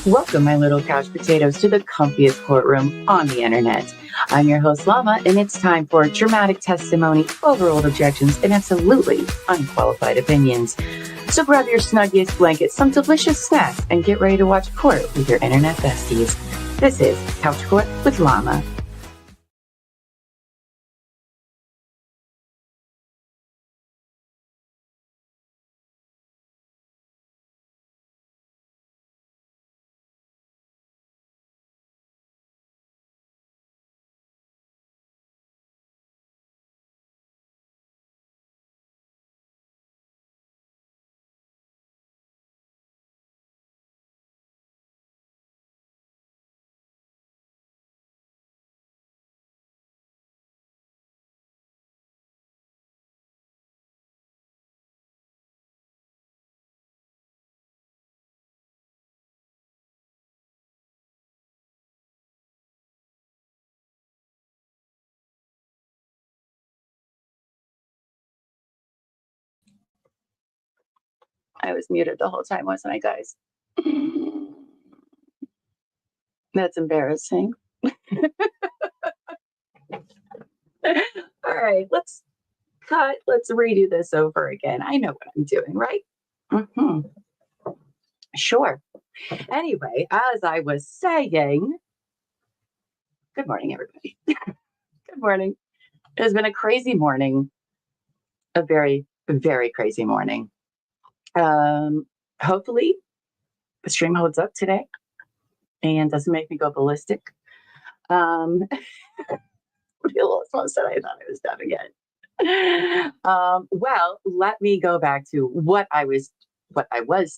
Welcome, my little couch potatoes, to the comfiest courtroom on the internet. I'm your host, Llama, and it's time for dramatic testimony, overruled objections, and absolutely unqualified opinions. So grab your snuggiest blanket, some delicious snacks, and get ready to watch court with your internet besties. This is Couch Court with Llama. I was muted the whole time, wasn't I, guys? That's embarrassing. All right, let's redo this over again. I know what I'm doing, right? Sure. Anyway, as I was saying, good morning, everybody. Good morning. It has been a crazy morning, a very, very crazy morning. Hopefully, the stream holds up today and doesn't make me go ballistic. The last one said I thought I was done again. Well, let me go back to what I was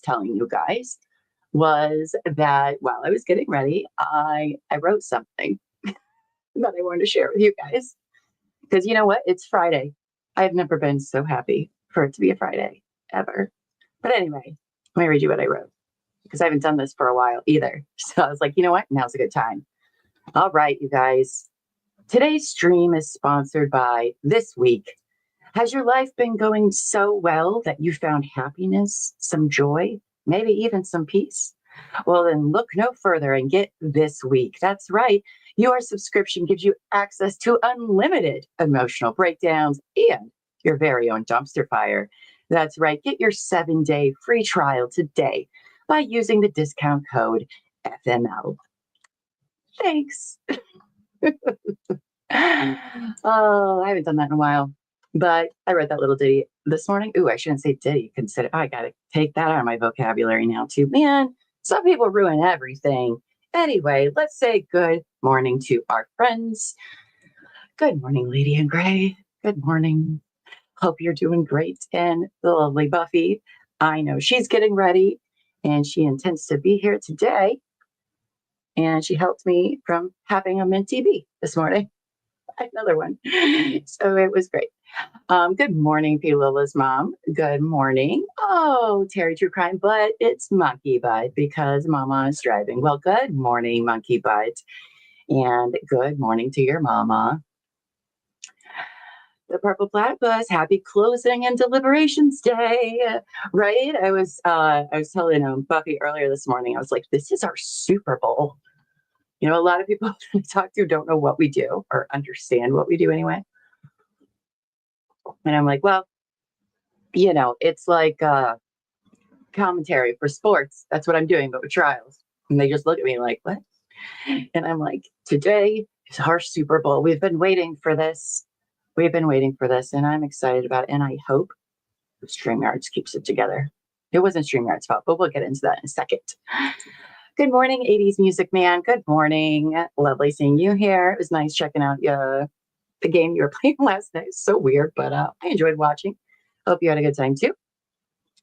telling you guys was that while I was getting ready, I wrote something that I wanted to share with you guys. Because you know what? It's Friday. I've never been so happy for it to be a Friday, ever. But anyway, let me read you what I wrote, because I haven't done this for a while either. So I was like, you know what? Now's a good time. All right, you guys. Today's stream is sponsored by This Week. Has your life been going so well that you found happiness, some joy, maybe even some peace? Well, then look no further and get This Week. That's right. Your subscription gives you access to unlimited emotional breakdowns and your very own dumpster fire. That's right. Get your 7-day free trial today by using the discount code FML. Thanks. Oh, I haven't done that in a while. But I read that little ditty this morning. Ooh, I shouldn't say ditty. Consider. I got to take that out of my vocabulary now, too. Man, some people ruin everything. Anyway, let's say good morning to our friends. Good morning, Lady in Gray. Good morning. Hope you're doing great. And the lovely Buffy, I know she's getting ready and she intends to be here today. And she helped me from having a minty bee this morning. Another one. So it was great. Good morning, P. Lila's mom. Good morning. Oh, Terry True Crime, but it's Monkey Butt because Mama is driving. Well, good morning, Monkey Butt. And good morning to your mama. The Purple Platypus, happy closing and deliberations day, right? I was telling Buffy earlier this morning, I was like, this is our Super Bowl. You know, a lot of people I talk to don't know what we do or understand what we do anyway. And I'm like, well, you know, it's like commentary for sports. That's what I'm doing, but with trials. And they just look at me like, what? And I'm like, today is our Super Bowl. We've been waiting for this. And I'm excited about it. And I hope StreamYards keeps it together. It wasn't StreamYard's fault, but we'll get into that in a second. Good morning, 80s Music Man. Good morning. Lovely seeing you here. It was nice checking out the game you were playing last night. So weird, but I enjoyed watching. Hope you had a good time too.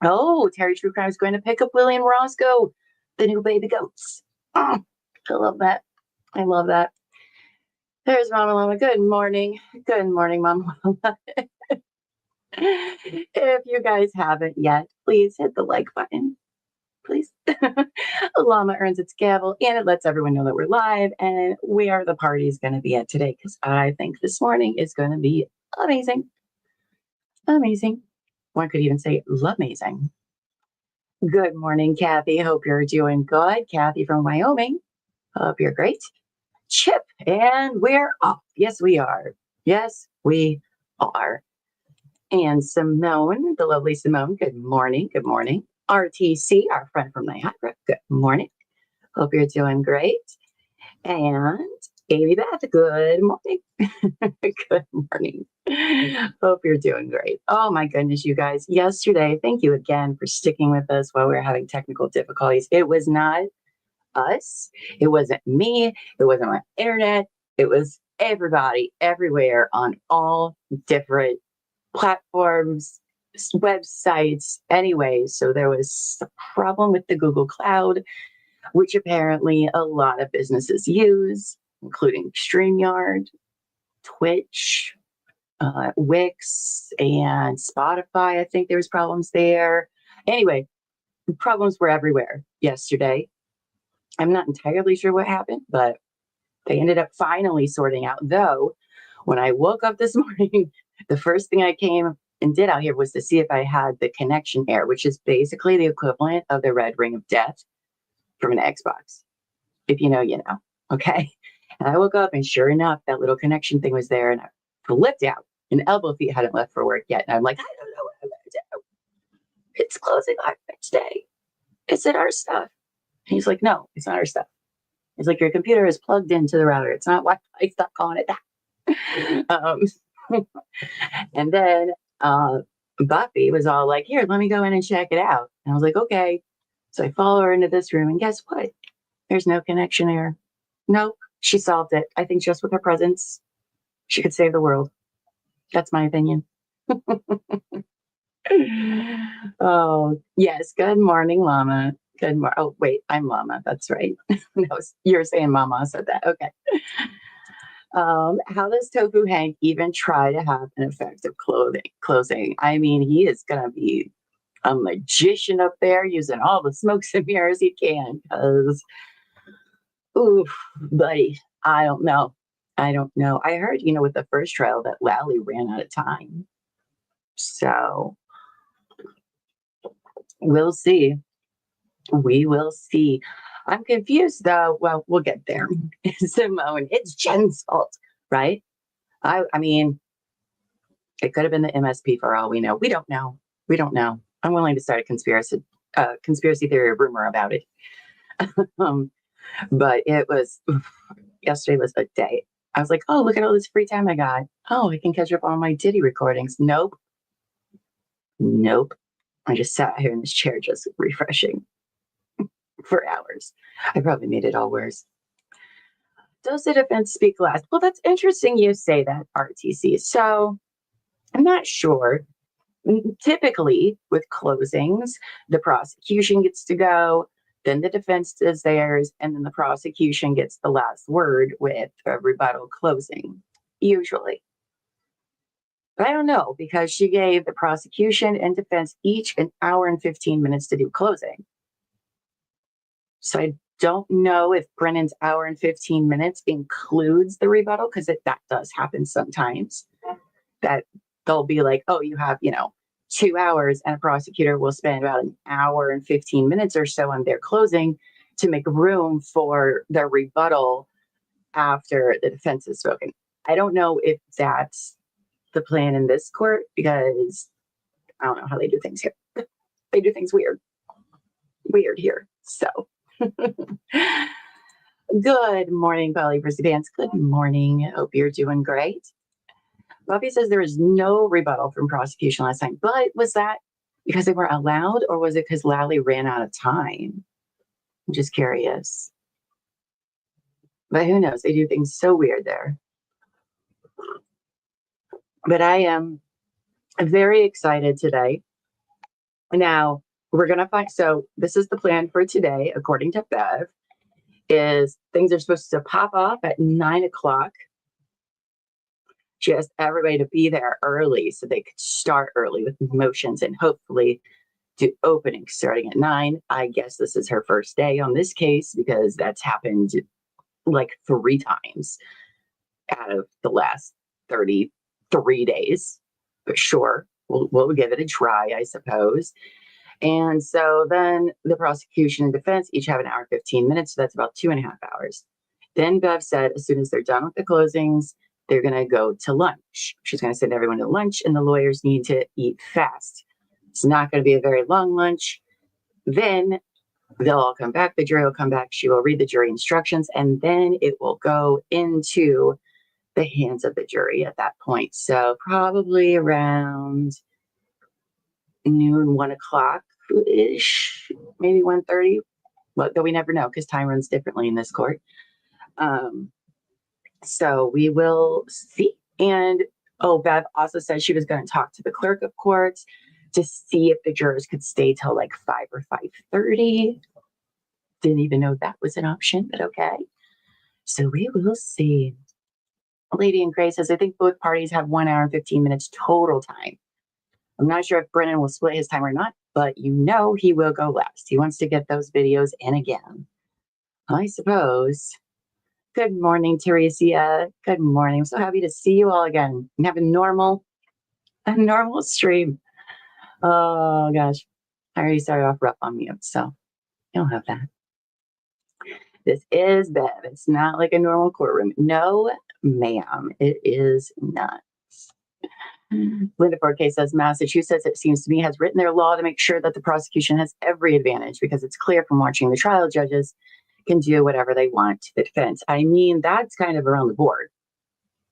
Oh, Terry True Crime is going to pick up William Roscoe, the new baby goats. Oh, I love that. I love that. There's Mama Llama. Good morning. Good morning, Mama Llama. If you guys haven't yet, please hit the like button. Please. Llama earns its gavel and it lets everyone know that we're live and where the party is going to be at today, because I think this morning is going to be amazing. Amazing. One could even say amazing. Good morning, Kathy. Hope you're doing good. Kathy from Wyoming. Hope you're great. Chip, and we're off. Yes, we are. Yes, we are. And Simone, the lovely Simone, good morning. Good morning. RTC, our friend from Niagara, good morning. Hope you're doing great. And Amy Beth, good morning. Good morning. Hope you're doing great. Oh my goodness, you guys. Yesterday, thank you again for sticking with us while we were having technical difficulties. It was not us. It wasn't me. It wasn't my internet. It was everybody, everywhere on all different platforms, websites, anyway. So there was a problem with the Google Cloud, which apparently a lot of businesses use, including StreamYard, Twitch, Wix, and Spotify. I think there was problems there. Anyway, problems were everywhere yesterday. I'm not entirely sure what happened, but they ended up finally sorting out. Though, when I woke up this morning, the first thing I came and did out here was to see if I had the connection error, which is basically the equivalent of the red ring of death from an Xbox. If you know, you know. Okay. And I woke up and sure enough, that little connection thing was there and I flipped out. And Elbow Feet hadn't left for work yet. And I'm like, I don't know what I'm going to do. It's closing on Wednesday. Is it our stuff? And he's like, no, it's not our stuff. He's like, your computer is plugged into the router. It's not Wi-Fi. Stop calling it that. And then Buffy was all like, here, let me go in and check it out. And I was like, okay. So I follow her into this room and guess what? There's no connection error. Nope. She solved it. I think just with her presence, she could save the world. That's my opinion. Oh, yes. Good morning, Llama. Good morning. Oh, wait, I'm Llama. That's right. No, you're saying Mama said that. Okay. How does Tofu Hank even try to have an effective closing? I mean, he is going to be a magician up there using all the smokes and mirrors he can. Because, oof, buddy, I don't know. I don't know. I heard, with the first trial that Lally ran out of time. So we'll see. We will see. I'm confused though. Well, we'll get there. Simone, it's Jen's fault, right? I mean, it could have been the MSP for all we know. We don't know. We don't know. I'm willing to start a conspiracy theory rumor about it. But it was, yesterday was a day. I was like, oh, look at all this free time I got. Oh, I can catch up on my Diddy recordings. Nope. I just sat here in this chair just refreshing for hours. I probably made it all worse. Does the defense speak last? Well, that's interesting you say that, RTC. So I'm not sure. Typically, with closings, the prosecution gets to go, then the defense does theirs, and then the prosecution gets the last word with a rebuttal closing, usually. But I don't know, because she gave the prosecution and defense each an hour and 15 minutes to do closing. So I don't know if Brennan's hour and 15 minutes includes the rebuttal, because that does happen sometimes. That they'll be like, oh, you have, 2 hours, and a prosecutor will spend about an hour and 15 minutes or so on their closing to make room for the rebuttal after the defense has spoken. I don't know if that's the plan in this court, because I don't know how they do things here. They do things weird here. So good morning, Polly Perseverance. Good morning. Hope you're doing great. Buffy says there was no rebuttal from prosecution last time, but was that because they weren't allowed, or was it because Lally ran out of time? I'm just curious. But who knows? They do things so weird there. But I am very excited today. Now, we're going to find, so this is the plan for today, according to Bev, is things are supposed to pop off at 9 o'clock. She asked everybody to be there early so they could start early with motions and hopefully do opening starting at 9. I guess this is her first day on this case, because that's happened like 3 times out of the last 33 days. But sure, we'll give it a try, I suppose. And so then the prosecution and defense each have an hour, 15 minutes. So that's about 2.5 hours. Then Bev said, as soon as they're done with the closings, they're going to go to lunch. She's going to send everyone to lunch, and the lawyers need to eat fast. It's not going to be a very long lunch. Then they'll all come back. The jury will come back. She will read the jury instructions, and then it will go into the hands of the jury at that point. So probably around noon, 1 o'clock ish, maybe 1:30. Well, though we never know because time runs differently in this court. So we will see. And Bev also said she was going to talk to the clerk of courts to see if the jurors could stay till like 5 or 5:30. Didn't even know that was an option, but okay. So we will see. Lady in Gray says, I think both parties have 1 hour and 15 minutes total time. I'm not sure if Brennan will split his time or not, but you know he will go last. He wants to get those videos in again, I suppose. Good morning, Teresia. Good morning. I'm so happy to see you all again and have a normal stream. Oh gosh, I already started off rough on mute, so you'll have that. This is Bev. It's not like a normal courtroom. No, ma'am, it is not. Linda 4K says, Massachusetts, it seems to me, has written their law to make sure that the prosecution has every advantage because it's clear from watching the trial judges can do whatever they want to the defense. I mean, that's kind of around the board.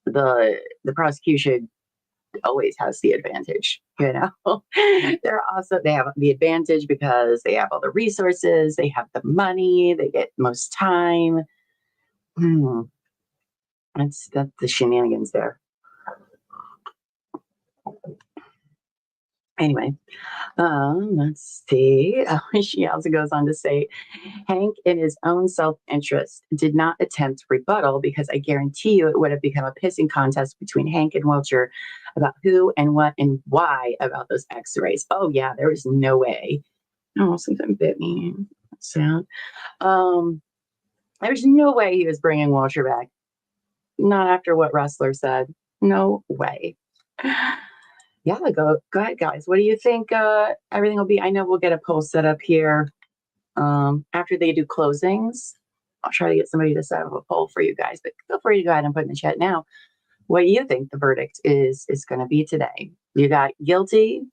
The prosecution always has the advantage, you know. They have the advantage because they have all the resources, they have the money, they get most time. That's the shenanigans there. Anyway, let's see. She also goes on to say, Hank, in his own self-interest, did not attempt rebuttal because I guarantee you it would have become a pissing contest between Hank and Wilcher about who and what and why about those x-rays. Oh, yeah, there was no way. Oh, something bit me. Sound. There's no way he was bringing Wilcher back. Not after what Rustler said. No way. Yeah, go ahead, guys. What do you think everything will be? I know we'll get a poll set up here after they do closings. I'll try to get somebody to set up a poll for you guys, but feel free to go ahead and put in the chat now what do you think the verdict is going to be today. You got guilty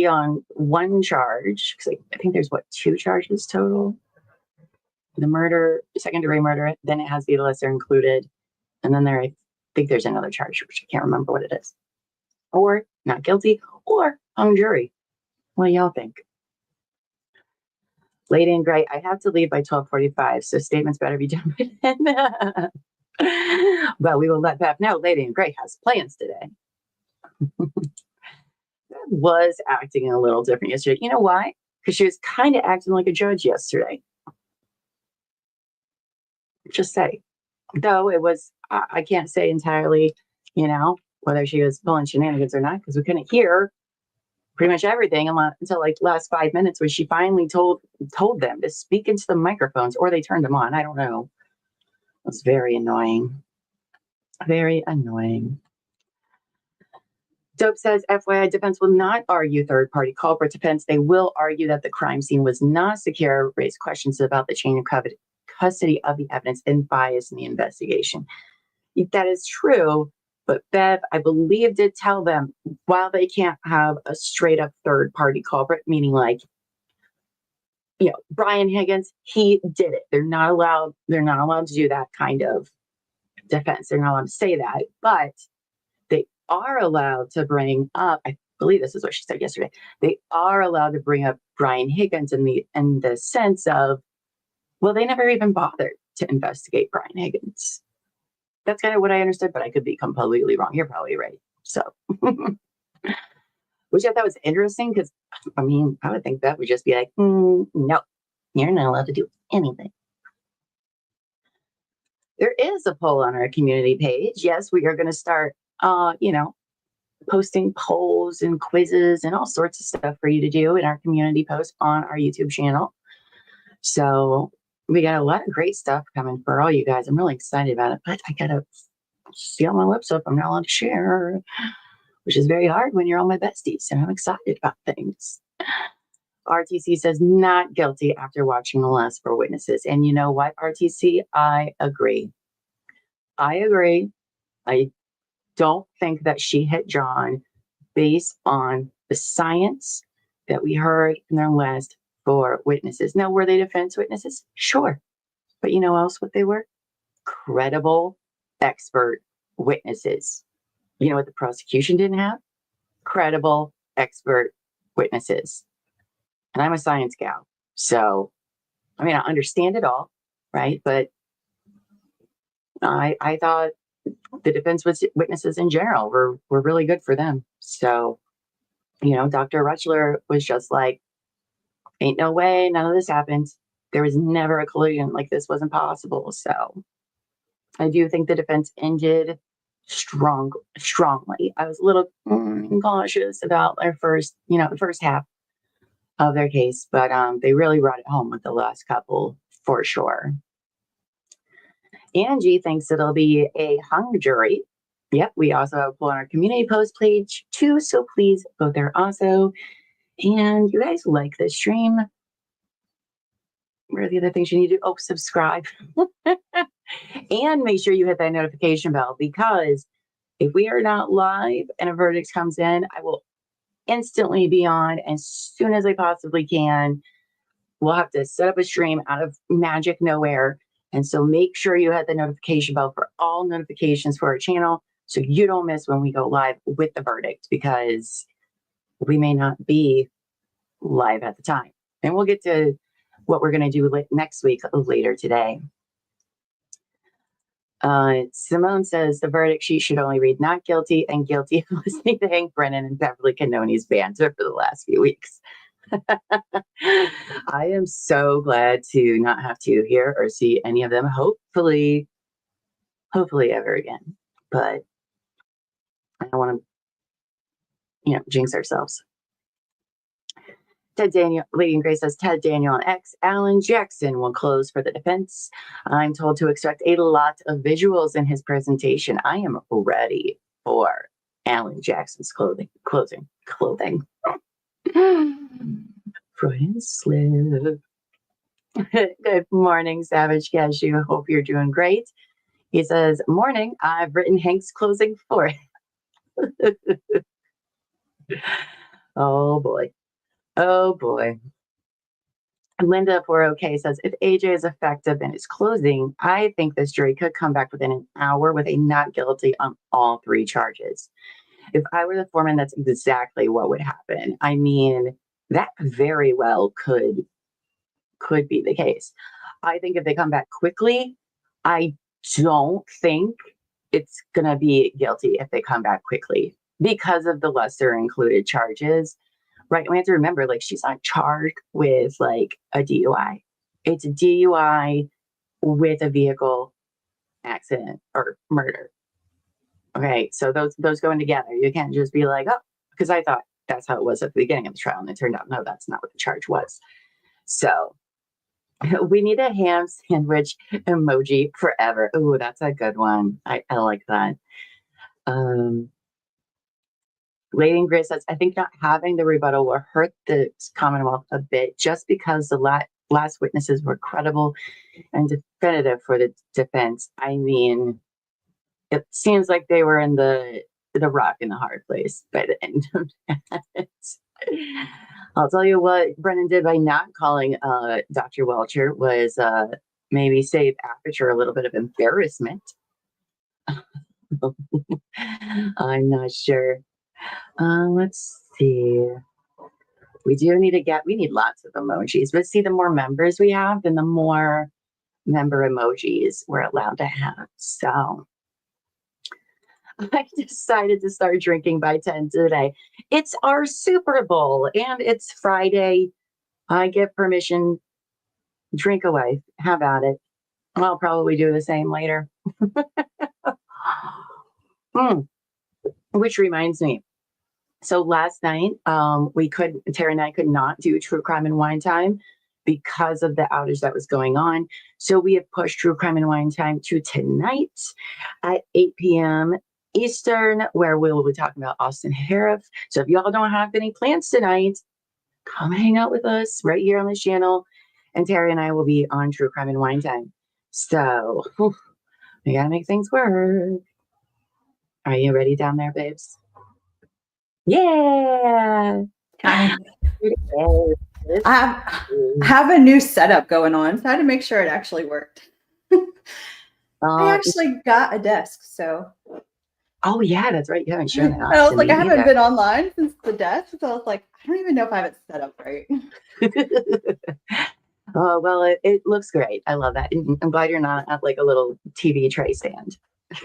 on one charge, because I think there's, 2 charges total? The murder, second-degree murder, then it has the lesser included, and then I think there's another charge, which I can't remember what it is. Or not guilty, or hung jury. What do y'all think? Lady in Gray, I have to leave by 12:45, so statements better be done by then. But we will let Beth know Lady in Gray has plans today. Was acting a little different yesterday. You know why? Because she was kind of acting like a judge yesterday. Just say. Though it was, I can't say entirely, whether she was pulling shenanigans or not, because we couldn't hear pretty much everything until like last 5 minutes when she finally told them to speak into the microphones, or they turned them on. I don't know. It was very annoying. Very annoying. Dope says, FYI, defense will not argue third-party culprit defense. They will argue that the crime scene was not secure, raise questions about the chain of custody of the evidence, and bias in the investigation. That is true, but Bev, I believe, did tell them, while they can't have a straight-up third-party culprit, meaning like, Brian Higgins, he did it. They're not allowed to do that kind of defense. They're not allowed to say that, but they are allowed to bring up, I believe this is what she said yesterday, they are allowed to bring up Brian Higgins in the sense of, well, they never even bothered to investigate Brian Higgins. That's kind of what I understood, but I could be completely wrong. You're probably right. So, which I thought was interesting because, I would think that would just be like, no, you're not allowed to do anything. There is a poll on our community page. Yes, we are going to start, posting polls and quizzes and all sorts of stuff for you to do in our community post on our YouTube channel. So we got a lot of great stuff coming for all you guys. I'm really excited about it, but I got to seal my lips up. I'm not allowed to share, which is very hard when you're all my besties and I'm excited about things. RTC says not guilty after watching the last 4 witnesses. And you know what, RTC? I agree. I don't think that she hit John based on the science that we heard in their last 4 witnesses. Now, were they defense witnesses? Sure. But you know else what they were? Credible, expert witnesses. You know what the prosecution didn't have? Credible, expert witnesses. And I'm a science gal. So, I mean, I understand it all, right? But I thought the defense witnesses in general were really good for them. So, you know, Dr. Rutschler was just like, ain't no way, none of this happened. There was never a collision, like this wasn't possible. So I do think the defense ended strongly. I was a little cautious about their the first half of their case, but they really brought it home with the last couple for sure. Angie thinks it'll be a hung jury. Yep, we also have on our community post page too, so please go there also. And you guys like this stream? What are the other things you need to do? Oh, subscribe. And make sure you hit that notification bell, because if we are not live and a verdict comes in, I will instantly be on as soon as I possibly can. We'll have to set up a stream out of magic nowhere. And so make sure you hit the notification bell for all notifications for our channel so you don't miss when we go live with the verdict, because we may not be live at the time. And we'll get to what we're going to do next week later today. Simone says the verdict sheet should only read not guilty and guilty of listening to Hank Brennan and Beverly Cannoni's banter for the last few weeks. I am so glad to not have to hear or see any of them, hopefully ever again. But I don't want to, jinx ourselves. Ted Daniel, Lady and Grace says, Ted Daniel and X, Alan Jackson will close for the defense. I'm told to expect a lot of visuals in his presentation. I am ready for Alan Jackson's closing. Freudian slip. Good morning, Savage Cashew. Hope you're doing great. He says, morning, I've written Hank's closing for it. Oh boy. Linda 4OK says, if AJ is effective in his closing, I think this jury could come back within an hour with a not guilty on all 3 charges. If I were the foreman, that's exactly what would happen. I mean, that very well could be the case. I think if they come back quickly, I don't think it's going to be guilty if they come back quickly because of the lesser included charges. Right, we have to remember, she's not charged with, a DUI. It's a DUI with a vehicle accident or murder. Okay, so those going together. You can't just be like, oh, because I thought that's how it was at the beginning of the trial, and it turned out, no, that's not what the charge was. So we need a ham sandwich emoji forever. Ooh, that's a good one. I like that. Lady and Grace says, I think not having the rebuttal will hurt the Commonwealth a bit just because the last witnesses were credible and definitive for the defense. I mean, it seems like they were in the rock and the hard place by the end of that. I'll tell you what Brennan did by not calling Dr. Welcher was maybe save Aperture a little bit of embarrassment. I'm not sure. Let's see. We need lots of emojis, but see, the more members we have, then the more member emojis we're allowed to have. So I decided to start drinking by 10 today. It's our Super Bowl and it's Friday. I get permission. Drink away. How about it? I'll probably do the same later. Which reminds me. So last night, Terry and I could not do True Crime and Wine Time because of the outage that was going on. So we have pushed True Crime and Wine Time to tonight at 8 p.m. Eastern, where we will be talking about Austin Sheriff. So if y'all don't have any plans tonight, come hang out with us right here on this channel. And Terry and I will be on True Crime and Wine Time. So we gotta make things work. Are you ready down there, babes? Yeah. I have a new setup going on, so I had to make sure it actually worked. I actually got a desk, so. Oh yeah, that's right. You haven't shown that. I was like, I haven't been online since the desk, so I was like, I don't even know if I have it set up right. Oh well, it looks great. I love that. I'm glad you're not at like a little TV tray stand.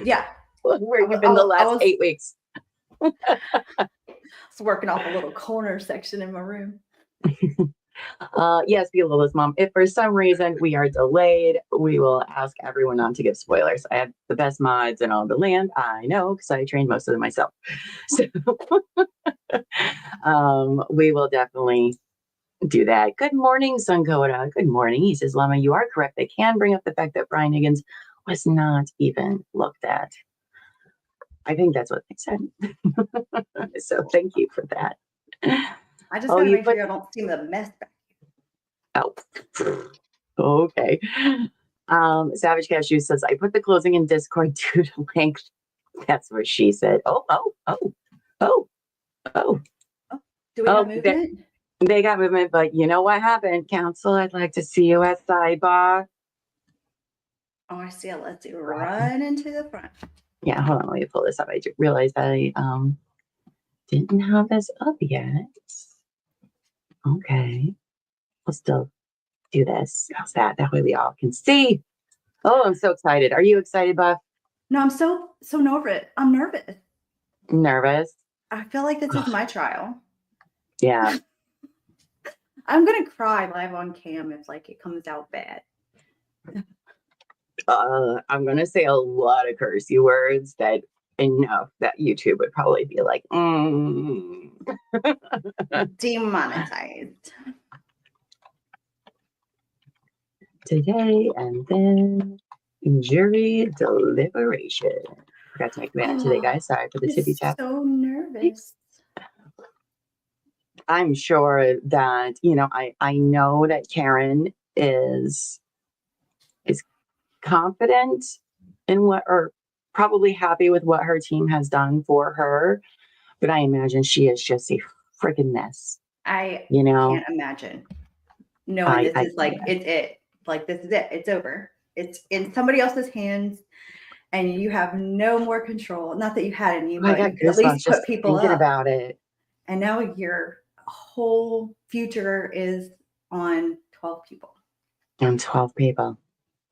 Yeah, where you've been the last 8 weeks. I was working off a little corner section in my room. Yes, Beulah's mom. If for some reason we are delayed, we will ask everyone not to give spoilers. I have the best mods in all the land. I know because I trained most of them myself. So we will definitely do that. Good morning, Suncoda. Good morning. He says, Llama, you are correct. They can bring up the fact that Brian Higgins was not even looked at. I think that's what they said. So thank you for that. I just gotta make sure I don't see the mess back. Oh, okay. Savage Cashew says, I put the closing in Discord due to length. That's what she said. Oh. Do we have movement? They got movement, but you know what happened? Counsel, I'd like to see you at sidebar. Oh, I see it. Let's do run into the front. Yeah, hold on. Let me pull this up. I realized I didn't have this up yet. Okay. We'll still do this. How's that? That way we all can see. Oh, I'm so excited. Are you excited, Buff? No, I'm so nervous. I'm nervous. Nervous? I feel like this is my trial. Yeah. I'm gonna cry live on cam if like it comes out bad. I'm gonna say a lot of cursey words that enough that YouTube would probably be like, Demonetized. Today and then jury deliberation. Forgot to make the banner today, guys. Sorry for the tippy tap. So nervous. I'm sure that, I know that Karen is confident in or probably happy with what her team has done for her, but I imagine she is just a freaking mess. I can't imagine knowing this is like it. Like this is it. It's over. It's in somebody else's hands, and you have no more control. Not that you had any, but you could at least put people thinking up. about it. And now your whole future is on 12 people. On 12 people.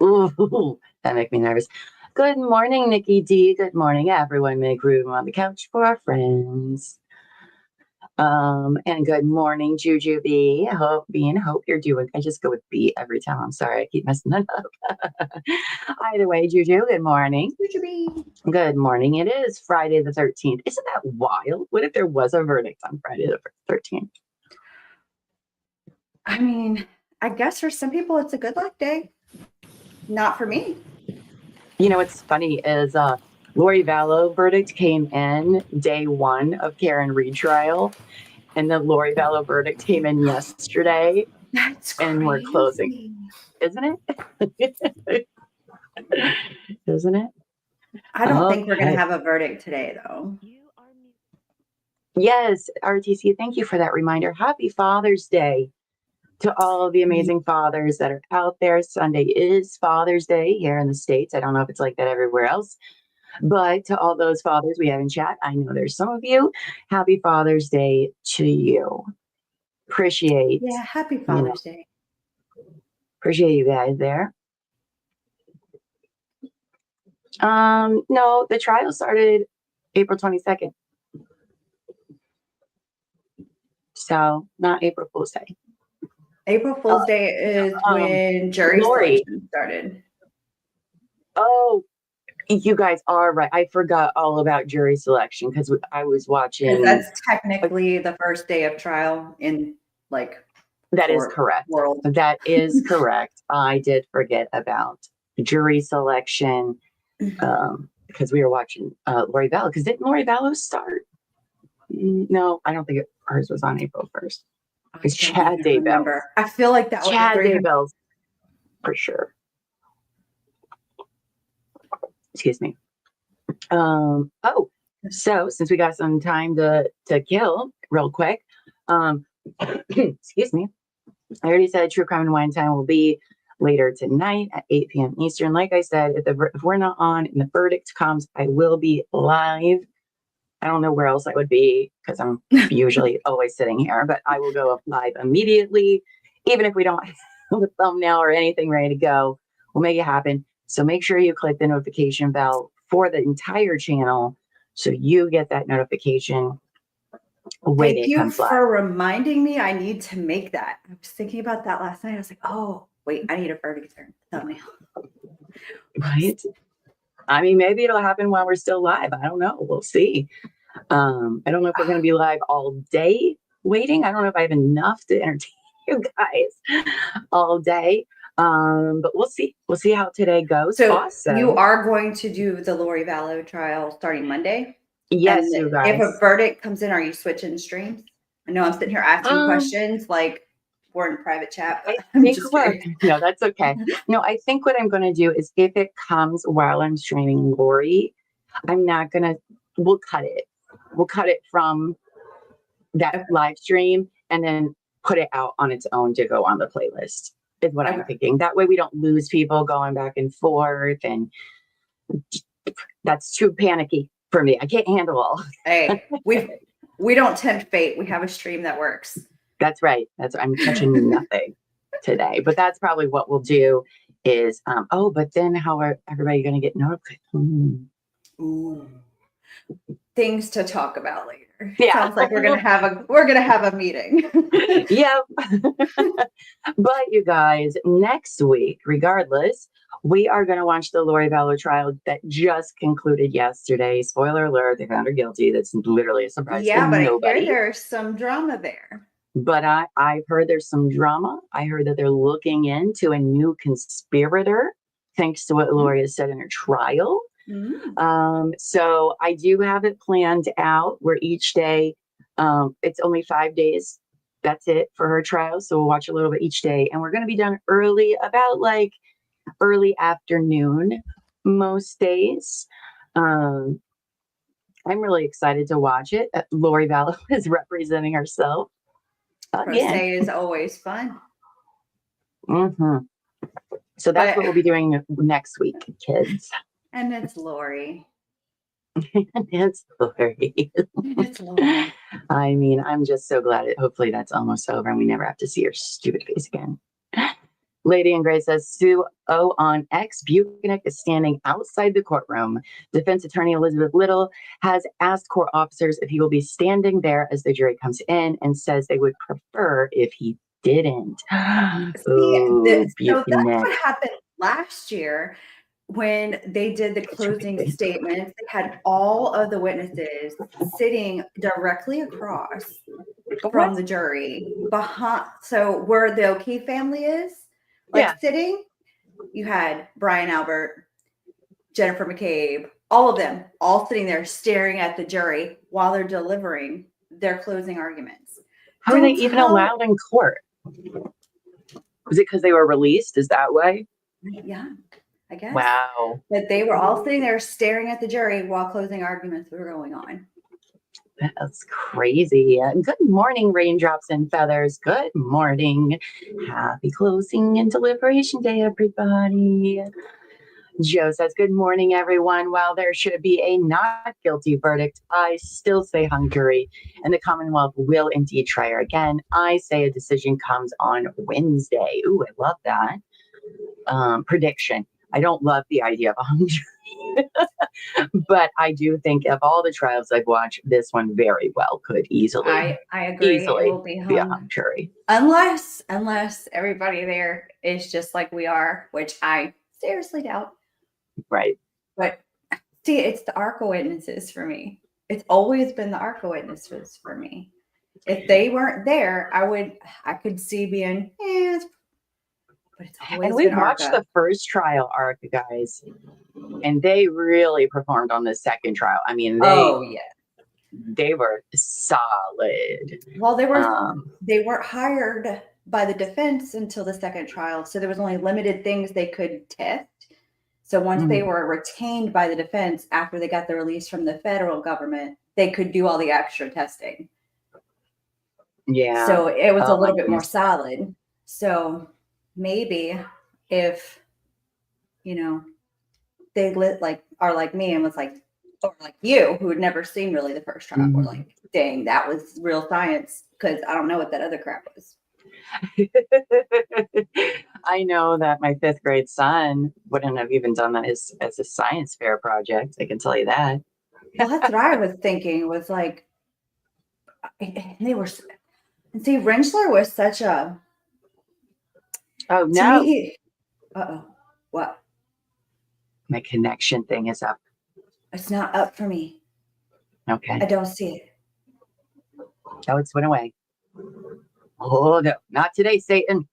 Ooh, that makes me nervous. Good morning, Nikki D. Good morning, everyone. Make room on the couch for our friends. And good morning, Juju B. Hope you're doing. I just go with B every time. I'm sorry, I keep messing that up. Either way, Juju, good morning. Juju B. Good morning. It is Friday the 13th. Isn't that wild? What if there was a verdict on Friday the 13th? I mean, I guess for some people it's a good luck day. Not for me. You know what's funny is Lori Vallow verdict came in day one of Karen Reed trial, and the Lori Vallow verdict came in yesterday. That's crazy. And we're closing, isn't it? Isn't it? I don't think we're going to have a verdict today, though. Yes, RTC, thank you for that reminder. Happy Father's Day to all of the amazing fathers that are out there. Sunday is Father's Day here in the States. I don't know if it's like that everywhere else. But to all those fathers we have in chat, I know there's some of you. Happy Father's Day to you. Appreciate. Yeah, happy Father's Day. Appreciate you guys there. No, the trial started April 22nd. So not April Fool's Day. April Fool's Day is when jury selection started. Oh, you guys are right. I forgot all about jury selection because I was watching. That's technically the first day of trial in that is correct. World. That is correct. I did forget about jury selection. because we were watching Lori Vallow. Because didn't Lori Vallow start? No, I don't think hers was on April 1st. It's Chad Daybell. I feel like that was Chad Daybell for sure. Excuse me. Oh, so since we got some time to kill real quick, excuse me. I already said True Crime and Wine Time will be later tonight at 8 p.m. Eastern. Like I said, if we're not on and the verdict comes, I will be live. I don't know where else I would be because I'm usually always sitting here, but I will go live immediately. Even if we don't have a thumbnail or anything ready to go, we'll make it happen. So make sure you click the notification bell for the entire channel so you get that notification when it comes live. Thank you for reminding me. I need to make that. I was thinking about that last night. I was like, oh, wait, I need a verdict thumbnail. Right? I mean, maybe it'll happen while we're still live. I don't know. We'll see. I don't know if we're going to be live all day waiting. I don't know if I have enough to entertain you guys all day. But we'll see. We'll see how today goes. So awesome. You are going to do the Lori Vallow trial starting Monday? Yes, you guys. If a verdict comes in, are you switching streams? I know I'm sitting here asking questions like we're in private chat. No, that's okay. No, I think what I'm going to do is if it comes while I'm streaming Lori, I'm not going to, we'll cut it. We'll cut it from that live stream and then put it out on its own to go on the playlist is what I'm thinking. That way we don't lose people going back and forth, and that's too panicky for me. I can't handle all. Hey, we don't tempt fate. We have a stream that works. That's right. I'm touching nothing today, but that's probably what we'll do is, but then how are everybody going to get notified? Ooh. Things to talk about later. Yeah. Sounds like we're gonna have a meeting. Yep. But you guys, next week, regardless, we are going to watch the Lori Vallow trial that just concluded yesterday. Spoiler alert, they found her guilty. That's literally a surprise to nobody. I hear there's some drama there. But I've heard there's some drama. I heard that they're looking into a new conspirator, thanks to what Lori has said in her trial. So I do have it planned out where each day, it's only 5 days. That's it for her trial. So we'll watch a little bit each day, and we're going to be done early, about like early afternoon most days. I'm really excited to watch it. Lori Vallow is representing herself. Pro se is always fun. So that's what we'll be doing next week, kids. And it's Lori. It's Lori. It's Lori. I mean, I'm just so glad hopefully that's almost over and we never have to see her stupid face again. Lady in Gray says, Sue O on X, Buchanan is standing outside the courtroom. Defense attorney Elizabeth Little has asked court officers if he will be standing there as the jury comes in and says they would prefer if he didn't. So that's what happened last year. When they did the closing statements, they had all of the witnesses sitting directly across from the jury behind. So where the O'Keefe family is, sitting, you had Brian Albert, Jennifer McCabe, all of them, all sitting there staring at the jury while they're delivering their closing arguments. How are they even allowed in court? Was it because they were released? Is that why? Yeah. I guess. Wow. But they were all sitting there staring at the jury while closing arguments were going on. That's crazy. Good morning, raindrops and feathers. Good morning. Happy closing and deliberation day, everybody. Joe says, good morning, everyone. While there should be a not guilty verdict, I still say hung jury, and the Commonwealth will indeed try her again. I say a decision comes on Wednesday. Ooh, I love that. Prediction. I don't love the idea of a hung jury, but I do think of all the trials I've watched, this one very well could easily. I agree. Easily it will be a hung jury, unless everybody there is just like we are, which I seriously doubt. Right. But see, it's the ARCA witnesses for me. It's always been the ARCA witnesses for me. If they weren't there, I could see being but it's always And we've been watched ARCA. the first trial arc, guys, and they really performed on the second trial. I mean, they were solid. Well, they weren't hired by the defense until the second trial, so there was only limited things they could test. So once they were retained by the defense after they got the release from the federal government, they could do all the extra testing. Yeah. So it was a little bit more solid. So maybe if, you know, they are like me and was like, or like you, who had never seen really the first trial, were like, dang, that was real science, because I don't know what that other crap was. I know that my 5th grade son wouldn't have even done that as a science fair project. I can tell you that. Well, that's what I was thinking, was like, they were, and see, Rentschler was such a, oh no, me, what? My connection thing is up. It's not up for me. Okay. I don't see it. Oh, it's went away. Oh no, not today, Satan.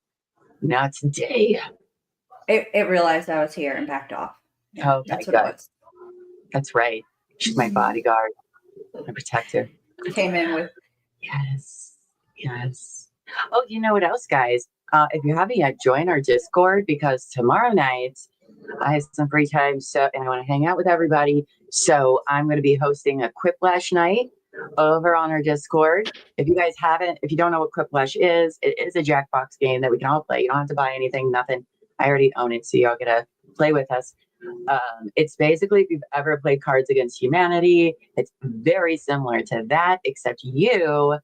Not today. It realized I was here and backed off. Oh, that's what it was. That's right. She's my bodyguard, my protector. Came in with. Yes. Oh, you know what else, guys? If you haven't yet, join our Discord, because tomorrow night I have some free time, and I want to hang out with everybody. So I'm going to be hosting a Quiplash night over on our Discord. If you don't know what Quiplash is, it is a Jackbox game that we can all play. You don't have to buy anything, nothing. I already own it, so y'all get to play with us. It's basically, if you've ever played Cards Against Humanity, it's very similar to that, except you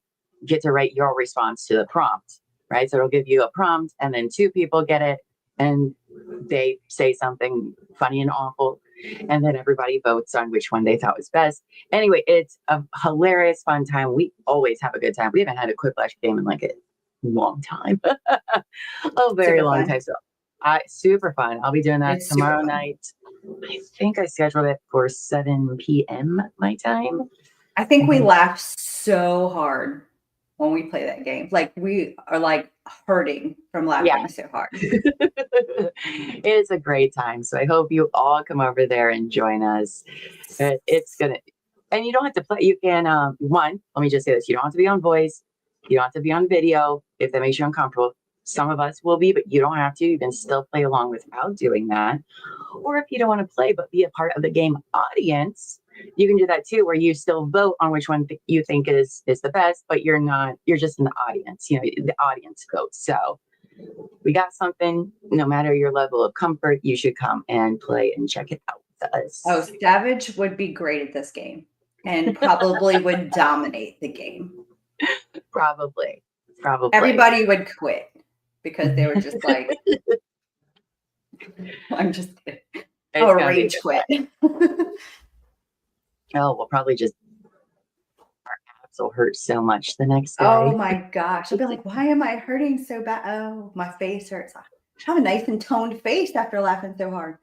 get to write your response to the prompt, right? So it'll give you a prompt, and then 2 people get it, and they say something funny and awful, and then everybody votes on which one they thought was best. Anyway, it's a hilarious, fun time. We always have a good time. We haven't had a Quiplash game in like a long time. A very long time. So super fun. I'll be doing that tomorrow night. I think I scheduled it for 7 p.m. my time. I think we laugh so hard when we play that game. Like, we are like hurting from laughing so hard. It is a great time. So I hope you all come over there and join us. It's gonna, and you don't have to play. You can, let me just say this. You don't have to be on voice. You don't have to be on video if that makes you uncomfortable. Some of us will be, but you don't have to. You can still play along without doing that. Or if you don't want to play, but be a part of the game audience, you can do that too, where you still vote on which one you think is the best, but you're just in the audience, the audience votes. So we got something. No matter your level of comfort, you should come and play and check it out with us. Oh, Savage would be great at this game and probably would dominate the game. Probably. Everybody would quit because they were just like, I'm just kidding. Oh, rage quit. Oh, we'll probably just, our abs will hurt so much the next day. Oh my gosh. I'll be like, why am I hurting so bad? Oh, my face hurts. I have a nice and toned face after laughing so hard.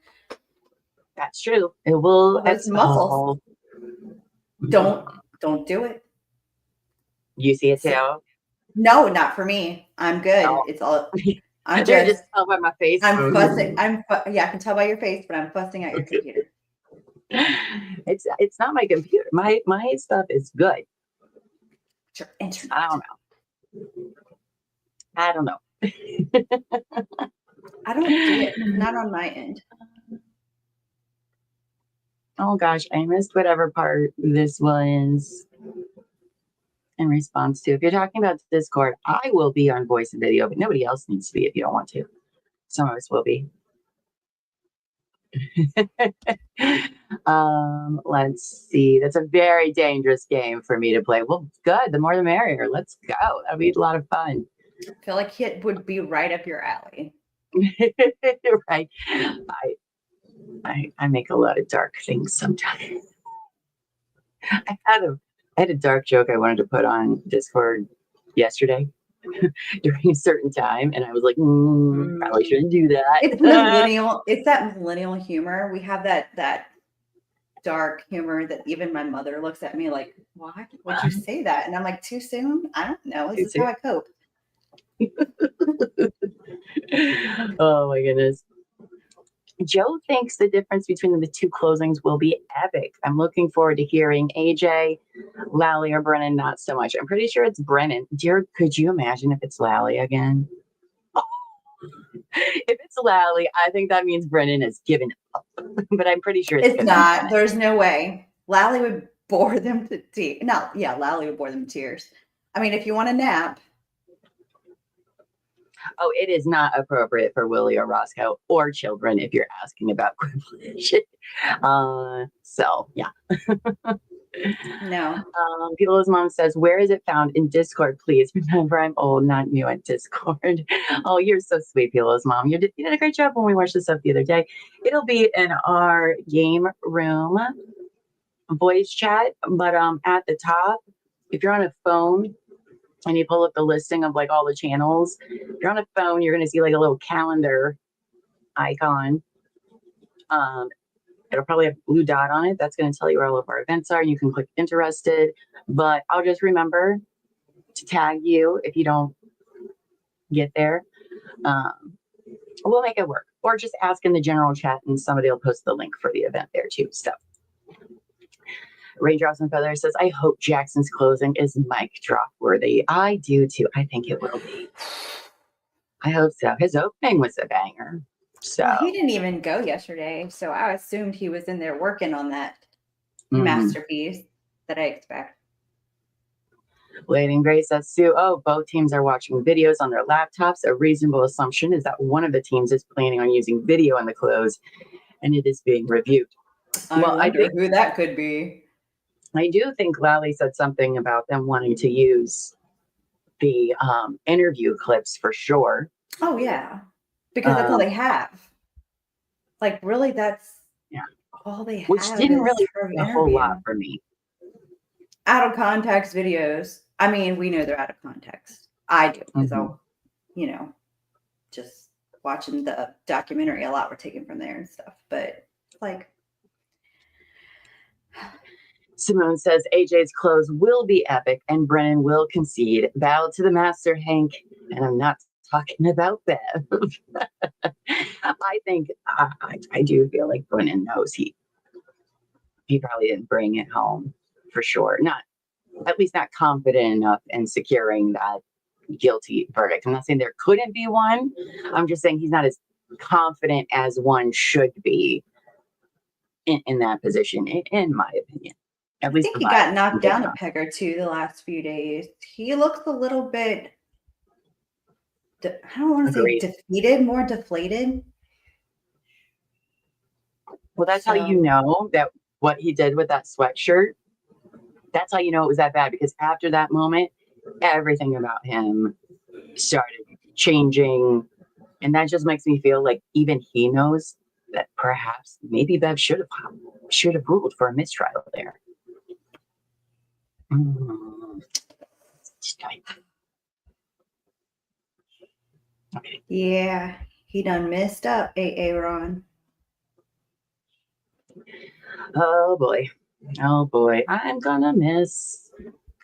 That's true. It will. Those muscles. Don't do it. You see it too? No, not for me. I'm good. Oh. It's all. I'm just tell by my face. I'm fussing. I can tell by your face, but I'm fussing at your computer. It's not my computer. My stuff is good. Your internet. I don't know. I don't see it. Not on my end. Oh gosh, I missed whatever part this was in response to. If you're talking about Discord, I will be on voice and video, but nobody else needs to be if you don't want to. Some of us will be. Let's see. That's a very dangerous game for me to play. Well, good. The more the merrier. Let's go. That'll be a lot of fun. I feel like it would be right up your alley. Right. I make a lot of dark things sometimes. I had a dark joke I wanted to put on Discord yesterday during a certain time, and I was like, probably shouldn't do that. It's that millennial humor. We have that dark humor that even my mother looks at me like, why would you say that? And I'm like, too soon? I don't know. This is how I cope. Oh my goodness. Joe thinks the difference between the two closings will be epic. I'm looking forward to hearing AJ, Lally, or Brennan. Not so much. I'm pretty sure it's Brennan. Dear, could you imagine if it's Lally again? If it's Lally, I think that means Brennan has given up. But I'm pretty sure it's not. There's no way. Lally would bore them to tears. No, yeah, Lally would bore them to tears. I mean, if you want a nap. Oh, it is not appropriate for Willie or Roscoe or children if you're asking about privilege. So, yeah. No. People's mom says, where is it found? In Discord, please. Remember, I'm old, not new at Discord. Oh, you're so sweet, People's mom. You did a great job when we watched this up the other day. It'll be in our game room voice chat, but at the top, if you're on a phone and you pull up the listing of like all the channels, if you're on a phone, you're going to see like a little calendar icon. It'll probably have a blue dot on it. That's going to tell you where all of our events are. You can click interested, but I'll just remember to tag you if you don't get there. We'll make it work, or just ask in the general chat and somebody will post the link for the event there too. So Raindrops and Feathers says, I hope Jackson's closing is mic drop worthy. I do too. I think it will be. I hope so. His opening was a banger. So well, he didn't even go yesterday, so I assumed he was in there working on that masterpiece that I expect. Waiting Grace says, Sue, both teams are watching videos on their laptops. A reasonable assumption is that one of the teams is planning on using video in the close, and it is being reviewed. I wonder who that could be. I do think Lally said something about them wanting to use the interview clips for sure. Oh, yeah. Because that's all they have. Like, really, that's all they have. Which didn't really do a whole lot for me. Out of context videos. I mean, we know they're out of context. I do, because I'll, just watching the documentary, a lot were taken from there and stuff. But, like... Simone says, AJ's close will be epic and Brennan will concede. Bow to the master, Hank. And I'm not talking about Bev. I think I do feel like Brennan knows he probably didn't bring it home for sure. At least not confident enough in securing that guilty verdict. I'm not saying there couldn't be one. I'm just saying he's not as confident as one should be in that position, in my opinion. At least I think he got knocked down a peg or two the last few days. He looks a little bit, I don't want to say defeated, more deflated. Well, that's how you know that what he did with that sweatshirt, that's how you know it was that bad, because after that moment, everything about him started changing. And that just makes me feel like even he knows that perhaps maybe Bev should have ruled for a mistrial there. Okay. Yeah, he done messed up, Aaron. Oh boy. I'm gonna miss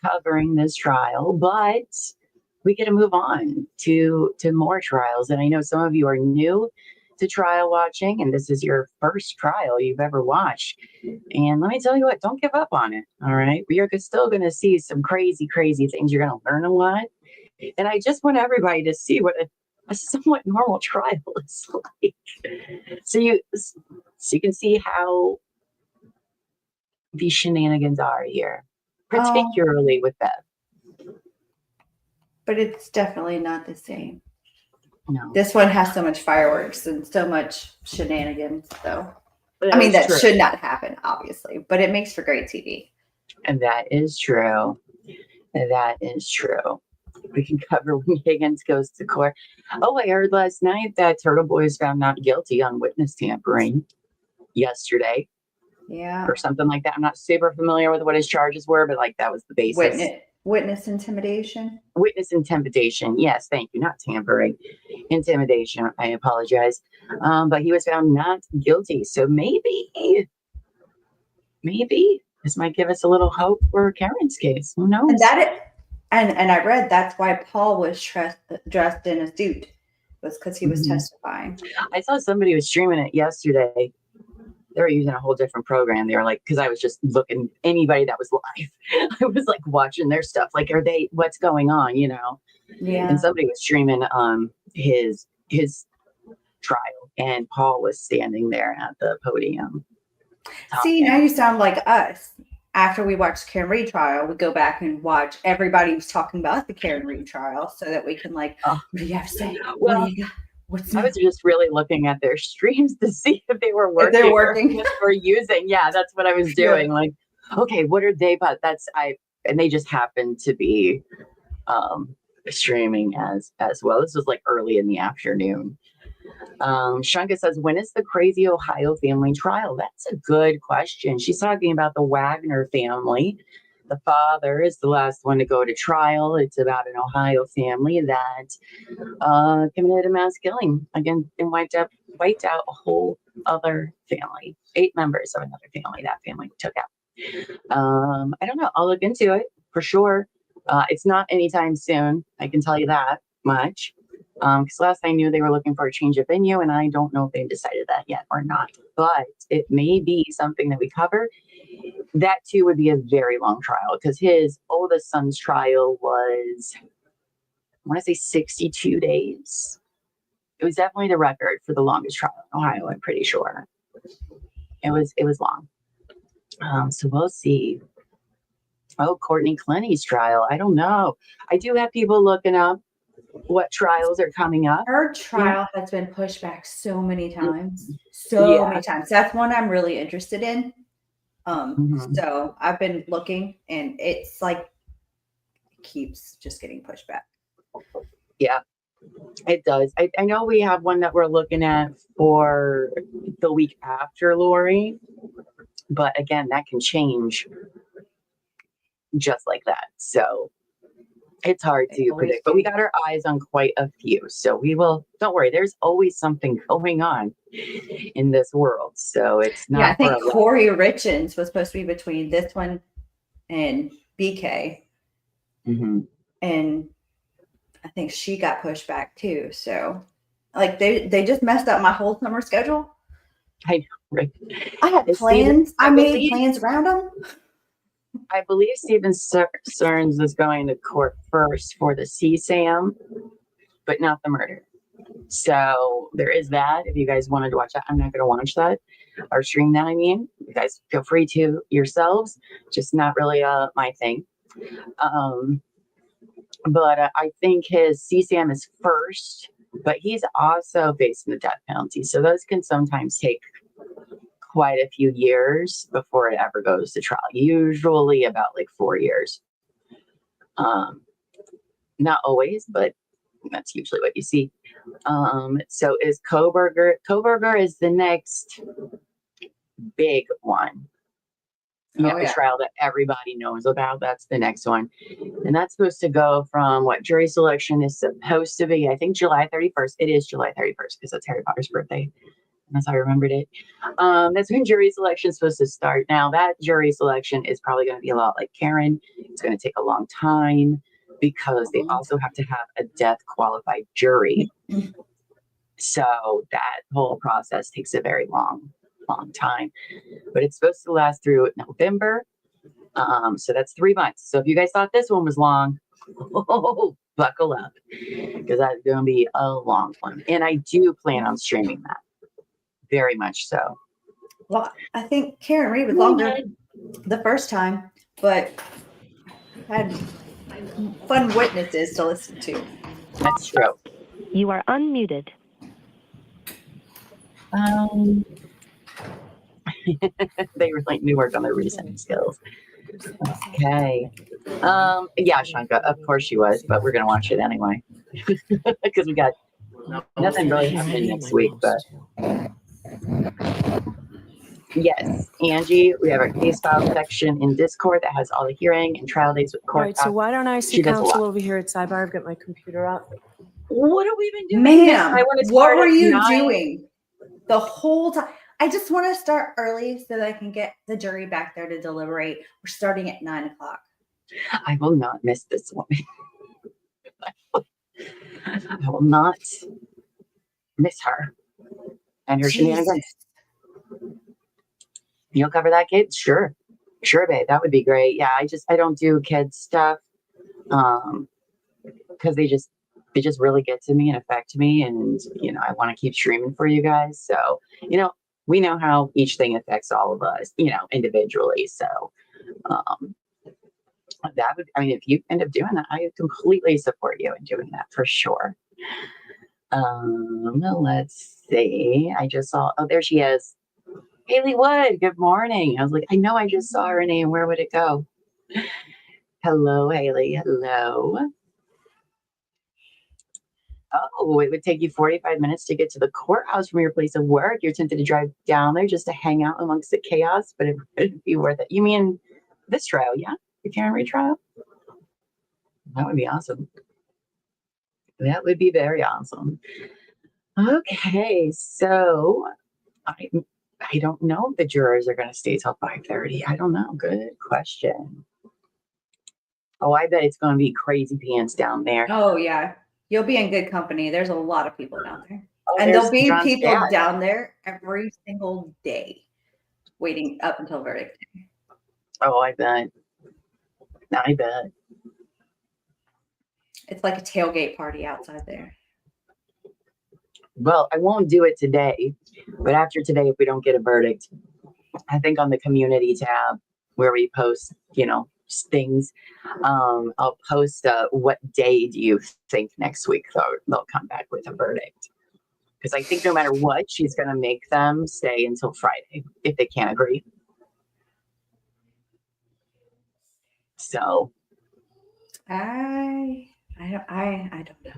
covering this trial, but we get to move on to more trials. And I know some of you are new to trial watching, and this is your first trial you've ever watched. And let me tell you what, don't give up on it. All right. We are still going to see some crazy, crazy things. You're going to learn a lot. And I just want everybody to see what a somewhat normal trial is like. So you can see how these shenanigans are here, particularly with Bev. But it's definitely not the same. No. This one has so much fireworks and so much shenanigans, though. I mean, that should not happen, obviously, but it makes for great TV. And that is true. We can cover when Higgins goes to court. Oh, I heard last night that Turtle Boy was found not guilty on witness tampering yesterday. Yeah. Or something like that. I'm not super familiar with what his charges were, but like that was the basis. Witness intimidation? Witness intimidation. Yes, thank you. Not tampering. Intimidation. I apologize. But he was found not guilty. So maybe this might give us a little hope for Karen's case. Who knows? And And I read that's why Paul was dressed in a suit, was because he was testifying. I saw somebody was streaming it yesterday. They were using a whole different program. They were like, because I was just looking, anybody that was live, I was like watching their stuff. Like, what's going on, you know? Yeah. And somebody was streaming his trial, and Paul was standing there at the podium. See, now you sound like us. After we watch the Karen Reed trial, we go back and watch everybody who's talking about the Karen Reed trial so that we can what do you have to say? Well, I was just really looking at their streams to see if they were working. If they're working. Or using. Yeah, that's what I was doing. Yeah. Like, okay, what are they about? And they just happened to be streaming as well. This was like early in the afternoon. Shunka says, when is the crazy Ohio family trial? That's a good question. She's talking about the Wagner family. The father is the last one to go to trial. It's about an Ohio family that committed a mass killing again and wiped out a whole other family. 8 members of another family that family took out. I don't know. I'll look into it for sure. It's not anytime soon. I can tell you that much. Because last I knew they were looking for a change of venue, and I don't know if they've decided that yet or not. But it may be something that we cover. That too would be a very long trial because his oldest son's trial was, I want to say 62 days. It was definitely the record for the longest trial in Ohio, I'm pretty sure. It was long. So we'll see. Oh, Courtney Clenny's trial. I don't know. I do have people looking up what trials are coming up. Her trial has been pushed back so many times. Many times. That's one I'm really interested in. So I've been looking, and it's like it keeps just getting pushed back. Yeah, it does. I know we have one that we're looking at for the week after Lori, but again, that can change just like that. So it's hard to predict, but we got our eyes on quite a few. So we will, don't worry, there's always something going on in this world. So it's not. Yeah, I think Corey Richens was supposed to be between this one and BK. And I think she got pushed back too. So like they just messed up my whole summer schedule. I know, right? I had plans. I made plans around them. I believe Stephen Stearns is going to court first for the CSAM, but not the murder. So there is that. If you guys wanted to watch that, I'm not going to watch that or stream that. I mean, you guys feel free to yourselves. Just not really my thing. But I think his CSAM is first, but he's also facing the death penalty. So those can sometimes take quite a few years before it ever goes to trial. Usually about like 4 years. Not always, but that's usually what you see. So is Koberger. Koberger is the next big one. The trial that everybody knows about. That's the next one. And that's supposed to go from what jury selection is supposed to be, I think July 31st. It is July 31st because that's Harry Potter's birthday. That's how I remembered it. That's when jury selection is supposed to start. Now, that jury selection is probably going to be a lot like Karen. It's going to take a long time because they also have to have a death qualified jury. So that whole process takes a very long time. But it's supposed to last through November. So that's 3 months. So if you guys thought this one was long, buckle up because that's going to be a long one. And I do plan on streaming that. Very much so. Well, I think Karen Reed was longer the first time, but had fun witnesses to listen to. That's true. You are unmuted. They really need to work on their reasoning skills. Okay. Yeah, Shanka, of course she was, but we're going to watch it anyway. Because we got nothing really happening next week, but yes, Angie, we have our case file section in Discord that has all the hearing and trial dates with court. All right, so why don't I see Counsel over here at Sidebar? I've got my computer up. What have we been doing? Ma'am, what were you doing the whole time? I just want to start early so that I can get the jury back there to deliberate. We're starting at 9 o'clock. I will not miss this woman. I will not miss her and her shenanigans. You'll cover that, kid? Sure, babe. That would be great. Yeah, I don't do kids stuff, because they just really get to me and affect me, and I want to keep streaming for you guys. So we know how each thing affects all of us, individually. So that would, if you end up doing that, I completely support you in doing that for sure. Let's see. I just saw, there she is. Haley Wood, good morning. I was like, I know I just saw her name. Where would it go? Hello, Haley. Hello. Oh, it would take you 45 minutes to get to the courthouse from your place of work. You're tempted to drive down there just to hang out amongst the chaos, but it would be worth it. You mean this trial, yeah? The Karen trial? That would be awesome. That would be very awesome. Okay, so I don't know if the jurors are going to stay till 5:30. I don't know. Good question. Oh, I bet it's going to be crazy pants down there. Oh, yeah. You'll be in good company. There's a lot of people down there. Oh, and there'll be John's people dad down there every single day waiting up until verdict day. Oh, I bet. I bet. It's like a tailgate party outside there. Well, I won't do it today, but after today, if we don't get a verdict, I think on the community tab where we post, things, I'll post what day do you think next week they'll come back with a verdict? Because I think no matter what, she's going to make them stay until Friday if they can't agree. So I don't know.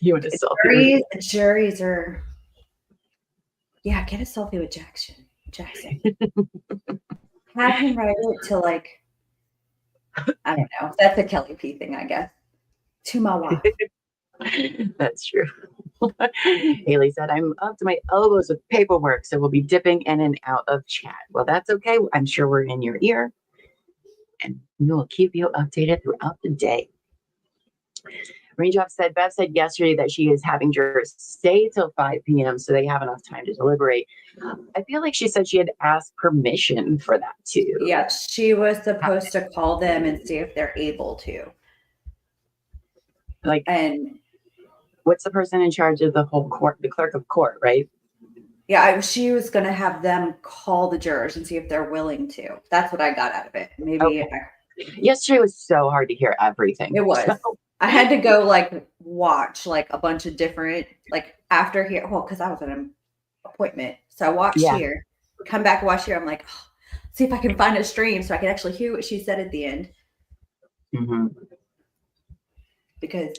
You want a selfie? Juries are, yeah, get a selfie with Jackson. Have him write it to I don't know. That's a Kelly P thing, I guess. To my wife. That's true. Haley said, I'm up to my elbows with paperwork, so we'll be dipping in and out of chat. Well, that's okay. I'm sure we're in your ear, and we will keep you updated throughout the day. Raindrop said, Beth said yesterday that she is having jurors stay till 5 p.m. so they have enough time to deliberate. I feel like she said she had asked permission for that too. Yeah, she was supposed to call them and see if they're able to. And what's the person in charge of the whole court? The clerk of court, right? Yeah, she was going to have them call the jurors and see if they're willing to. That's what I got out of it. Maybe. Okay. Yesterday was so hard to hear everything. It was. So. I had to go watch a bunch of different after here. Well, because I was at an appointment, so I watched here, come back and watch here. I'm like, see if I can find a stream so I can actually hear what she said at the end. Mm-hmm. Because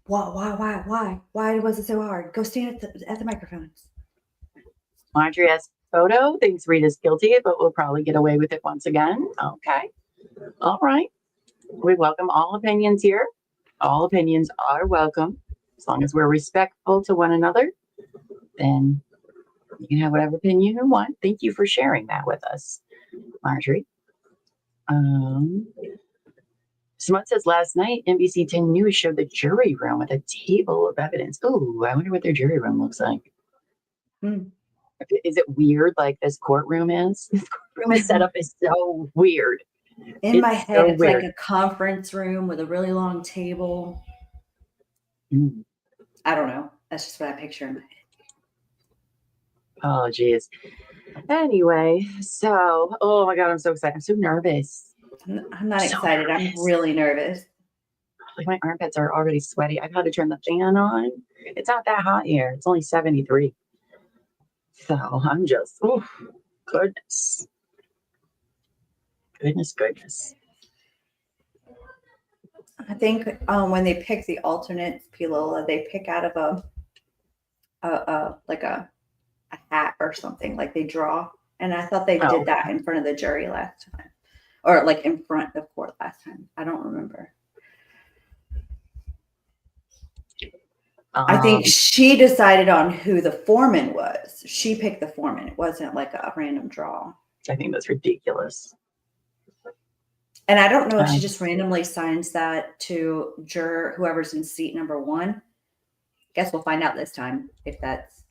why was it so hard? Go stand at the microphones. Andrea's photo thinks Rita's guilty, but we'll probably get away with it once again. Okay. All right. We welcome all opinions here. All opinions are welcome. As long as we're respectful to one another, then you can have whatever opinion you want. Thank you for sharing that with us, Marjorie. Someone says last night, NBC 10 News showed the jury room with a table of evidence. Oh, I wonder what their jury room looks like. Is it weird like this courtroom is? This courtroom is set up is so weird. In my head, it's weird. Like a conference room with a really long table. I don't know. That's just what I picture in my head. Oh, geez. Anyway, so, oh my God, I'm so excited. I'm so nervous. I'm not excited. Nervous. I'm really nervous. My armpits are already sweaty. I've had to turn the fan on. It's not that hot here. It's only 73. So I'm just, goodness. Goodness. I think when they pick the alternates, Pilola, they pick out of a hat or something, like they draw. And I thought they did that in front of the jury last time, or in front of court last time. I don't remember. I think she decided on who the foreman was. She picked the foreman. It wasn't like a random draw. I think that's ridiculous. And I don't know if she just randomly signs that to juror, whoever's in seat number 1. Guess we'll find out this time if that's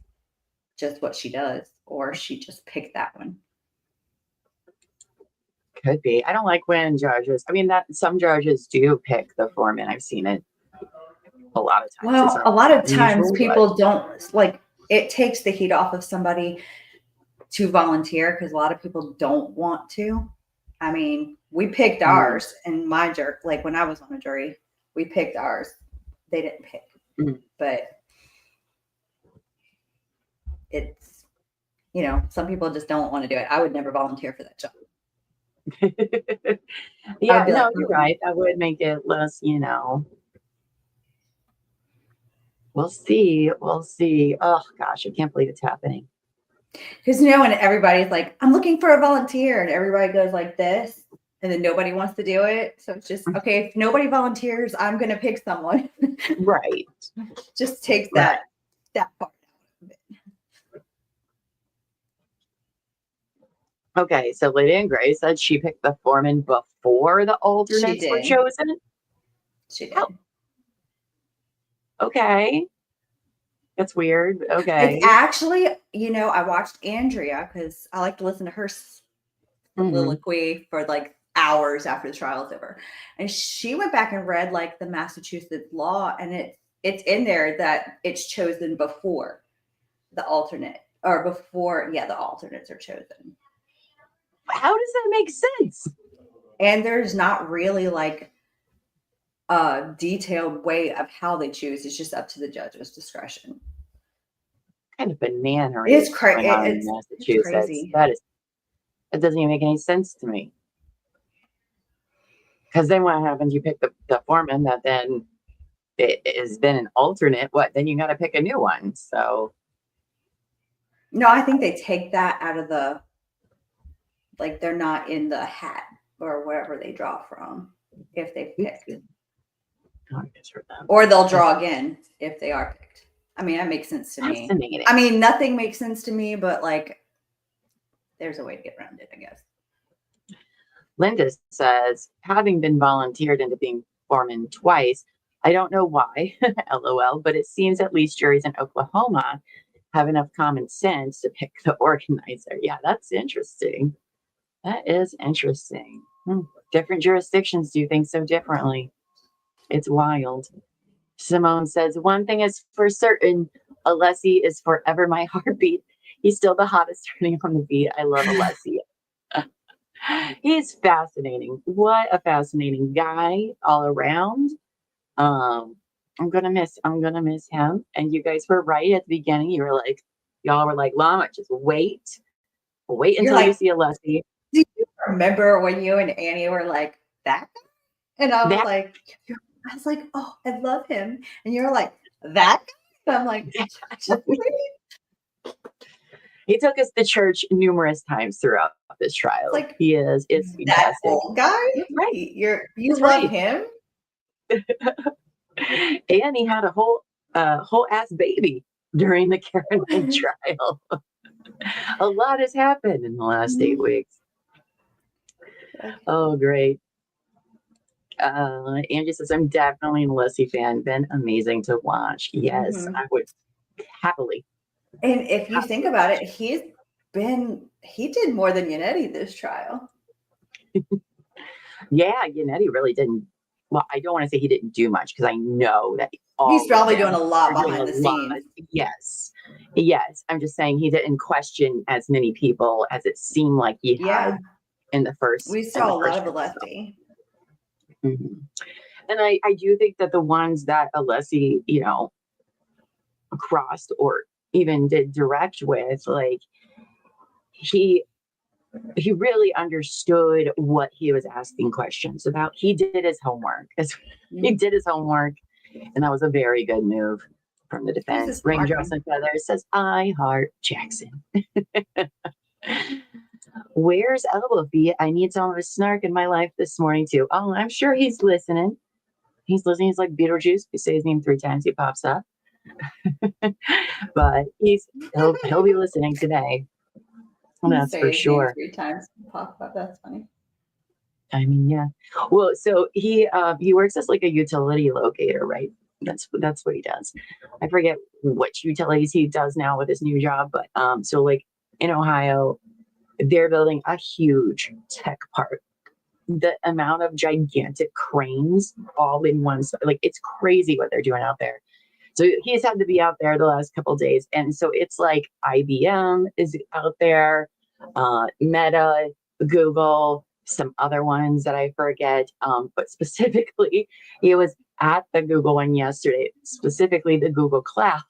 just what she does or she just picked that one. Could be. I don't like when judges, that some judges do pick the foreman. I've seen it a lot of times. Well, a lot of times unusual, people don't like, it takes the heat off of somebody to volunteer because a lot of people don't want to. We picked ours and my jury, like when I was on a jury, we picked ours. They didn't pick, but it's, some people just don't want to do it. I would never volunteer for that job. Yeah, no, you're right. That would make it less, We'll see. We'll see. Oh gosh, I can't believe it's happening. Because when everybody's like, I'm looking for a volunteer, and everybody goes like this, and then nobody wants to do it. So it's just, okay, if nobody volunteers, I'm going to pick someone. Right. Just takes that part out of it. Okay, so Lady and Gray said she picked the foreman before the alternates were chosen. She did. Oh. Okay. That's weird. Okay. It's actually, I watched Andrea because I like to listen to her soliloquy for like hours after the trial is over. And she went back and read like the Massachusetts law, and it's in there that it's chosen before the alternate or before, the alternates are chosen. How does that make sense? And there's not really like a detailed way of how they choose. It's just up to the judge's discretion. Kind of banana. It's crazy. It's Massachusetts. Crazy. That doesn't even make any sense to me. Because then what happens? You pick the foreman that then it has been an alternate. What? Then you got to pick a new one. So. No, I think they take that out of the, like they're not in the hat or wherever they draw from if they picked. Or they'll draw again if they are picked. That makes sense to me. Nothing makes sense to me, but like there's a way to get around it, I guess. Linda says, having been volunteered into being foreman twice, I don't know why, LOL, but it seems at least juries in Oklahoma have enough common sense to pick the organizer. Yeah, that's interesting. That is interesting. Different jurisdictions do things so differently. It's wild. Simone says, one thing is for certain, Alessi is forever my heartbeat. He's still the hottest turning on the beat. I love Alessi. He's fascinating. What a fascinating guy all around. I'm gonna miss him. And you guys were right at the beginning. Y'all were like, Llama, just wait until you see Alessi. Do you remember when you and Annie were like, that guy? And I was like, oh, I love him. And you're like, that guy? And I'm like, he took us to church numerous times throughout this trial. Like, he is that old guy? Right. You love him? And he had a whole ass baby during the Caroline trial. A lot has happened in the last 8 weeks. Oh, great. Angie says, I'm definitely an Alessi fan. Been amazing to watch. Yes, I would happily. And if you think about it, he did more than Yannetti this trial. Yeah, Yannetti really didn't. Well, I don't want to say he didn't do much because I know that he's probably doing a lot behind the scenes. Yes. I'm just saying he didn't question as many people as it seemed like he had in the first. We saw a lot of Alessi. Mm-hmm. And I do think that the ones that Alessi, crossed or even did direct with, like he really understood what he was asking questions about. He did his homework. He did his homework, and that was a very good move from the defense. Raindrops and Feathers says, I heart Jackson. Where's Elbow Feet? I need some of his snark in my life this morning too. Oh, I'm sure he's listening. He's listening. He's like Beetlejuice. You say his name 3 times, he pops up. But he'll be listening today. That's for sure. 3 times pop up. That's funny. I mean, yeah. Well, so he works as like a utility locator, right? That's what he does. I forget which utilities he does now with his new job, but so like in Ohio, they're building a huge tech park. The amount of gigantic cranes all in one, like it's crazy what they're doing out there. So he's had to be out there the last couple of days, and so it's like IBM is out there, Meta, Google, some other ones that I forget. But specifically, he was at the Google one yesterday, specifically the Google Cloud.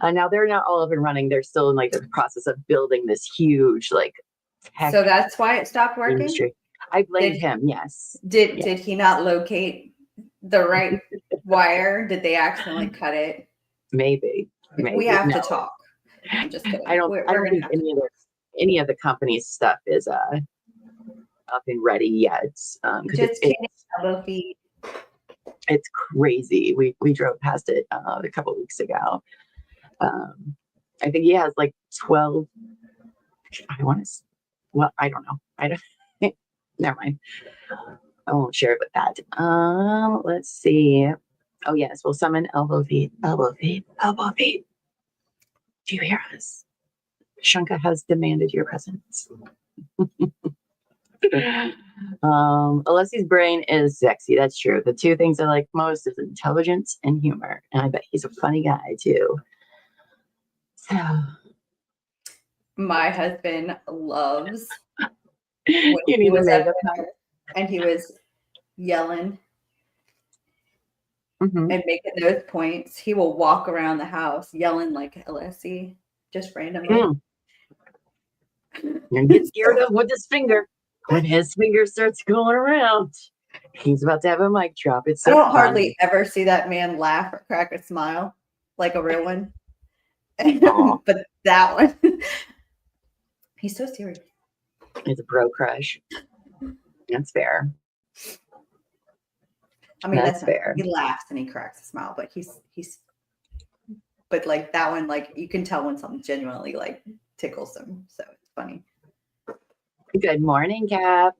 Now they're not all up and running. They're still in like the process of building this huge like tech So that's why it stopped working. industry. I blame him. Yes. Did he not locate the right wire? Did they accidentally cut it? Maybe. We have to talk. I'm just kidding. I don't think any of the company's stuff is up and ready yet. Just elbow feet. It's crazy. We drove past it a couple of weeks ago. I think he has like 12. I don't know. I don't. Never mind. I won't share it with that. Let's see. Oh yes, we'll summon elbow feet. Elbow feet. Elbow feet. Do you hear us? Shunka has demanded your presence. Alessi's brain is sexy. That's true. The two things I like most is intelligence and humor, and I bet he's a funny guy too. So, my husband loves. You need to make and he was yelling mm-hmm. and making those points. He will walk around the house yelling like Alessi, just randomly. And get scared of with his finger. When his finger starts going around, he's about to have a mic drop. It's so I don't funny. hardly ever see that man laugh or crack a smile like a real one. But that one, he's so serious. It's a bro crush. That's fair. I mean, that's fair. He laughs and he cracks a smile, but but like that one, like you can tell when something genuinely like tickles him. So it's funny. Good morning, Cap.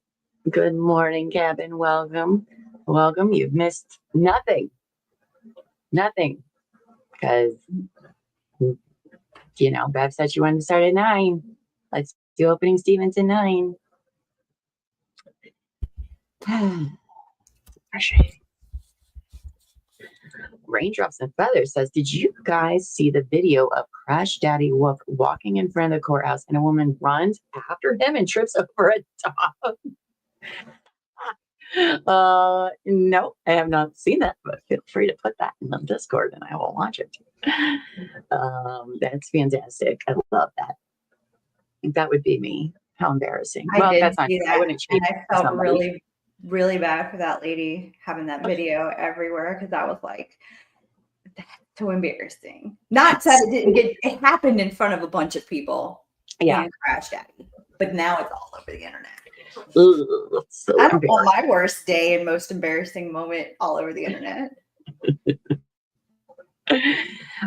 Good morning, Cap, and welcome. Welcome. You've missed nothing. Nothing. Because, Bev said she wanted to start at 9. Let's do opening Stevens at 9. Raindrops and Feathers says, did you guys see the video of Crash Daddy Wolf walking in front of the courthouse and a woman runs after him and trips over a dog? No, I have not seen that, but feel free to put that in the Discord and I will watch it. That's fantastic. I love that. That would be me. How embarrassing. That's not. I wouldn't change. I felt really, really bad for that lady having that video everywhere because I was like, that's so embarrassing. Not that it happened in front of a bunch of people. Yeah. And Crash Daddy. But now it's all over the internet. Ugh, so I don't want my worst day and most embarrassing moment all over the internet.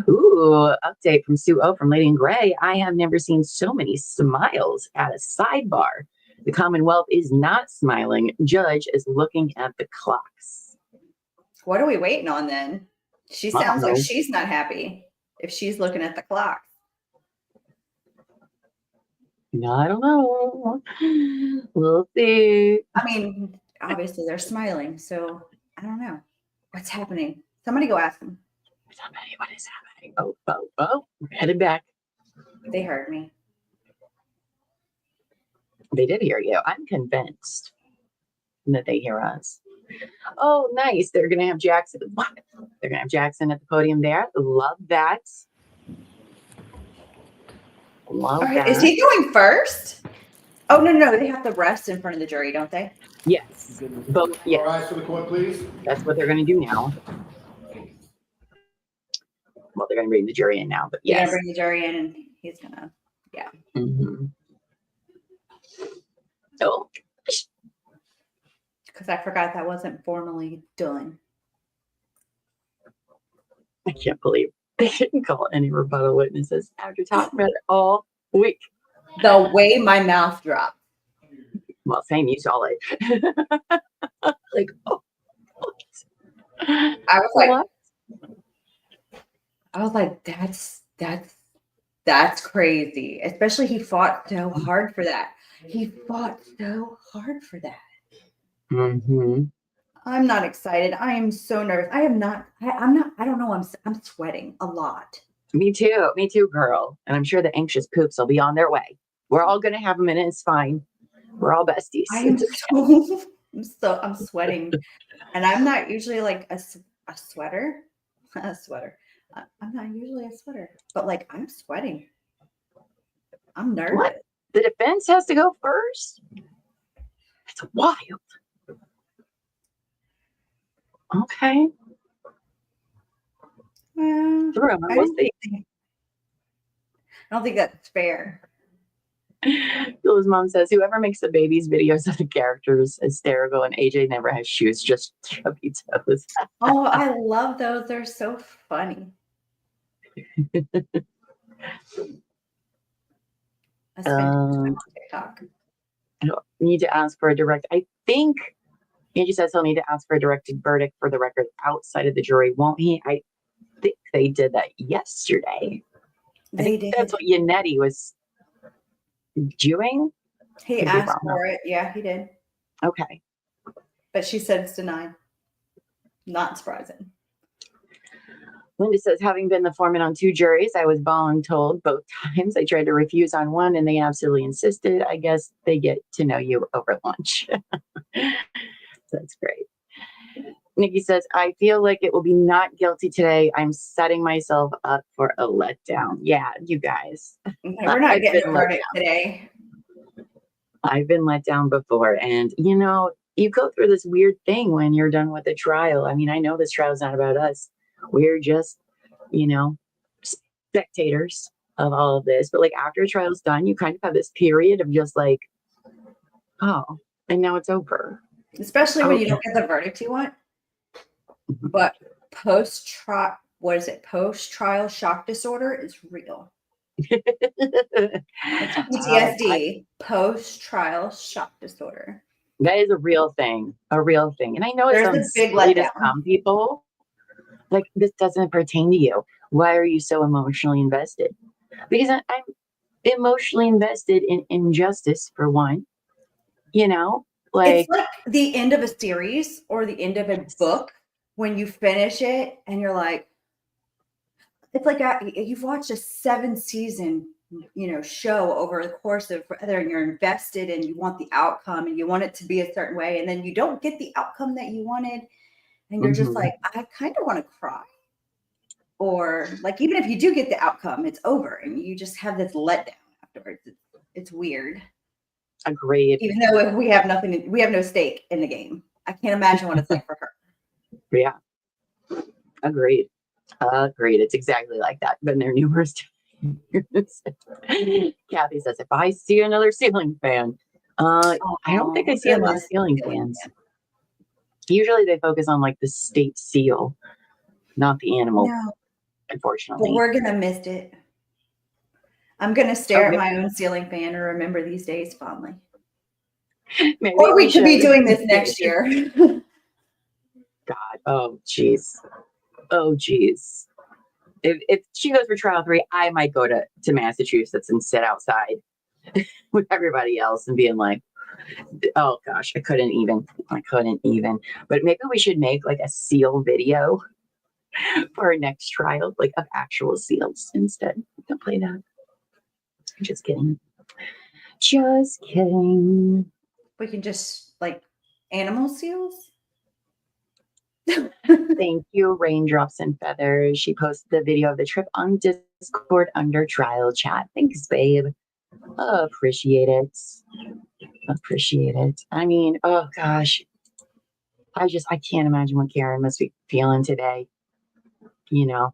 Ooh, update from Sue O from Lady in Gray. I have never seen so many smiles at a sidebar. The Commonwealth is not smiling. Judge is looking at the clocks. What are we waiting on then? She sounds like she's not happy if she's looking at the clock. No, I don't know. We'll see. I mean, obviously they're smiling, so I don't know. What's happening? Somebody go ask them. Somebody, what is happening? Oh, we're headed back. They heard me. They did hear you. I'm convinced that they hear us. Oh, nice. They're going to have Jackson. What? They're going to have Jackson at the podium there. Love that. Love that. Is he going first? Oh, no. They have to rest in front of the jury, don't they? Yes. Both. Yes. All right, for the court, please. That's what they're going to do now. Well, they're going to bring the jury in now, but yes. They're going to bring the jury in and he's going to, yeah. Mm-hmm. Oh. Because I forgot that wasn't formally done. I can't believe they didn't call any rebuttal witnesses after talking about it all week. The way my mouth dropped. Well, same, you saw it. Like, oh. I was like, that's crazy. Especially he fought so hard for that. Mm-hmm. I'm not excited. I am so nervous. I don't know. I'm sweating a lot. Me too, girl. And I'm sure the anxious poops will be on their way. We're all going to have them and it's fine. We're all besties. I'm sweating. And I'm not usually like a sweater. I'm not usually a sweater, but like I'm sweating. I'm nervous. What? The defense has to go first? That's wild. Okay. Well, We'll see. I don't think that's fair. Bill's mom says, whoever makes the babies videos of the characters hysterical and AJ never has shoes, just chubby toes. Oh, I love those. They're so funny. I spent time on TikTok. I don't need to ask for a direct. I think Angie says he'll need to ask for a directed verdict for the record outside of the jury, won't he? I think they did that yesterday. They did. That's what Yannetti was doing. He asked for it. Yeah, he did. Okay. But she said it's denied. Not surprising. Linda says, having been the foreman on 2 juries, I was voluntold both times. I tried to refuse on one and they absolutely insisted. I guess they get to know you over lunch. That's great. Nikki says, I feel like it will be not guilty today. I'm setting myself up for a letdown. Yeah, you guys. We're not getting a verdict today. I've been let down before. And, you go through this weird thing when you're done with the trial. I mean, I know this trial is not about us. We're just, spectators of all of this. But like after a trial's done, you kind of have this period of just like, oh, and now it's over. Especially when you don't get the verdict you want. But post-trial shock disorder is real. It's PTSD, post-trial shock disorder. That is a real thing. And I know it sounds big silly to letdown. some people. Like, this doesn't pertain to you. Why are you so emotionally invested? Because I'm emotionally invested in injustice, for one. It's like the end of a series or the end of a book when you finish it and you're like, it's like you've watched a 7-season, show over the course of whether you're invested and you want the outcome and you want it to be a certain way, and then you don't get the outcome that you wanted, and you're just like, I kind of want to cry. Or like, even if you do get the outcome, it's over and you just have this letdown afterwards. It's weird. Agreed. Even though we have no stake in the game. I can't imagine what it's like for her. Yeah. Agreed. It's exactly like that. Been there numerous times. Kathy says, if I see another ceiling fan, I don't think I see a lot of ceiling fans. Usually they focus on like the state seal, not the animal. No. Unfortunately. But we're going to miss it. I'm going to stare at my own ceiling fan and remember these days fondly. Maybe or we should be doing this next year. God. Oh, jeez. If she goes for trial 3, I might go to Massachusetts and sit outside with everybody else and being like, oh gosh, I couldn't even. But maybe we should make like a seal video for our next trial, like of actual seals instead. Don't play that. Just kidding. We can just like animal seals. Thank you, Raindrops and Feathers. She posted the video of the trip on Discord under trial chat. Thanks, babe. Appreciate it. I mean, oh gosh. I can't imagine what Karen must be feeling today. I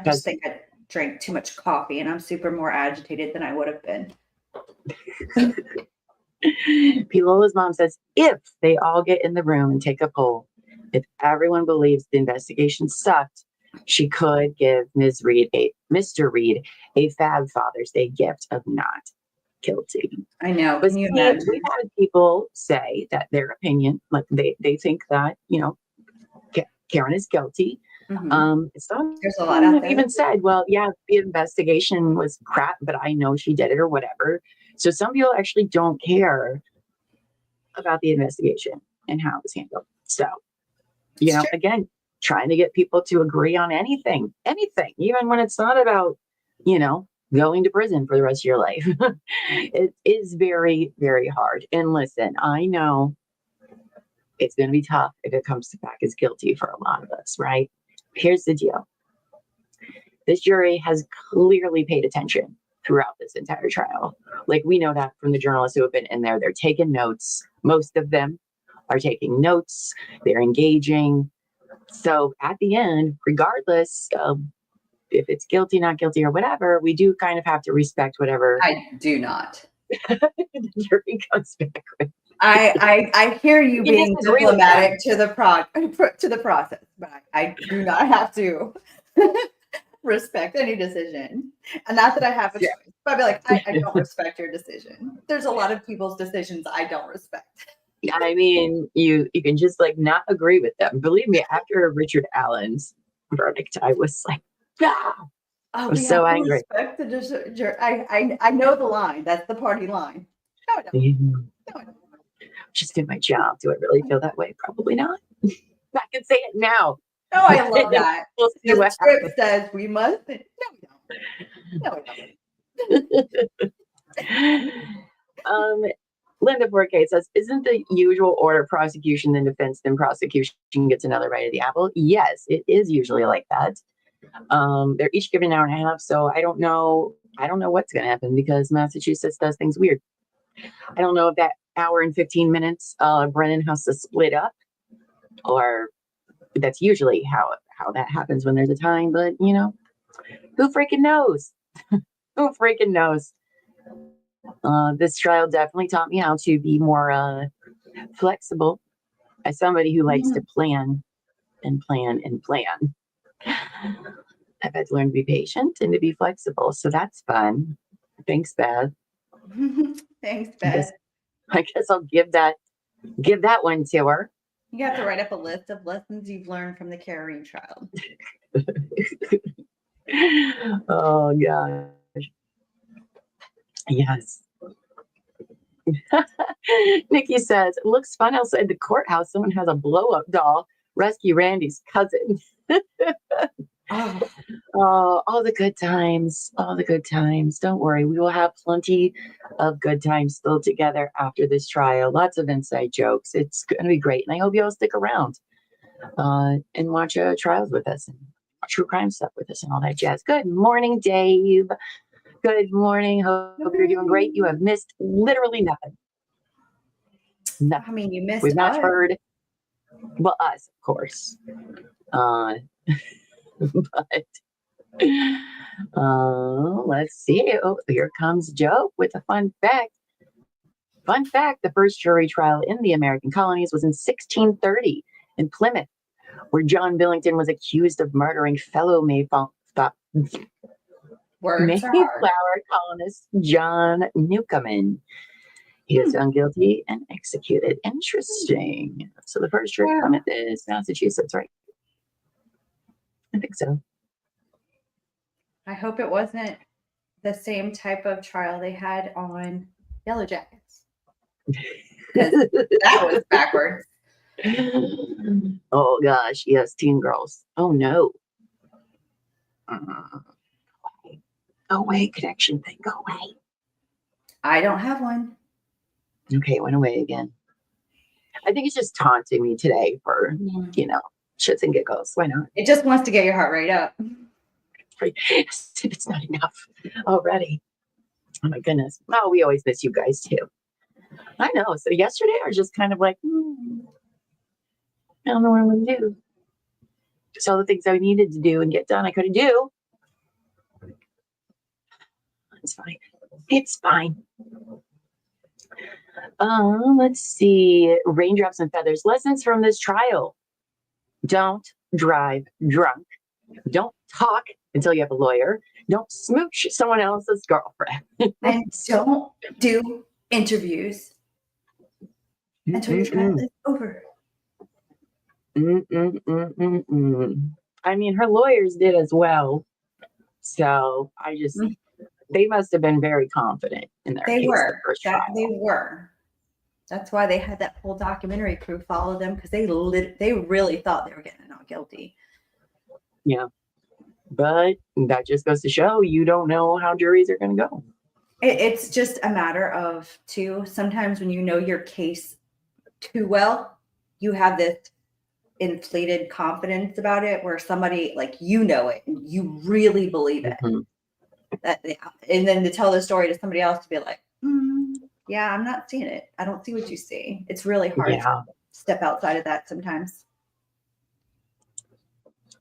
just think I drank too much coffee and I'm super more agitated than I would have been. Pilola's mom says, if they all get in the room and take a poll, if everyone believes the investigation sucked, she could give Mr. Reed a Fab Father's Day gift of not. guilty. I know. But Can you see, imagine? we've had people say that their opinion, like they think that, Karen is guilty. Some There's a lot out have there. even said, well, yeah, the investigation was crap, but I know she did it or whatever. So some people actually don't care about the investigation and how it was handled. So, again, trying to get people to agree on anything, even when it's not about, going to prison for the rest of your life. It is very, very hard. And listen, I know it's going to be tough if it comes back as guilty for a lot of us, right? Here's the deal. This jury has clearly paid attention throughout this entire trial. Like, we know that from the journalists who have been in there. They're taking notes. Most of them are taking notes. They're engaging. So at the end, regardless of if it's guilty, not guilty, or whatever, we do kind of have to respect whatever I do not. the jury comes back with. I hear you being disagree with diplomatic to the process, but I do not have to respect any decision. And not that I have a choice, but I'd be like, I don't respect your decision. There's a lot of people's decisions I don't respect. I mean, you can just not agree with them. Believe me, after Richard Allen's verdict, I was like, I was so angry. Respect the I know the line. That's the party line. No, I don't. Just do my job. Do I really feel that way? Probably not. I can say it now. Oh, I love that. We'll see The what script says we must. No, we don't. Linda Forte says, isn't the usual order prosecution then defense, then prosecution gets another bite of the apple? Yes, it is usually like that. They're each given an hour and a half, so I don't know what's going to happen because Massachusetts does things weird. I don't know if that hour and 15 minutes Brennan has to split up, or that's usually how that happens when there's a time, but who freaking knows? Who freaking knows? This trial definitely taught me how to be more flexible as somebody who likes to plan and plan and plan. I've had to learn to be patient and to be flexible, so that's fun. Thanks, Beth. Thanks, Beth. I guess I'll give that one to her. You have to write up a list of lessons you've learned from the Carrie trial. Oh gosh. Yes. Nikki says, it looks fun outside the courthouse. Someone has a blow-up doll. Rescue Randy's cousin. Oh, all the good times. All the good times. Don't worry. We will have plenty of good times still together after this trial. Lots of inside jokes. It's going to be great. And I hope you all stick around and watch trials with us and true crime stuff with us and all that jazz. Good morning, Dave. Good morning. Hope you're doing great. You have missed literally nothing. Nothing. I mean, you missed We've not us. heard. Well, us, of course. But let's see. Oh, here comes Joe with a fun fact. Fun fact, the first jury trial in the American colonies was in 1630 in Plymouth, where John Billington was accused of murdering fellow Mayflower colonist John Newcomen. He was found guilty and executed. Interesting. So the first jury in Plymouth is Massachusetts, right? I think so. I hope it wasn't the same type of trial they had on Yellow Jackets. That was backwards. Oh gosh, yes, teen girls. Oh no. Go away, connection thing. Go away. I don't have one. Okay, it went away again. I think it's just taunting me today for, shits and giggles. Why not? It just wants to get your heart rate up. It's not enough already. Oh my goodness. Oh, we always miss you guys too. I know. So yesterday I was just kind of like, I don't know what I'm going to do. Just all the things I needed to do and get done, I couldn't do. It's fine. It's fine. Let's see. Raindrops and feathers. Lessons from this trial. Don't drive drunk. Don't talk until you have a lawyer. Don't smooch someone else's girlfriend. And don't do interviews until your trial is over. I mean, her lawyers did as well. So they must have been very confident in their case. The first trial. They were. That's why they had that whole documentary crew follow them, because they really thought they were getting not guilty. Yeah. But that just goes to show you don't know how juries are going to go. It's just a matter of, too, sometimes when you know your case too well, you have this inflated confidence about it where somebody, like, you know it and you really believe it. And then to tell the story to somebody else to be like, yeah, I'm not seeing it. I don't see what you see. It's really hard to step outside of that sometimes.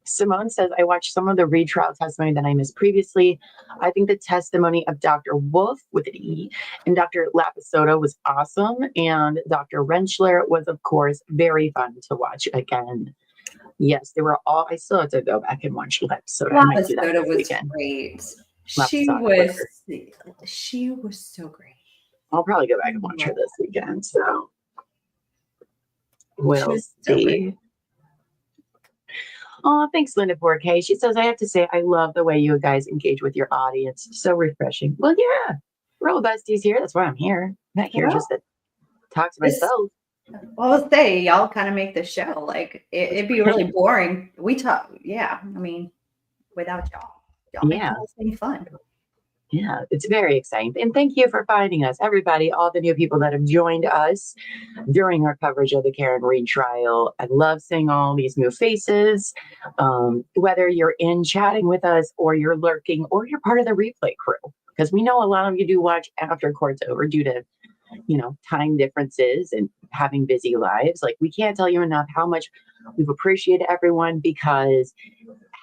Simone says, I watched some of the retrial testimony that I missed previously. I think the testimony of Dr. Wolf with an E and Dr. Lapisoto was awesome. And Dr. Rentschler was, of course, very fun to watch again. Yes, they were all, I still have to go back and watch Lapisoto. Lapisoto was great. She was so great. I'll probably go back and watch her this weekend. So we'll see. Oh, thanks, Linda 4K. She says, I have to say, I love the way you guys engage with your audience. So refreshing. Well, yeah, we're all besties here. That's why I'm here. I'm not here just to talk to myself. Well, I'll say, y'all kind of make the show. Like, it'd be really boring. We talk, I mean, without y'all make the whole thing fun. Yeah, it's very exciting. And thank you for finding us, everybody, all the new people that have joined us during our coverage of the Karen Reed trial. I love seeing all these new faces, whether you're in chatting with us or you're lurking or you're part of the replay crew, because we know a lot of you do watch after court's over due to, time differences and having busy lives. Like, we can't tell you enough how much we've appreciated everyone, because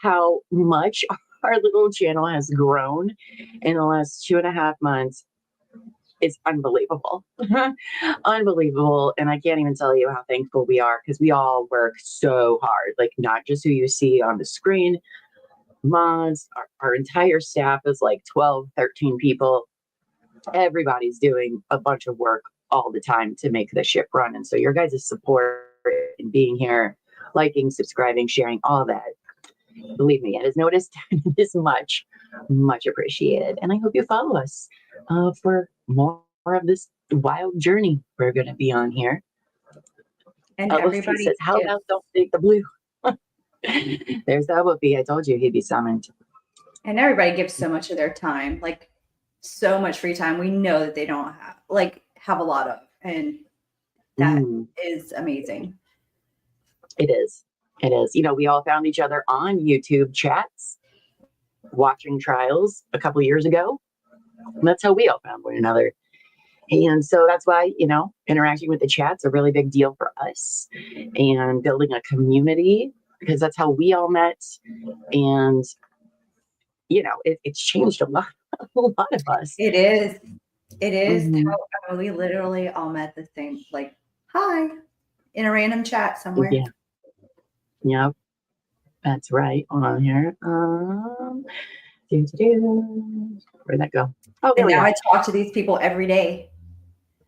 how much our little channel has grown in the last 2.5 months is unbelievable. Unbelievable. And I can't even tell you how thankful we are, because we all work so hard. Like, not just who you see on the screen, mods, our entire staff is like 12, 13 people. Everybody's doing a bunch of work all the time to make the ship run. And so your guys' support and being here, liking, subscribing, sharing, all that, believe me, it is noticed. It is much, much appreciated. And I hope you follow us for more of this wild journey we're going to be on here. And everybody says, how about don't take the blue? There's that Whoopi. I told you he'd be summoned. And everybody gives so much of their time, like so much free time. We know that they don't have a lot of, and that is amazing. It is. It is. We all found each other on YouTube chats, watching trials a couple of years ago. And that's how we all found one another. And so that's why, interacting with the chat's a really big deal for us, and building a community, because that's how we all met. And, it's changed a lot of us. It is. It is. How we literally all met the same, like, hi, in a random chat somewhere. Yeah. Yep, that's right. Hold on here. Where'd that go? Oh, there we go. I talk to these people every day.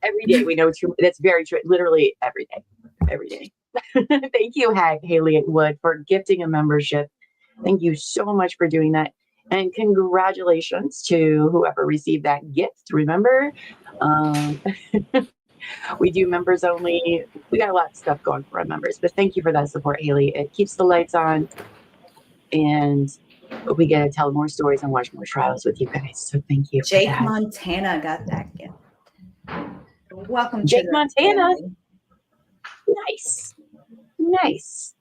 Every day. We know that's very true. Literally every day. Every day. Thank you, Haley Wood, for gifting a membership. Thank you so much for doing that. And congratulations to whoever received that gift. Remember, we do members only. We got a lot of stuff going for our members, but thank you for that support, Haley. It keeps the lights on, and we get to tell more stories and watch more trials with you guys. So thank you. Jake Montana got that gift. Welcome, Jake Montana. Family. Nice.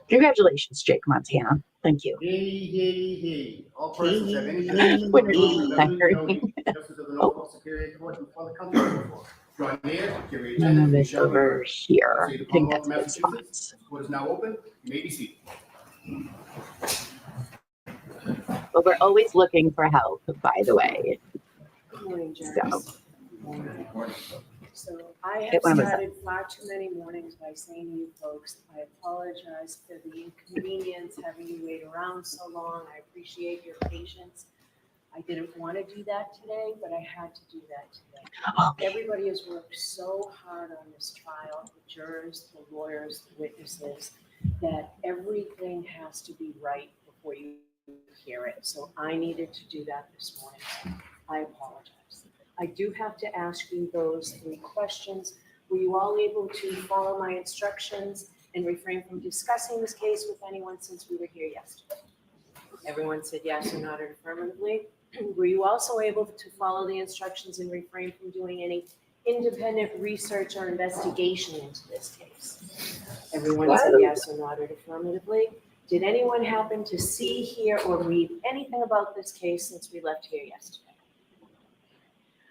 Congratulations, Jake Montana. Thank you. Hey. All persons have any justice of the Norfolk Superior Court in front of the country before. Draw near, give your None of attendance, this over here. I think that's a good spot. Court is now open. You may be seated. But we're always looking for help, by the way. So So I Hit have one of us. started far too many mornings by saying to you folks, I apologize for the inconvenience, having you wait around so long. I appreciate your patience. I didn't want to do that today, but I had to do that today. Everybody has worked so hard on this trial, the jurors, the lawyers, the witnesses, that everything has to be right before you hear it. So I needed to do that this morning. I apologize. I do have to ask you those 3 questions. Were you all able to follow my instructions and refrain from discussing this case with anyone since we were here yesterday? Everyone said yes or nodded affirmatively. Were you also able to follow the instructions and refrain from doing any independent research or investigation into this case? Everyone said yes or nodded affirmatively. Did anyone happen to see, hear, or read anything about this case since we left here yesterday?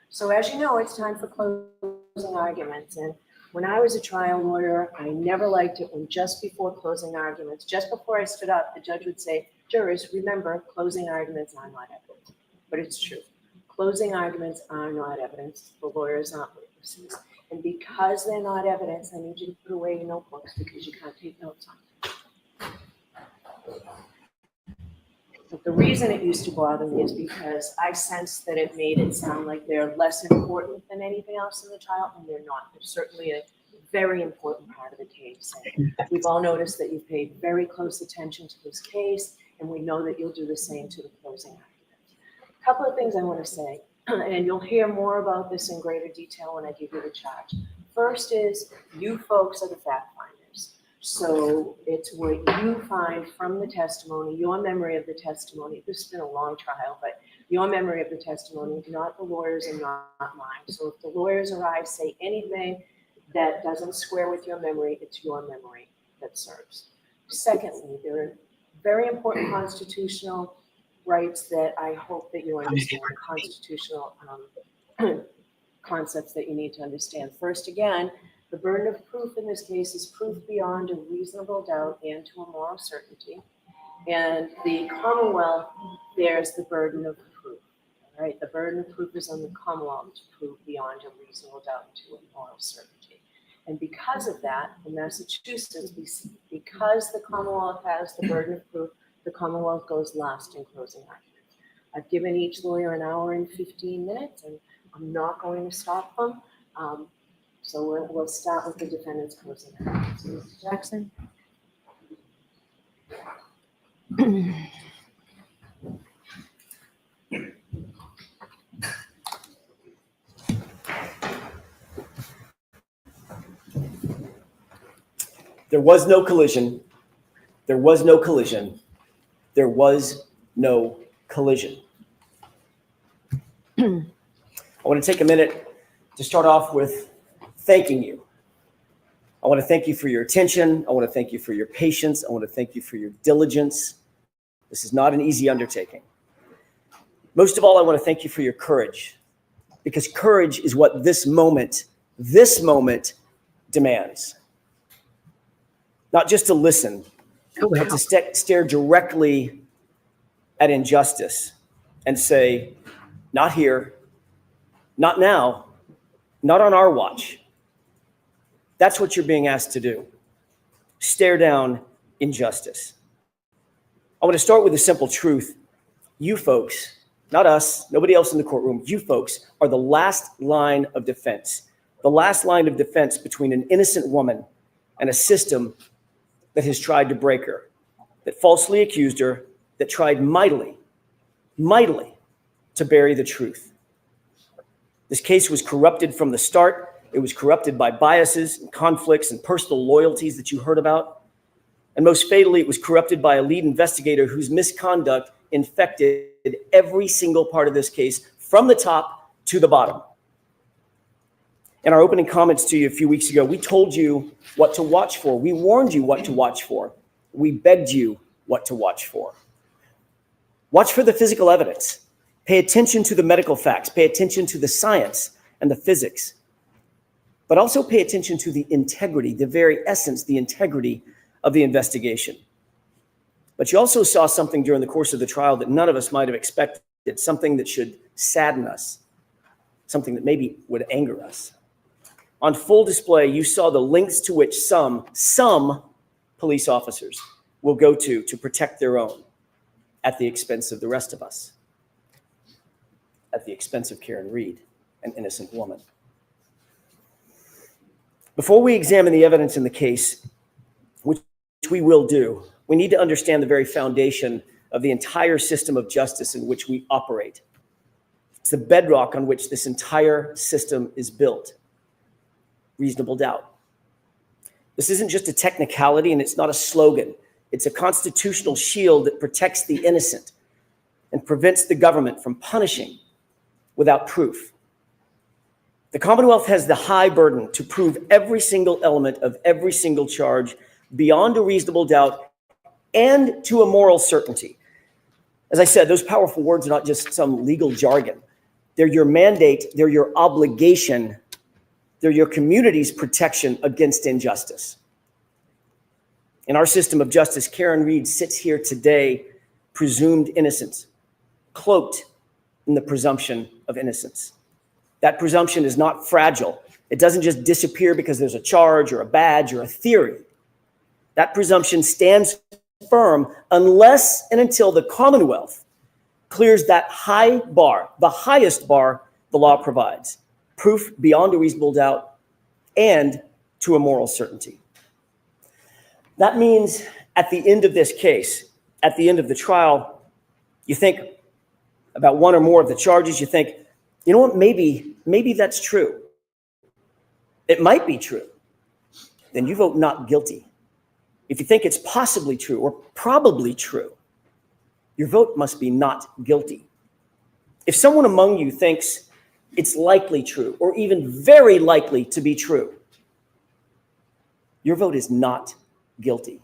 So as you know, it's time for closing arguments. And when I was a trial lawyer, I never liked it when just before closing arguments, just before I stood up, the judge would say, jurors, remember, closing arguments are not evidence. But it's true. Closing arguments are not evidence. The lawyers aren't witnesses. And because they're not evidence, I need you to put away your notebooks because you can't take notes on them. But the reason it used to bother me is because I sensed that it made it sound like they're less important than anything else in the trial, and they're not. They're certainly a very important part of the case. And we've all noticed that you've paid very close attention to this case, and we know that you'll do the same to the closing arguments. A couple of things I want to say, and you'll hear more about this in greater detail when I give you the charge. First is, you folks are the fact finders. So it's what you find from the testimony, your memory of the testimony. This has been a long trial, but your memory of the testimony, not the lawyers and not mine. So if the lawyers or I say anything that doesn't square with your memory, it's your memory that serves. Secondly, there are very important constitutional rights that I hope that you understand, constitutional concepts that you need to understand. First, again, the burden of proof in this case is proof beyond a reasonable doubt and to a moral certainty. And the Commonwealth bears the burden of proof, right? The burden of proof is on the Commonwealth to prove beyond a reasonable doubt and to a moral certainty. And because of that, in Massachusetts, because the Commonwealth has the burden of proof, the Commonwealth goes last in closing arguments. I've given each lawyer an hour and 15 minutes, and I'm not going to stop them. So we'll start with the defendant's closing arguments. Mr. Jackson. There was no collision. There was no collision. There was no collision. I want to take a minute to start off with thanking you. I want to thank you for your attention. I want to thank you for your patience. I want to thank you for your diligence. This is not an easy undertaking. Most of all, I want to thank you for your courage, because courage is what this moment demands. Not just to listen, but to stare directly at injustice and say, not here, not now, not on our watch. That's what you're being asked to do. Stare down injustice. I want to start with a simple truth. You folks, not us, nobody else in the courtroom, you folks are the last line of defense. The last line of defense between an innocent woman and a system that has tried to break her, that falsely accused her, that tried mightily to bury the truth. This case was corrupted from the start. It was corrupted by biases and conflicts and personal loyalties that you heard about. And most fatally, it was corrupted by a lead investigator whose misconduct infected every single part of this case from the top to the bottom. In our opening comments to you a few weeks ago, we told you what to watch for. We warned you what to watch for. We begged you what to watch for. Watch for the physical evidence. Pay attention to the medical facts. Pay attention to the science and the physics. But also pay attention to the integrity, the very essence, the integrity of the investigation. But you also saw something during the course of the trial that none of us might have expected, something that should sadden us, something that maybe would anger us. On full display, you saw the lengths to which some police officers will go to protect their own at the expense of the rest of us, at the expense of Karen Reed, an innocent woman. Before we examine the evidence in the case, which we will do, we need to understand the very foundation of the entire system of justice in which we operate. It's the bedrock on which this entire system is built. Reasonable doubt. This isn't just a technicality, and it's not a slogan. It's a constitutional shield that protects the innocent and prevents the government from punishing without proof. The Commonwealth has the high burden to prove every single element of every single charge beyond a reasonable doubt and to a moral certainty. As I said, those powerful words are not just some legal jargon. They're your mandate, they're your obligation, they're your community's protection against injustice. In our system of justice, Karen Reed sits here today, presumed innocent, cloaked in the presumption of innocence. That presumption is not fragile. It doesn't just disappear because there's a charge or a badge or a theory. That presumption stands firm unless and until the Commonwealth clears that high bar, the highest bar the law provides, proof beyond a reasonable doubt and to a moral certainty. That means at the end of this case, at the end of the trial, you think about one or more of the charges, you think, you know what, maybe that's true. It might be true. Then you vote not guilty. If you think it's possibly true or probably true, your vote must be not guilty. If someone among you thinks it's likely true or even very likely to be true, your vote is not guilty.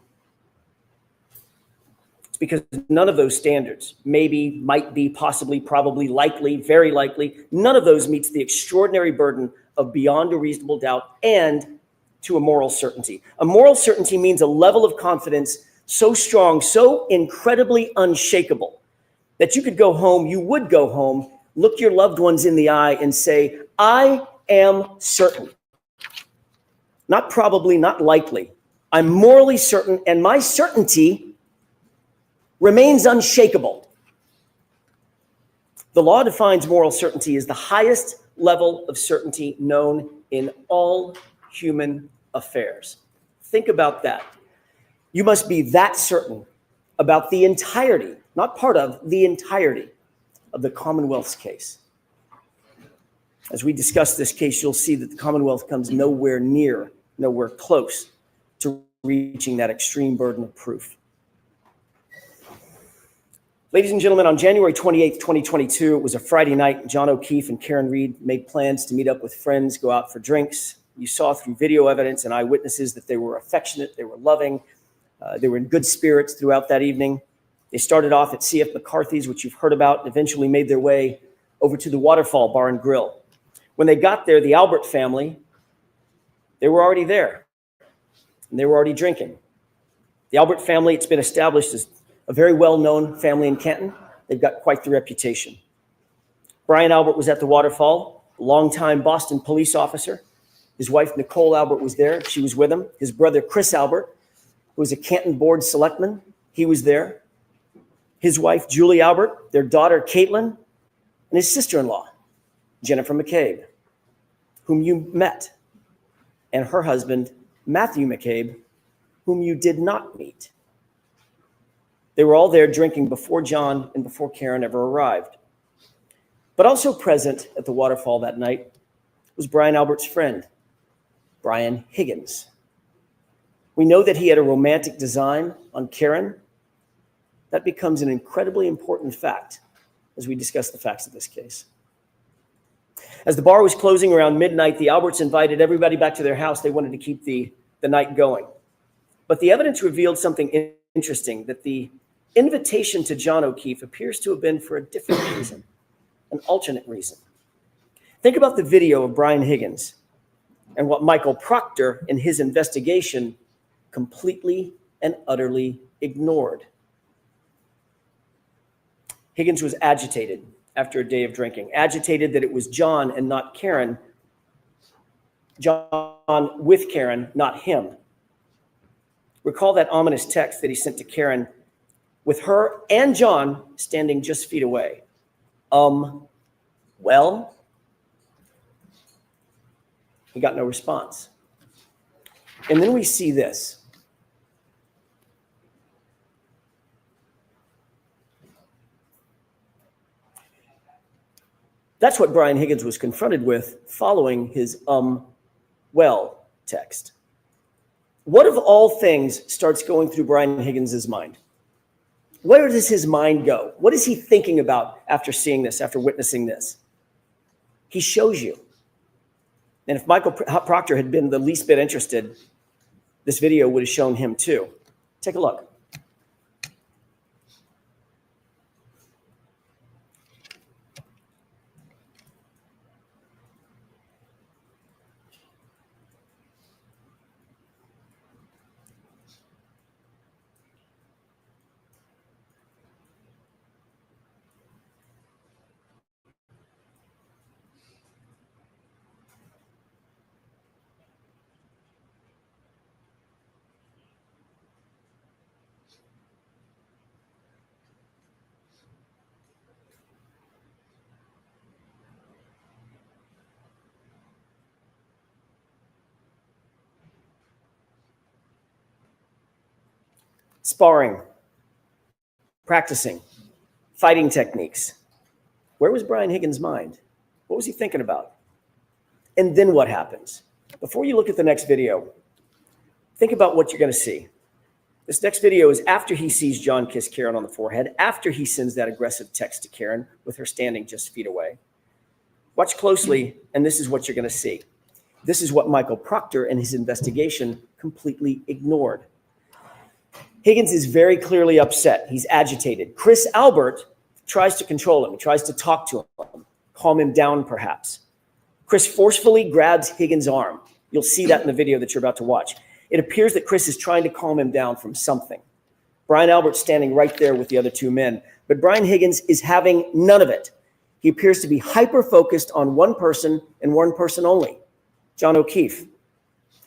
It's because none of those standards, maybe, might be, possibly, probably, likely, very likely, none of those meets the extraordinary burden of beyond a reasonable doubt and to a moral certainty. A moral certainty means a level of confidence so strong, so incredibly unshakable that you could go home, you would go home, look your loved ones in the eye and say, I am certain. Not probably, not likely. I'm morally certain, and my certainty remains unshakable. The law defines moral certainty as the highest level of certainty known in all human affairs. Think about that. You must be that certain about the entirety, not part of, the entirety of the Commonwealth's case. As we discuss this case, you'll see that the Commonwealth comes nowhere near, nowhere close to reaching that extreme burden of proof. Ladies and gentlemen, on January 28th, 2022, it was a Friday night. John O'Keefe and Karen Reed made plans to meet up with friends, go out for drinks. You saw through video evidence and eyewitnesses that they were affectionate, they were loving, they were in good spirits throughout that evening. They started off at C.F. McCarthy's, which you've heard about, and eventually made their way over to the Waterfall Bar and Grill. When they got there, the Albert family, they were already there, and they were already drinking. The Albert family, it's been established as a very well-known family in Canton. They've got quite the reputation. Brian Albert was at the Waterfall, a longtime Boston police officer. His wife, Nicole Albert, was there. She was with him. His brother, Chris Albert, who was a Canton board selectman, he was there. His wife, Julie Albert, their daughter, Caitlin, and his sister-in-law, Jennifer McCabe, whom you met, and her husband, Matthew McCabe, whom you did not meet. They were all there drinking before John and before Karen ever arrived. But also present at the Waterfall that night was Brian Albert's friend, Brian Higgins. We know that he had a romantic design on Karen. That becomes an incredibly important fact as we discuss the facts of this case. As the bar was closing around midnight, the Alberts invited everybody back to their house. They wanted to keep the night going. But the evidence revealed something interesting, that the invitation to John O'Keefe appears to have been for a different reason, an alternate reason. Think about the video of Brian Higgins and what Michael Proctor in his investigation completely and utterly ignored. Higgins was agitated after a day of drinking, agitated that it was John and not Karen John with Karen, not him. Recall that ominous text that he sent to Karen with her and John standing just feet away. Well, he got no response. And then we see this. That's what Brian Higgins was confronted with following his well text. What of all things starts going through Brian Higgins' mind? Where does his mind go? What is he thinking about after seeing this, after witnessing this? He shows you. And if Michael Proctor had been the least bit interested, this video would have shown him too. Take a look. Sparring, practicing, fighting techniques. Where was Brian Higgins' mind? What was he thinking about? And then what happens? Before you look at the next video, think about what you're going to see. This next video is after he sees John kiss Karen on the forehead, after he sends that aggressive text to Karen with her standing just feet away. Watch closely, and this is what you're going to see. This is what Michael Proctor and his investigation completely ignored. Higgins is very clearly upset. He's agitated. Chris Albert tries to control him. He tries to talk to him, calm him down perhaps. Chris forcefully grabs Higgins' arm. You'll see that in the video that you're about to watch. It appears that Chris is trying to calm him down from something. Brian Albert's standing right there with the other two men, but Brian Higgins is having none of it. He appears to be hyper-focused on one person and one person only, John O'Keefe.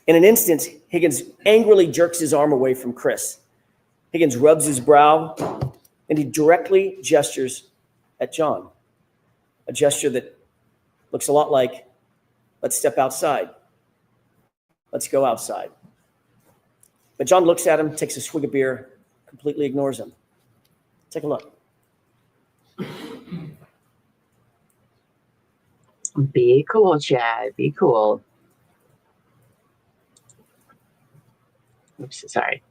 In an instant, Higgins angrily jerks his arm away from Chris. Higgins rubs his brow, and he directly gestures at John, a gesture that looks a lot like, let's step outside. Let's go outside. But John looks at him, takes a swig of beer, completely ignores him. Take a look. Be cool, Chad. Be cool. Oops, sorry.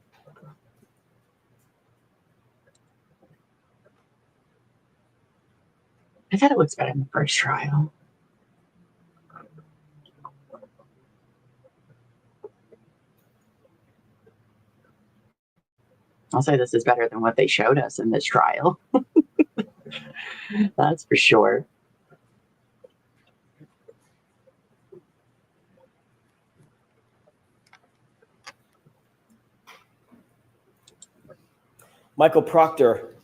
I thought it looks better in the first trial. I'll say this is better than what they showed us in this trial. That's for sure. Michael Proctor,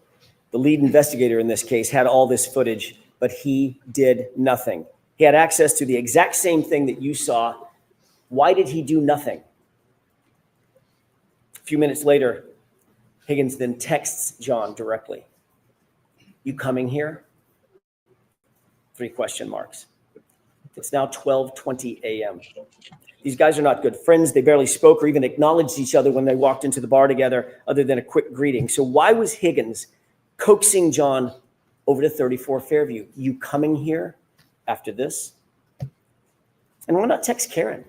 the lead investigator in this case, had all this footage, but he did nothing. He had access to the exact same thing that you saw. Why did he do nothing? A few minutes later, Higgins then texts John directly. You coming here? 3 question marks. It's now 12:20 a.m. These guys are not good friends. They barely spoke or even acknowledged each other when they walked into the bar together, other than a quick greeting. So why was Higgins coaxing John over to 34 Fairview? You coming here after this? And why not text Karen?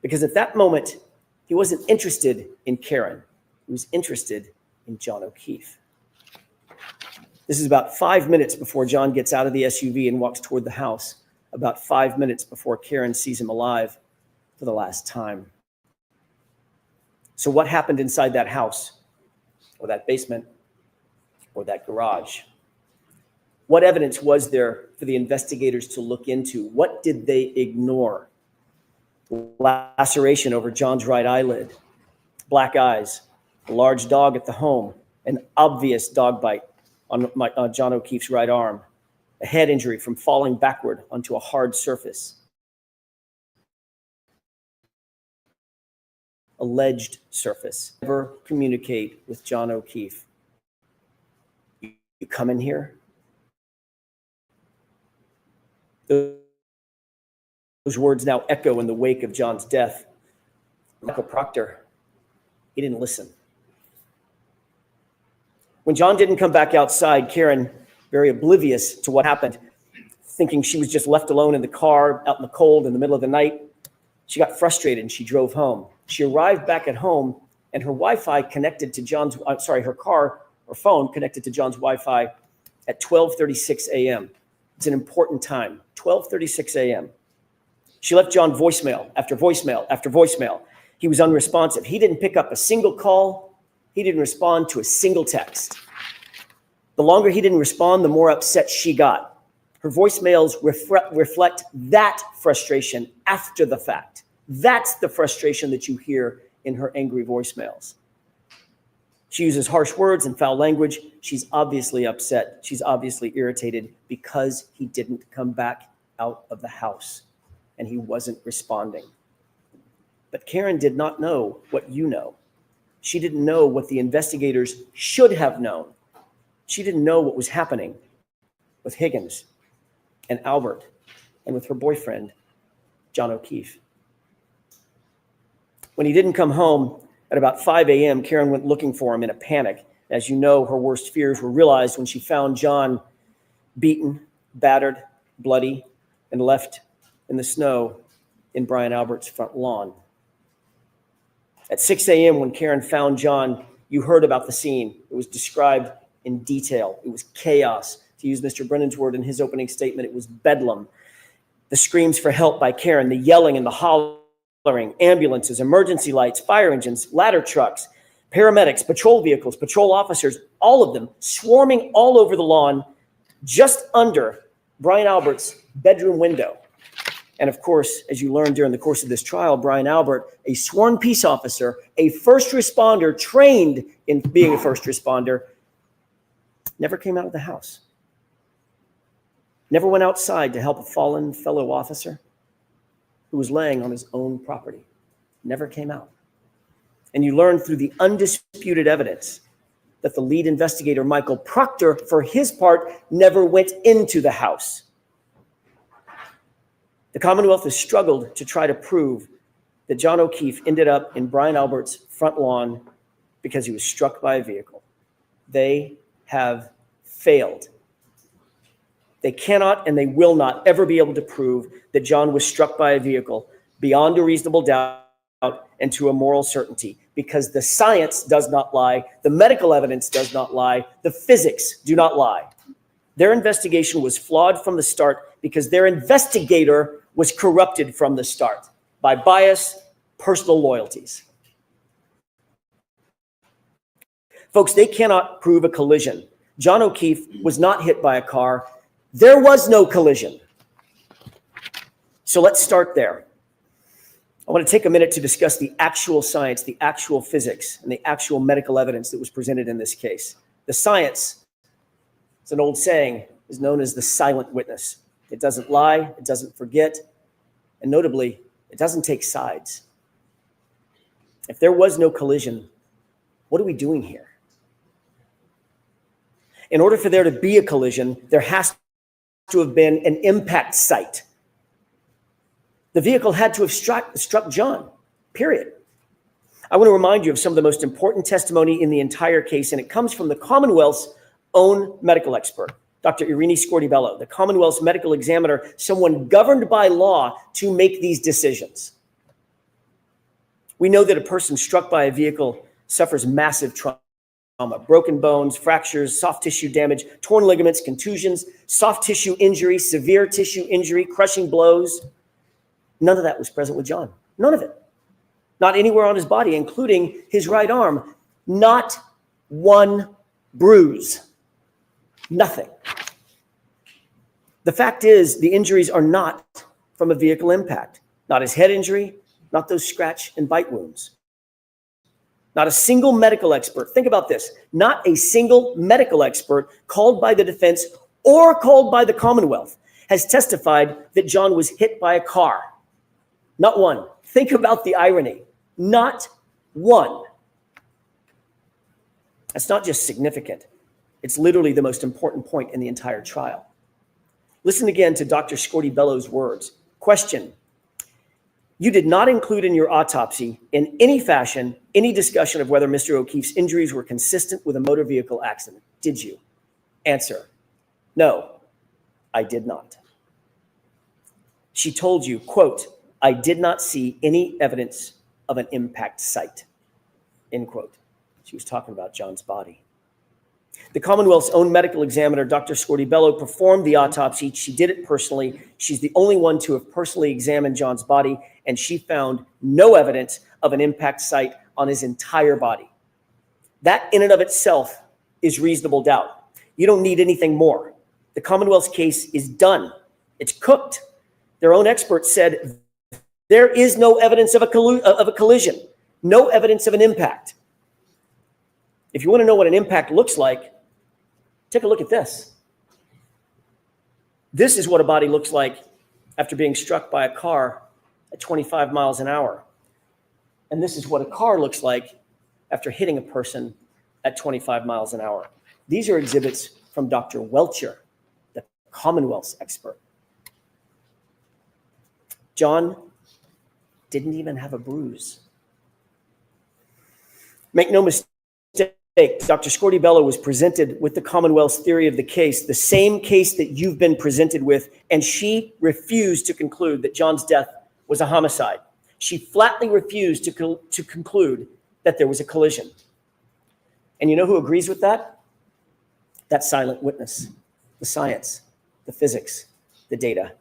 Because at that moment, he wasn't interested in Karen. He was interested in John O'Keefe. This is about 5 minutes before John gets out of the SUV and walks toward the house, about 5 minutes before Karen sees him alive for the last time. So what happened inside that house, or that basement, or that garage? What evidence was there for the investigators to look into? What did they ignore? Laceration over John's right eyelid, black eyes, a large dog at the home, an obvious dog bite on John O'Keefe's right arm, a head injury from falling backward onto a hard surface, alleged surface. Never communicate with John O'Keefe. You come in here. Those words now echo in the wake of John's death. Michael Proctor, he didn't listen. When John didn't come back outside, Karen, very oblivious to what happened, thinking she was just left alone in the car out in the cold in the middle of the night, she got frustrated and she drove home. She arrived back at home and her Wi-Fi connected to John's, her car or phone connected to John's Wi-Fi at 12:36 a.m. It's an important time, 12:36 a.m. She left John voicemail after voicemail after voicemail. He was unresponsive. He didn't pick up a single call. He didn't respond to a single text. The longer he didn't respond, the more upset she got. Her voicemails reflect that frustration after the fact. That's the frustration that you hear in her angry voicemails. She uses harsh words and foul language. She's obviously upset. She's obviously irritated because he didn't come back out of the house and he wasn't responding. But Karen did not know what you know. She didn't know what the investigators should have known. She didn't know what was happening with Higgins and Albert and with her boyfriend, John O'Keefe. When he didn't come home at about 5 a.m., Karen went looking for him in a panic. As you know, her worst fears were realized when she found John beaten, battered, bloody, and left in the snow in Brian Albert's front lawn. At 6 a.m., when Karen found John, you heard about the scene. It was described in detail. It was chaos. To use Mr. Brennan's word in his opening statement, it was bedlam. The screams for help by Karen, the yelling and the hollering, ambulances, emergency lights, fire engines, ladder trucks, paramedics, patrol vehicles, patrol officers, all of them swarming all over the lawn just under Brian Albert's bedroom window. And of course, as you learned during the course of this trial, Brian Albert, a sworn peace officer, a first responder trained in being a first responder, never came out of the house. Never went outside to help a fallen fellow officer who was laying on his own property. Never came out. And you learned through the undisputed evidence that the lead investigator, Michael Proctor, for his part, never went into the house. The Commonwealth has struggled to try to prove that John O'Keefe ended up in Brian Albert's front lawn because he was struck by a vehicle. They have failed. They cannot and they will not ever be able to prove that John was struck by a vehicle beyond a reasonable doubt and to a moral certainty, because the science does not lie, the medical evidence does not lie, the physics do not lie. Their investigation was flawed from the start because their investigator was corrupted from the start by bias, personal loyalties. Folks, they cannot prove a collision. John O'Keefe was not hit by a car. There was no collision. So let's start there. I want to take a minute to discuss the actual science, the actual physics, and the actual medical evidence that was presented in this case. The science, it's an old saying, is known as the silent witness. It doesn't lie, it doesn't forget, and notably, it doesn't take sides. If there was no collision, what are we doing here? In order for there to be a collision, there has to have been an impact site. The vehicle had to have struck John, period. I want to remind you of some of the most important testimony in the entire case, and it comes from the Commonwealth's own medical expert, Dr. Irini Scortibello, the Commonwealth's medical examiner, someone governed by law to make these decisions. We know that a person struck by a vehicle suffers massive trauma, broken bones, fractures, soft tissue damage, torn ligaments, contusions, soft tissue injury, severe tissue injury, crushing blows. None of that was present with John. None of it. Not anywhere on his body, including his right arm. Not one bruise. Nothing. The fact is, the injuries are not from a vehicle impact. Not his head injury, not those scratch and bite wounds. Not a single medical expert. Think about this. Not a single medical expert called by the defense or called by the Commonwealth has testified that John was hit by a car. Not one. Think about the irony. Not One. That's not just significant. It's literally the most important point in the entire trial. Listen again to Dr. Scorti-Bello's words. Question. You did not include in your autopsy in any fashion any discussion of whether Mr. O'Keefe's injuries were consistent with a motor vehicle accident, did you? Answer. No, I did not. She told you, quote, I did not see any evidence of an impact site, end quote. She was talking about John's body. The Commonwealth's own medical examiner, Dr. Scorti-Bello, performed the autopsy. She did it personally. She's the only one to have personally examined John's body, and she found no evidence of an impact site on his entire body. That in and of itself is reasonable doubt. You don't need anything more. The Commonwealth's case is done. It's cooked. Their own experts said there is no evidence of a collision, no evidence of an impact. If you want to know what an impact looks like, take a look at this. This is what a body looks like after being struck by a car at 25 miles an hour. And this is what a car looks like after hitting a person at 25 miles an hour. These are exhibits from Dr. Welcher, the Commonwealth's expert. John didn't even have a bruise. Make no mistake, Dr. Scorti-Bello was presented with the Commonwealth's theory of the case, the same case that you've been presented with, and she refused to conclude that John's death was a homicide. She flatly refused to conclude that there was a collision. And you know who agrees with that? That silent witness, the science, the physics, the data.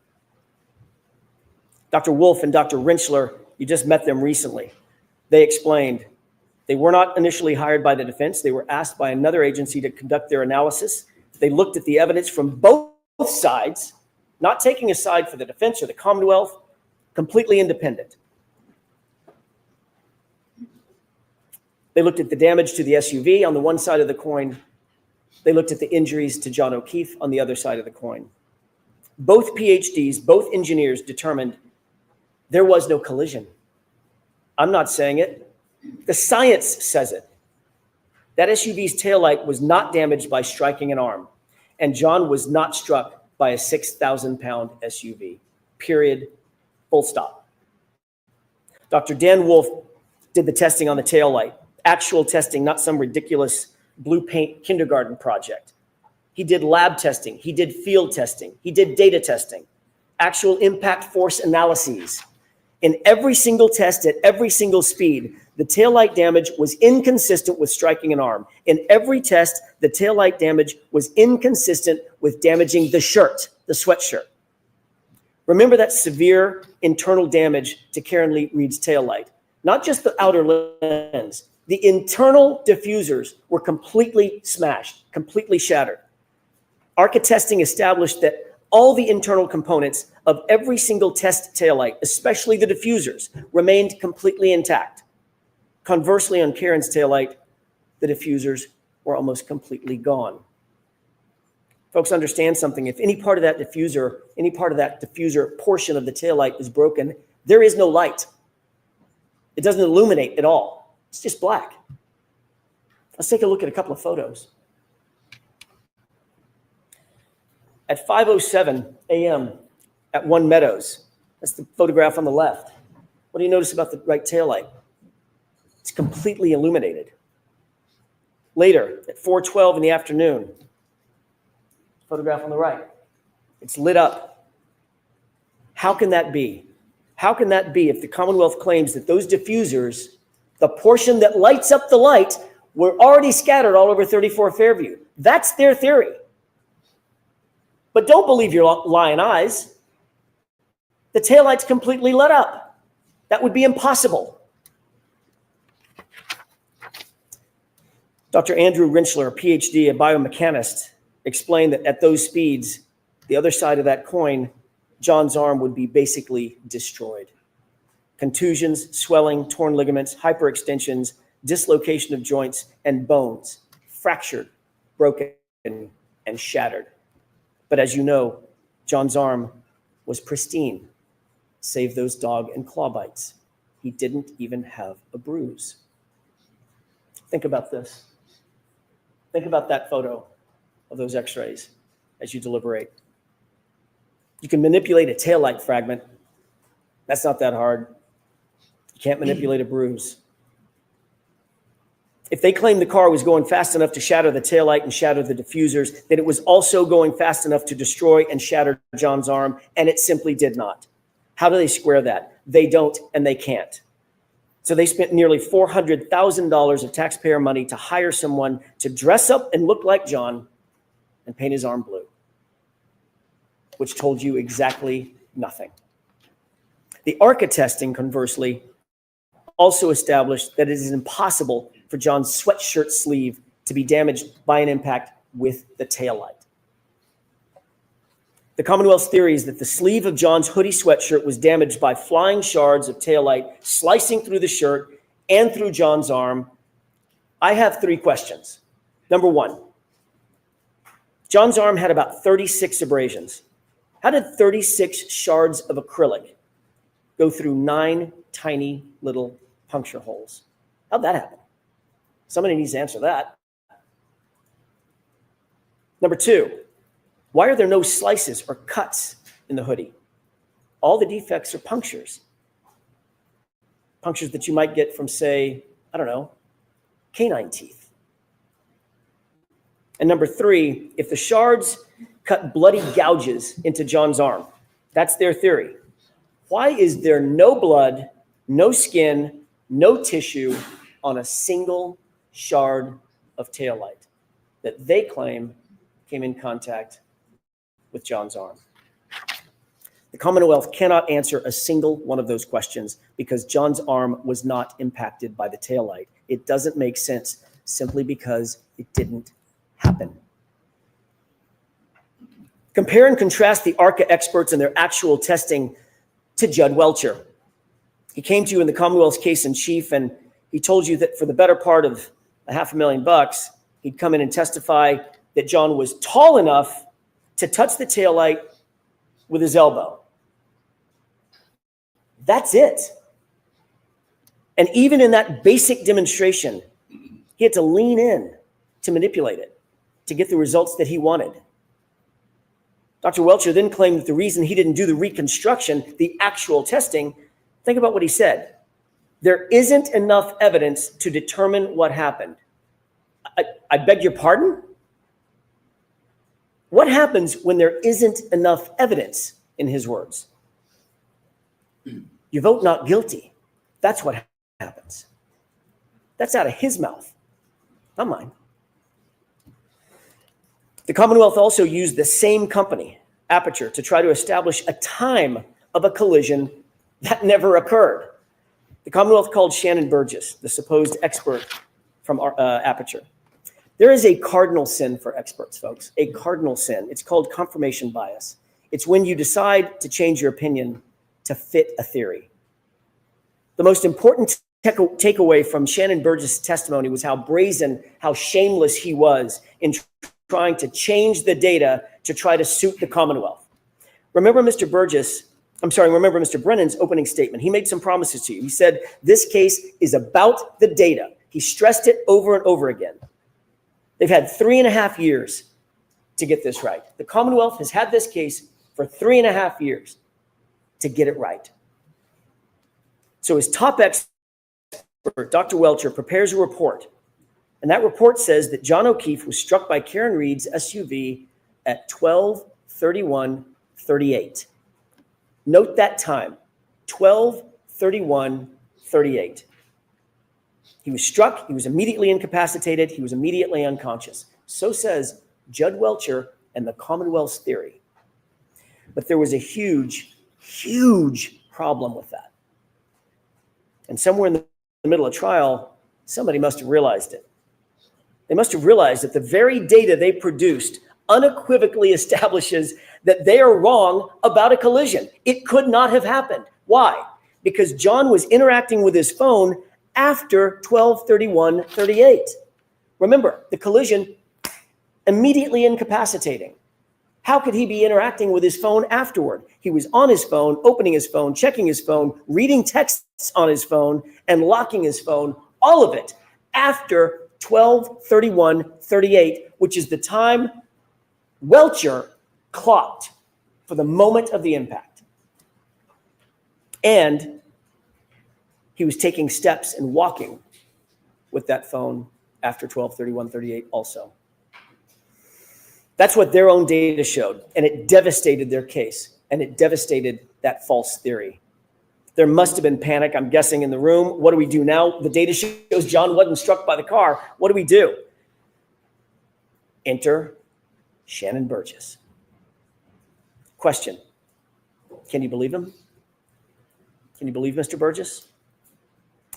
Dr. Wolf and Dr. Rentschler, you just met them recently. They explained they were not initially hired by the defense. They were asked by another agency to conduct their analysis. They looked at the evidence from both sides, not taking a side for the defense or the Commonwealth, completely independent. They looked at the damage to the SUV on the one side of the coin. They looked at the injuries to John O'Keefe on the other side of the coin. Both PhDs, both engineers determined there was no collision. I'm not saying it. The science says it. That SUV's taillight was not damaged by striking an arm, and John was not struck by a 6,000-pound SUV. Period. Full stop. Dr. Dan Wolf did the testing on the taillight. Actual testing, not some ridiculous blue paint kindergarten project. He did lab testing. He did field testing. He did data testing. Actual impact force analyses. In every single test at every single speed, the taillight damage was inconsistent with striking an arm. In every test, the taillight damage was inconsistent with damaging the shirt, the sweatshirt. Remember that severe internal damage to Karen Reed's taillight. Not just the outer lens. The internal diffusers were completely smashed, completely shattered. ARCA testing established that all the internal components of every single test taillight, especially the diffusers, remained completely intact. Conversely, on Karen's taillight, the diffusers were almost completely gone. Folks, understand something. If any part of that diffuser portion of the taillight is broken, there is no light. It doesn't illuminate at all. It's just black. Let's take a look at a couple of photos. At 5:07 a.m. at One Meadows, that's the photograph on the left. What do you notice about the right taillight? It's completely illuminated. Later, at 4:12 in the afternoon, photograph on the right, it's lit up. How can that be? How can that be if the Commonwealth claims that those diffusers, the portion that lights up the light, were already scattered all over 34 Fairview? That's their theory. But don't believe your lying eyes. The taillight's completely lit up. That would be impossible. Dr. Andrew Rentschler, a PhD, a biomechanist, explained that at those speeds, the other side of that coin, John's arm would be basically destroyed. Contusions, swelling, torn ligaments, hyperextensions, dislocation of joints and bones, fractured, broken, and shattered. But as you know, John's arm was pristine, save those dog and claw bites. He didn't even have a bruise. Think about this. Think about that photo of those x-rays as you deliberate. You can manipulate a taillight fragment. That's not that hard. You can't manipulate a bruise. If they claim the car was going fast enough to shatter the taillight and shatter the diffusers, then it was also going fast enough to destroy and shatter John's arm, and it simply did not. How do they square that? They don't, and they can't. So they spent nearly $400,000 of taxpayer money to hire someone to dress up and look like John and paint his arm blue, which told you exactly nothing. The ARCA testing, conversely, also established that it is impossible for John's sweatshirt sleeve to be damaged by an impact with the taillight. The Commonwealth's theory is that the sleeve of John's hoodie sweatshirt was damaged by flying shards of taillight slicing through the shirt and through John's arm. I have 3 questions. Number 1, John's arm had about 36 abrasions. How did 36 shards of acrylic go through 9 tiny little puncture holes? How'd that happen? Somebody needs to answer that. Number 2, why are there no slices or cuts in the hoodie? All the defects are punctures. Punctures that you might get from, say, I don't know, canine teeth. And number 3, if the shards cut bloody gouges into John's arm, that's their theory, why is there no blood, no skin, no tissue on a single shard of taillight that they claim came in contact with John's arm? The Commonwealth cannot answer a single one of those questions because John's arm was not impacted by the taillight. It doesn't make sense simply because it didn't happen. Compare and contrast the ARCA experts and their actual testing to Judd Welcher. He came to you in the Commonwealth's case in chief, and he told you that for the better part of $500,000, he'd come in and testify that John was tall enough to touch the taillight with his elbow. That's it. And even in that basic demonstration, he had to lean in to manipulate it, to get the results that he wanted. Dr. Welcher then claimed that the reason he didn't do the reconstruction, the actual testing, think about what he said. There isn't enough evidence to determine what happened. I beg your pardon? What happens when there isn't enough evidence, in his words? You vote not guilty. That's what happens. That's out of his mouth, not mine. The Commonwealth also used the same company, Aperture, to try to establish a time of a collision that never occurred. The Commonwealth called Shannon Burgess, the supposed expert from Aperture. There is a cardinal sin for experts, folks, a cardinal sin. It's called confirmation bias. It's when you decide to change your opinion to fit a theory. The most important takeaway from Shannon Burgess' testimony was how brazen, how shameless he was in trying to change the data to try to suit the Commonwealth. Remember Mr. Brennan's opening statement. He made some promises to you. He said, this case is about the data. He stressed it over and over again. They've had 3.5 years to get this right. The Commonwealth has had this case for 3.5 years to get it right. So his top expert, Dr. Welcher, prepares a report. And that report says that John O'Keefe was struck by Karen Reed's SUV at 12:31:38. Note that time, 12:31:38. He was struck, he was immediately incapacitated, he was immediately unconscious. So says Judd Welcher and the Commonwealth's theory. But there was a huge, huge problem with that. And somewhere in the middle of trial, somebody must have realized it. They must have realized that the very data they produced unequivocally establishes that they are wrong about a collision. It could not have happened. Why? Because John was interacting with his phone after 12:31:38. Remember, the collision immediately incapacitating. How could he be interacting with his phone afterward? He was on his phone, opening his phone, checking his phone, reading texts on his phone, and locking his phone, all of it after 12:31:38, which is the time Welcher clocked for the moment of the impact. And he was taking steps and walking with that phone after 12:31:38 also. That's what their own data showed, and it devastated their case, and it devastated that false theory. There must have been panic, I'm guessing, in the room. What do we do now? The data shows John wasn't struck by the car. What do we do? Enter Shannon Burgess. Question: can you believe him? Can you believe Mr. Burgess?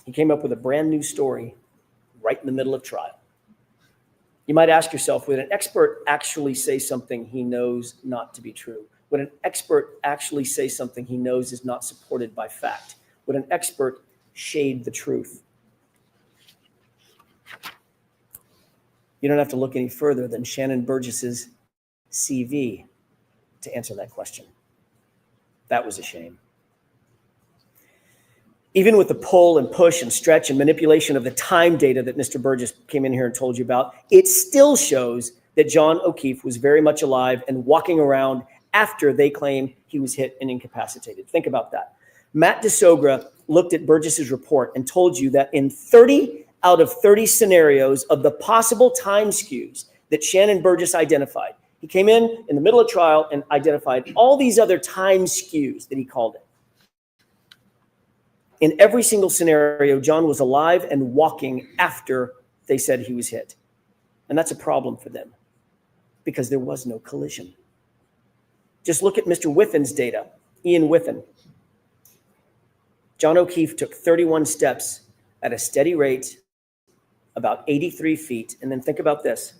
He came up with a brand new story right in the middle of trial. You might ask yourself, would an expert actually say something he knows not to be true? Would an expert actually say something he knows is not supported by fact? Would an expert shade the truth? You don't have to look any further than Shannon Burgess's CV to answer that question. That was a shame. Even with the pull and push and stretch and manipulation of the time data that Mr. Burgess came in here and told you about, it still shows that John O'Keefe was very much alive and walking around after they claim he was hit and incapacitated. Think about that. Matt DeSogra looked at Burgess's report and told you that in 30 out of 30 scenarios of the possible time skews that Shannon Burgess identified, he came in the middle of trial and identified all these other time skews that he called it. In every single scenario, John was alive and walking after they said he was hit. And that's a problem for them because there was no collision. Just look at Mr. Whiffen's data, Ian Whiffen. John O'Keefe took 31 steps at a steady rate, about 83 feet. And then think about this,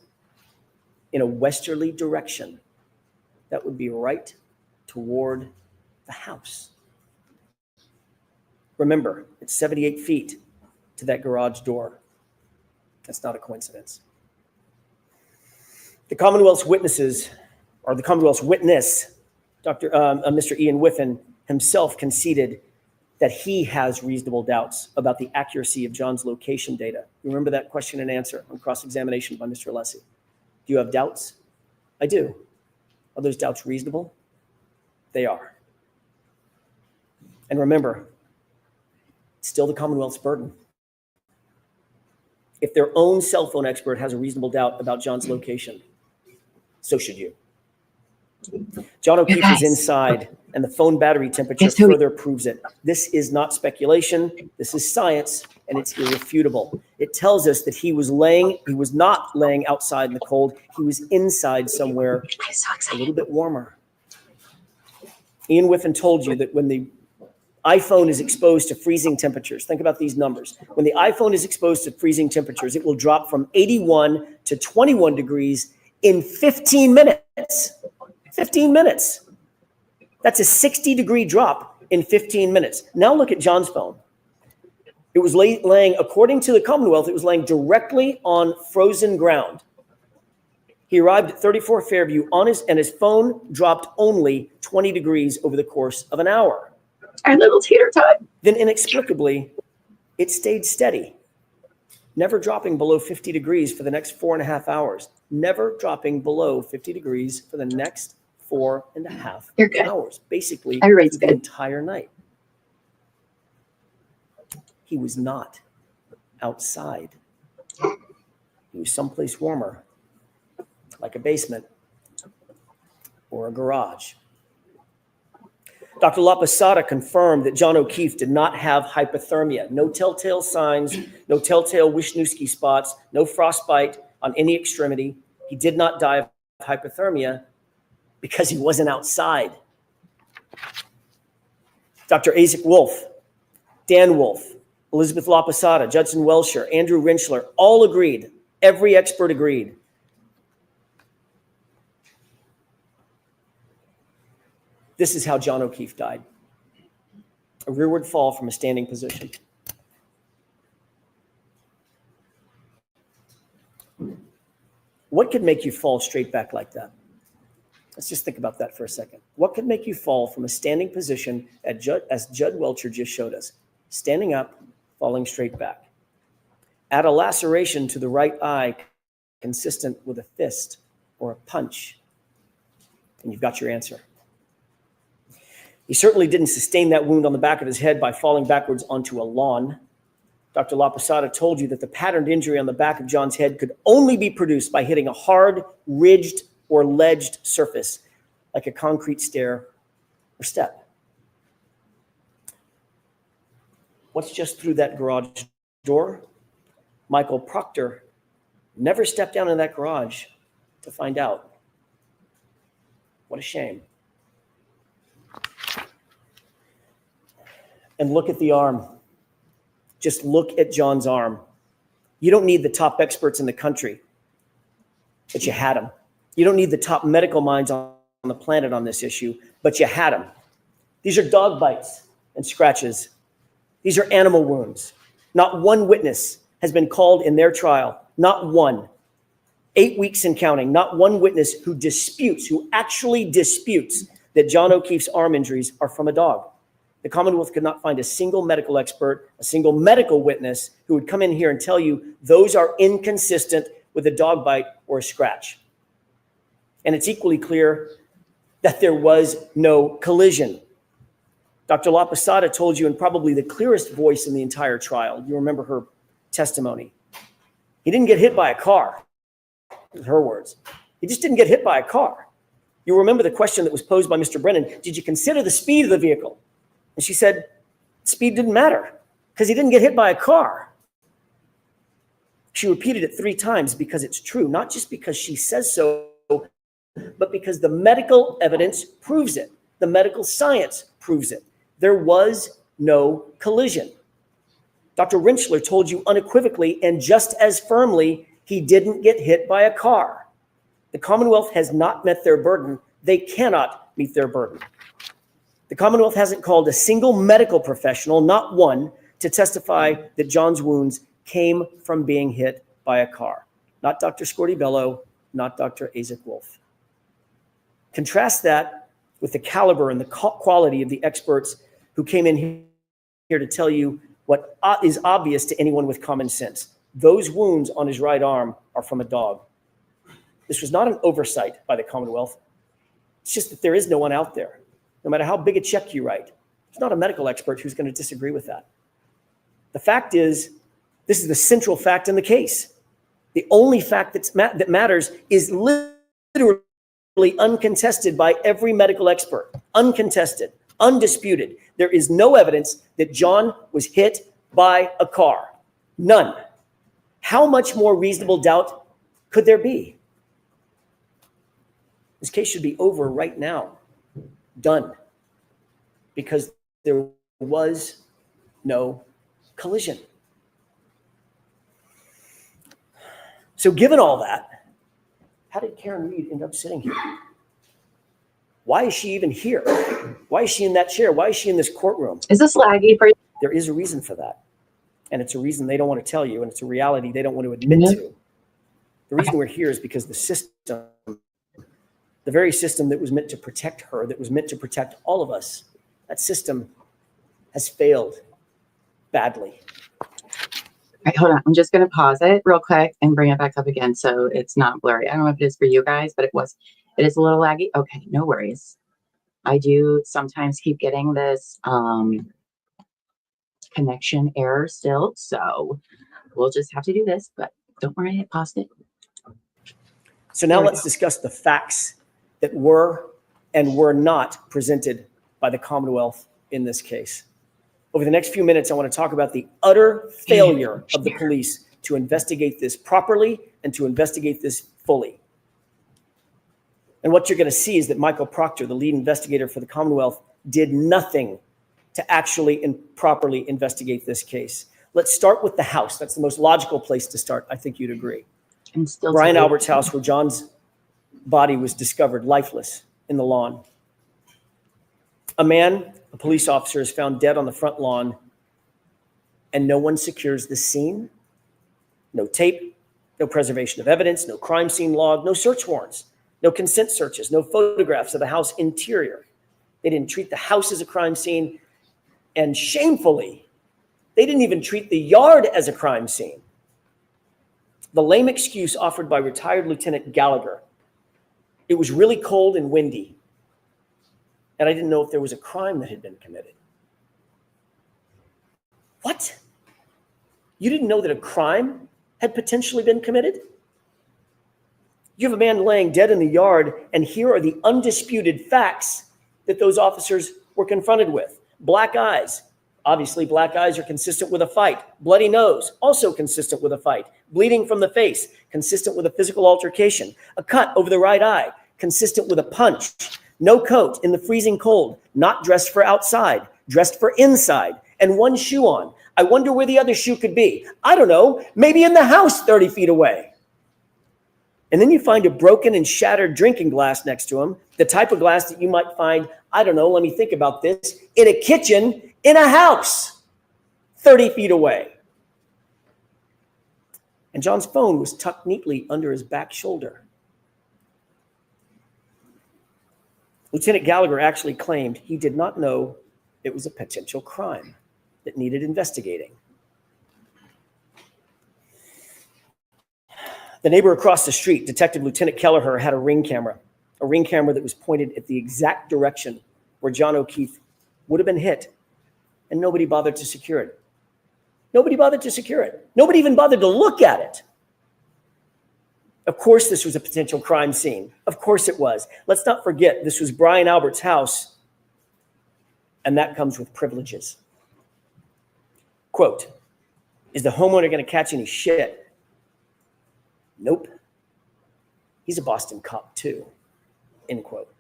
in a westerly direction. That would be right toward the house. Remember, it's 78 feet to that garage door. That's not a coincidence. The Commonwealth's witnesses, or the Commonwealth's witness, Mr. Ian Whiffen himself conceded that he has reasonable doubts about the accuracy of John's location data. Remember that question and answer on cross-examination by Mr. Alessi. Do you have doubts? I do. Are those doubts reasonable? They are. And remember, it's still the Commonwealth's burden. If their own cell phone expert has a reasonable doubt about John's location, so should you. John O'Keefe is inside, and the phone battery temperature further proves it. This is not speculation. This is science, and it's irrefutable. It tells us that he was not laying outside in the cold. He was inside somewhere a little bit warmer. Ian Whiffen told you that when the iPhone is exposed to freezing temperatures, think about these numbers. When the iPhone is exposed to freezing temperatures, it will drop from 81 to 21 degrees in 15 minutes. 15 minutes. That's a 60-degree drop in 15 minutes. Now look at John's phone. It was laying, according to the Commonwealth, it was laying directly on frozen ground. He arrived at 34 Fairview and his phone dropped only 20 degrees over the course of an hour. Our little teeter tot. Then inexplicably, it stayed steady, never dropping below 50 degrees for the next 4.5 hours. Never dropping below 50 degrees for the next 4.5 hours. Basically, the entire night. He was not outside. He was someplace warmer, like a basement or a garage. Dr. LaPosada confirmed that John O'Keefe did not have hypothermia. No telltale signs, no telltale Wisniewski spots, no frostbite on any extremity. He did not die of hypothermia because he wasn't outside. Dr. Isaac Wolf, Dan Wolf, Elizabeth LaPosada, Judson Welcher, Andrew Rinchler, all agreed. Every expert agreed. This is how John O'Keefe died. A rearward fall from a standing position. What could make you fall straight back like that? Let's just think about that for a second. What could make you fall from a standing position as Judd Welcher just showed us? Standing up, falling straight back. Add a laceration to the right eye consistent with a fist or a punch, and you've got your answer. He certainly didn't sustain that wound on the back of his head by falling backwards onto a lawn. Dr. La Posada told you that the patterned injury on the back of John's head could only be produced by hitting a hard, ridged, or ledged surface, like a concrete stair or step. What's just through that garage door? Michael Proctor never stepped down in that garage to find out. What a shame. And look at the arm. Just look at John's arm. You don't need the top experts in the country, but you had them. You don't need the top medical minds on the planet on this issue, but you had them. These are dog bites and scratches. These are animal wounds. Not one witness has been called in their trial. Not one. 8 weeks and counting. Not one witness who actually disputes that John O'Keefe's arm injuries are from a dog. The Commonwealth could not find a single medical expert, a single medical witness who would come in here and tell you those are inconsistent with a dog bite or a scratch. And it's equally clear that there was no collision. Dr. La Posada told you in probably the clearest voice in the entire trial. You remember her testimony. He didn't get hit by a car. Those are her words. He just didn't get hit by a car. You remember the question that was posed by Mr. Brennan. Did you consider the speed of the vehicle? And she said, speed didn't matter because he didn't get hit by a car. She repeated it 3 times because it's true, not just because she says so, but because the medical evidence proves it. The medical science proves it. There was no collision. Dr. Rinchler told you unequivocally and just as firmly he didn't get hit by a car. The Commonwealth has not met their burden. They cannot meet their burden. The Commonwealth hasn't called a single medical professional, not one, to testify that John's wounds came from being hit by a car. Not Dr. Scorti-Bello, not Dr. Isaac Wolf. Contrast that with the caliber and the quality of the experts who came in here to tell you what is obvious to anyone with common sense. Those wounds on his right arm are from a dog. This was not an oversight by the Commonwealth. It's just that there is no one out there. No matter how big a check you write, there's not a medical expert who's going to disagree with that. The fact is, this is the central fact in the case. The only fact that matters is literally uncontested by every medical expert. Uncontested, undisputed. There is no evidence that John was hit by a car. None. How much more reasonable doubt could there be? This case should be over right now. Done. Because there was no collision. So given all that, how did Karen Reed end up sitting here? Why is she even here? Why is she in that chair? Why is she in this courtroom? Is this laggy for you? There is a reason for that. And it's a reason they don't want to tell you, and it's a reality they don't want to admit to. The reason we're here is because the system, the very system that was meant to protect her, that was meant to protect all of us, that system has failed badly. All right, hold on. I'm just going to pause it real quick and bring it back up again so it's not blurry. I don't know if it is for you guys, but it is a little laggy. Okay, no worries. I do sometimes keep getting this connection error still, so we'll just have to do this, but don't worry, I paused it. So now let's discuss the facts that were and were not presented by the Commonwealth in this case. Over the next few minutes, I want to talk about the utter failure of the police to investigate this properly and to investigate this fully. And what you're going to see is that Michael Proctor, the lead investigator for the Commonwealth, did nothing to actually and properly investigate this case. Let's start with the house. That's the most logical place to start. I think you'd agree. And still Brian Albert's house, where John's body was discovered lifeless in the lawn. A police officer, is found dead on the front lawn, and no one secures the scene. No tape, no preservation of evidence, no crime scene log, no search warrants, no consent searches, no photographs of the house interior. They didn't treat the house as a crime scene, and shamefully, they didn't even treat the yard as a crime scene. The lame excuse offered by retired Lieutenant Gallagher, it was really cold and windy, and I didn't know if there was a crime that had been committed. What? You didn't know that a crime had potentially been committed? You have a man laying dead in the yard, and here are the undisputed facts that those officers were confronted with. Black eyes. Obviously, black eyes are consistent with a fight. Bloody nose, also consistent with a fight. Bleeding from the face, consistent with a physical altercation. A cut over the right eye, consistent with a punch. No coat in the freezing cold, not dressed for outside, dressed for inside, and one shoe on. I wonder where the other shoe could be. I don't know, maybe in the house 30 feet away. And then you find a broken and shattered drinking glass next to him, the type of glass that you might find, I don't know, let me think about this, in a kitchen, in a house, 30 feet away. And John's phone was tucked neatly under his back shoulder. Lieutenant Gallagher actually claimed he did not know it was a potential crime that needed investigating. The neighbor across the street, Detective Lieutenant Kelleher, had a ring camera that was pointed at the exact direction where John O'Keefe would have been hit, and nobody bothered to secure it. Nobody bothered to secure it. Nobody even bothered to look at it. Of course, this was a potential crime scene. Of course it was. Let's not forget, this was Brian Albert's house, and that comes with privileges. Quote, is the homeowner going to catch any shit? Nope. He's a Boston cop too, end quote.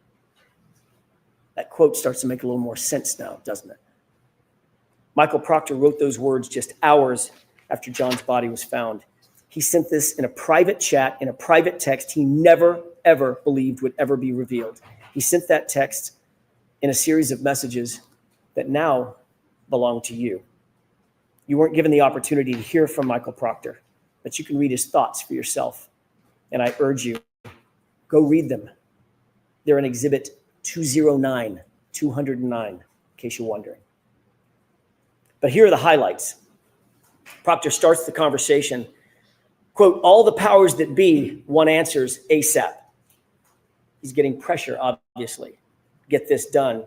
That quote starts to make a little more sense now, doesn't it? Michael Proctor wrote those words just hours after John's body was found. He sent this in a private chat, in a private text he never, ever believed would ever be revealed. He sent that text in a series of messages that now belong to you. You weren't given the opportunity to hear from Michael Proctor, but you can read his thoughts for yourself. And I urge you, go read them. They're in Exhibit 209, in case you're wondering. But here are the highlights. Proctor starts the conversation, quote, all the powers that be, one answers ASAP. He's getting pressure, obviously. Get this done.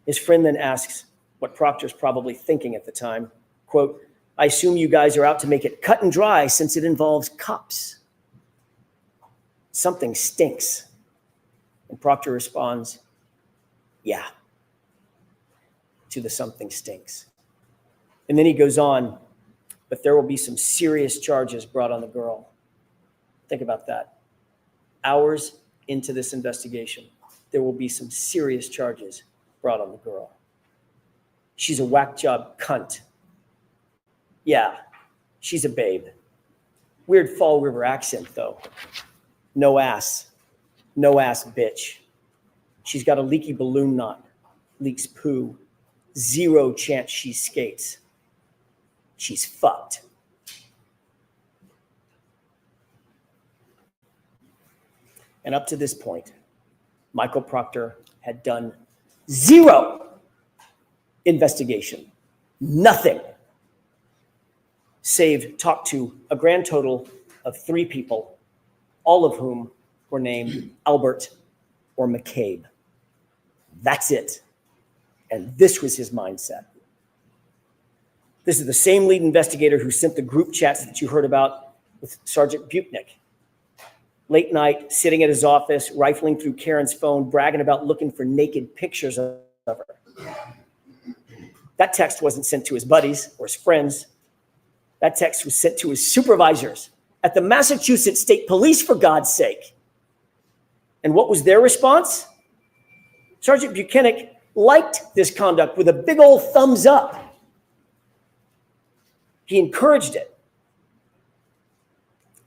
His friend then asks what Proctor's probably thinking at the time. Quote, I assume you guys are out to make it cut and dry since it involves cops. Something stinks. And Proctor responds, yeah, to the something stinks. And then he goes on, but there will be some serious charges brought on the girl. Think about that. Hours into this investigation, there will be some serious charges brought on the girl. She's a whack job cunt. Yeah, she's a babe. Weird Fall River accent, though. No ass bitch. She's got a leaky balloon knot, leaks poo. 0 chance she skates. She's fucked. And up to this point, Michael Proctor had done 0 investigation. Nothing. Save talked to a grand total of 3 people, all of whom were named Albert or McCabe. That's it. And this was his mindset. This is the same lead investigator who sent the group chats that you heard about with Sergeant Buchnick. Late night, sitting at his office, rifling through Karen's phone, bragging about looking for naked pictures of her. That text wasn't sent to his buddies or his friends. That text was sent to his supervisors at the Massachusetts State Police, for God's sake. And what was their response? Sergeant Buchanan liked this conduct with a big old thumbs up. He encouraged it.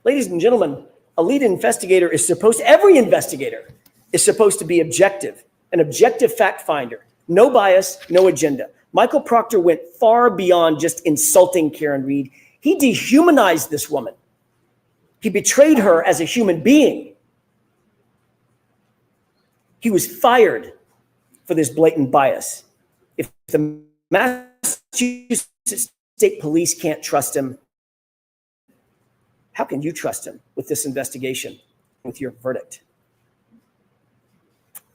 Ladies and gentlemen, a lead investigator is every investigator is supposed to be objective, an objective fact finder, no bias, no agenda. Michael Proctor went far beyond just insulting Karen Reed. He dehumanized this woman. He betrayed her as a human being. He was fired for this blatant bias. If the Massachusetts State Police can't trust him, How can you trust him with this investigation, with your verdict,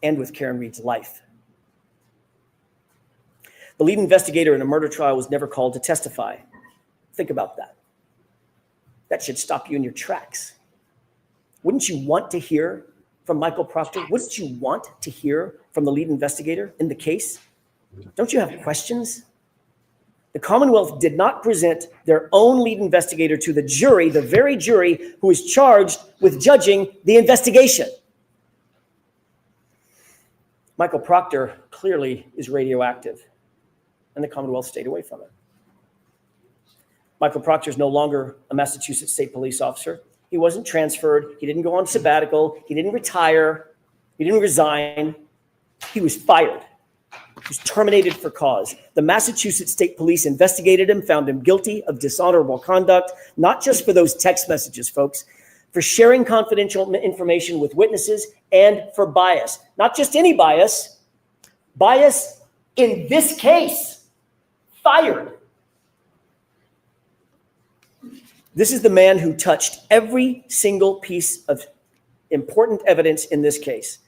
and with Karen Reed's life? The lead investigator in a murder trial was never called to testify. Think about that. That should stop you in your tracks. Wouldn't you want to hear from Michael Proctor? Wouldn't you want to hear from the lead investigator in the case? Don't you have questions? The Commonwealth did not present their own lead investigator to the jury, the very jury who is charged with judging the investigation. Michael Proctor clearly is radioactive, and the Commonwealth stayed away from it. Michael Proctor is no longer a Massachusetts State Police officer. He wasn't transferred. He didn't go on sabbatical. He didn't retire. He didn't resign. He was fired. He was terminated for cause. The Massachusetts State Police investigated him, found him guilty of dishonorable conduct, not just for those text messages, folks, for sharing confidential information with witnesses and for bias. Not just any bias, bias in this case. Fired. This is the man who touched every single piece of important evidence in this case.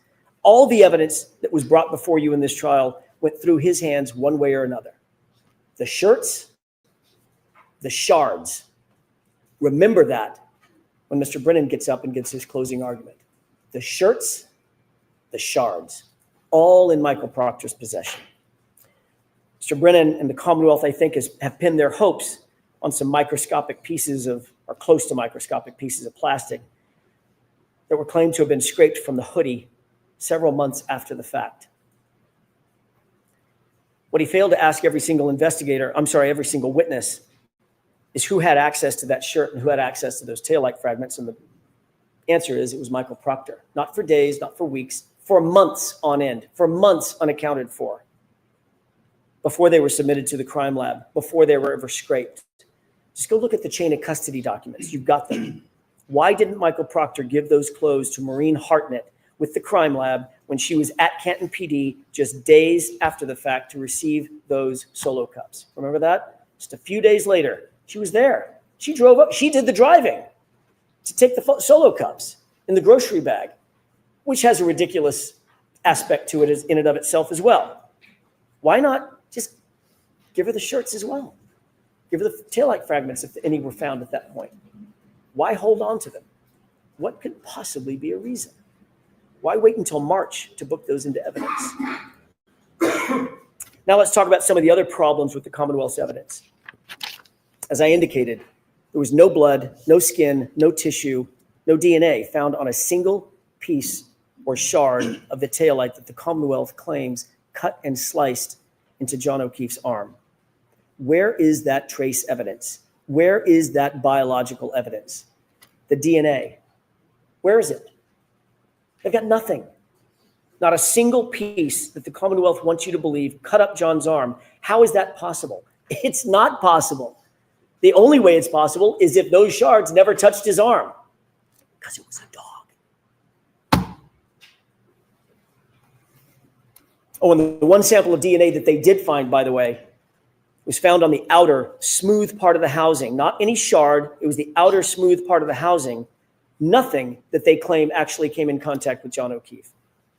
All the evidence that was brought before you in this trial went through his hands one way or another. The shirts, the shards. Remember that when Mr. Brennan gets up and gives his closing argument. The shirts, the shards, all in Michael Proctor's possession. Mr. Brennan and the Commonwealth, I think, have pinned their hopes on some microscopic pieces of, or close to microscopic pieces of plastic that were claimed to have been scraped from the hoodie several months after the fact. What he failed to ask every single every single witness is who had access to that shirt and who had access to those taillight fragments. And the answer is it was Michael Proctor. Not for days, not for weeks, for months on end, for months unaccounted for, before they were submitted to the crime lab, before they were ever scraped. Just go look at the chain of custody documents. You've got them. Why didn't Michael Proctor give those clothes to Maureen Hartnett with the crime lab when she was at Canton PD just days after the fact to receive those solo cups? Remember that? Just a few days later, she was there. She drove up. She did the driving to take the solo cups in the grocery bag, which has a ridiculous aspect to it in and of itself as well. Why not just give her the shirts as well? Give her the taillight fragments if any were found at that point. Why hold on to them? What could possibly be a reason? Why wait until March to book those into evidence? Now let's talk about some of the other problems with the Commonwealth's evidence. As I indicated, there was no blood, no skin, no tissue, no DNA found on a single piece or shard of the taillight that the Commonwealth claims cut and sliced into John O'Keefe's arm. Where is that trace evidence? Where is that biological evidence? The DNA. Where is it? They've got nothing. Not a single piece that the Commonwealth wants you to believe cut up John's arm. How is that possible? It's not possible. The only way it's possible is if those shards never touched his arm, because it was a dog. Oh, and the one sample of DNA that they did find, by the way, was found on the outer smooth part of the housing. Not any shard. It was the outer smooth part of the housing. Nothing that they claim actually came in contact with John O'Keefe.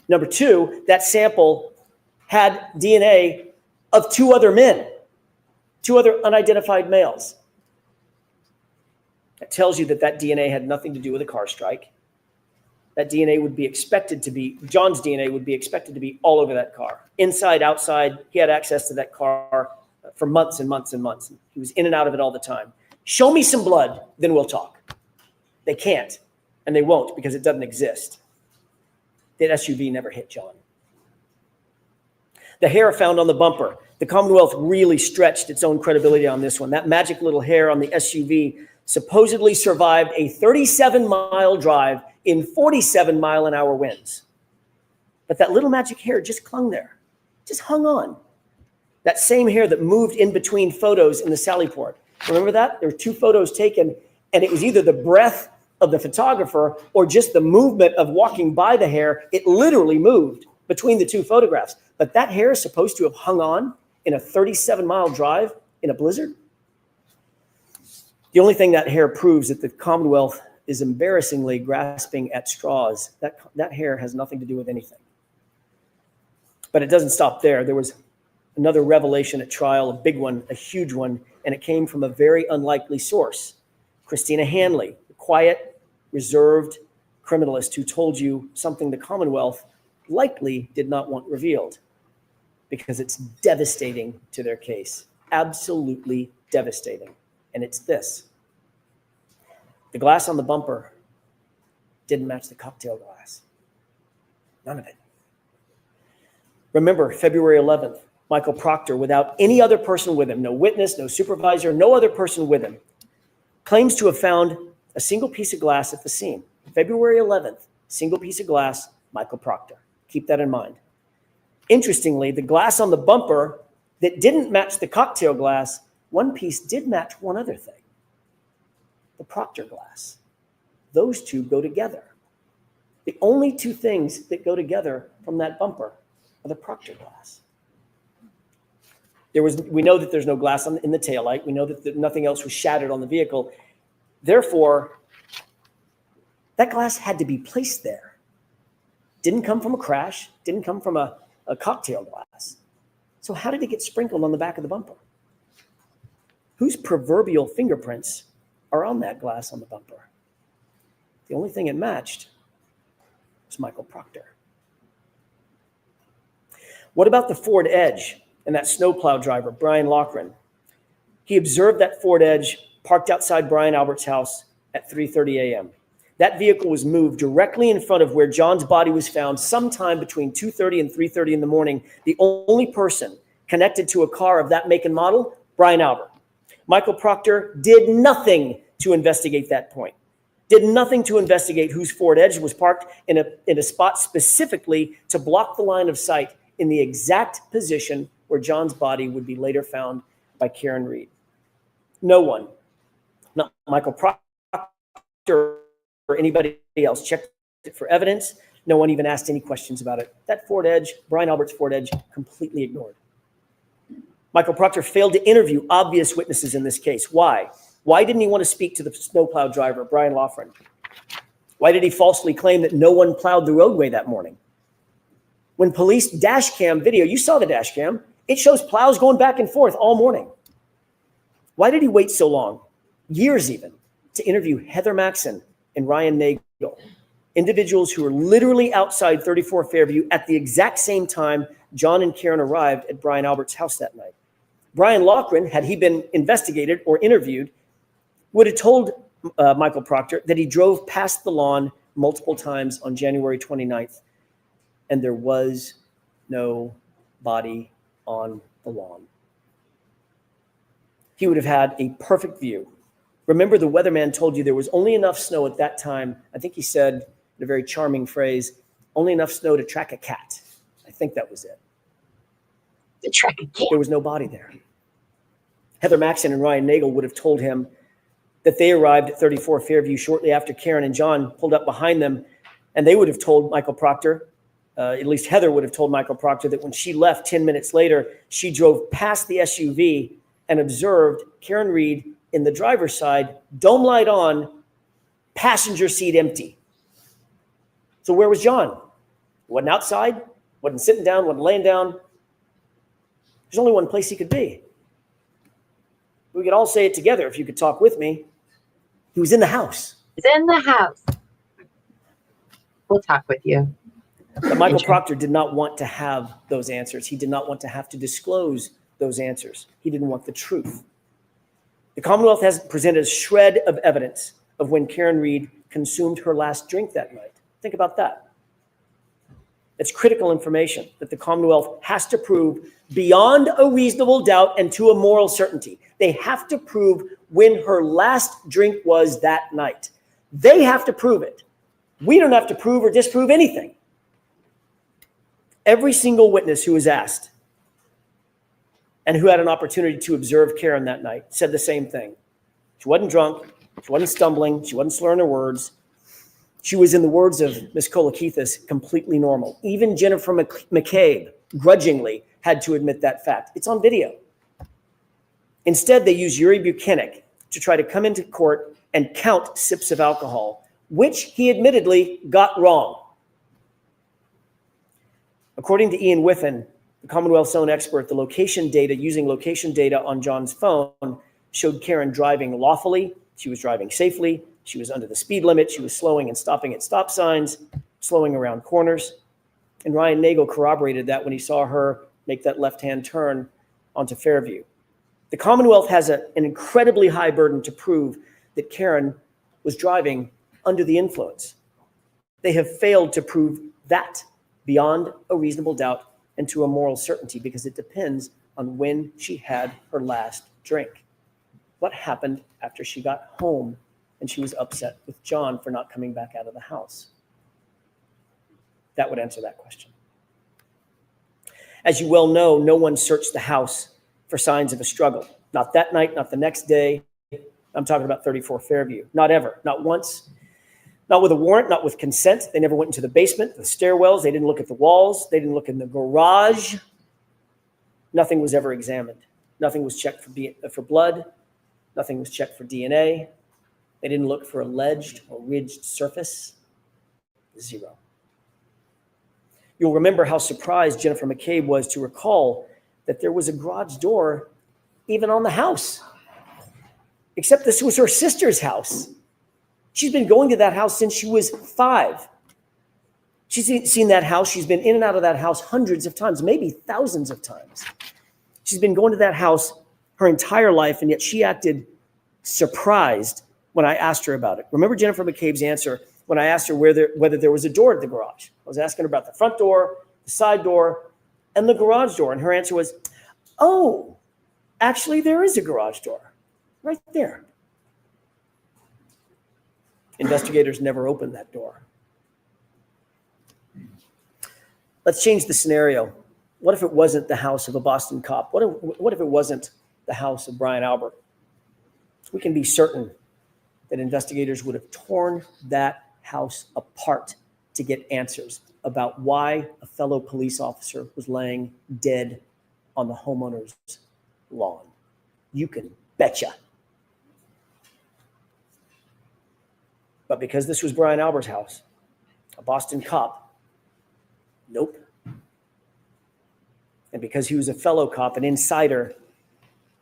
Number two, that sample had DNA of two other men, two other unidentified males. That tells you that that DNA had nothing to do with a car strike. That DNA would be expected to be, John's DNA would be expected to be all over that car. Inside, outside, he had access to that car for months and months and months. He was in and out of it all the time. Show me some blood, then we'll talk. They can't, and they won't because it doesn't exist. That SUV never hit John. The hair found on the bumper. The Commonwealth really stretched its own credibility on this one. That magic little hair on the SUV supposedly survived a 37-mile drive in 47-mile-an-hour winds. But that little magic hair just clung there, just hung on. That same hair that moved in between photos in the Sally Port. Remember that? There were two photos taken, and it was either the breath of the photographer or just the movement of walking by the hair. It literally moved between the two photographs. But that hair is supposed to have hung on in a 37-mile drive in a blizzard. The only thing that hair proves that the Commonwealth is embarrassingly grasping at straws. That hair has nothing to do with anything. But it doesn't stop there. There was another revelation at trial, a big one, a huge one, and it came from a very unlikely source. Christina Hanley, the quiet, reserved criminalist who told you something the Commonwealth likely did not want revealed because it's devastating to their case. Absolutely devastating. And it's this. The glass on the bumper didn't match the cocktail glass. None of it. Remember, February 11th, Michael Proctor, without any other person with him, no witness, no supervisor, no other person with him, claims to have found a single piece of glass at the scene. February 11th, single piece of glass, Michael Proctor. Keep that in mind. Interestingly, the glass on the bumper that didn't match the cocktail glass, one piece did match one other thing. The Proctor glass. Those two go together. The only two things that go together from that bumper are the Proctor glass. We know that there's no glass in the taillight. We know that nothing else was shattered on the vehicle. Therefore, that glass had to be placed there. Didn't come from a crash, didn't come from a cocktail glass. So how did it get sprinkled on the back of the bumper? Whose proverbial fingerprints are on that glass on the bumper? The only thing it matched was Michael Proctor. What about the Ford Edge and that snowplow driver, Brian Loughran? He observed that Ford Edge parked outside Brian Albert's house at 3:30 a.m. That vehicle was moved directly in front of where John's body was found sometime between 2:30 and 3:30 in the morning. The only person connected to a car of that make and model, Brian Albert. Michael Proctor did nothing to investigate that point. Did nothing to investigate whose Ford Edge was parked in a spot specifically to block the line of sight in the exact position where John's body would be later found by Karen Reed. No one, not Michael Proctor or anybody else, checked it for evidence. No one even asked any questions about it. That Ford Edge, Brian Albert's Ford Edge, completely ignored. Michael Proctor failed to interview obvious witnesses in this case. Why? Why didn't he want to speak to the snowplow driver, Brian Loughran? Why did he falsely claim that no one plowed the roadway that morning? When police dash cam video, you saw the dash cam, it shows plows going back and forth all morning. Why did he wait so long, years even, to interview Heather Maxson and Ryan Nagel, individuals who were literally outside 34 Fairview at the exact same time John and Karen arrived at Brian Albert's house that night? Brian Loughran, had he been investigated or interviewed, would have told Michael Proctor that he drove past the lawn multiple times on January 29th, and there was no body on the lawn. He would have had a perfect view. Remember, the weatherman told you there was only enough snow at that time. I think he said, in a very charming phrase, only enough snow to track a cat. I think that was it. To track a cat. There was no body there. Heather Maxson and Ryan Nagel would have told him that they arrived at 34 Fairview shortly after Karen and John pulled up behind them, and they would have told Michael Proctor, at least Heather would have told Michael Proctor, that when she left 10 minutes later, she drove past the SUV and observed Karen Reed in the driver's side, dome light on, passenger seat empty. So where was John? Wasn't outside, wasn't sitting down, wasn't laying down. There's only one place he could be. We could all say it together if you could talk with me. He was in the house. He's in the house. We'll talk with you. But Michael Proctor did not want to have those answers. He did not want to have to disclose those answers. He didn't want the truth. The Commonwealth has presented a shred of evidence of when Karen Reed consumed her last drink that night. Think about that. It's critical information that the Commonwealth has to prove beyond a reasonable doubt and to a moral certainty. They have to prove when her last drink was that night. They have to prove it. We don't have to prove or disprove anything. Every single witness who was asked and who had an opportunity to observe Karen that night said the same thing. She wasn't drunk. She wasn't stumbling. She wasn't slurring her words. She was, in the words of Ms. Kolakithis, completely normal. Even Jennifer McCabe grudgingly had to admit that fact. It's on video. Instead, they used Yuri Buchanan to try to come into court and count sips of alcohol, which he admittedly got wrong. According to Ian Whiffen, the Commonwealth's own expert, the location data, using location data on John's phone, showed Karen driving lawfully. She was driving safely. She was under the speed limit. She was slowing and stopping at stop signs, slowing around corners. And Ryan Nagel corroborated that when he saw her make that left-hand turn onto Fairview. The Commonwealth has an incredibly high burden to prove that Karen was driving under the influence. They have failed to prove that beyond a reasonable doubt and to a moral certainty, because it depends on when she had her last drink. What happened after she got home and she was upset with John for not coming back out of the house? That would answer that question. As you well know, no one searched the house for signs of a struggle. Not that night, not the next day. I'm talking about 34 Fairview. Not ever, not once. Not with a warrant, not with consent. They never went into the basement, the stairwells. They didn't look at the walls. They didn't look in the garage. Nothing was ever examined. Nothing was checked for blood. Nothing was checked for DNA. They didn't look for alleged or ridged surface. Zero. You'll remember how surprised Jennifer McCabe was to recall that there was a garage door even on the house. Except this was her sister's house. She's been going to that house since she was 5. She's seen that house. She's been in and out of that house hundreds of times, maybe thousands of times. She's been going to that house her entire life, and yet she acted surprised when I asked her about it. Remember Jennifer McCabe's answer when I asked her whether there was a door at the garage. I was asking her about the front door, the side door, and the garage door, and her answer was, oh, actually there is a garage door right there. Investigators never opened that door. Let's change the scenario. What if it wasn't the house of a Boston cop? What if it wasn't the house of Brian Albert? We can be certain that investigators would have torn that house apart to get answers about why a fellow police officer was laying dead on the homeowner's lawn. You can betcha. But because this was Brian Albert's house, a Boston cop, nope. And because he was a fellow cop, an insider,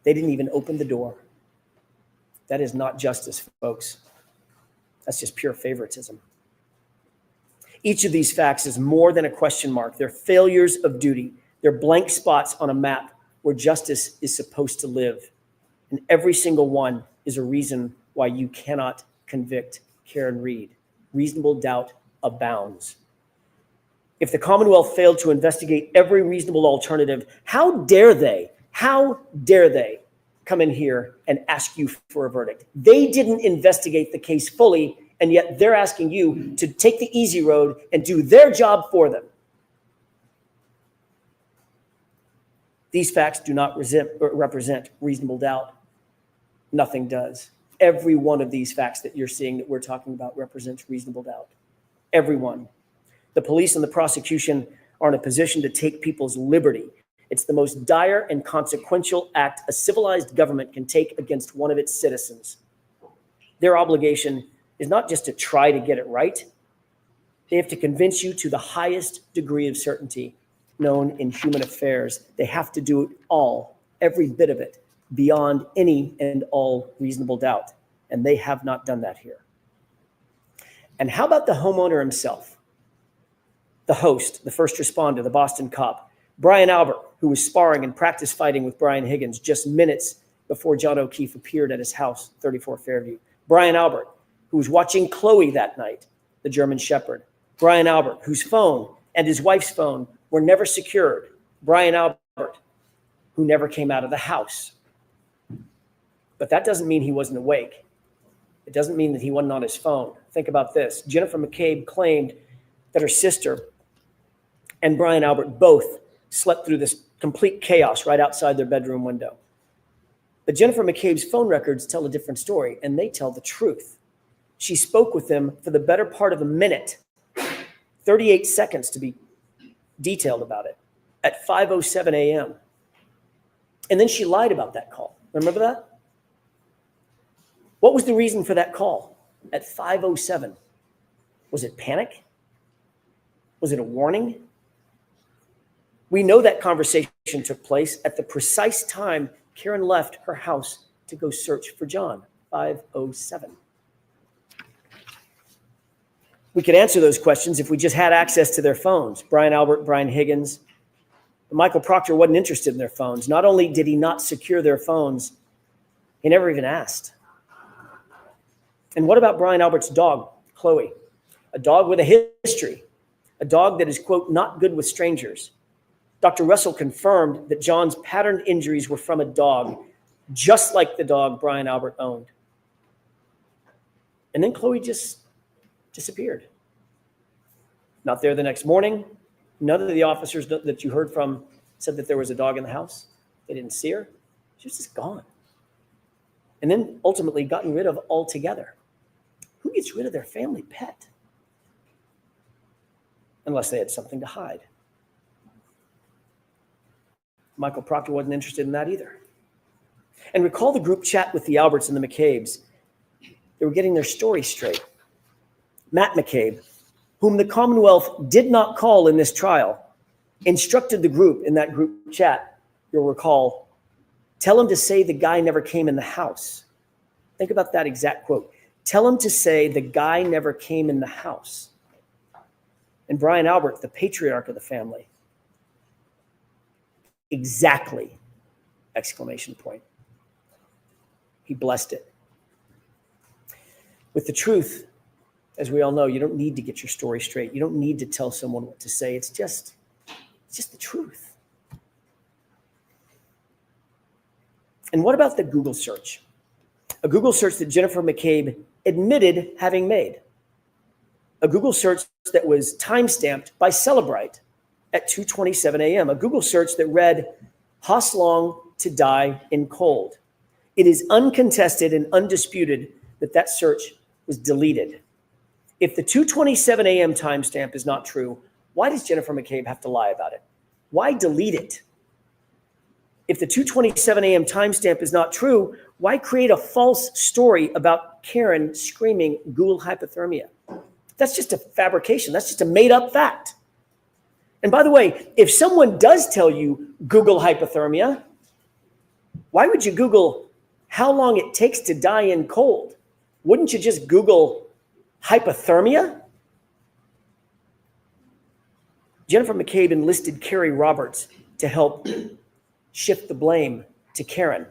they didn't even open the door. That is not justice, folks. That's just pure favoritism. Each of these facts is more than a question mark. They're failures of duty. They're blank spots on a map where justice is supposed to live. And every single one is a reason why you cannot convict Karen Read. Reasonable doubt abounds. If the Commonwealth failed to investigate every reasonable alternative, how dare they come in here and ask you for a verdict? They didn't investigate the case fully, and yet they're asking you to take the easy road and do their job for them. These facts do not represent reasonable doubt. Nothing does. Every one of these facts that you're seeing that we're talking about represents reasonable doubt. Every one. The police and the prosecution are in a position to take people's liberty. It's the most dire and consequential act a civilized government can take against one of its citizens. Their obligation is not just to try to get it right. They have to convince you to the highest degree of certainty known in human affairs. They have to do it all, every bit of it, beyond any and all reasonable doubt. And they have not done that here. And how about the homeowner himself? The host, the first responder, the Boston cop, Brian Albert, who was sparring and practice fighting with Brian Higgins just minutes before John O'Keefe appeared at his house, 34 Fairview. Brian Albert, who was watching Chloe that night, the German Shepherd. Brian Albert, whose phone and his wife's phone were never secured. Brian Albert, who never came out of the house. But that doesn't mean he wasn't awake. It doesn't mean that he wasn't on his phone. Think about this. Jennifer McCabe claimed that her sister and Brian Albert both slept through this complete chaos right outside their bedroom window. But Jennifer McCabe's phone records tell a different story, and they tell the truth. She spoke with them for the better part of a minute, 38 seconds to be detailed about it, at 5:07 a.m. And then she lied about that call. Remember that? What was the reason for that call at 5:07? Was it panic? Was it a warning? We know that conversation took place at the precise time Karen left her house to go search for John, 5:07. We could answer those questions if we just had access to their phones. Brian Albert, Brian Higgins. But Michael Proctor wasn't interested in their phones. Not only did he not secure their phones, he never even asked. And what about Brian Albert's dog, Chloe? A dog with a history, a dog that is, quote, not good with strangers. Dr. Russell confirmed that John's patterned injuries were from a dog, just like the dog Brian Albert owned. And then Chloe just disappeared. Not there the next morning. None of the officers that you heard from said that there was a dog in the house. They didn't see her. She was just gone. And then ultimately gotten rid of altogether. Who gets rid of their family pet? Unless they had something to hide. Michael Proctor wasn't interested in that either. And recall the group chat with the Alberts and the McCabe's. They were getting their story straight. Matt McCabe, whom the Commonwealth did not call in this trial, instructed the group in that group chat, you'll recall, tell him to say the guy never came in the house. Think about that exact quote. Tell him to say the guy never came in the house. And Brian Albert, the patriarch of the family, exactly, exclamation point. He blessed it. With the truth, as we all know, you don't need to get your story straight. You don't need to tell someone what to say. It's just the truth. And what about the Google search? A Google search that Jennifer McCabe admitted having made. A Google search that was timestamped by Celebrite at 2:27 a.m. A Google search that read, Haas Long to die in cold. It is uncontested and undisputed that that search was deleted. If the 2:27 a.m. timestamp is not true, why does Jennifer McCabe have to lie about it? Why delete it? If the 2:27 a.m. timestamp is not true, why create a false story about Karen screaming ghoul hypothermia? That's just a fabrication. That's just a made-up fact. And by the way, if someone does tell you Google hypothermia, why would you Google how long it takes to die in cold? Wouldn't you just Google hypothermia? Jennifer McCabe enlisted Carrie Roberts to help shift the blame to Karen.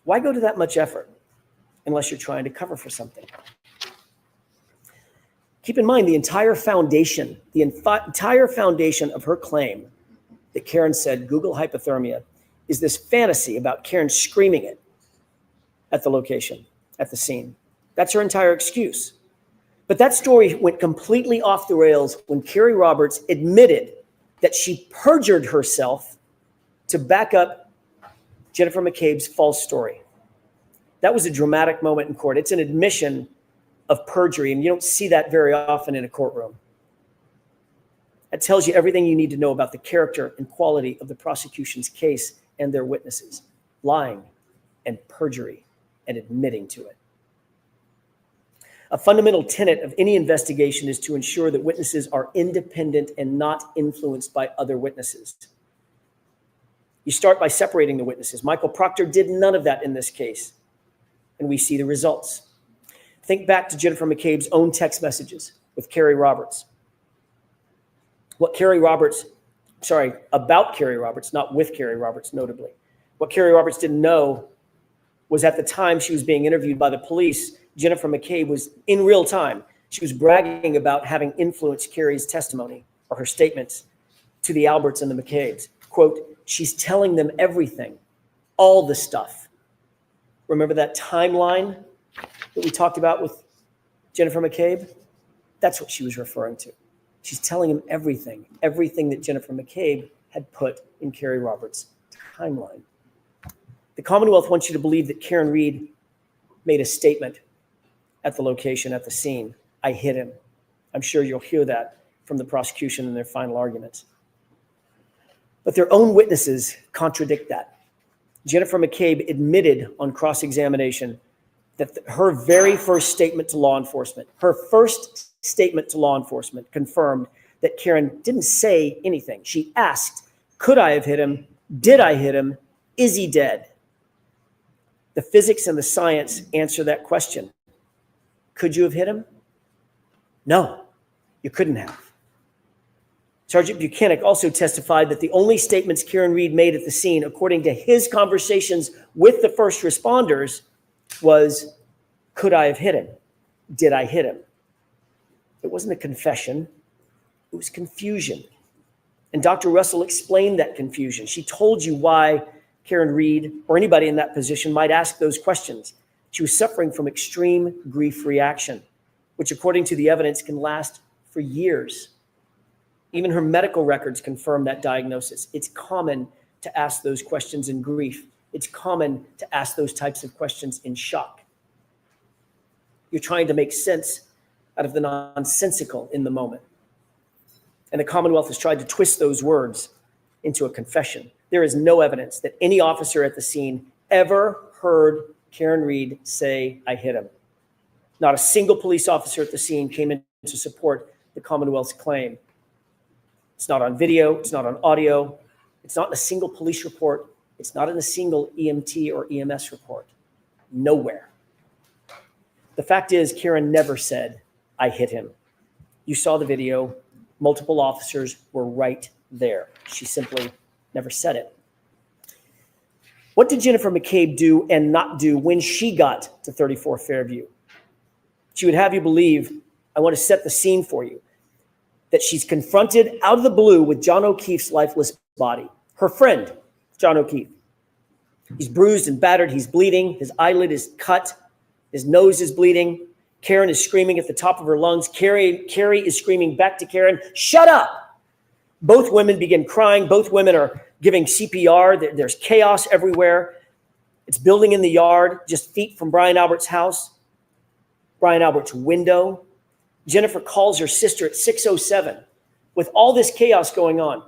Why go to that much effort unless you're trying to cover for something? Keep in mind the entire foundation of her claim that Karen said Google hypothermia is this fantasy about Karen screaming it at the location, at the scene. That's her entire excuse. But that story went completely off the rails when Carrie Roberts admitted that she perjured herself to back up Jennifer McCabe's false story. That was a dramatic moment in court. It's an admission of perjury, and you don't see that very often in a courtroom. That tells you everything you need to know about the character and quality of the prosecution's case and their witnesses, lying and perjury and admitting to it. A fundamental tenet of any investigation is to ensure that witnesses are independent and not influenced by other witnesses. You start by separating the witnesses. Michael Proctor did none of that in this case, and we see the results. Think back to Jennifer McCabe's own text messages with Carrie Roberts. About Carrie Roberts, not with Carrie Roberts, notably. What Carrie Roberts didn't know was at the time she was being interviewed by the police, Jennifer McCabe was in real time. She was bragging about having influenced Carrie's testimony or her statements to the Alberts and the McCabes. Quote, she's telling them everything, all the stuff. Remember that timeline that we talked about with Jennifer McCabe? That's what she was referring to. She's telling him everything that Jennifer McCabe had put in Carrie Roberts' timeline. The Commonwealth wants you to believe that Karen Reed made a statement at the location, at the scene. I hit him. I'm sure you'll hear that from the prosecution in their final arguments. But their own witnesses contradict that. Jennifer McCabe admitted on cross-examination that her very first statement to law enforcement, confirmed that Karen didn't say anything. She asked, could I have hit him? Did I hit him? Is he dead? The physics and the science answer that question. Could you have hit him? No, you couldn't have. Sergeant Buchanan also testified that the only statements Karen Reed made at the scene, according to his conversations with the first responders, was, could I have hit him? Did I hit him? It wasn't a confession. It was confusion. And Dr. Russell explained that confusion. She told you why Karen Reed or anybody in that position might ask those questions. She was suffering from extreme grief reaction, which according to the evidence can last for years. Even her medical records confirm that diagnosis. It's common to ask those questions in grief. It's common to ask those types of questions in shock. You're trying to make sense out of the nonsensical in the moment. And the Commonwealth has tried to twist those words into a confession. There is no evidence that any officer at the scene ever heard Karen Reed say, I hit him. Not a single police officer at the scene came in to support the Commonwealth's claim. It's not on video. It's not on audio. It's not in a single police report. It's not in a single EMT or EMS report. Nowhere. The fact is, Karen never said, I hit him. You saw the video. Multiple officers were right there. She simply never said it. What did Jennifer McCabe do and not do when she got to 34 Fairview? She would have you believe, I want to set the scene for you, that she's confronted out of the blue with John O'Keefe's lifeless body. Her friend, John O'Keefe. He's bruised and battered. He's bleeding. His eyelid is cut. His nose is bleeding. Karen is screaming at the top of her lungs. Carrie is screaming back to Karen, shut up! Both women begin crying. Both women are giving CPR. There's chaos everywhere. It's building in the yard, just feet from Brian Albert's house, Brian Albert's window. Jennifer calls her sister at 6:07 with all this chaos going on.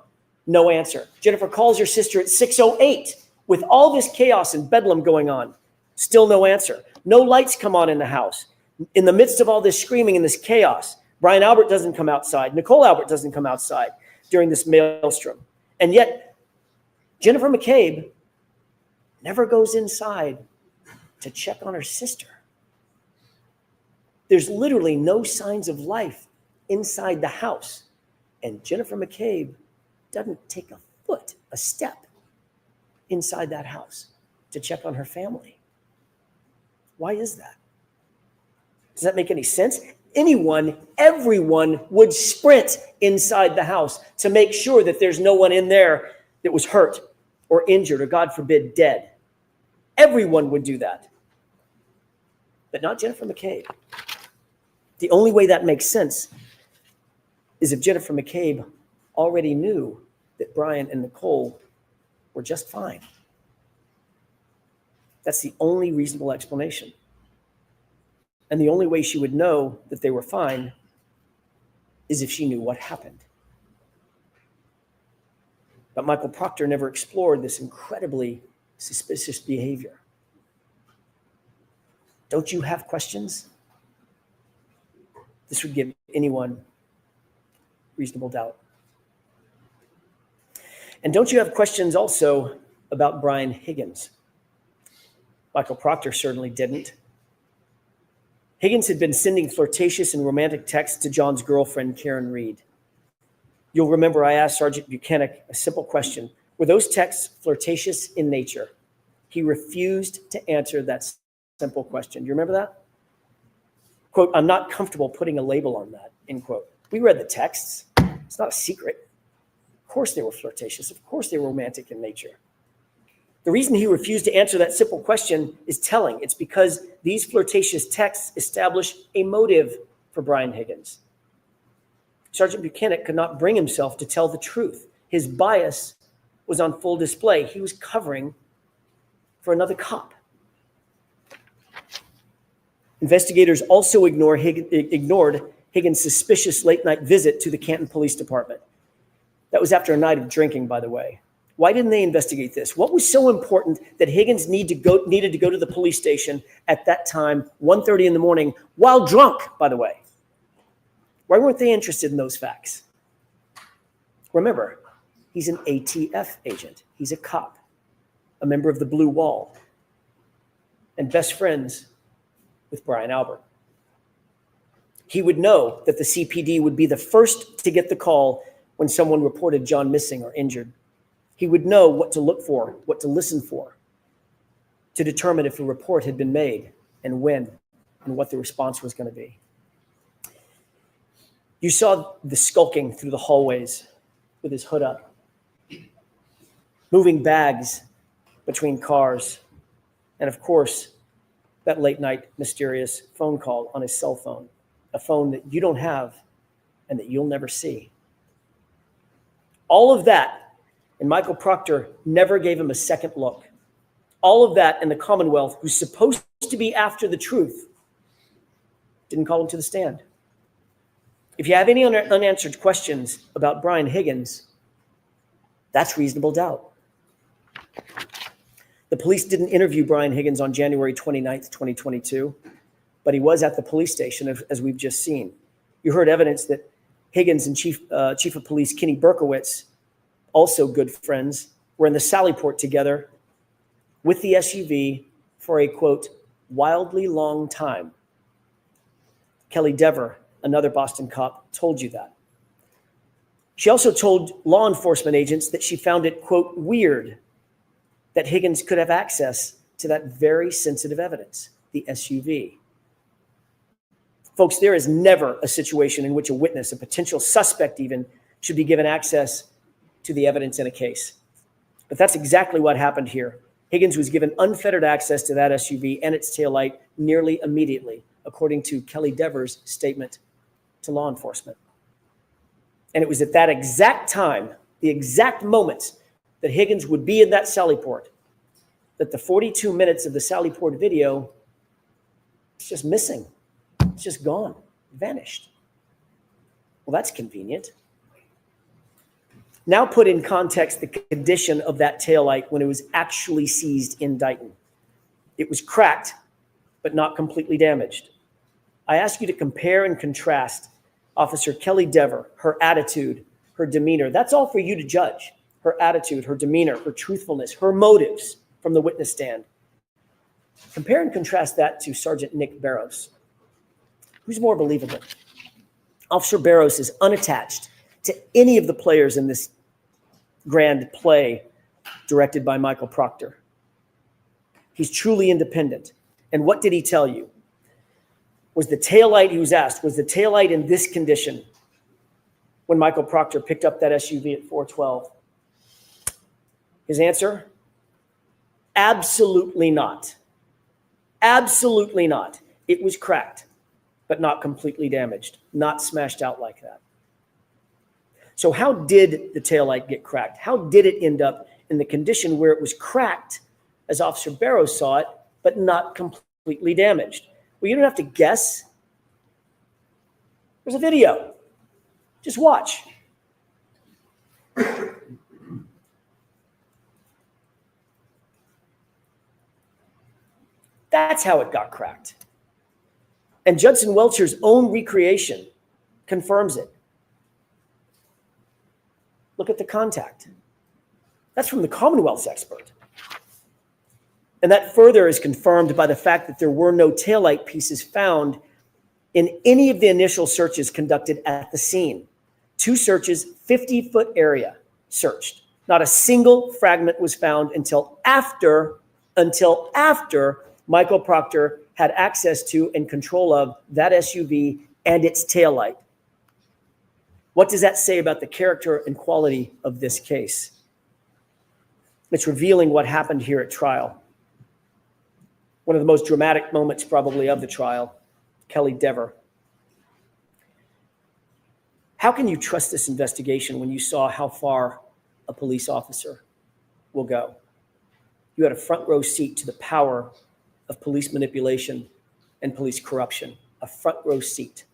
No answer. Jennifer calls her sister at 6:08 with all this chaos and bedlam going on. Still no answer. No lights come on in the house. In the midst of all this screaming and this chaos, Brian Albert doesn't come outside. Nicole Albert doesn't come outside during this maelstrom. And yet, Jennifer McCabe never goes inside to check on her sister. There's literally no signs of life inside the house. And Jennifer McCabe doesn't take a step inside that house to check on her family. Why is that? Does that make any sense? Everyone would sprint inside the house to make sure that there's no one in there that was hurt or injured or, God forbid, dead. Everyone would do that. But not Jennifer McCabe. The only way that makes sense is if Jennifer McCabe already knew that Brian and Nicole were just fine. That's the only reasonable explanation. And the only way she would know that they were fine is if she knew what happened. But Michael Proctor never explored this incredibly suspicious behavior. Don't you have questions? This would give anyone reasonable doubt. And don't you have questions also about Brian Higgins? Michael Proctor certainly didn't. Higgins had been sending flirtatious and romantic texts to John's girlfriend, Karen Reed. You'll remember I asked Sergeant Buchanan a simple question. Were those texts flirtatious in nature? He refused to answer that simple question. Do you remember that? Quote, I'm not comfortable putting a label on that, end quote. We read the texts. It's not a secret. Of course they were flirtatious. Of course they were romantic in nature. The reason he refused to answer that simple question is telling. It's because these flirtatious texts establish a motive for Brian Higgins. Sergeant Buchanan could not bring himself to tell the truth. His bias was on full display. He was covering for another cop. Investigators also ignored Higgins' suspicious late-night visit to the Canton Police Department. That was after a night of drinking, by the way. Why didn't they investigate this? What was so important that Higgins needed to go to the police station at that time, 1:30 in the morning, while drunk, by the way? Why weren't they interested in those facts? Remember, he's an ATF agent. He's a cop, a member of the Blue Wall, and best friends with Brian Albert. He would know that the CPD would be the first to get the call when someone reported John missing or injured. He would know what to look for, what to listen for, to determine if a report had been made and when and what the response was going to be. You saw the skulking through the hallways with his hood up, moving bags between cars, and of course, that late night mysterious phone call on his cell phone, a phone that you don't have and that you'll never see. All of that, and Michael Proctor never gave him a second look. All of that, and the Commonwealth, who's supposed to be after the truth, didn't call him to the stand. If you have any unanswered questions about Brian Higgins, that's reasonable doubt. The police didn't interview Brian Higgins on January 29th, 2022, but he was at the police station, as we've just seen. You heard evidence that Higgins and Chief of Police Kenny Berkowitz, also good friends, were in the Sallyport together with the SUV for a, quote, wildly long time. Kelly Dever, another Boston cop, told you that. She also told law enforcement agents that she found it, quote, weird that Higgins could have access to that very sensitive evidence, the SUV. Folks, there is never a situation in which a witness, a potential suspect even, should be given access to the evidence in a case. But that's exactly what happened here. Higgins was given unfettered access to that SUV and its taillight nearly immediately, according to Kelly Dever's statement to law enforcement. And it was at that exact time, the exact moments that Higgins would be in that Sallyport, that the 42 minutes of the Sallyport video is just missing. It's just gone, vanished. Well, that's convenient. Now put in context the condition of that taillight when it was actually seized in Dighton. It was cracked, but not completely damaged. I ask you to compare and contrast Officer Kelly Dever, her attitude, her demeanor. That's all for you to judge. Her attitude, her demeanor, her truthfulness, her motives from the witness stand. Compare and contrast that to Sergeant Nick Barrows. Who's more believable? Officer Barrows is unattached to any of the players in this grand play directed by Michael Proctor. He's truly independent. And what did he tell you? Was the taillight, he was asked, was the taillight in this condition when Michael Proctor picked up that SUV at 412? His answer? Absolutely not. Absolutely not. It was cracked, but not completely damaged, not smashed out like that. So how did the taillight get cracked? How did it end up in the condition where it was cracked, as Officer Barrows saw it, but not completely damaged? Well, you don't have to guess. There's a video. Just watch. That's how it got cracked. And Judson Welcher's own recreation confirms it. Look at the contact. That's from the Commonwealth's expert. And that further is confirmed by the fact that there were no taillight pieces found in any of the initial searches conducted at the scene. 2 searches, 50-foot area searched. Not a single fragment was found until after Michael Proctor had access to and control of that SUV and its taillight. What does that say about the character and quality of this case? It's revealing what happened here at trial. One of the most dramatic moments probably of the trial, Kelly Dever. How can you trust this investigation when you saw how far a police officer will go? You had a front row seat to the power of police manipulation and police corruption, a front row seat.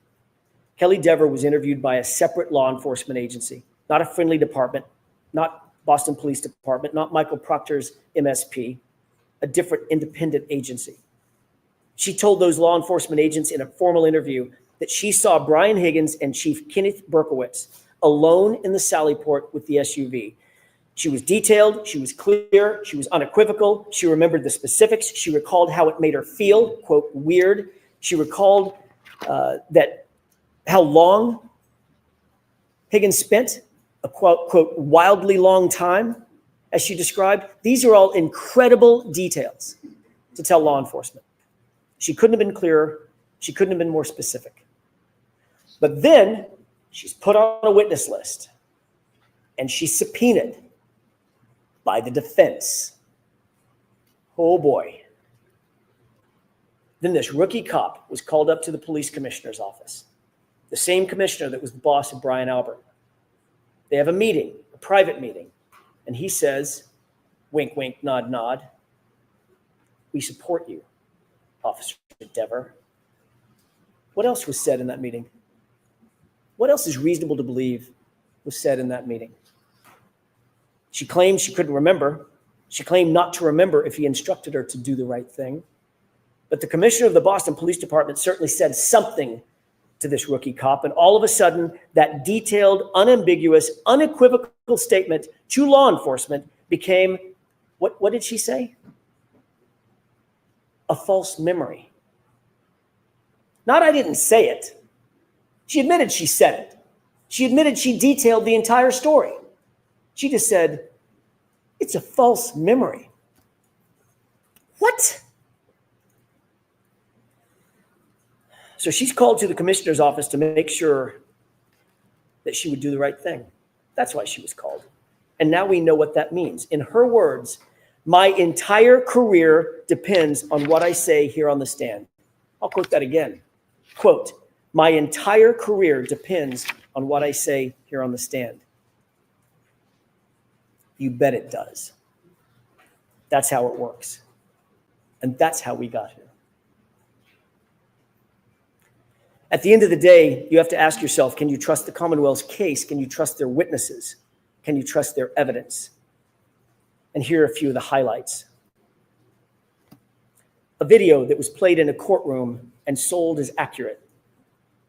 Kelly Dever was interviewed by a separate law enforcement agency, not a friendly department, not Boston Police Department, not Michael Proctor's MSP, a different independent agency. She told those law enforcement agents in a formal interview that she saw Brian Higgins and Chief Kenneth Berkowitz alone in the Sallyport with the SUV. She was detailed, she was clear, she was unequivocal, she remembered the specifics, she recalled how it made her feel, quote, weird. She recalled how long Higgins spent, a quote, wildly long time, as she described. These are all incredible details to tell law enforcement. She couldn't have been clearer. She couldn't have been more specific. But then she's put on a witness list and she's subpoenaed by the defense. Oh boy. Then this rookie cop was called up to the police commissioner's office, the same commissioner that was the boss of Brian Albert. They have a meeting, a private meeting, and he says, wink, wink, nod, nod, we support you, Officer Dever. What else was said in that meeting? What else is reasonable to believe was said in that meeting? She claimed she couldn't remember. She claimed not to remember if he instructed her to do the right thing. But the commissioner of the Boston Police Department certainly said something to this rookie cop. And all of a sudden, that detailed, unambiguous, unequivocal statement to law enforcement became, what did she say? A false memory. Not, I didn't say it. She admitted she said it. She admitted she detailed the entire story. She just said, it's a false memory. What? So she's called to the commissioner's office to make sure that she would do the right thing. That's why she was called. And now we know what that means. In her words, my entire career depends on what I say here on the stand. I'll quote that again. Quote, my entire career depends on what I say here on the stand. You bet it does. That's how it works. And that's how we got here. At the end of the day, you have to ask yourself, can you trust the Commonwealth's case? Can you trust their witnesses? Can you trust their evidence? And here are a few of the highlights. A video that was played in a courtroom and sold as accurate.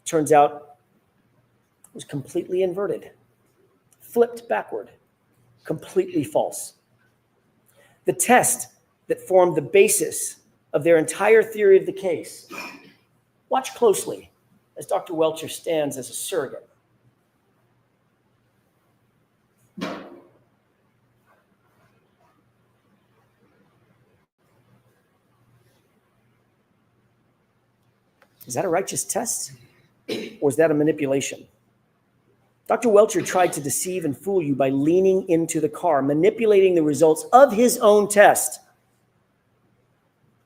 Turns out it was completely inverted, flipped backward, completely false. The test that formed the basis of their entire theory of the case. Watch closely as Dr. Welcher stands as a surrogate. Is that a righteous test, or is that a manipulation? Dr. Welcher tried to deceive and fool you by leaning into the car, manipulating the results of his own test.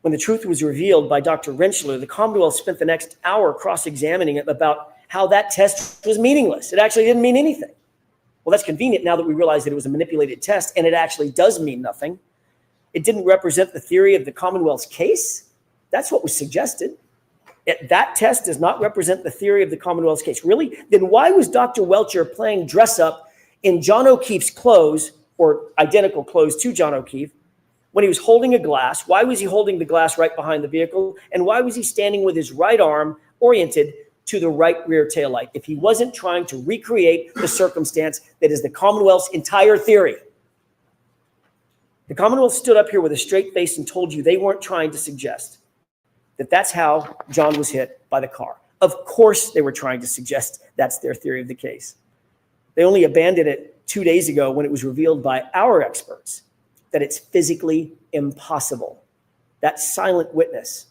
When the truth was revealed by Dr. Rentschler, the Commonwealth spent the next hour cross-examining it about how that test was meaningless. It actually didn't mean anything. Well, that's convenient now that we realize that it was a manipulated test, and it actually does mean nothing. It didn't represent the theory of the Commonwealth's case. That's what was suggested. That test does not represent the theory of the Commonwealth's case. Really? Then why was Dr. Welcher playing dress up in John O'Keefe's clothes, or identical clothes to John O'Keefe, when he was holding a glass? Why was he holding the glass right behind the vehicle? And why was he standing with his right arm oriented to the right rear taillight if he wasn't trying to recreate the circumstance that is the Commonwealth's entire theory? The Commonwealth stood up here with a straight face and told you they weren't trying to suggest that that's how John was hit by the car. Of course they were trying to suggest that's their theory of the case. They only abandoned it 2 days ago when it was revealed by our experts that it's physically impossible. That silent witness,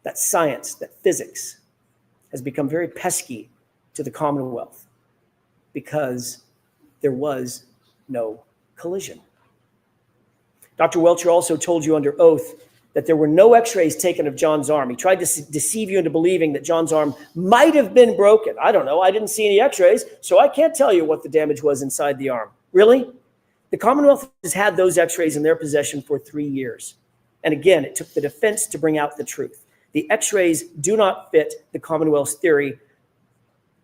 that science, that physics has become very pesky to the Commonwealth because there was no collision. Dr. Welcher also told you under oath that there were no x-rays taken of John's arm. He tried to deceive you into believing that John's arm might have been broken. I don't know. I didn't see any x-rays, so I can't tell you what the damage was inside the arm. Really? The Commonwealth has had those x-rays in their possession for 3 years. And again, it took the defense to bring out the truth. The x-rays do not fit the Commonwealth's theory,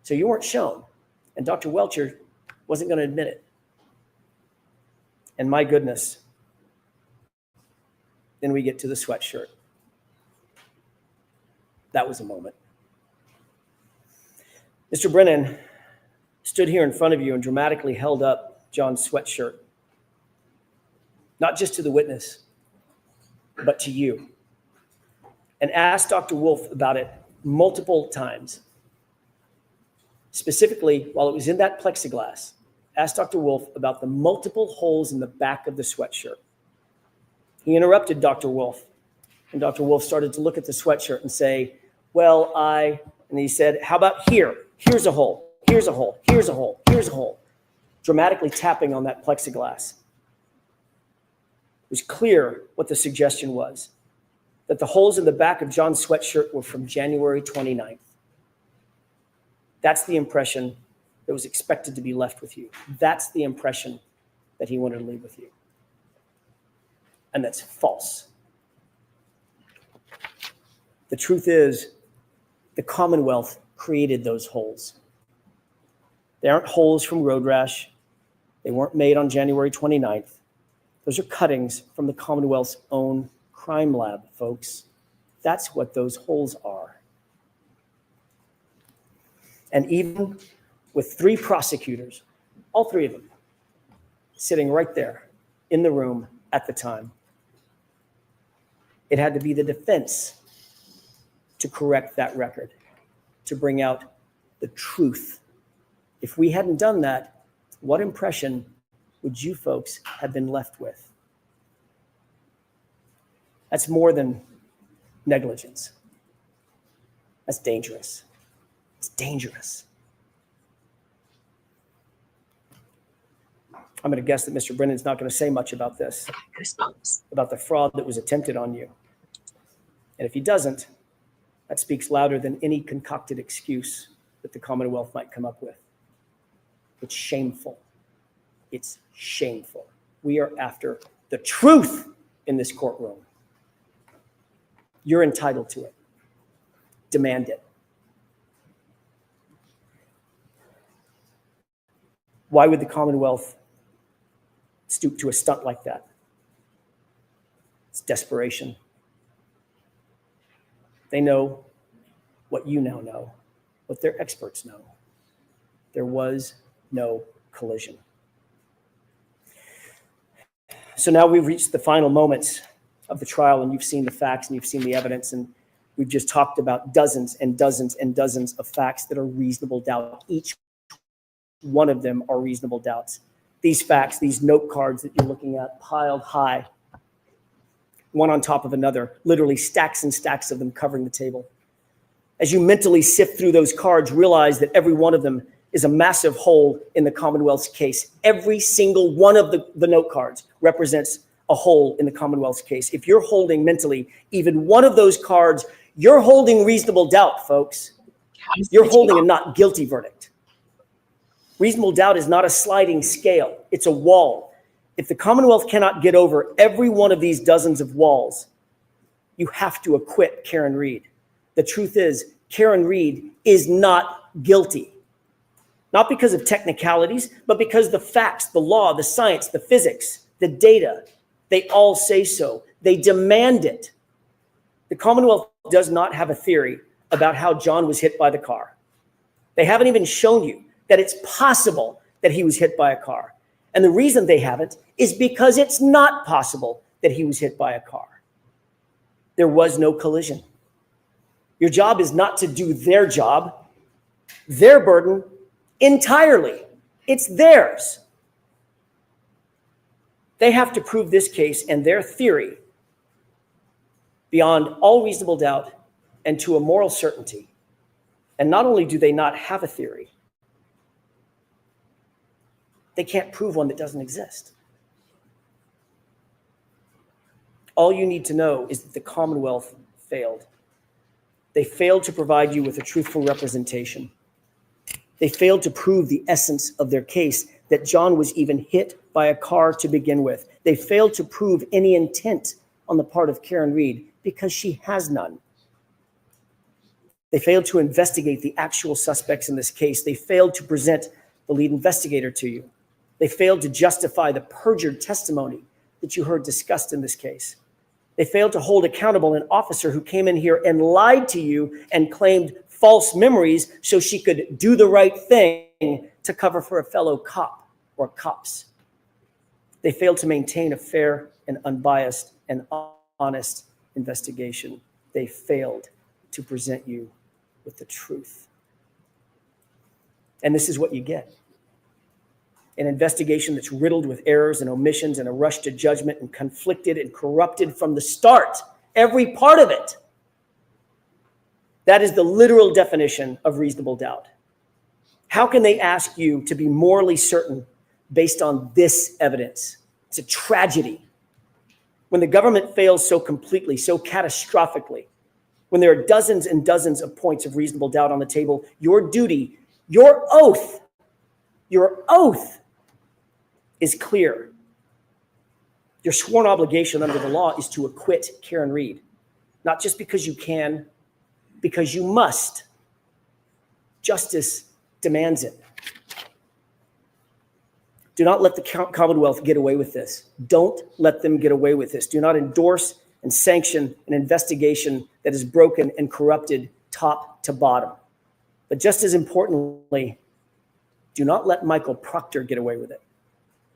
so you weren't shown. And Dr. Welcher wasn't going to admit it. And my goodness, then we get to the sweatshirt. That was a moment. Mr. Brennan stood here in front of you and dramatically held up John's sweatshirt, not just to the witness, but to you, and asked Dr. Wolf about it multiple times. Specifically, while it was in that plexiglass, asked Dr. Wolf about the multiple holes in the back of the sweatshirt. He interrupted Dr. Wolf, and Dr. Wolf started to look at the sweatshirt and say, well, and he said, how about here? Here's a hole, here's a hole, here's a hole, here's a hole, dramatically tapping on that plexiglass. It was clear what the suggestion was, that the holes in the back of John's sweatshirt were from January 29th. That's the impression that was expected to be left with you. That's the impression that he wanted to leave with you. And that's false. The truth is, the Commonwealth created those holes. They aren't holes from road rash. They weren't made on January 29th. Those are cuttings from the Commonwealth's own crime lab, folks. That's what those holes are. And even with 3 prosecutors, all 3 of them, sitting right there in the room at the time, it had to be the defense to correct that record, to bring out the truth. If we hadn't done that, what impression would you folks have been left with? That's more than negligence. That's dangerous. It's dangerous. I'm going to guess that Mr. Brennan's not going to say much about this, about the fraud that was attempted on you. And if he doesn't, that speaks louder than any concocted excuse that the Commonwealth might come up with. It's shameful. It's shameful. We are after the truth in this courtroom. You're entitled to it. Demand it. Why would the Commonwealth stoop to a stunt like that? It's desperation. They know what you now know, what their experts know. There was no collision. So now we've reached the final moments of the trial, and you've seen the facts and you've seen the evidence, and we've just talked about dozens and dozens and dozens of facts that are reasonable doubt. Each one of them are reasonable doubts. These facts, these note cards that you're looking at, piled high, one on top of another, literally stacks and stacks of them covering the table. As you mentally sift through those cards, realize that every one of them is a massive hole in the Commonwealth's case. Every single one of the note cards represents a hole in the Commonwealth's case. If you're holding mentally even one of those cards, you're holding reasonable doubt, folks. You're holding a not guilty verdict. Reasonable doubt is not a sliding scale. It's a wall. If the Commonwealth cannot get over every one of these dozens of walls, you have to acquit Karen Reed. The truth is, Karen Reed is not guilty. Not because of technicalities, but because the facts, the law, the science, the physics, the data, they all say so. They demand it. The Commonwealth does not have a theory about how John was hit by the car. They haven't even shown you that it's possible that he was hit by a car. And the reason they haven't is because it's not possible that he was hit by a car. There was no collision. Your job is not to do their job, their burden entirely. It's theirs. They have to prove this case and their theory beyond all reasonable doubt and to a moral certainty. And not only do they not have a theory, they can't prove one that doesn't exist. All you need to know is that the Commonwealth failed. They failed to provide you with a truthful representation. They failed to prove the essence of their case, that John was even hit by a car to begin with. They failed to prove any intent on the part of Karen Reed because she has none. They failed to investigate the actual suspects in this case. They failed to present the lead investigator to you. They failed to justify the perjured testimony that you heard discussed in this case. They failed to hold accountable an officer who came in here and lied to you and claimed false memories so she could do the right thing to cover for a fellow cop or cops. They failed to maintain a fair and unbiased and honest investigation. They failed to present you with the truth. And this is what you get. An investigation that's riddled with errors and omissions and a rush to judgment and conflicted and corrupted from the start. Every part of it. That is the literal definition of reasonable doubt. How can they ask you to be morally certain based on this evidence? It's a tragedy. When the government fails so completely, so catastrophically, when there are dozens and dozens of points of reasonable doubt on the table, your duty, your oath is clear. Your sworn obligation under the law is to acquit Karen Reed, not just because you can, because you must. Justice demands it. Do not let the Commonwealth get away with this. Don't let them get away with this. Do not endorse and sanction an investigation that is broken and corrupted top to bottom. But just as importantly, do not let Michael Proctor get away with it.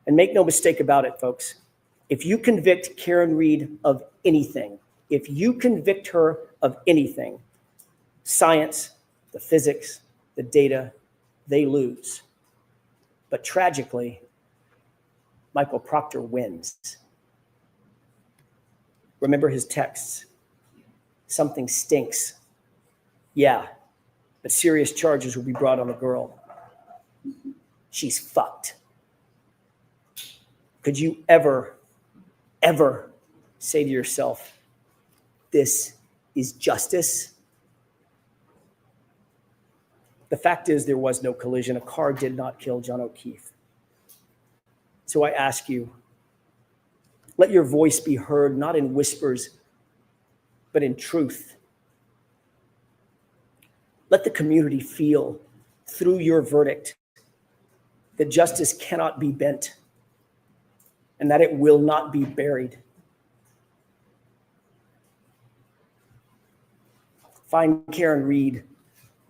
And make no mistake about it, folks. If you convict Karen Reed of anything, if you convict her of anything, science, the physics, the data, they lose. But tragically, Michael Proctor wins. Remember his texts. Something stinks. Yeah, but serious charges will be brought on the girl. She's fucked. Could you ever say to yourself, this is justice? The fact is there was no collision. A car did not kill John O'Keefe. So I ask you, let your voice be heard, not in whispers, but in truth. Let the community feel through your verdict that justice cannot be bent and that it will not be buried. Find Karen Reed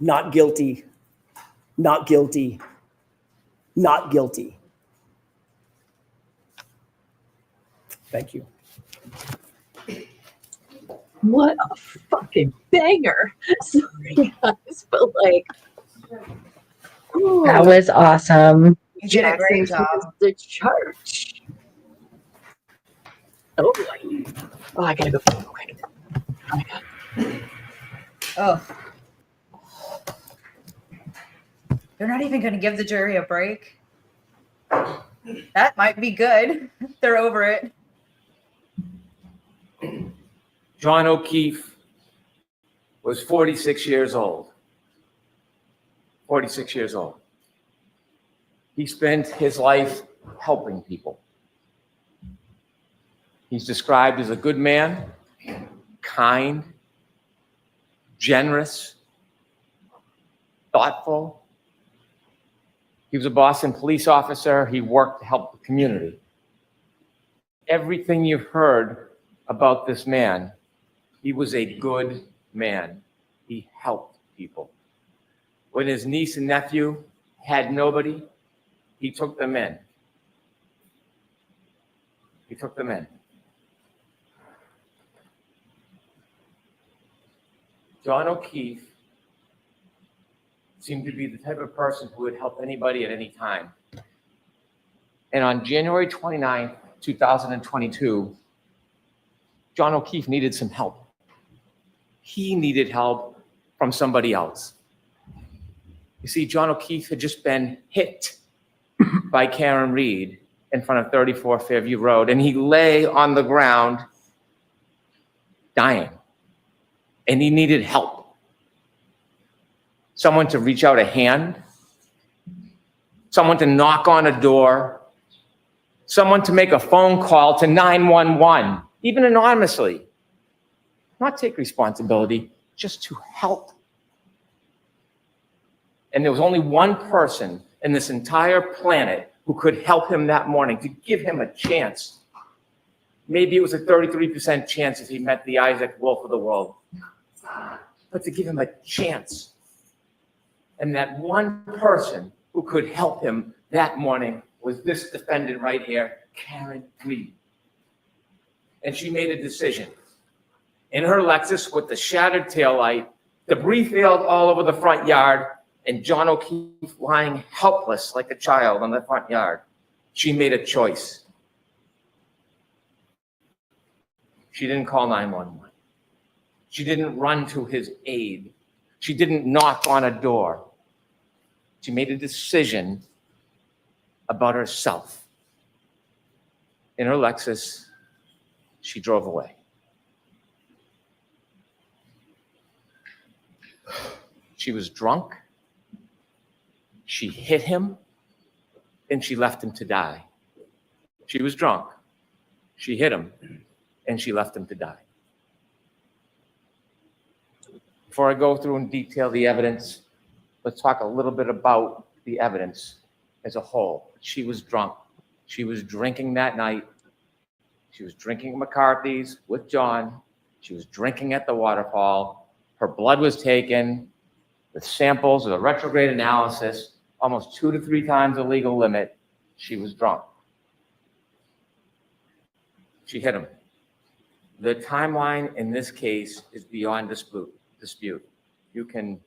not guilty, not guilty, not guilty. Thank you. What a fucking banger. Sorry, guys, but like, ooh, That was awesome. You did a great Jackson job. to the church. Oh boy. Oh, I gotta go. Oh my God. Oh. They're not even going to give the jury a break. That might be good. They're over it. John O'Keefe was 46 years old. 46 years old. He spent his life helping people. He's described as a good man, kind, generous, thoughtful. He was a Boston police officer. He worked to help the community. Everything you've heard about this man, he was a good man. He helped people. When his niece and nephew had nobody, he took them in. He took them in. John O'Keefe seemed to be the type of person who would help anybody at any time. And on January 29th, 2022, John O'Keefe needed some help. He needed help from somebody else. You see, John O'Keefe had just been hit by Karen Reed in front of 34 Fairview Road, and he lay on the ground dying, and he needed help. Someone to reach out a hand, someone to knock on a door, someone to make a phone call to 911, even anonymously. Not take responsibility, just to help. And there was only one person in this entire planet who could help him that morning, to give him a chance. Maybe it was a 33% chance if he met the Isaac Wolf of the world, but to give him a chance. And that one person who could help him that morning was this defendant right here, Karen Reed. And she made a decision. In her Lexus with the shattered taillight, debris field all over the front yard, and John O'Keefe lying helpless like a child on the front yard, she made a choice. She didn't call 911. She didn't run to his aid. She didn't knock on a door. She made a decision about herself. In her Lexus, she drove away. She was drunk. She hit him, and she left him to die. She was drunk. She hit him, and she left him to die. Before I go through and detail the evidence, let's talk a little bit about the evidence as a whole. She was drunk. She was drinking that night. She was drinking McCarthy's with John. She was drinking at the waterfall. Her blood was taken with samples of a retrograde analysis, almost 2 to 3 times the legal limit. She was drunk. She hit him. The timeline in this case is beyond dispute. You can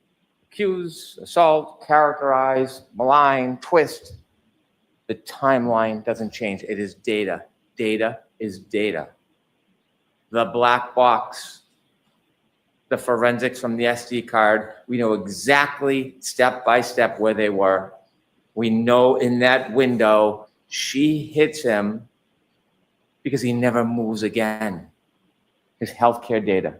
accuse, assault, characterize, malign, twist. The timeline doesn't change. It is data. Data is data. The black box, the forensics from the SD card, we know exactly step by step where they were. We know in that window, she hits him because he never moves again. His healthcare data,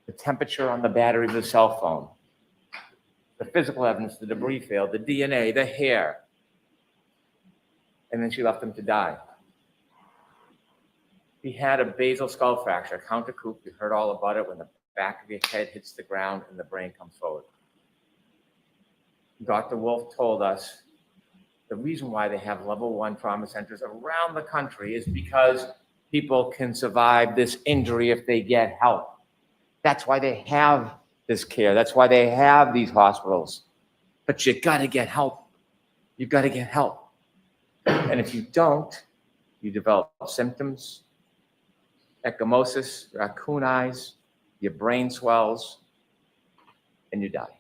the temperature on the battery of the cell phone, the physical evidence, the debris field, the DNA, the hair. And then she left him to die. He had a basal skull fracture, counter coup. You heard all about it when the back of your head hits the ground and the brain comes forward. Dr. Wolf told us the reason why they have level 1 trauma centers around the country is because people can survive this injury if they get help. That's why they have this care. That's why they have these hospitals. But you gotta get help. You gotta get help. And if you don't, you develop symptoms, ecchymosis, raccoon eyes, your brain swells, and you die.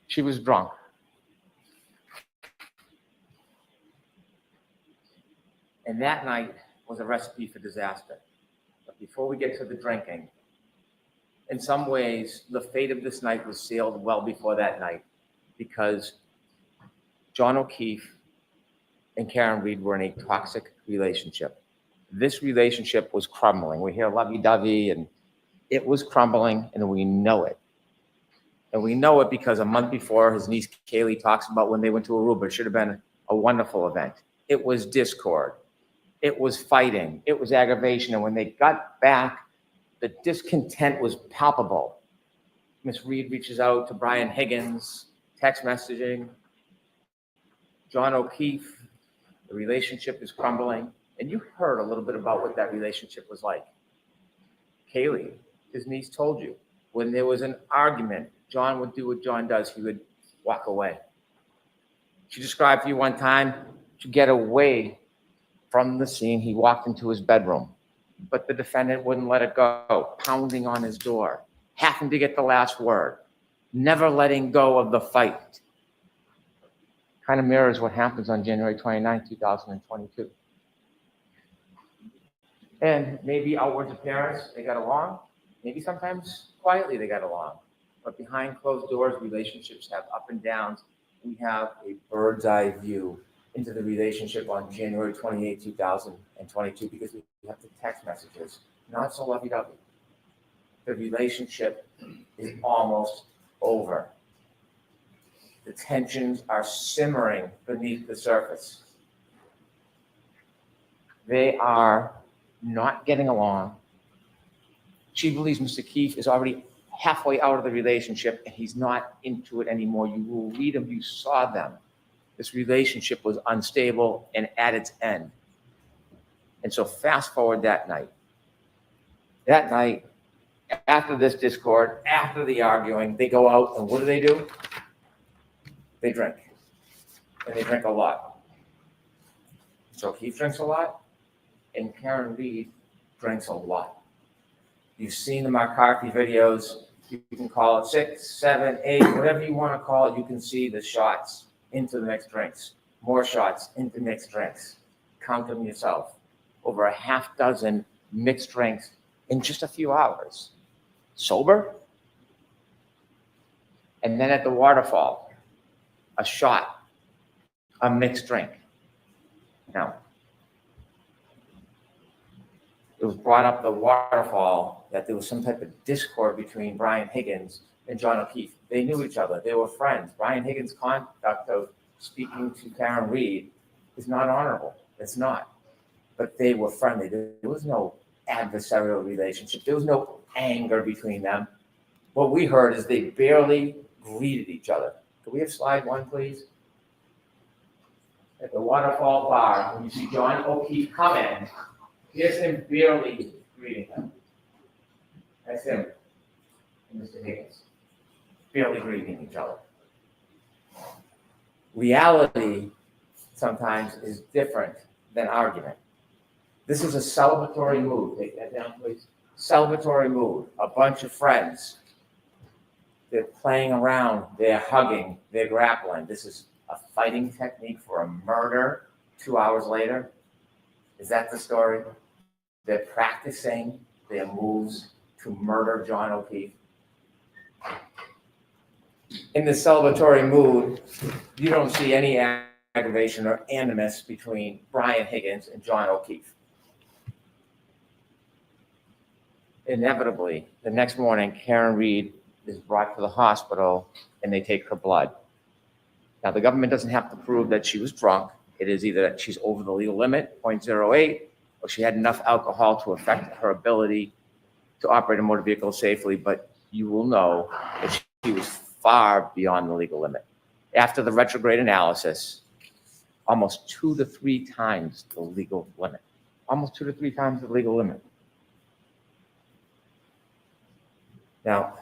She was drunk. And that night was a recipe for disaster. But before we get to the drinking, in some ways, the fate of this night was sealed well before that night, because John O'Keefe and Karen Reed were in a toxic relationship. This relationship was crumbling. We hear lovey-dovey, and it was crumbling, and we know it. And we know it because a month before, his niece Kaylee talks about when they went to Aruba. It should have been a wonderful event. It was discord. It was fighting. It was aggravation. And when they got back, the discontent was palpable. Miss Reed reaches out to Brian Higgins, text messaging. John O'Keefe, the relationship is crumbling. And you heard a little bit about what that relationship was like. Kaylee, his niece, told you, when there was an argument, John would do what John does. He would walk away. She described for you one time to get away from the scene. He walked into his bedroom, but the defendant wouldn't let it go, pounding on his door, having to get the last word, never letting go of the fight. Kind of mirrors what happens on January 29, 2022. And maybe outward appearance, they got along. Maybe sometimes quietly they got along. But behind closed doors, relationships have up and downs. We have a bird's eye view into the relationship on January 28, 2022, because we have the text messages, not so lovey-dovey. The relationship is almost over. The tensions are simmering beneath the surface. They are not getting along. She believes Mr. Keefe is already halfway out of the relationship and he's not into it anymore. You will read them, you saw them. This relationship was unstable and at its end. And so fast forward that night. That night, after this discord, after the arguing, they go out and what do? They drink. And they drink a lot. So Keith drinks a lot and Karen Reed drinks a lot. You've seen the McCarthy videos. You can call it 6, 7, 8, whatever you want to call it. You can see the shots into the mixed drinks, more shots into mixed drinks. Count them yourself. Over a half dozen mixed drinks in just a few hours. Sober. And then at the waterfall, a shot, a mixed drink. Now, it was brought up the waterfall that there was some type of discord between Brian Higgins and John O'Keefe. They knew each other. They were friends. Brian Higgins' conduct of speaking to Karen Reed is not honorable. It's not. But they were friendly. There was no adversarial relationship. There was no anger between them. What we heard is they barely greeted each other. Can we have slide 1, please? At the waterfall bar, when you see John O'Keefe come in, here's him barely greeting him. That's him and Mr. Higgins, barely greeting each other. Reality sometimes is different than argument. This is a celebratory mood. Take that down, please. Celebratory mood. A bunch of friends. They're playing around. They're hugging. They're grappling. This is a fighting technique for a murder 2 hours later. Is that the story? They're practicing their moves to murder John O'Keefe. In the celebratory mood, you don't see any aggravation or animus between Brian Higgins and John O'Keefe. Inevitably, the next morning, Karen Reed is brought to the hospital and they take her blood. Now, the government doesn't have to prove that she was drunk. It is either that she's over the legal limit, 0.08, or she had enough alcohol to affect her ability to operate a motor vehicle safely, but you will know that she was far beyond the legal limit. After the retrograde analysis, almost 2 to 3 times the legal limit. Almost 2 to 3 times the legal limit. Now,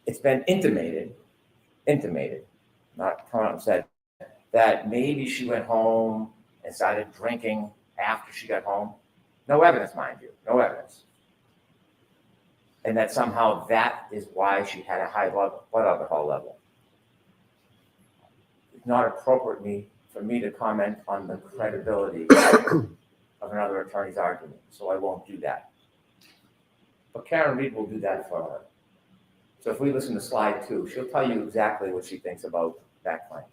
it's been intimated, not come out and said, that maybe she went home and started drinking after she got home. No evidence, mind you, no evidence. And that somehow that is why she had a high blood alcohol level. It's not appropriate for me to comment on the credibility of another attorney's argument, so I won't do that. But Karen Reed will do that for her. So if we listen to slide 2, she'll tell you exactly what she thinks about that claim.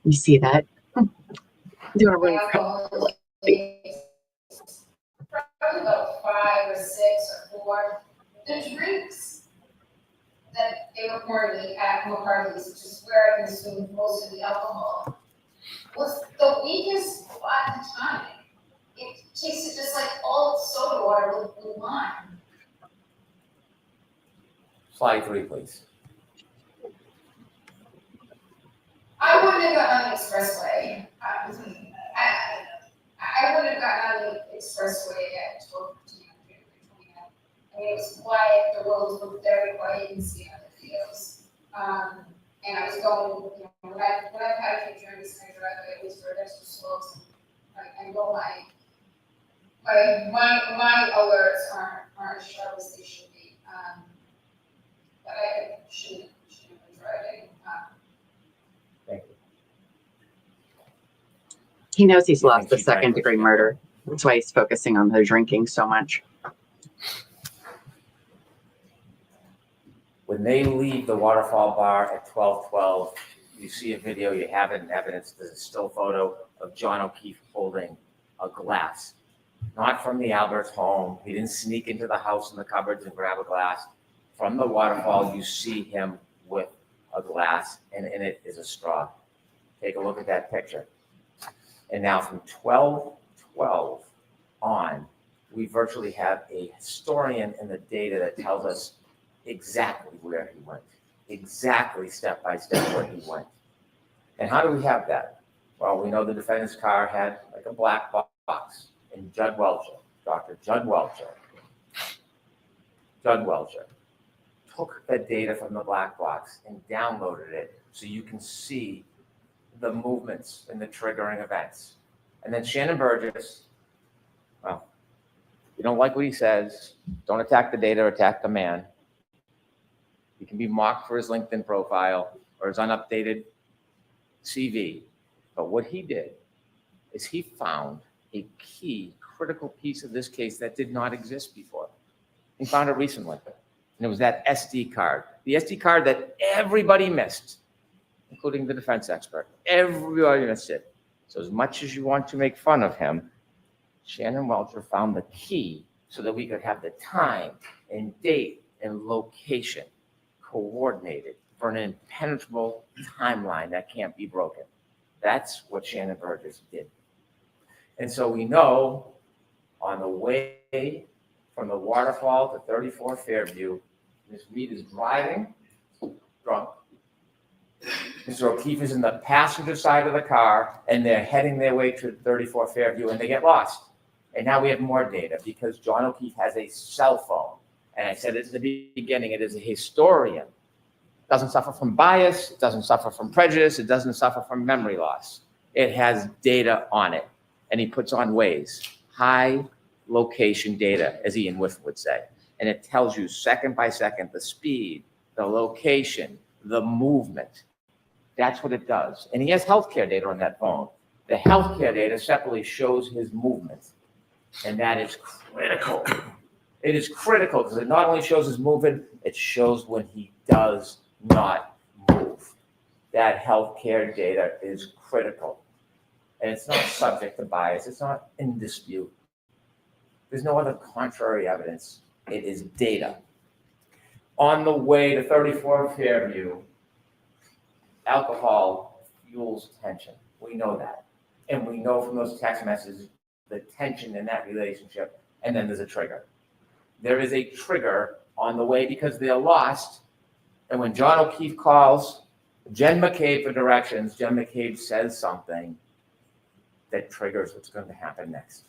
You see that? Doing a really probably about 5 or 6 or 4. The drinks that they were pouring me at McCarthy's, which is where I consumed most of the alcohol, was the weakest at the time. It tasted just like all soda water with lime. Slide 3, please. I wouldn't have gotten on the expressway. I wouldn't have gotten on the expressway at 12:15 on January 29th. I mean, it was quiet. The roads were very quiet. You can see on the videos. And I was going, when I've had a few drinks, I drive, I always drive extra slow. So I know my alerts aren't as sharp as they should be. But I shouldn't have been driving. Thank you. He knows he's lost the second-degree murder. That's why he's focusing on the drinking so much. When they leave the waterfall bar at 12:12, you see a video, you have it in evidence, there's a still photo of John O'Keefe holding a glass. Not from the Albert's home. He didn't sneak into the house in the cupboards and grab a glass. From the waterfall, you see him with a glass, and in it is a straw. Take a look at that picture. And now from 12:12 on, we virtually have a historian in the data that tells us exactly where he went, exactly step by step where he went. And how do we have that? Well, we know the defendant's car had like a black box, and Dr. Judd Welcher took the data from the black box and downloaded it so you can see the movements and the triggering events. And then Shannon Burgess, well, you don't like what he says, don't attack the data, attack the man. He can be mocked for his LinkedIn profile or his unupdated CV. But what he did is he found a key critical piece of this case that did not exist before. He found it recently, and it was that SD card. The SD card that everybody missed, including the defense expert. Everybody missed it. So as much as you want to make fun of him, Shannon Welcher found the key so that we could have the time and date and location coordinated for an impenetrable timeline that can't be broken. That's what Shannon Burgess did. And so we know on the way from the waterfall to 34 Fairview, Ms. Reed is driving drunk. Mr. O'Keefe is in the passenger side of the car, and they're heading their way to 34 Fairview, and they get lost. And now we have more data because John O'Keefe has a cell phone. And I said it at the beginning, it is a historian. It doesn't suffer from bias, it doesn't suffer from prejudice, it doesn't suffer from memory loss. It has data on it. And he puts on Waze, high location data, as Ian Whiff would say. And it tells you second by second the speed, the location, the movement. That's what it does. And he has healthcare data on that phone. The healthcare data separately shows his movement. And that is critical. It is critical because it not only shows his movement, it shows when he does not move. That healthcare data is critical. And it's not subject to bias. It's not in dispute. There's no other contrary evidence. It is data. On the way to 34 Fairview, alcohol fuels tension. We know that. And we know from those text messages the tension in that relationship. And then there's a trigger. There is a trigger on the way because they're lost. And when John O'Keefe calls Jen McCabe for directions, Jen McCabe says something that triggers what's going to happen next.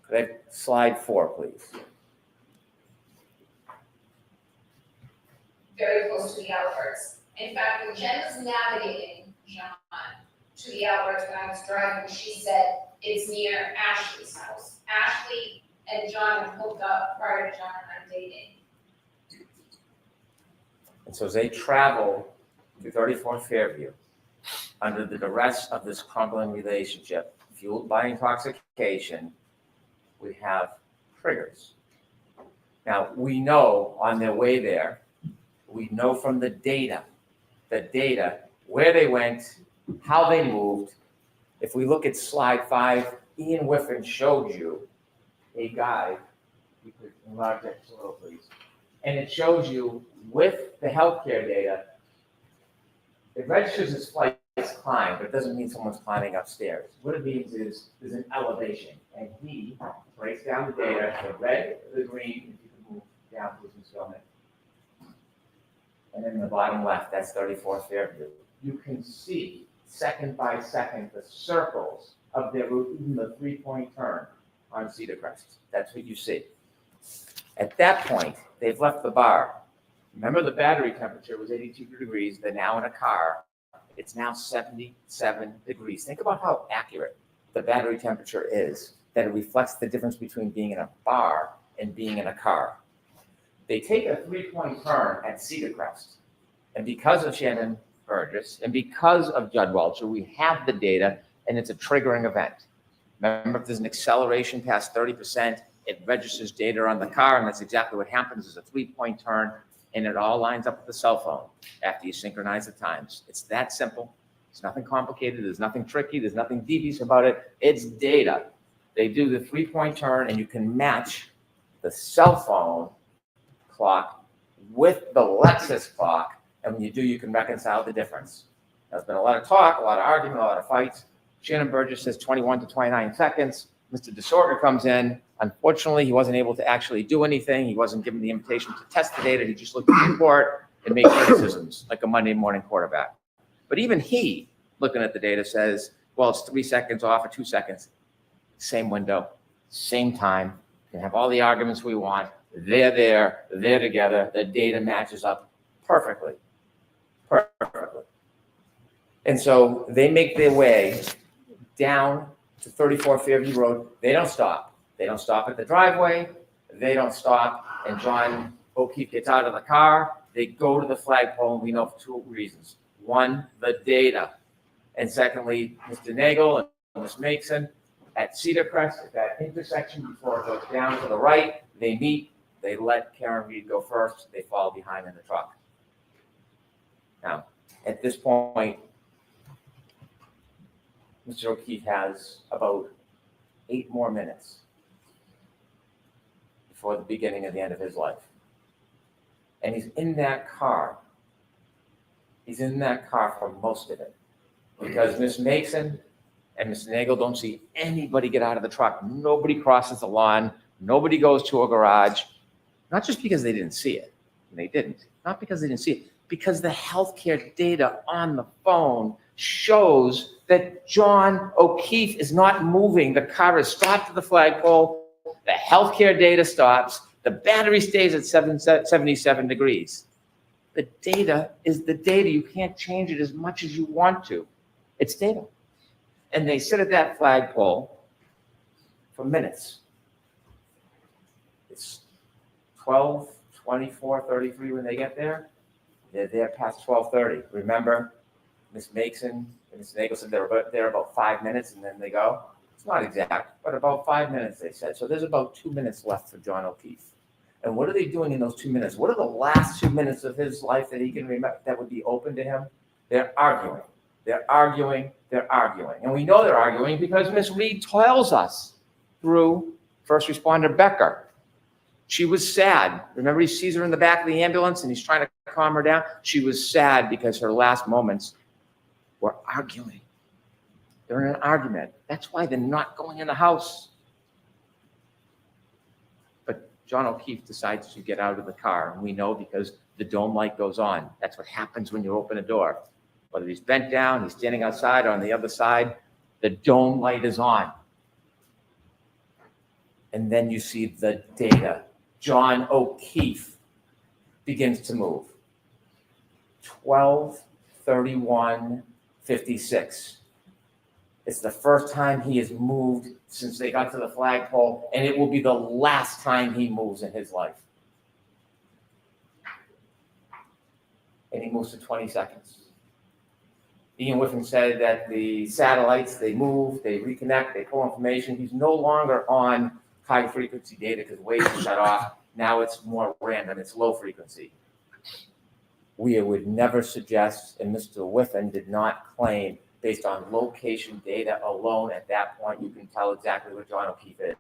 Could I have slide 4, please? Very close to the outbursts. In fact, when Jen was navigating John to the outbursts when I was driving, she said it's near Ashley's house. Ashley and John had hooked up prior to John and I dating. And so as they travel to 34 Fairview, under the duress of this crumbling relationship, fueled by intoxication, we have triggers. Now, we know on their way there, we know from the data, where they went, how they moved. If we look at slide 5, Ian Whiffen showed you a guide. You could enlarge that a little, please. And it shows you with the healthcare data, it registers as flights climb, but it doesn't mean someone's climbing upstairs. What it means is there's an elevation, and he breaks down the data, the red, the green, if you can move down, please, Ms. Gilman. And then in the bottom left, that's 34 Fairview. You can see second by second the circles of their route, even the 3-point turn on Cedar Crest. That's what you see. At that point, they've left the bar. Remember, the battery temperature was 82 degrees. They're now in a car. It's now 77 degrees. Think about how accurate the battery temperature is, that it reflects the difference between being in a bar and being in a car. They take a 3-point turn at Cedar Crest. And because of Shannon Burgess and because of Judd Welcher, we have the data, and it's a triggering event. Remember, if there's an acceleration past 30%, it registers data on the car, and that's exactly what happens. Is a 3-point turn, and it all lines up with the cell phone after you synchronize the times. It's that simple. It's nothing complicated. There's nothing tricky. There's nothing devious about it. It's data. They do the 3-point turn, and you can match the cell phone clock with the Lexus clock, and when you do, you can reconcile the difference. There's been a lot of talk, a lot of argument, a lot of fights. Shannon Burgess says 21 to 29 seconds. Mr. DeSorger comes in. Unfortunately, he wasn't able to actually do anything. He wasn't given the invitation to test the data. He just looked at the report and made criticisms like a Monday morning quarterback. But even he, looking at the data, says, well, it's 3 seconds off or 2 seconds. Same window, same time. We can have all the arguments we want. They're there, they're together. The data matches up perfectly. Perfectly. And so they make their way down to 34 Fairview Road. They don't stop. They don't stop at the driveway. They don't stop. And John O'Keefe gets out of the car. They go to the flagpole, and we know for 2 reasons. One, the data. And secondly, Mr. Nagel and Ms. Mason at Cedar Crest, at that intersection before it goes down to the right, they meet. They let Karen Reed go first. They fall behind in the truck. Now, at this point, Mr. O'Keefe has about 8 more minutes before the beginning of the end of his life. And he's in that car. He's in that car for most of it because Ms. Mason and Mr. Nagel don't see anybody get out of the truck. Nobody crosses the lawn. Nobody goes to a garage. Not just because they didn't see it. They didn't. Not because they didn't see it. Because the healthcare data on the phone shows that John O'Keefe is not moving. The car is stopped at the flagpole. The healthcare data stops. The battery stays at 77 degrees. The data is the data. You can't change it as much as you want to. It's data. And they sit at that flagpole for minutes. It's 12, 24, 33 when they get there. They're there past 12:30. Remember, Ms. Mason and Ms. Nagel said they're there about 5 minutes and then they go. It's not exact, but about 5 minutes, they said. So there's about 2 minutes left for John O'Keefe. And what are they doing in those 2 minutes? What are the last 2 minutes of his life that he can remember that would be open to him? They're arguing. They're arguing. They're arguing. And we know they're arguing because Ms. Reed tells us through first responder Becker. She was sad. Remember, he sees her in the back of the ambulance and he's trying to calm her down. She was sad because her last moments were arguing. They're in an argument. That's why they're not going in the house. But John O'Keefe decides to get out of the car. And we know because the dome light goes on. That's what happens when you open a door. Whether he's bent down, he's standing outside or on the other side, the dome light is on. And then you see the data. John O'Keefe begins to move. 12:31:56. It's the first time he has moved since they got to the flagpole, and it will be the last time he moves in his life. And he moves to 20 seconds. Ian Whiffen said that the satellites, they move, they reconnect, they pull information. He's no longer on high frequency data because waves are shut off. Now it's more random, it's low frequency. We would never suggest, and Mr. Whiffen did not claim, based on location data alone at that point, you can tell exactly what John O'Keefe is.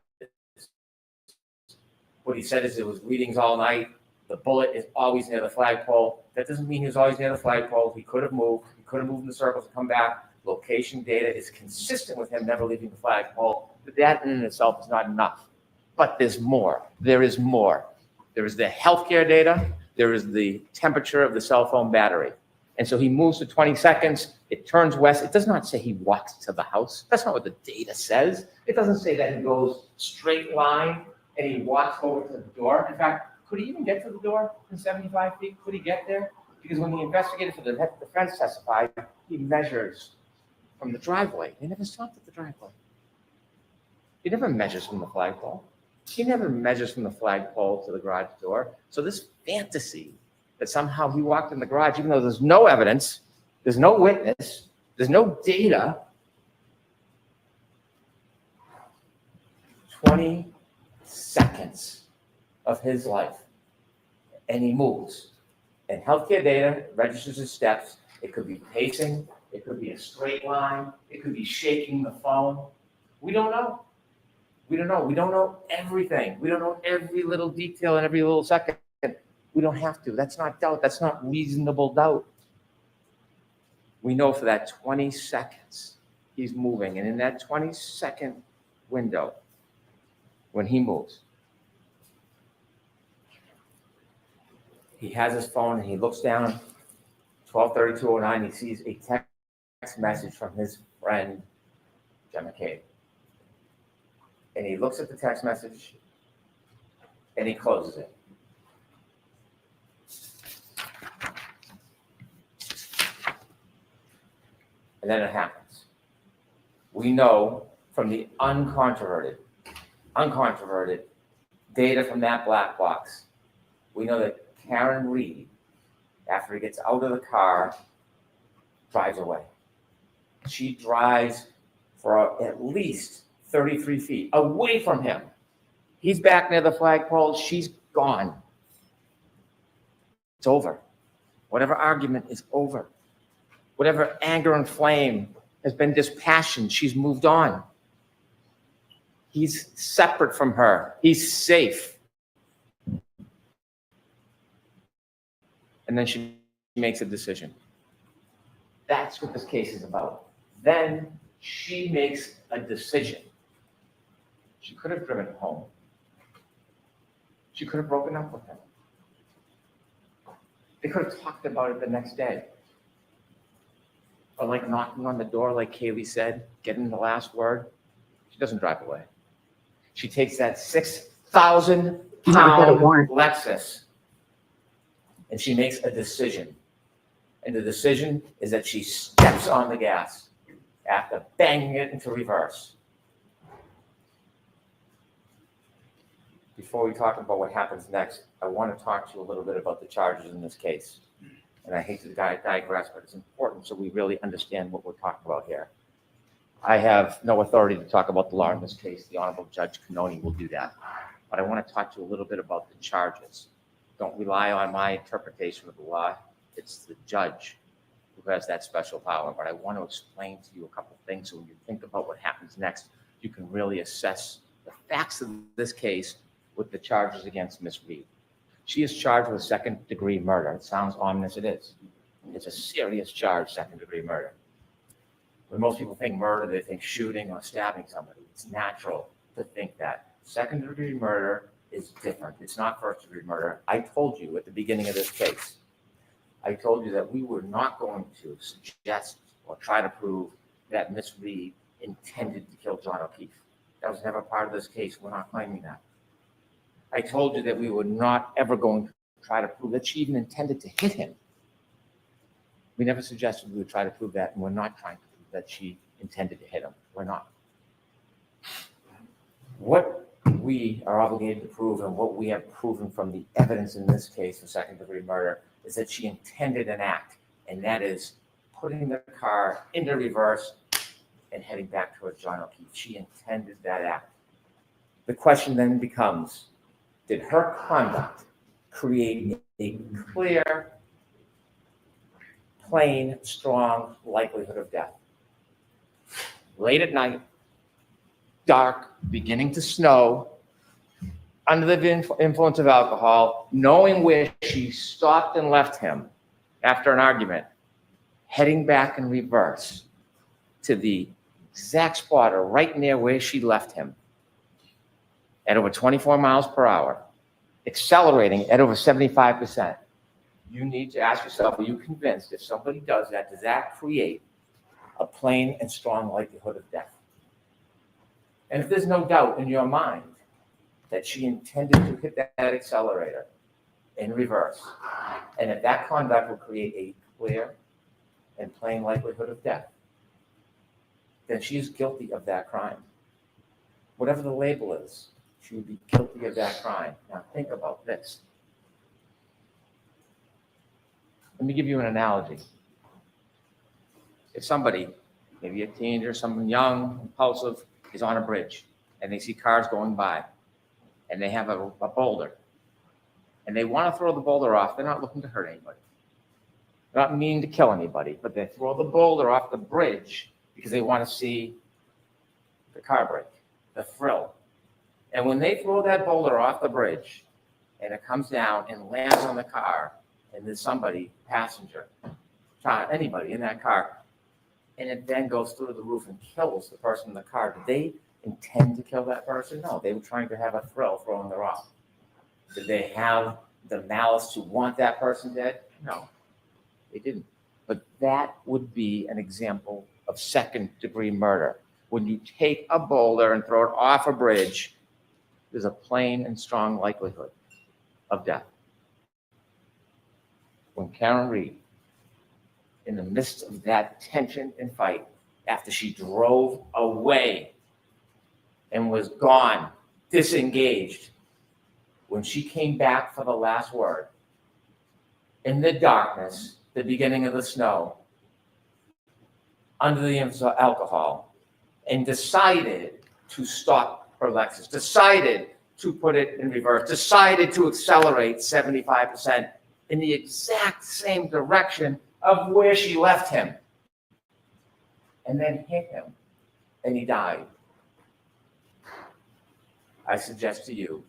What he said is it was readings all night. The bullet is always near the flagpole. That doesn't mean he was always near the flagpole. He could have moved. He could have moved in the circles and come back. Location data is consistent with him never leaving the flagpole. But that in itself is not enough. But there's more. There is more. There is the healthcare data. There is the temperature of the cell phone battery. And so he moves to 20 seconds. It turns west. It does not say he walks to the house. That's not what the data says. It doesn't say that he goes straight line and he walks over to the door. In fact, could he even get to the door in 75 feet? Could he get there? Because when the investigator for the defense testified, he measures from the driveway. He never stopped at the driveway. He never measures from the flagpole. He never measures from the flagpole to the garage door. So this fantasy that somehow he walked in the garage, even though there's no evidence, there's no witness, there's no data. 20 seconds of his life, and he moves. And healthcare data registers his steps. It could be pacing. It could be a straight line. It could be shaking the phone. We don't know. We don't know. We don't know everything. We don't know every little detail and every little second. We don't have to. That's not doubt. That's not reasonable doubt. We know for that 20 seconds, he's moving. And in that 20-second window when he moves. He has his phone and he looks down, 12:32:09, he sees a text message from his friend, Gemma Cade. And he looks at the text message and he closes it. And then it happens. We know from the uncontroverted data from that black box, we know that Karen Reed, after he gets out of the car, drives away. She drives for at least 33 feet away from him. He's back near the flagpole. She's gone. It's over. Whatever argument is over. Whatever anger and flame has been dispassioned, she's moved on. He's separate from her. He's safe. And then she makes a decision. That's what this case is about. Then she makes a decision. She could have driven home. She could have broken up with him. They could have talked about it the next day. Or like knocking on the door, like Kaylee said, getting the last word. She doesn't drive away. She takes that 6,000-pound Lexus and she makes a decision. And the decision is that she steps on the gas after banging it into reverse. Before we talk about what happens next, I want to talk to you a little bit about the charges in this case. And I hate to digress, but it's important so we really understand what we're talking about here. I have no authority to talk about the law in this case. The Honorable Judge Cannoni will do that. But I want to talk to you a little bit about the charges. Don't rely on my interpretation of the law. It's the judge who has that special power. But I want to explain to you a couple of things so when you think about what happens next, you can really assess the facts of this case with the charges against Ms. Reed. She is charged with second-degree murder. It sounds ominous, it is. It's a serious charge, second-degree murder. When most people think murder, they think shooting or stabbing somebody. It's natural to think that. Second-degree murder is different. It's not first-degree murder. I told you at the beginning of this case, I told you that we were not going to suggest or try to prove that Ms. Reed intended to kill John O'Keefe. That was never part of this case. We're not claiming that. I told you that we were not ever going to try to prove that she even intended to hit him. We never suggested we would try to prove that, and we're not trying to prove that she intended to hit him. We're not. What we are obligated to prove and what we have proven from the evidence in this case of second-degree murder is that she intended an act, and that is putting the car into reverse and heading back towards John O'Keefe. She intended that act. The question then becomes, did her conduct create a clear, plain, strong likelihood of death? Late at night, dark, beginning to snow, under the influence of alcohol, knowing where she stopped and left him after an argument, heading back in reverse to the exact spot or right near where she left him at over 24 miles per hour, accelerating at over 75%. You need to ask yourself, are you convinced if somebody does that, does that create a plain and strong likelihood of death? And if there's no doubt in your mind that she intended to hit that accelerator in reverse, and if that conduct will create a clear and plain likelihood of death, then she is guilty of that crime. Whatever the label is, she would be guilty of that crime. Now think about this. Let me give you an analogy. If somebody, maybe a teenager, someone young, impulsive, is on a bridge and they see cars going by and they have a boulder and they want to throw the boulder off, they're not looking to hurt anybody. They're not meaning to kill anybody, but they throw the boulder off the bridge because they want to see the car break, the thrill. And when they throw that boulder off the bridge and it comes down and lands on the car, and there's somebody, passenger, child, anybody in that car, and it then goes through the roof and kills the person in the car, do they intend to kill that person? No, they were trying to have a thrill throwing the rock. Did they have the malice to want that person dead? No, they didn't. But that would be an example of second-degree murder. When you take a boulder and throw it off a bridge, there's a plain and strong likelihood of death. When Karen Reed, in the midst of that tension and fight, after she drove away and was gone, disengaged, when she came back for the last word, in the darkness, the beginning of the snow, under the influence of alcohol, and decided to stop her Lexus, decided to put it in reverse, decided to accelerate 75% in the exact same direction of where she left him, and then hit him, and he died. I suggest to you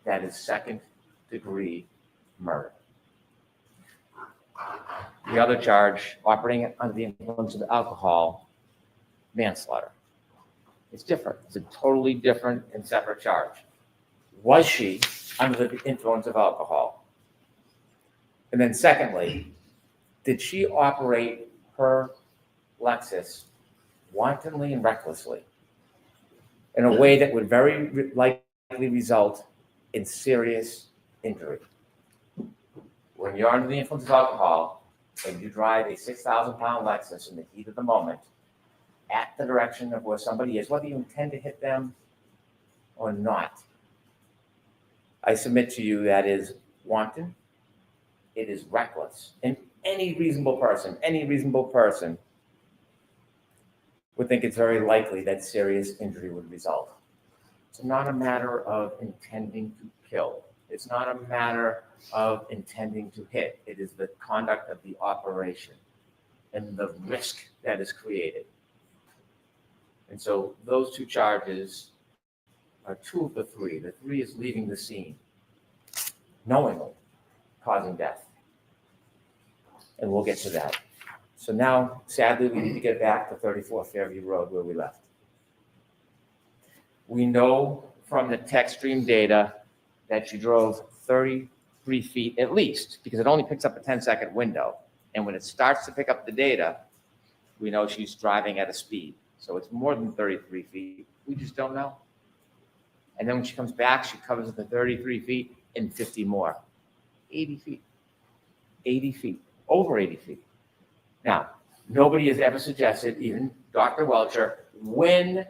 that is second-degree murder. The other charge, operating under the influence of alcohol, manslaughter. It's different. It's a totally different and separate charge. Was she under the influence of alcohol? And then secondly, did she operate her Lexus wantonly and recklessly in a way that would very likely result in serious injury? When you're under the influence of alcohol and you drive a 6,000-pound Lexus in the heat of the moment at the direction of where somebody is, whether you intend to hit them or not, I submit to you that is wanton, it is reckless. And any reasonable person would think it's very likely that serious injury would result. It's not a matter of intending to kill. It's not a matter of intending to hit. It is the conduct of the operation and the risk that is created. And so those two charges are two of the three. The three is leaving the scene, knowingly causing death. And we'll get to that. So now, sadly, we need to get back to 34 Fairview Road where we left. We know from the tech stream data that she drove 33 feet at least, because it only picks up a 10-second window. And when it starts to pick up the data, we know she's driving at a speed. So it's more than 33 feet. We just don't know. And then when she comes back, she covers the 33 feet and 50 more. 80 feet. 80 feet. Over 80 feet. Now, nobody has ever suggested, even Dr. Welcher, when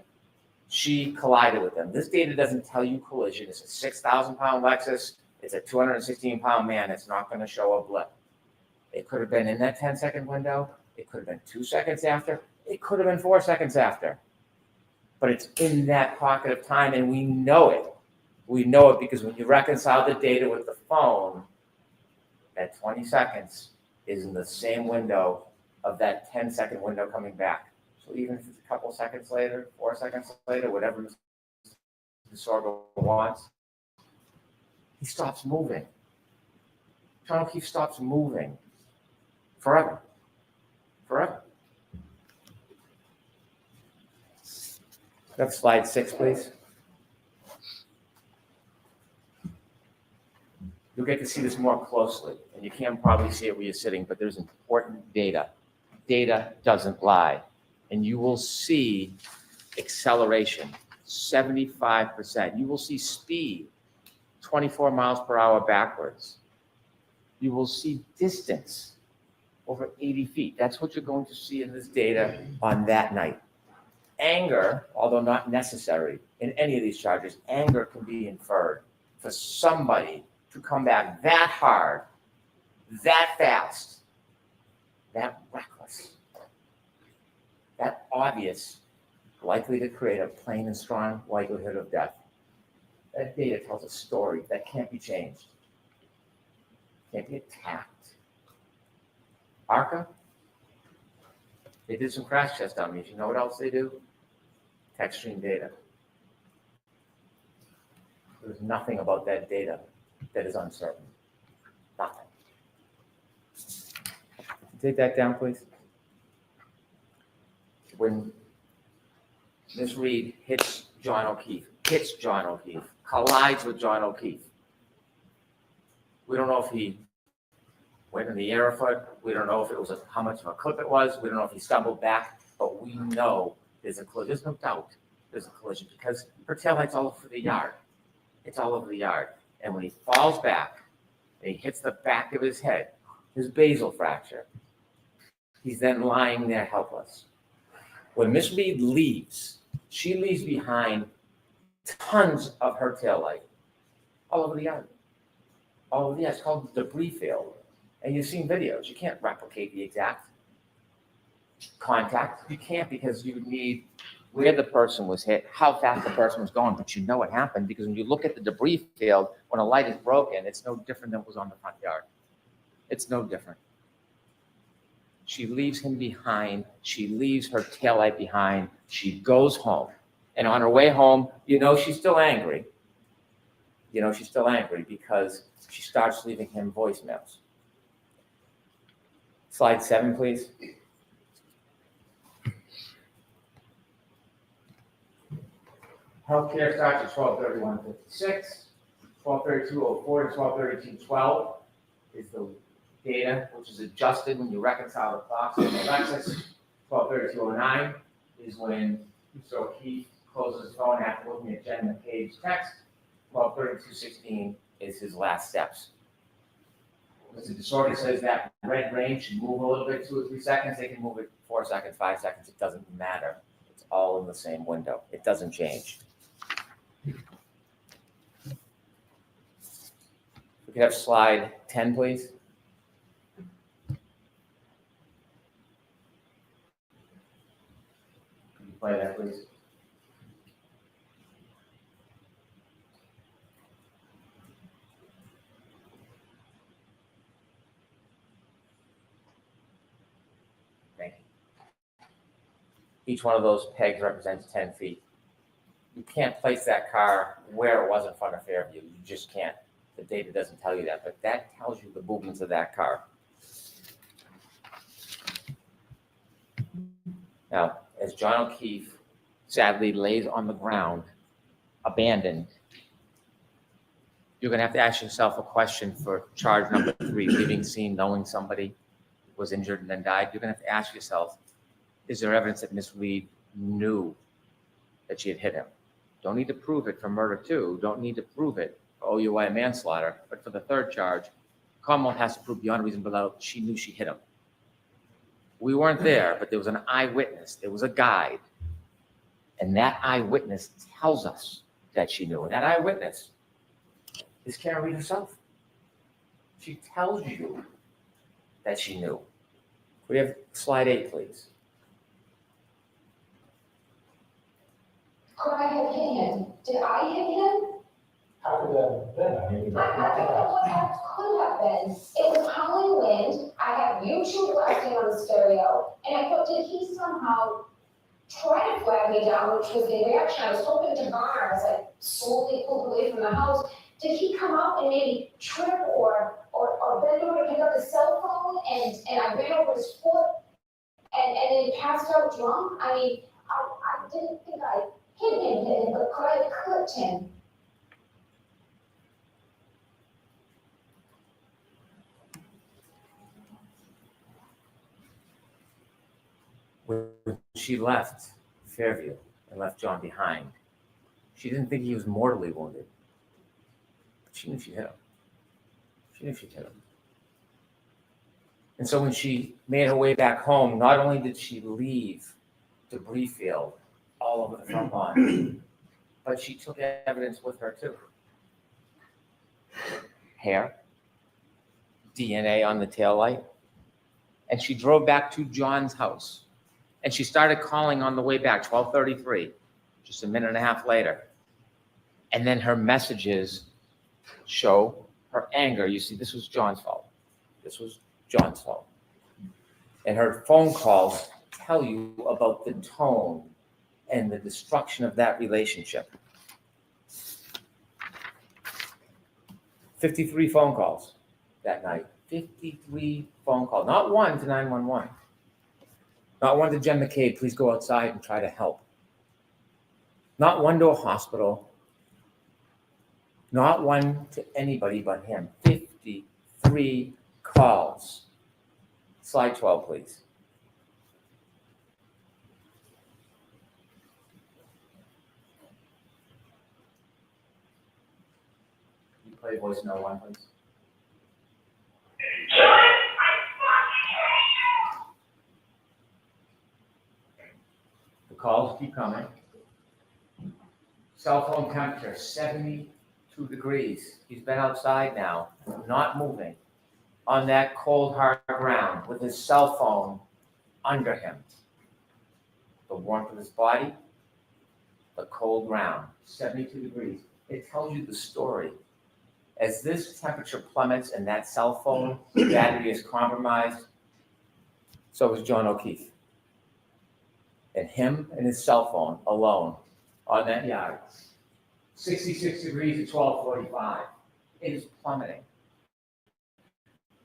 she collided with them. This data doesn't tell you collision. It's a 6,000-pound Lexus. It's a 216-pound man. It's not going to show a blip. It could have been in that 10-second window. It could have been 2 seconds after. It could have been 4 seconds after. But it's in that pocket of time, and we know it. We know it because when you reconcile the data with the phone, that 20 seconds is in the same window of that 10-second window coming back. So even if it's a couple seconds later, 4 seconds later, whatever the disorder wants, he stops moving. John O'Keefe stops moving forever. Forever. Next slide 6, please. You'll get to see this more closely, and you can probably see it where you're sitting, but there's important data. Data doesn't lie. And you will see acceleration, 75%. You will see speed, 24 miles per hour backwards. You will see distance, over 80 feet. That's what you're going to see in this data on that night. Anger, although not necessary in any of these charges, anger can be inferred for somebody to come back that hard, that fast, that reckless, that obvious, likely to create a plain and strong likelihood of death. That data tells a story that can't be changed, can't be attacked. ARCA, they did some crash test dummies. You know what else they do? Tech stream data. There's nothing about that data that is uncertain. Nothing. Take that down, please. When Ms. Reed hits John O'Keefe, hits John O'Keefe, collides with John O'Keefe. We don't know if he went in the air a foot. We don't know if it was how much of a clip it was. We don't know if he stumbled back, but we know there's a collision. There's no doubt there's a collision because her taillight's all over the yard. It's all over the yard. And when he falls back and he hits the back of his head, his basal fracture, he's then lying there helpless. When Miss Reed leaves, she leaves behind tons of her taillight all over the yard. All over the yard. It's called debris field. And you've seen videos. You can't replicate the exact contact. You can't because you need where the person was hit, how fast the person was going, but you know what happened because when you look at the debris field, when a light is broken, it's no different than what was on the front yard. It's no different. She leaves him behind. She leaves her taillight behind. She goes home. And on her way home, you know she's still angry. You know she's still angry because she starts leaving him voicemails. Slide 7, please. Healthcare starts at 12/31/56, 12/32/04 to 12/32/12 is the data which is adjusted when you reconcile the clocks in Alexis. 12/32/09 is when Mr. O'Keefe closes his phone after looking at Jen McCabe's text. 12/32/16 is his last steps. Mr. Disorder says that red range should move a little bit, 2 or 3 seconds. They can move it 4 seconds, 5 seconds. It doesn't matter. It's all in the same window. It doesn't change. We could have slide 10, please. Can you play that, please? Thank you. Each one of those pegs represents 10 feet. You can't place that car where it was in front of Fairview. You just can't. The data doesn't tell you that, but that tells you the movements of that car. Now, as John O'Keefe sadly lays on the ground, abandoned, you're going to have to ask yourself a question for charge number 3, leaving scene knowing somebody was injured and then died. You're going to have to ask yourself, is there evidence that Miss Reed knew that she had hit him? Don't need to prove it for murder 2. Don't need to prove it for OUI manslaughter. But for the 3rd charge, Commonwealth has to prove beyond a reasonable doubt she knew she hit him. We weren't there, but there was an eyewitness. There was a guide. And that eyewitness tells us that she knew. And that eyewitness is Karen Reed herself. She tells you that she knew. We have slide 8, please. Could I have hit him? Did I hit him? How could that have been? I mean, I don't know what that could have been. It was howling wind. I have YouTube blasting on the stereo. And I thought, did he somehow try to flag me down, which was the reaction I was hoping to garner as I slowly pulled away from the house. Did he come up and maybe trip or bend over to pick up his cell phone and I ran over his foot and then he passed out drunk? I mean, I didn't think I hit him, but could I have clipped him? When she left Fairview and left John behind, she didn't think he was mortally wounded. But she knew she hit him. She knew she'd hit him. And so when she made her way back home, not only did she leave debris field all over the front lawn, but she took evidence with her too. Hair, DNA on the taillight, and she drove back to John's house. And she started calling on the way back, 12:33, just a minute and a half later. And then her messages show her anger. You see, this was John's fault. This was John's fault. And her phone calls tell you about the tone and the destruction of that relationship. 53 phone calls that night. 53 phone calls. Not one to 911. Not one to Jen McCabe, please go outside and try to help. Not one to a hospital. Not one to anybody but him. 53 calls. Slide 12, please. Can you play voice note 1, please? The calls keep coming. Cell phone temperature, 72 degrees. He's been outside now, not moving, on that cold, hard ground with his cell phone under him. The warmth of his body, the cold ground, 72 degrees. It tells you the story. As this temperature plummets and that cell phone battery is compromised, so is John O'Keefe. And him and his cell phone alone on that yard. 66 degrees at 12:45. It is plummeting.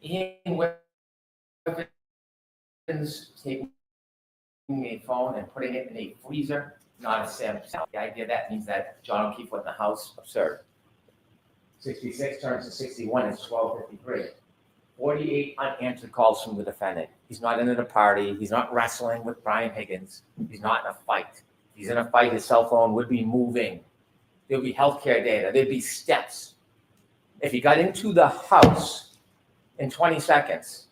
Ian Whiffins taking a phone and putting it in a freezer, not a sandwich. The idea that means that John O'Keefe went in the house, absurd. 66 turns to 61, it's 12:53. 48 unanswered calls from the defendant. He's not in at a party. He's not wrestling with Brian Higgins. He's not in a fight. If he's in a fight, his cell phone would be moving. There'll be healthcare data. There'd be steps. If he got into the house in 20 seconds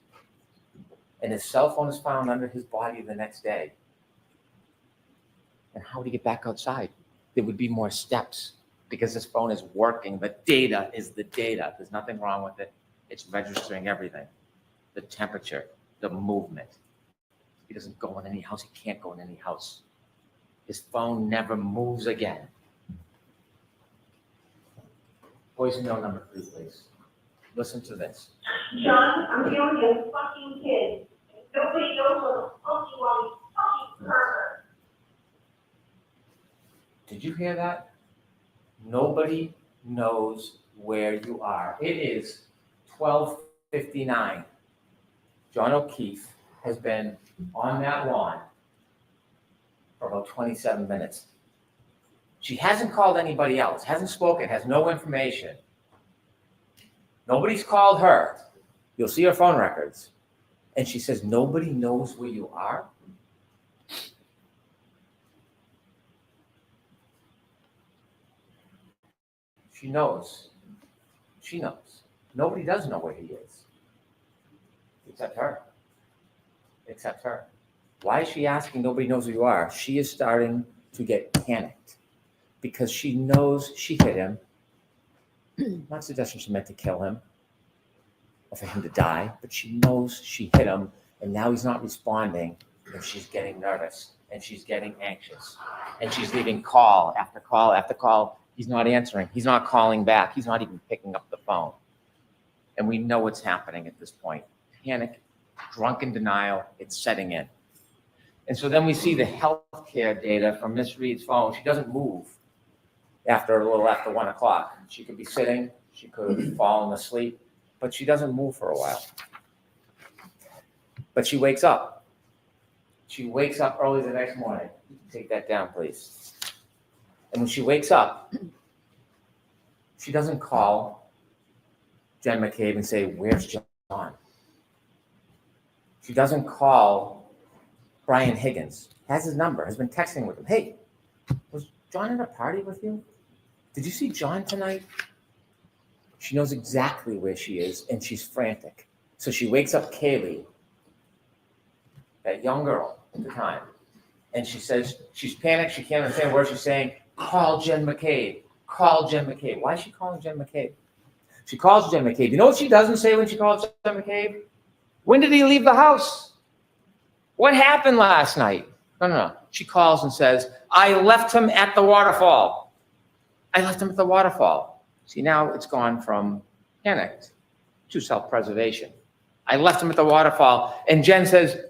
and his cell phone is found under his body the next day, and how would he get back outside? There would be more steps because his phone is working. The data is the data. There's nothing wrong with it. It's registering everything. The temperature, the movement. He doesn't go in any house. He can't go in any house. His phone never moves again. Voice note number 3, please. Listen to this. John, I'm dealing with a fucking kid. Nobody knows what the fuck you want, you fucking pervert. Did you hear that? Nobody knows where you are. It is 12:59. John O'Keefe has been on that lawn for about 27 minutes. She hasn't called anybody else, hasn't spoken, has no information. Nobody's called her. You'll see her phone records. And she says, nobody knows where you are? She knows. She knows. Nobody does know where he is. Except her. Except her. Why is she asking nobody knows who you are? She is starting to get panicked because she knows she hit him. Not suggesting she meant to kill him or for him to die, but she knows she hit him and now he's not responding and she's getting nervous and she's getting anxious and she's leaving call after call after call. He's not answering. He's not calling back. He's not even picking up the phone. And we know what's happening at this point. Panic, drunken denial, it's setting in. And so then we see the healthcare data from Miss Reed's phone. She doesn't move after 1 o'clock. She could be sitting, she could have fallen asleep, but she doesn't move for a while. But she wakes up. She wakes up early the next morning. Take that down, please. And when she wakes up, she doesn't call Jen McCabe and say, "Where's John?" She doesn't call Brian Higgins, has his number, has been texting with him. "Hey, was John at a party with you? Did you see John tonight?" She knows exactly where she is and she's frantic. So she wakes up Kaylee, that young girl at the time, and she says, she's panicked, she can't understand what she's saying. "Call Jen McCabe, call Jen McCabe." Why is she calling Jen McCabe? She calls Jen McCabe. You know what she doesn't say when she calls Jen McCabe? "When did he leave the house? What happened last night?" No. She calls and says, "I left him at the waterfall. I left him at the waterfall." See, now it's gone from panicked to self-preservation. "I left him at the waterfall." And Jen says,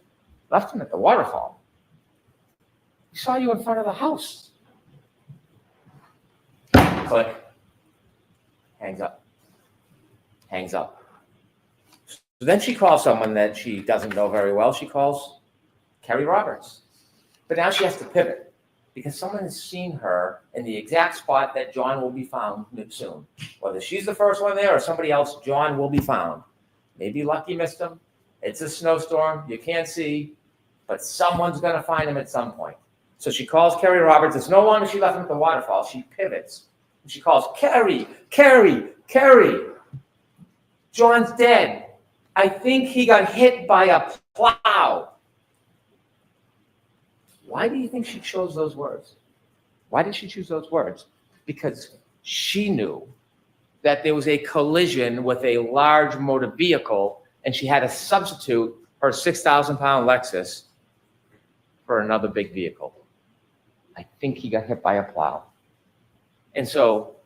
"Left him at the waterfall? We saw you in front of the house." Click. Hangs up. Hangs up. So then she calls someone that she doesn't know very well. She calls Kerry Roberts. But now she has to pivot because someone has seen her in the exact spot that John will be found soon. Whether she's the first one there or somebody else, John will be found. Maybe Lucky missed him. It's a snowstorm. You can't see, but someone's going to find him at some point. So she calls Carrie Roberts. It's no longer she left him at the waterfall. She pivots. And she calls, Carrie, Carrie, Carrie. John's dead. I think he got hit by a plow. Why do you think she chose those words? Why did she choose those words? Because she knew that there was a collision with a large motor vehicle, and she had to substitute her 6,000-pound Lexus for another big vehicle. I think he got hit by a plow. And so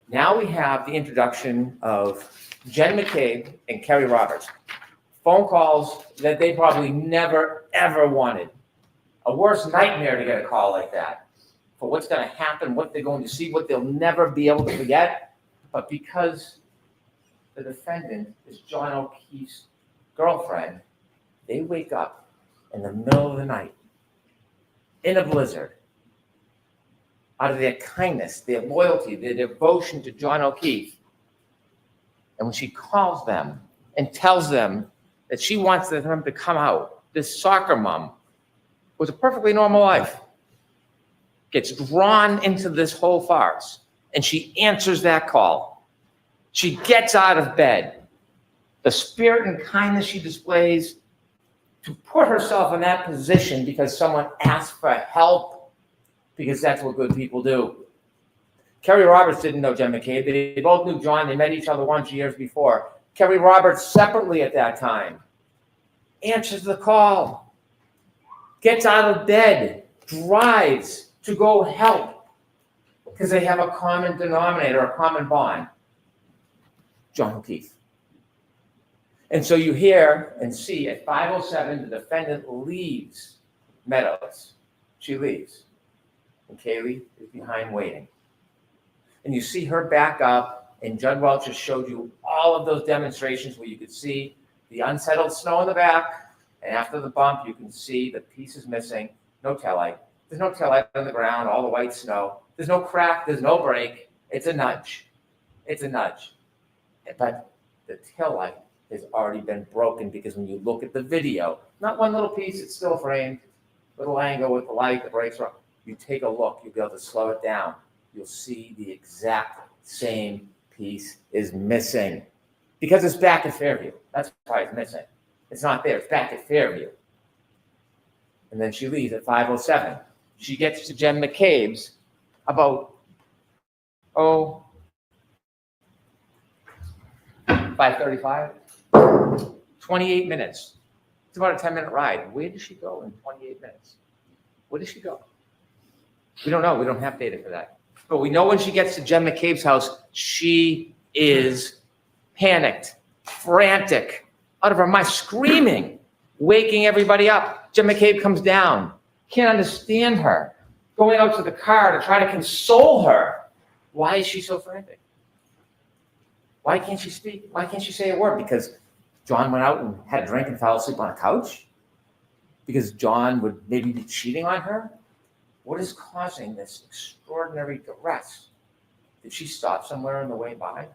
now we have the introduction of Jen McCabe and Carrie Roberts. Phone calls that they probably never, ever wanted. A worse nightmare to get a call like that for what's going to happen, what they're going to see, what they'll never be able to forget. But because the defendant is John O'Keefe's girlfriend, they wake up in the middle of the night in a blizzard out of their kindness, their loyalty, their devotion to John O'Keefe. And when she calls them and tells them that she wants them to come out, this soccer mom with a perfectly normal life gets drawn into this whole farce, and she answers that call. She gets out of bed. The spirit and kindness she displays to put herself in that position because someone asked for help, because that's what good people do. Carrie Roberts didn't know Jen McCabe. They both knew John. They met each other once years before. Carrie Roberts, separately at that time, answers the call, gets out of bed, drives to go help, because they have a common denominator, a common bond, John O'Keefe. And so you hear and see at 5:07, the defendant leaves Meadows. She leaves. And Kaylee is behind waiting. And you see her back up, and Judd Welch just showed you all of those demonstrations where you could see the unsettled snow in the back, and after the bump, you can see the pieces missing, no taillight. There's no taillight on the ground, all the white snow. There's no crack, there's no break. It's a nudge. It's a nudge. But the taillight has already been broken, because when you look at the video, not one little piece, it's still framed, little angle with the light, the brakes are, you take a look, you'll be able to slow it down. You'll see the exact same piece is missing, because it's back at Fairview. That's why it's missing. It's not there, it's back at Fairview. And then she leaves at 5:07. She gets to Jen McCabe's about, 5:35, 28 minutes. It's about a 10-minute ride. Where did she go in 28 minutes? Where did she go? We don't know. We don't have data for that. But we know when she gets to Jen McCabe's house, she is panicked, frantic, out of her mind, screaming, waking everybody up. Jen McCabe comes down, can't understand her, going out to the car to try to console her. Why is she so frantic? Why can't she speak? Why can't she say a word? Because John went out and had a drink and fell asleep on a couch? Because John would maybe be cheating on her? What is causing this extraordinary duress? Did she stop somewhere on the way by?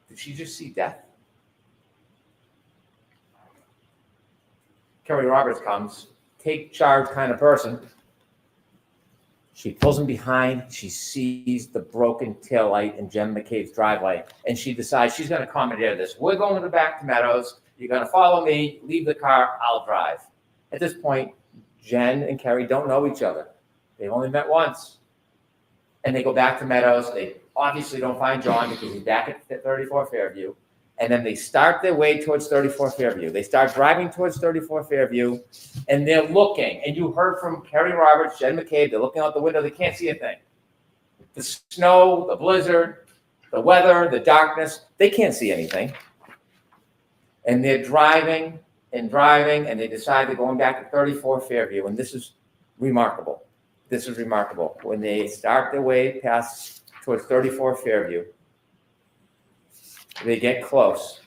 Did she just see death? Carrie Roberts comes, take charge kind of person. She pulls him behind. She sees the broken taillight in Jen McCabe's driveway, and she decides she's going to commandeer this. We're going back to Meadows. You're going to follow me, leave the car, I'll drive. At this point, Jen and Carrie don't know each other. They've only met once. And they go back to Meadows. They obviously don't find John because he's back at 34 Fairview. And then they start their way towards 34 Fairview. They start driving towards 34 Fairview, and they're looking. And you heard from Carrie Roberts, Jen McCabe, they're looking out the window. They can't see a thing. The snow, the blizzard, the weather, the darkness, they can't see anything. And they're driving, and they decide they're going back to 34 Fairview. And this is remarkable. This is remarkable. When they start their way past towards 34 Fairview, they get close.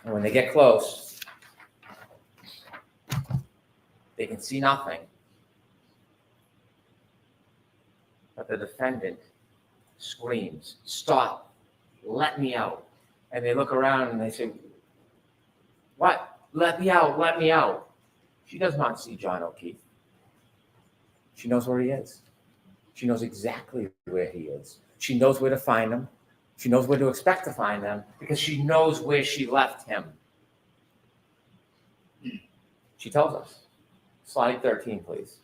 And when they get close, they can see nothing. But the defendant screams, "Stop, let me out." And they look around and they say, "What? Let me out, let me out." She does not see John O'Keefe. She knows where he is. She knows exactly where he is. She knows where to find him. She knows where to expect to find them because she knows where she left him. She tells us. Slide 13, please.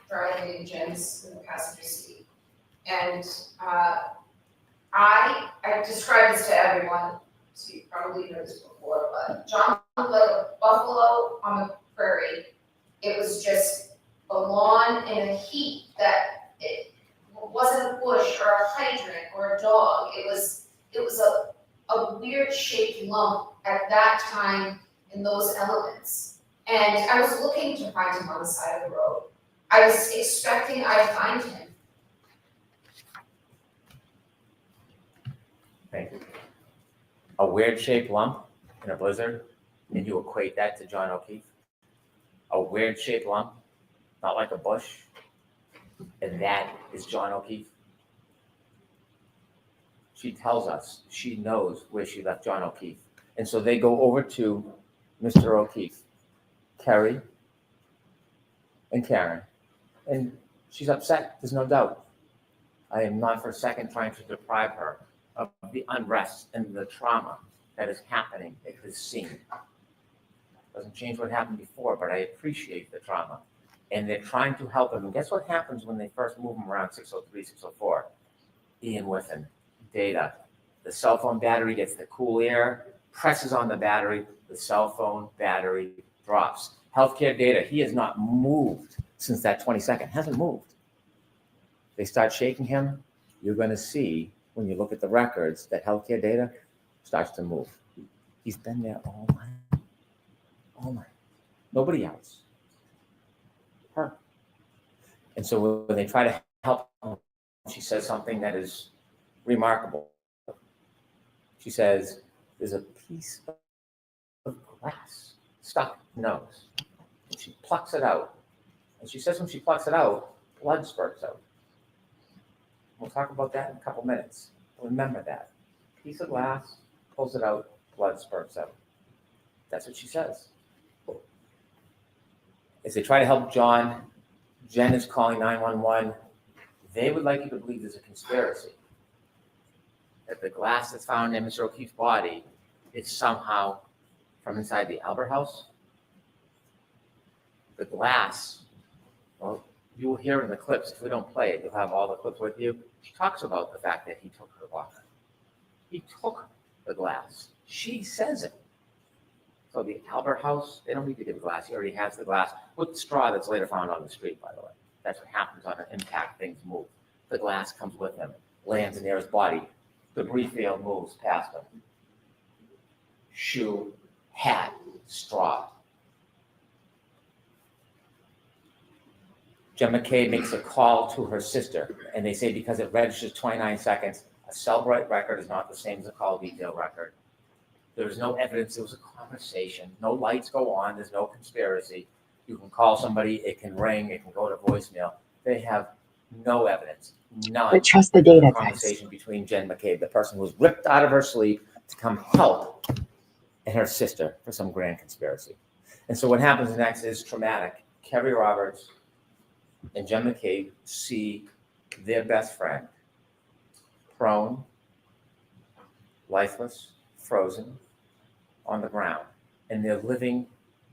Driving Jen's in the passenger seat. And I described this to everyone, so you probably heard this before, but John looked like a buffalo on the prairie. It was just a lawn in a heat that it wasn't a bush or a hydrant or a dog. It was a weird shaped lump at that time in those elements. And I was looking to find him on the side of the road. I was expecting I'd find him. Thank you. A weird shaped lump in a blizzard, and you equate that to John O'Keefe? A weird shaped lump, not like a bush, and that is John O'Keefe? She tells us she knows where she left John O'Keefe. And so they go over to Mr. O'Keefe, Kerry, and Karen. And she's upset, there's no doubt. I am not for a second trying to deprive her of the unrest and the trauma that is happening at this scene. Doesn't change what happened before, but I appreciate the trauma. And they're trying to help him. And guess what happens when they first move him around 603, 604? Ian Whiffen, data. The cell phone battery gets the cool air, presses on the battery, the cell phone battery drops. Healthcare data, he has not moved since that 22nd, hasn't moved. They start shaking him. You're going to see, when you look at the records, that healthcare data starts to move. He's been there all night. All night. Nobody else. Her. And so when they try to help him, she says something that is remarkable. She says, there's a piece of glass stuck in the nose. And she plucks it out. And she says when she plucks it out, blood spurts out. We'll talk about that in a couple minutes. Remember that. Piece of glass, pulls it out, blood spurts out. That's what she says. As they try to help John, Jen is calling 911. They would like you to believe there's a conspiracy. That the glass that's found in Mr. O'Keefe's body is somehow from inside the Albert house. The glass, well, you will hear in the clips, if we don't play it, you'll have all the clips with you. She talks about the fact that he took her glass. He took the glass. She says it. So the Albert house, they don't need to give glass. He already has the glass with the straw that's later found on the street, by the way. That's what happens on an impact. Things move. The glass comes with him, lands near his body. Debris field moves past him. Shoe, hat, straw. Jen McCabe makes a call to her sister, and they say because it registers 29 seconds, a Cellbrite record is not the same as a call detail record. There's no evidence. It was a conversation. No lights go on. There's no conspiracy. You can call somebody. It can ring. It can go to voicemail. They have no evidence. None. But trust the data, guys. Conversation between Jen McCabe, the person who was ripped out of her sleep to come help, and her sister for some grand conspiracy. And so what happens next is traumatic. Kerry Roberts and Jen McCabe see their best friend prone, lifeless, frozen on the ground. And they're living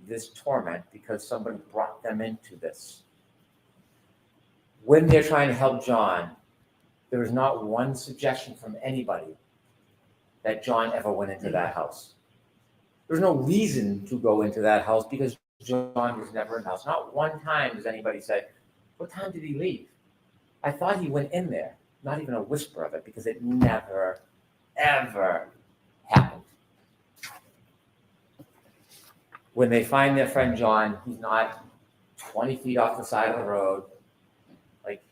this torment because somebody brought them into this. When they're trying to help John, there is not one suggestion from anybody that John ever went into that house. There's no reason to go into that house because John was never in the house. Not one time does anybody say, what time did he leave? I thought he went in there. Not even a whisper of it because it never, ever happened. When they find their friend John, he's not 20 feet off the side of the road like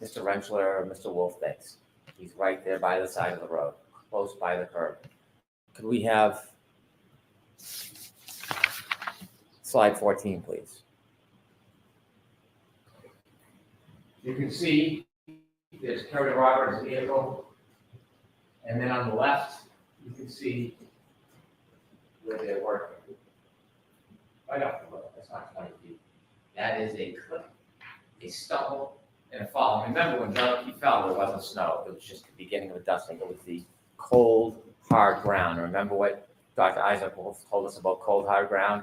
Mr. Rentschler or Mr. Wolf thinks. He's right there by the side of the road, close by the curb. Could we have slide 14, please? You can see there's Kerry Roberts' vehicle. And then on the left, you can see where they're working. Right off the road, that's not 20 feet. That is a clip, a stumble, and a fall. And remember, when John O'Keefe fell, there wasn't snow. It was just the beginning of a dusting. It was the cold, hard ground. Remember what Dr. Isaac Wolf told us about cold, hard ground?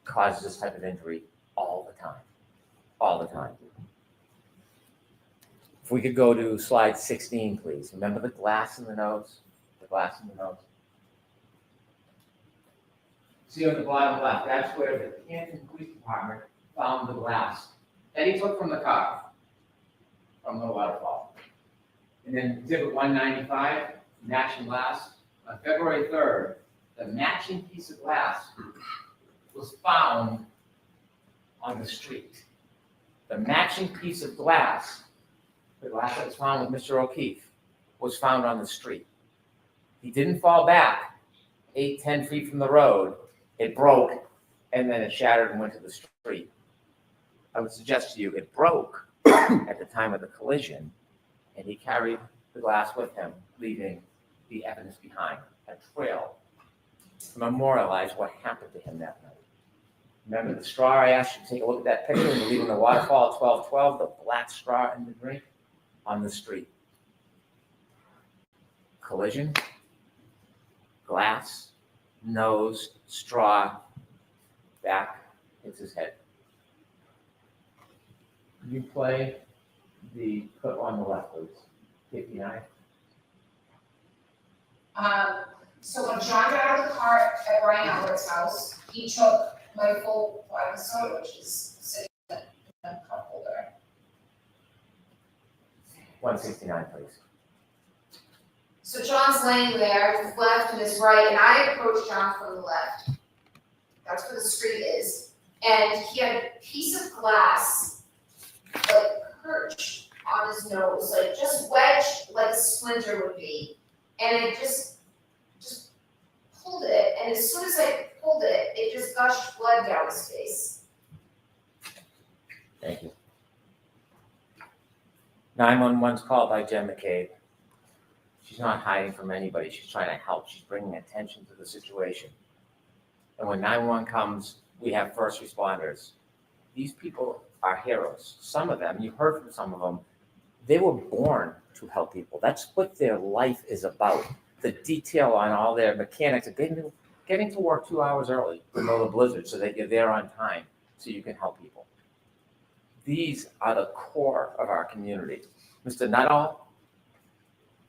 Causes this type of injury all the time. All the time. If we could go to slide 16, please. Remember the glass in the nose? The glass in the nose. See on the bottom left, that's where the Canton Police Department found the glass that he took from the car, from the waterfall. And then exhibit 195, matching glass. On February 3rd, the matching piece of glass was found on the street. The matching piece of glass, the glass that was found with Mr. O'Keefe, was found on the street. He didn't fall back 8-10 feet from the road. It broke, and then it shattered and went to the street. I would suggest to you it broke at the time of the collision, and he carried the glass with him, leaving the evidence behind, a trail to memorialize what happened to him that night. Remember the straw I asked you to take a look at that picture when you're leaving the waterfall at 12:12, the black straw in the drink on the street. Collision, glass, nose, straw, back, hits his head. You play the clip on the left, please. 59. So when John got out of the car at Brian Albert's house, he took my full vodka soda, which is sitting in the cup holder. 169, please. So John's laying there, his left and his right, and I approached John from the left. That's where the street is. And he had a piece of glass, like perched on his nose, like just wedged like a splinter would be. And it just pulled it, and as soon as I pulled it, it just gushed blood down his face. Thank you. 911's called by Jen McCabe. She's not hiding from anybody. She's trying to help. She's bringing attention to the situation. And when 911 comes, we have first responders. These people are heroes. Some of them, you heard from some of them, they were born to help people. That's what their life is about. The detail on all their mechanics of getting to work 2 hours early with the blizzard so that you're there on time so you can help people. These are the core of our community. Mr. Nuttall,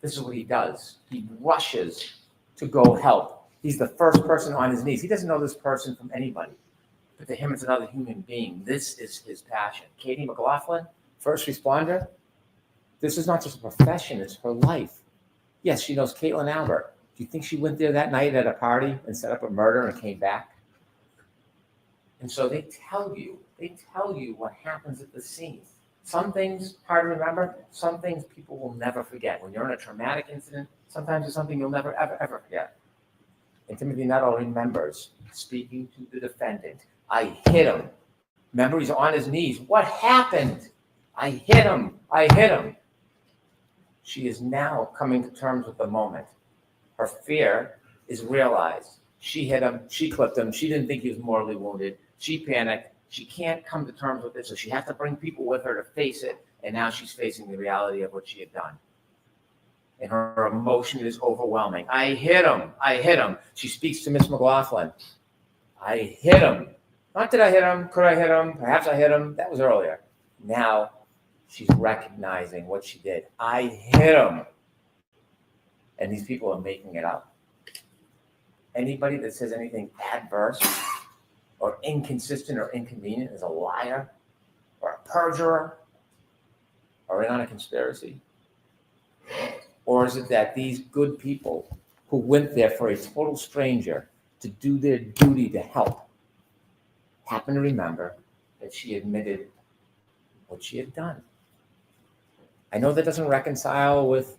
this is what he does. He rushes to go help. He's the first person on his knees. He doesn't know this person from anybody, but to him, it's another human being. This is his passion. Katie McLaughlin, first responder. This is not just a profession, it's her life. Yes, she knows Caitlin Albert. Do you think she went there that night at a party and set up a murder and came back? And so they tell you what happens at the scene. Some things, hard to remember, some things people will never forget. When you're in a traumatic incident, sometimes it's something you'll never, ever forget. And Timothy Nuttall remembers speaking to the defendant. I hit him. Remember, he's on his knees. What happened? I hit him. She is now coming to terms with the moment. Her fear is realized. She hit him. She clipped him. She didn't think he was mortally wounded. She panicked. She can't come to terms with it, so she has to bring people with her to face it. And now she's facing the reality of what she had done. And her emotion is overwhelming. I hit him. She speaks to Miss McLaughlin. I hit him. Not did I hit him, could I hit him, perhaps I hit him. That was earlier. Now she's recognizing what she did. I hit him. And these people are making it up. Anybody that says anything adverse or inconsistent or inconvenient is a liar or a perjurer or in on a conspiracy. Or is it that these good people who went there for a total stranger to do their duty to help happen to remember that she admitted what she had done? I know that doesn't reconcile with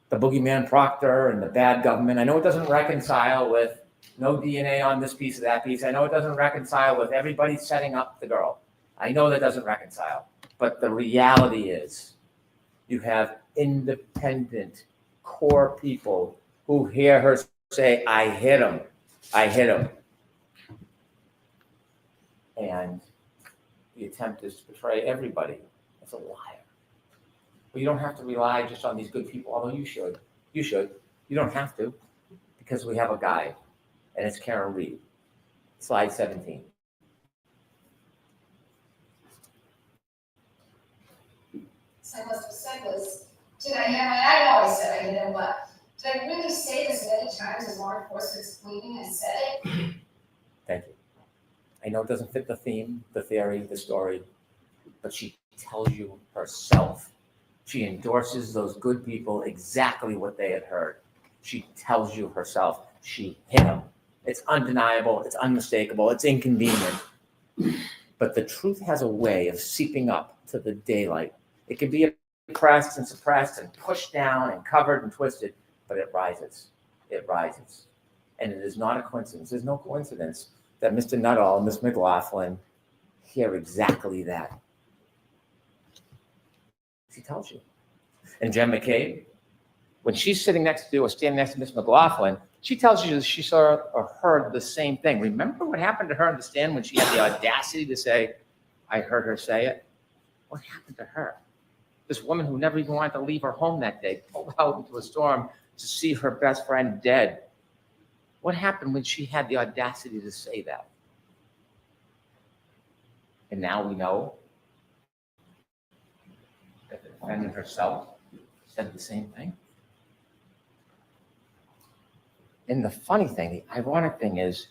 the boogeyman Proctor and the bad government. I know it doesn't reconcile with no DNA on this piece or that piece. I know it doesn't reconcile with everybody setting up the girl. I know that doesn't reconcile. But the reality is you have independent core people who hear her say, I hit him. I hit him. And the attempt is to portray everybody as a liar. But you don't have to rely just on these good people, although you should. You should. You don't have to, because we have a guide, and it's Karen Reed. Slide 17. So I must have said this. Did I, I know I said I hit him, but did I really say this many times as law enforcement's pleading? I said it. Thank you. I know it doesn't fit the theme, the theory, the story, but she tells you herself. She endorses those good people exactly what they had heard. She tells you herself she hit him. It's undeniable, it's unmistakable, it's inconvenient. But the truth has a way of seeping up to the daylight. It can be oppressed and suppressed and pushed down and covered and twisted, but it rises. It rises. And it is not a coincidence. There's no coincidence that Mr. Nuttall and Ms. McLaughlin hear exactly that. She tells you. And Jen McCabe, when she's sitting next to or standing next to Ms. McLaughlin, she tells you she saw or heard the same thing. Remember what happened to her on the stand when she had the audacity to say, I heard her say it? What happened to her? This woman who never even wanted to leave her home that day, pulled out into a storm to see her best friend dead. What happened when she had the audacity to say that? And now we know that the defendant herself said the same thing. And the funny thing, the ironic thing is,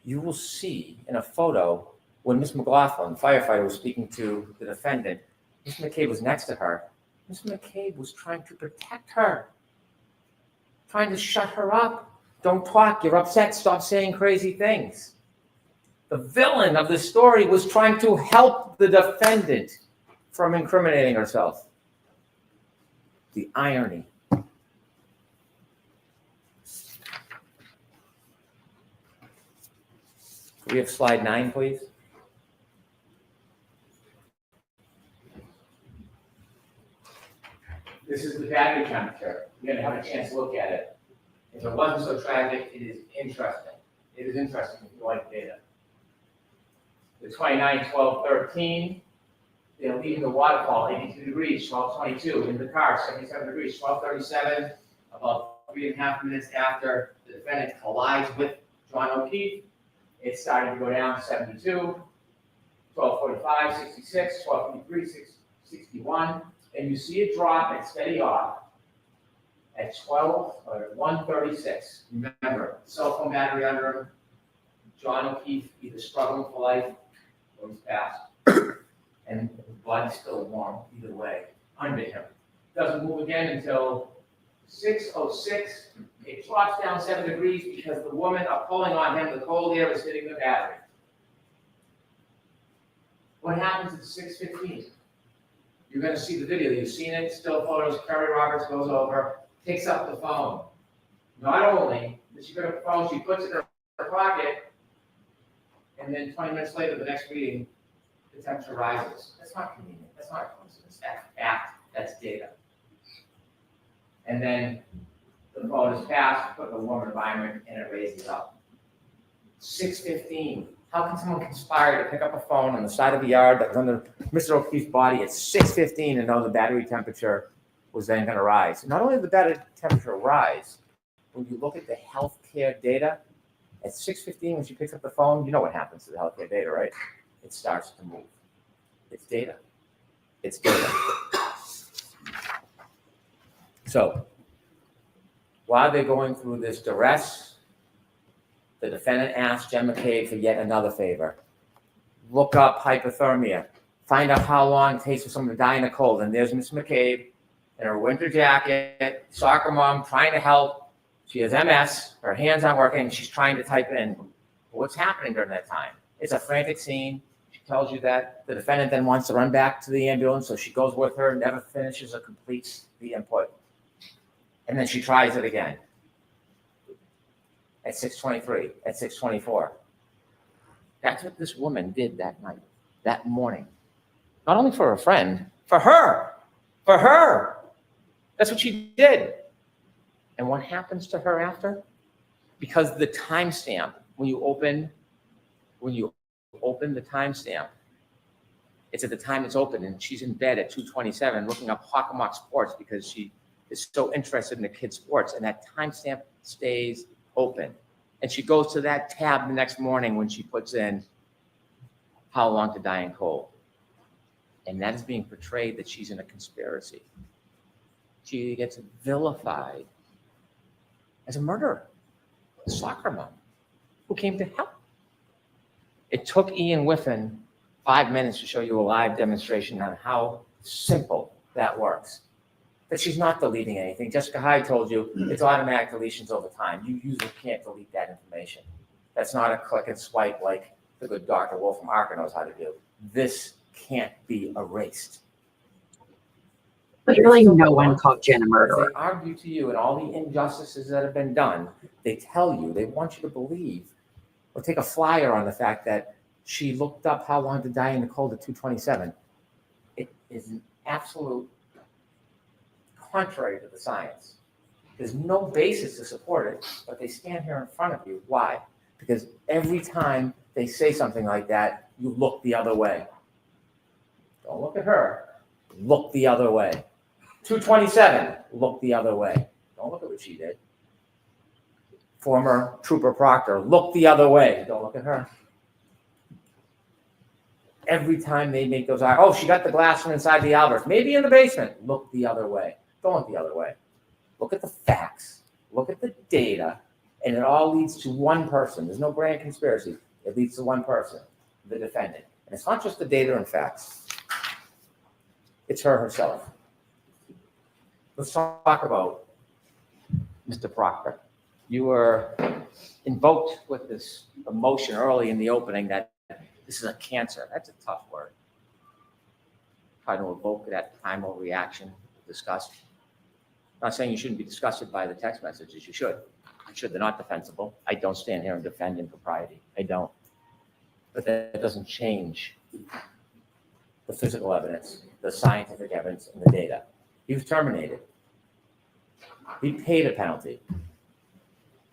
you will see in a photo when Ms. McLaughlin, the firefighter, was speaking to the defendant, Ms. McCabe was next to her. Ms. McCabe was trying to protect her, trying to shut her up. Don't talk, you're upset, stop saying crazy things. The villain of the story was trying to help the defendant from incriminating herself. The irony. Can we have slide 9, please? This is the battery temperature. You're going to have a chance to look at it. If it wasn't so tragic, it is interesting. It is interesting if you like data. The 29, 12, 13, they're leaving the waterfall, 82 degrees, 12:22. In the car, 77 degrees, 12:37. About 3.5 minutes after the defendant collides with John O'Keefe, it's starting to go down, 72, 12:45, 66, 12:53, 61. And you see it drop and steady off at 1:36. Remember, cell phone battery under him. John O'Keefe either struggling for life or he's passed. And the body's still warm either way under him. Doesn't move again until 6:06. It drops down 7 degrees because the women are pulling on him. The cold air is hitting the battery. What happens at 6:15? You're going to see the video. You've seen it. Still photos. Kerry Roberts goes over, picks up the phone. Not only does she pick up the phone, she puts it in her pocket, and then 20 minutes later, the next reading, the temperature rises. That's not convenient. That's not a coincidence. That's fact. That's data. And then the phone is passed, put in a warm environment, and it raises up. 6:15. How can someone conspire to pick up a phone on the side of the yard that was under Mr. O'Keefe's body at 6:15 and know the battery temperature was then going to rise? Not only did the battery temperature rise, when you look at the healthcare data, at 6:15 when she picks up the phone, you know what happens to the healthcare data, right? It starts to move. It's data. It's data. So, while they're going through this duress, the defendant asked Jen McCabe for yet another favor. Look up hypothermia. Find out how long it takes for someone to die in a cold. And there's Miss McCabe in her winter jacket, soccer mom, trying to help. She has MS. Her hands aren't working. She's trying to type in. What's happening during that time? It's a frantic scene. She tells you that. The defendant then wants to run back to the ambulance, so she goes with her, never finishes or completes the input. And then she tries it again. At 6:23, at 6:24. That's what this woman did that night, that morning. not only for a friend, for her. For her. That's what she did. And what happens to her after? Because the timestamp, when you open the timestamp, it's at the time it's open, and she's in bed at 2:27 looking up Hockomock Sports because she is so interested in the kids' sports, and that timestamp stays open. And she goes to that tab the next morning when she puts in how long to die in cold. And that is being portrayed that she's in a conspiracy. She gets vilified as a murderer, a soccer mom who came to help. It took Ian Whiffen 5 minutes to show you a live demonstration on how simple that works. That she's not deleting anything. Jessica Hyde told you it's automatic deletions over time. You usually can't delete that information. That's not a click and swipe like the good Dr. Wolf from Arca knows how to do. This can't be erased. Clearly, no one called Jen a murderer. They argue to you and all the injustices that have been done. They tell you, they want you to believe or take a flyer on the fact that she looked up how long to die in the cold at 2:27. It is an absolute contrary to the science. There's no basis to support it, but they stand here in front of you. Why? Because every time they say something like that, you look the other way. Don't look at her. Look the other way. 2:27, look the other way. Don't look at what she did. Former Trooper Proctor, look the other way. Don't look at her. Every time they make those, oh, she got the glass from inside the Albert, maybe in the basement. Look the other way. Don't look the other way. Look at the facts. Look at the data. And it all leads to one person. There's no grand conspiracy. It leads to one person, the defendant. And it's not just the data and facts. It's her herself. Let's talk about Mr. Proctor. You were invoked with this emotion early in the opening that this is a cancer. That's a tough word. Try to evoke that primal reaction, disgust. I'm not saying you shouldn't be disgusted by the text messages. You should. They're not defensible. I don't stand here and defend impropriety. I don't. But that doesn't change the physical evidence, the scientific evidence, and the data. He was terminated. He paid a penalty.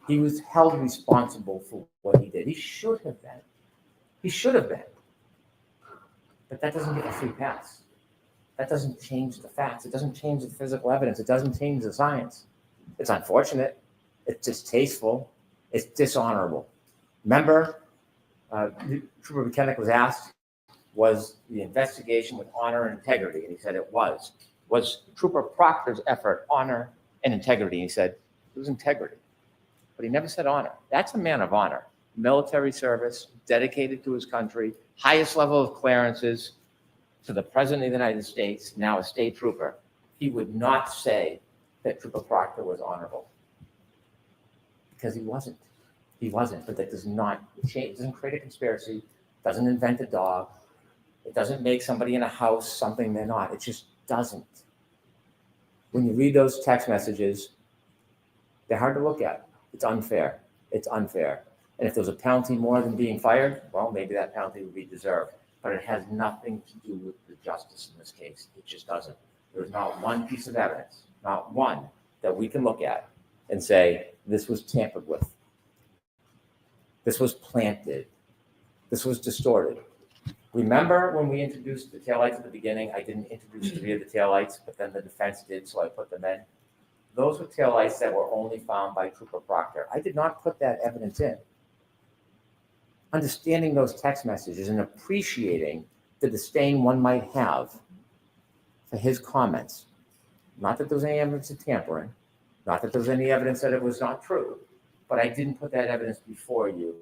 He was held responsible for what he did. He should have been. He should have been. But that doesn't get a free pass. That doesn't change the facts. It doesn't change the physical evidence. It doesn't change the science. It's unfortunate. It's distasteful. It's dishonorable. Remember, Trooper McKennick was asked, was the investigation with honor and integrity? And he said it was. Was Trooper Proctor's effort honor and integrity? And he said it was integrity. But he never said honor. That's a man of honor. Military service, dedicated to his country, highest level of clearances to the President of the United States, now a state trooper. He would not say that Trooper Proctor was honorable. Because he wasn't. He wasn't, but that does not change. It doesn't create a conspiracy, doesn't invent a dog. It doesn't make somebody in a house something they're not. It just doesn't. When you read those text messages, they're hard to look at. It's unfair. It's unfair. And if there was a penalty more than being fired, well, maybe that penalty would be deserved. But it has nothing to do with the justice in this case. It just doesn't. There's not one piece of evidence, not one, that we can look at and say, this was tampered with. This was planted. This was distorted. Remember when we introduced the taillights at the beginning? I didn't introduce 3 of the taillights, but then the defense did, so I put them in. Those were taillights that were only found by Trooper Proctor. I did not put that evidence in. Understanding those text messages and appreciating the disdain one might have for his comments. Not that there was any evidence of tampering, not that there was any evidence that it was not true, but I didn't put that evidence before you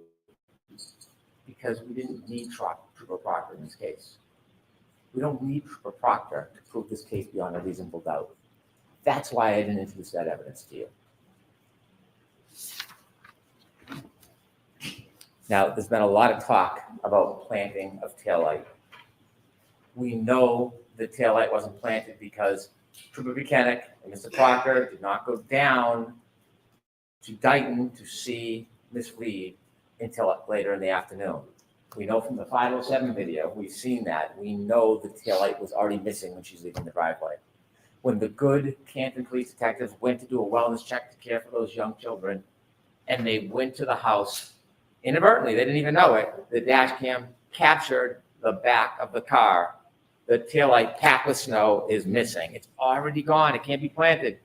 because we didn't need Trooper Proctor in this case. We don't need Trooper Proctor to prove this case beyond a reasonable doubt. That's why I didn't introduce that evidence to you. Now, there's been a lot of talk about planting of taillight. We know the taillight wasn't planted because Trooper Buchanan and Mr. Proctor did not go down to Dighton to see Miss Reed until later in the afternoon. We know from the 507 video, we've seen that. We know the taillight was already missing when she's leaving the driveway. When the good Canton police detectives went to do a wellness check to care for those young children, and they went to the house inadvertently, they didn't even know it, the dash cam captured the back of the car. The taillight packed with snow is missing. It's already gone. It can't be planted.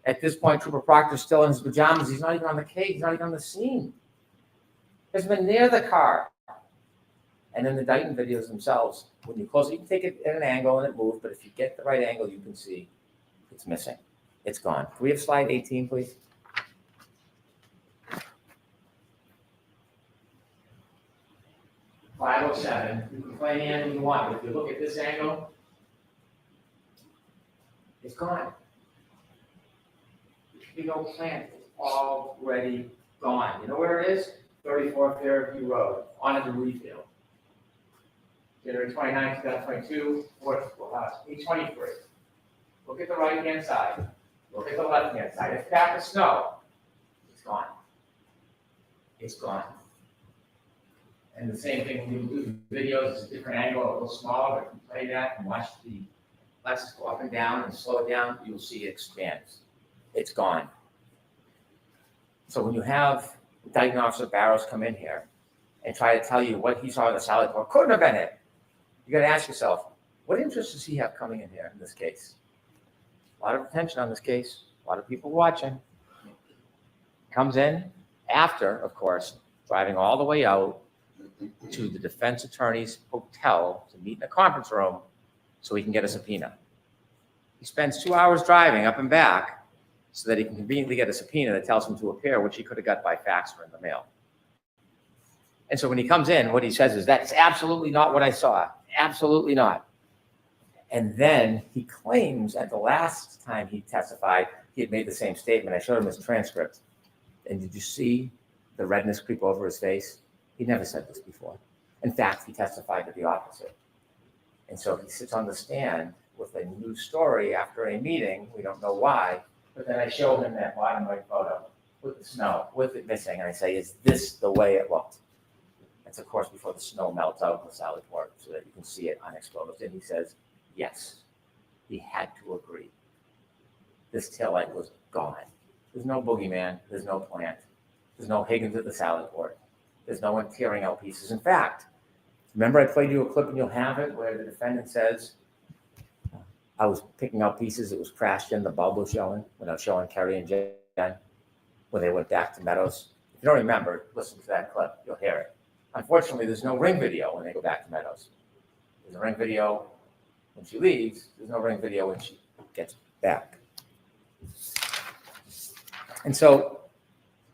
At this point, Trooper Proctor's still in his pajamas. He's not even on the case. He's not even on the scene. He hasn't been near the car. And then the Dighton videos themselves, when you close it, you can take it at an angle and it moves, but if you get the right angle, you can see it's missing. It's gone. Can we have slide 18, please? .507. You can play any angle you want, but if you look at this angle, it's gone. You know, plant is already gone. You know where it is? 34 Fairview Road, on the refield. January 29, 2022, page 23. Look at the right-hand side. Look at the left-hand side. It's packed with snow. It's gone. It's gone. And the same thing when you do videos, it's a different angle, a little smaller, but if you play that and watch the lenses go up and down and slow it down, you'll see it expands. It's gone. So when you have Dighton Officer Barrows come in here and try to tell you what he saw in the salad bar, couldn't have been it. You got to ask yourself, what interest does he have coming in here in this case? A lot of attention on this case, a lot of people watching. Comes in after, of course, driving all the way out to the defense attorney's hotel to meet in a conference room so he can get a subpoena. He spends 2 hours driving up and back so that he can conveniently get a subpoena that tells him to appear, which he could have got by fax or in the mail. And so when he comes in, what he says is, that's absolutely not what I saw. Absolutely not. And then he claims at the last time he testified, he had made the same statement. I showed him his transcript. And did you see the redness creep over his face? He never said this before. In fact, he testified to the opposite. And so he sits on the stand with a new story after a meeting. We don't know why, but then I show him that bottom right photo with the snow, with it missing. And I say, is this the way it looked? That's, of course, before the snow melts out in the salad port so that you can see it unexposed. And he says, yes, he had to agree. This taillight was gone. There's no boogeyman. There's no plant. There's no Higgins at the salad port. There's no one tearing out pieces. In fact, remember I played you a clip and you'll have it where the defendant says, I was picking out pieces, it was crashed in, the bulb was showing, when I was showing Kerry and Jen, when they went back to Meadows. If you don't remember, listen to that clip, you'll hear it. Unfortunately, there's no ring video when they go back to Meadows. There's a ring video when she leaves, there's no ring video when she gets back. And so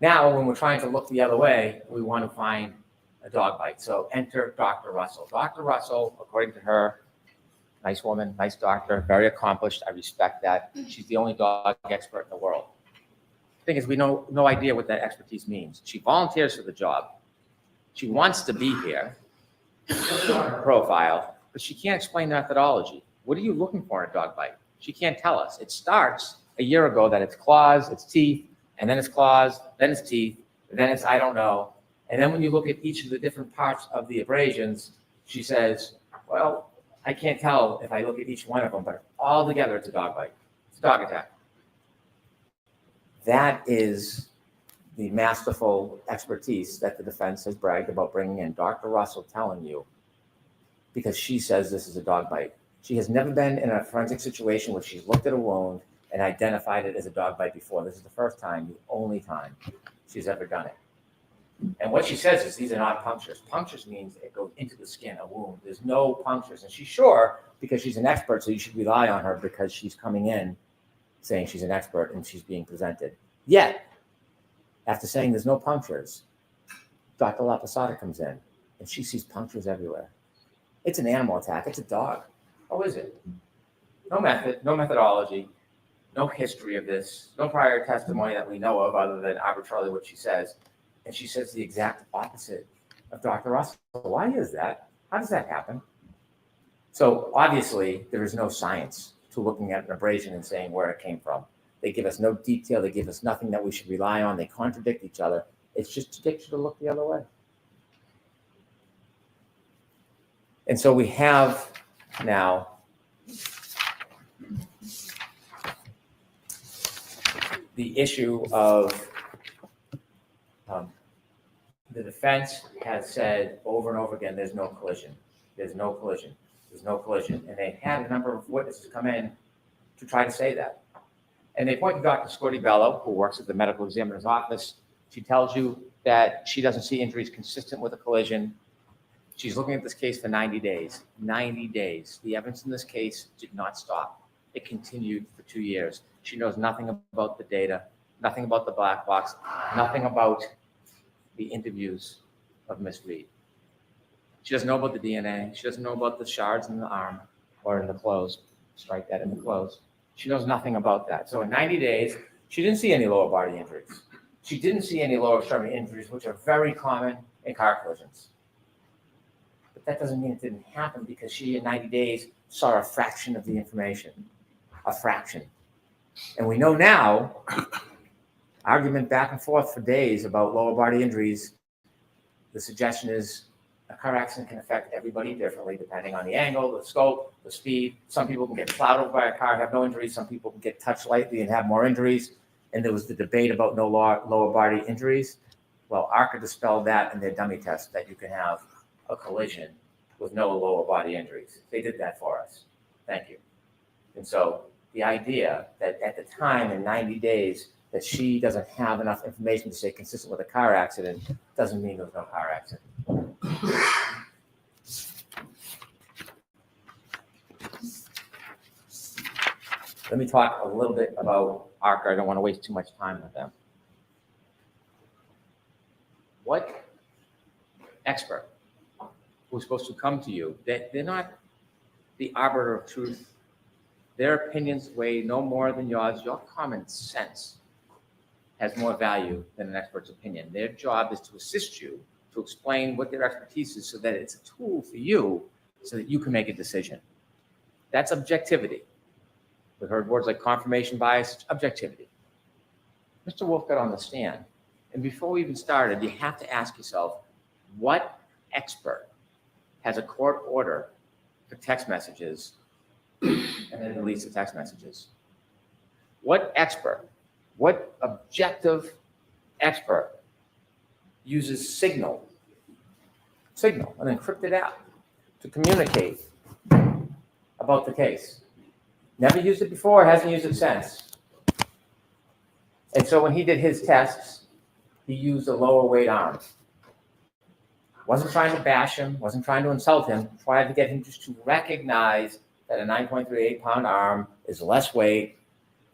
now when we're trying to look the other way, we want to find a dog bite. So enter Dr. Russell. Dr. Russell, according to her, nice woman, nice doctor, very accomplished. I respect that. She's the only dog expert in the world. The thing is, we know no idea what that expertise means. She volunteers for the job. She wants to be here. She's on her profile, but she can't explain methodology. What are you looking for in a dog bite? She can't tell us. It starts a year ago that it's claws, it's teeth, and then it's claws, then it's teeth, then it's I don't know. And then when you look at each of the different parts of the abrasions, she says, well, I can't tell if I look at each one of them, but all together it's a dog bite. It's a dog attack. That is the masterful expertise that the defense has bragged about bringing in. Dr. Russell telling you, because she says this is a dog bite. She has never been in a forensic situation where she's looked at a wound and identified it as a dog bite before. This is the first time, the only time she's ever done it. And what she says is these are not punctures. Punctures means it goes into the skin, a wound. There's no punctures. And she's sure because she's an expert, so you should rely on her because she's coming in saying she's an expert and she's being presented. Yet, after saying there's no punctures, Dr. LaPosada comes in and she sees punctures everywhere. It's an animal attack. It's a dog. How is it? No method, no methodology, no history of this, no prior testimony that we know of other than arbitrarily what she says. And she says the exact opposite of Dr. Russell. Why is that? How does that happen? So obviously, there is no science to looking at an abrasion and saying where it came from. They give us no detail. They give us nothing that we should rely on. They contradict each other. It's just to get you to look the other way. And so we have now the issue of the defense has said over and over again, there's no collision, there's no collision, there's no collision. And they had a number of witnesses come in to try to say that. And they point to Dr. Scorti-Bello, who works at the medical examiner's office. She tells you that she doesn't see injuries consistent with a collision. She's looking at this case for 90 days. 90 days. The evidence in this case did not stop. It continued for 2 years. She knows nothing about the data, nothing about the black box, nothing about the interviews of Miss Reed. She doesn't know about the DNA. She doesn't know about the shards in the arm or in the clothes. Strike that in the clothes. She knows nothing about that. So in 90 days, she didn't see any lower body injuries. She didn't see any lower extremity injuries, which are very common in car collisions. But that doesn't mean it didn't happen, because she, in 90 days, saw a fraction of the information, a fraction. And we know now, argument back and forth for days about lower body injuries, the suggestion is a car accident can affect everybody differently depending on the angle, the scope, the speed. Some people can get plowed over by a car, have no injuries. Some people can get touched lightly and have more injuries. And there was the debate about no lower body injuries. Well, ARCA dispelled that in their dummy test, that you can have a collision with no lower body injuries. They did that for us. Thank you. And so the idea that at the time in 90 days that she doesn't have enough information to say consistent with a car accident doesn't mean there's no car accident. Let me talk a little bit about ARCA. I don't want to waste too much time with them. What expert who's supposed to come to you, they're not the arbiter of truth. Their opinions weigh no more than yours. Your common sense has more value than an expert's opinion. Their job is to assist you, to explain what their expertise is so that it's a tool for you so that you can make a decision. That's objectivity. We've heard words like confirmation bias, objectivity. Mr. Wolf got on the stand, and before we even started, you have to ask yourself, what expert has a court order for text messages and then deletes the text messages? What expert, what objective expert uses Signal, an encrypted app, to communicate about the case? Never used it before, hasn't used it since. And so when he did his tests, he used a lower weight arm. Wasn't trying to bash him, wasn't trying to insult him, tried to get him just to recognize that a 9.38 pound arm is less weight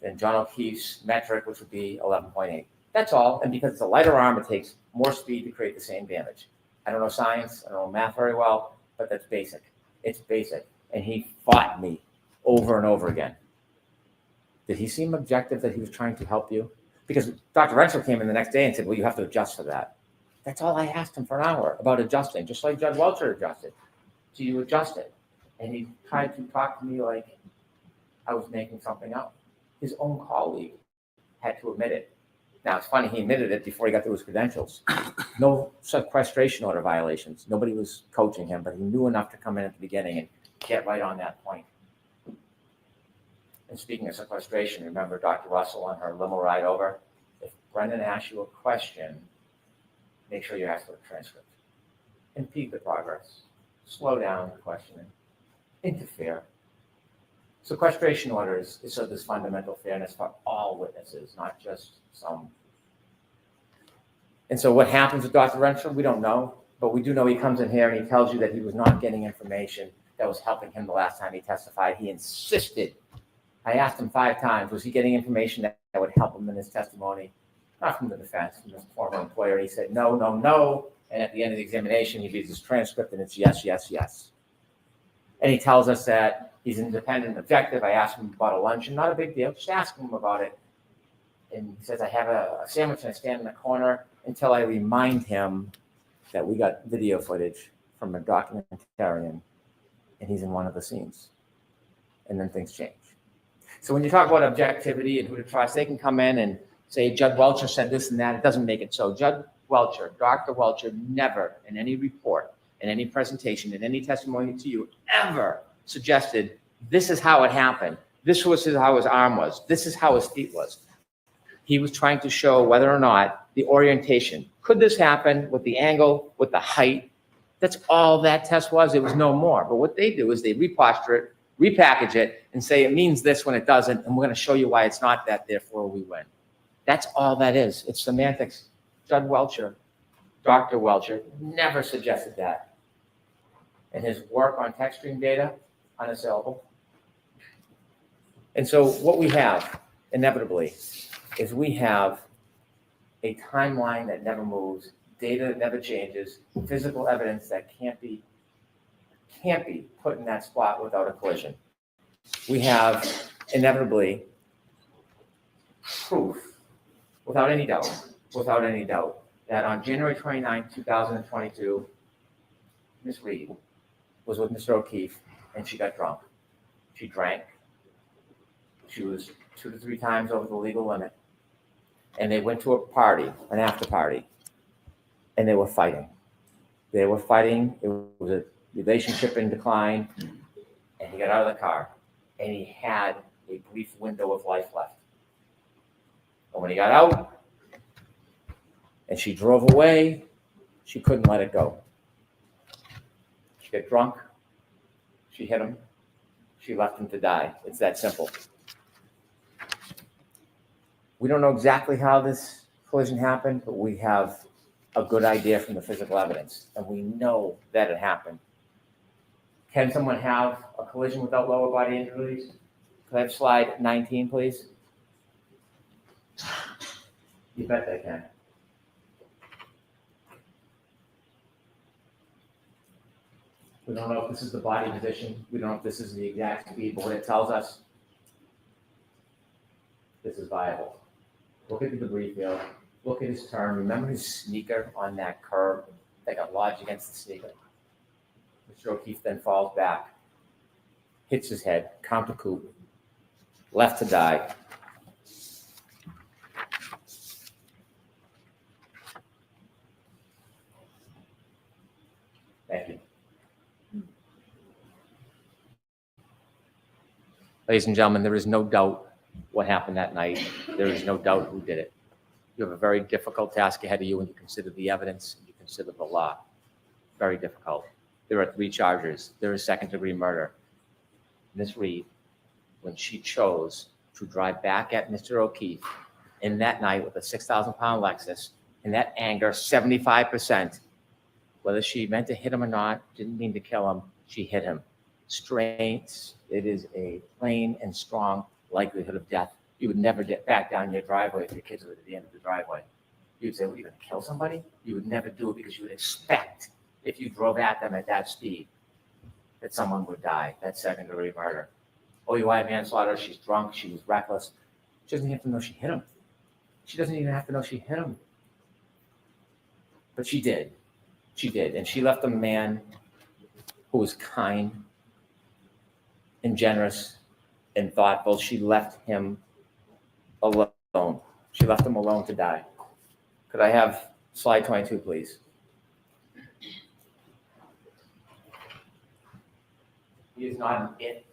than John O'Keefe's metric, which would be 11.8. That's all. And because it's a lighter arm, it takes more speed to create the same damage. I don't know science, I don't know math very well, but that's basic. It's basic. And he fought me over and over again. Did he seem objective that he was trying to help you? Because Dr. Renshaw came in the next day and said, well, you have to adjust for that. That's all I asked him for an hour about adjusting, just like Judge Welcher adjusted. So you adjust it. And he tried to talk to me like I was making something up. His own colleague had to admit it. Now, it's funny, he admitted it before he got through his credentials. No sequestration order violations. Nobody was coaching him, but he knew enough to come in at the beginning and get right on that point. And speaking of sequestration, remember Dr. Russell on her limo ride over? If Brendan asks you a question, make sure you ask for a transcript. Impede the progress. Slow down the questioning. Interfere. Sequestration orders is so there's fundamental fairness for all witnesses, not just some. And so what happens with Dr. Renshaw, we don't know, but we do know he comes in here and he tells you that he was not getting information that was helping him the last time he testified. He insisted. I asked him 5 times, was he getting information that would help him in his testimony? Not from the defense, from his former employer. He said, no, no, no. And at the end of the examination, he reads his transcript and it's yes, yes, yes. And he tells us that he's independent and objective. I asked him about a luncheon, not a big deal, just ask him about it. And he says, I have a sandwich and I stand in the corner until I remind him that we got video footage from a documentarian and he's in one of the scenes. And then things change. So when you talk about objectivity and who to trust, they can come in and say, Judge Welcher said this and that. It doesn't make it so. Judge Welcher, Dr. Welcher, never in any report in any presentation, in any testimony to you, ever suggested this is how it happened. This was how his arm was. This is how his feet was. He was trying to show whether or not the orientation. Could this happen with the angle, with the height? That's all that test was. It was no more. But what they do is they reposture it, repackage it, and say it means this when it doesn't, and we're going to show you why it's not that, therefore we win. That's all that is. It's semantics. Judd Welcher, Dr. Welcher, never suggested that. And his work on text stream data, unassailable. And so what we have, inevitably, is we have a timeline that never moves, data that never changes, physical evidence that can't be put in that spot without a collision. We have, inevitably, proof, without any doubt, that on January 29, 2022, Ms. Reed was with Mr. O'Keefe, and she got drunk. She drank. She was 2 to 3 times over the legal limit. And they went to a party, an after party, and they were fighting. It was a relationship in decline, and he got out of the car, and he had a brief window of life left. And when he got out, and she drove away, she couldn't let it go. She got drunk, she hit him, she left him to die. It's that simple. We don't know exactly how this collision happened, but we have a good idea from the physical evidence, and we know that it happened. Can someone have a collision without lower body injuries? Could I have slide 19, please? You bet they can. We don't know if this is the body position. We don't know if this is the exact speed, but what it tells us, this is viable. Look at the debris field. Look at his turn. Remember his sneaker on that curb that got lodged against the sneaker? Mr. O'Keefe then falls back, hits his head, counter coup, left to die. Thank you. Ladies and gentlemen, there is no doubt what happened that night. There is no doubt who did it. You have a very difficult task ahead of you when you consider the evidence and you consider the law. Very difficult. There are 3 charges. There is second-degree murder. Ms. Reed, when she chose to drive back at Mr. O'Keefe in that night with a 6,000-pound Lexus, in that anger, 75%, whether she meant to hit him or not, didn't mean to kill him, she hit him. Straight, it is a plain and strong likelihood of death. You would never get back down your driveway if your kids were at the end of the driveway. You'd say, well, you're going to kill somebody? You would never do it because you would expect, if you drove at them at that speed, that someone would die. That's second-degree murder. OUI manslaughter, she's drunk, she was reckless. She doesn't even have to know she hit him. She doesn't even have to know she hit him. But she did. She did. And she left a man who was kind and generous and thoughtful. She left him alone. She left him alone to die. Could I have slide 22, please? He is not an it.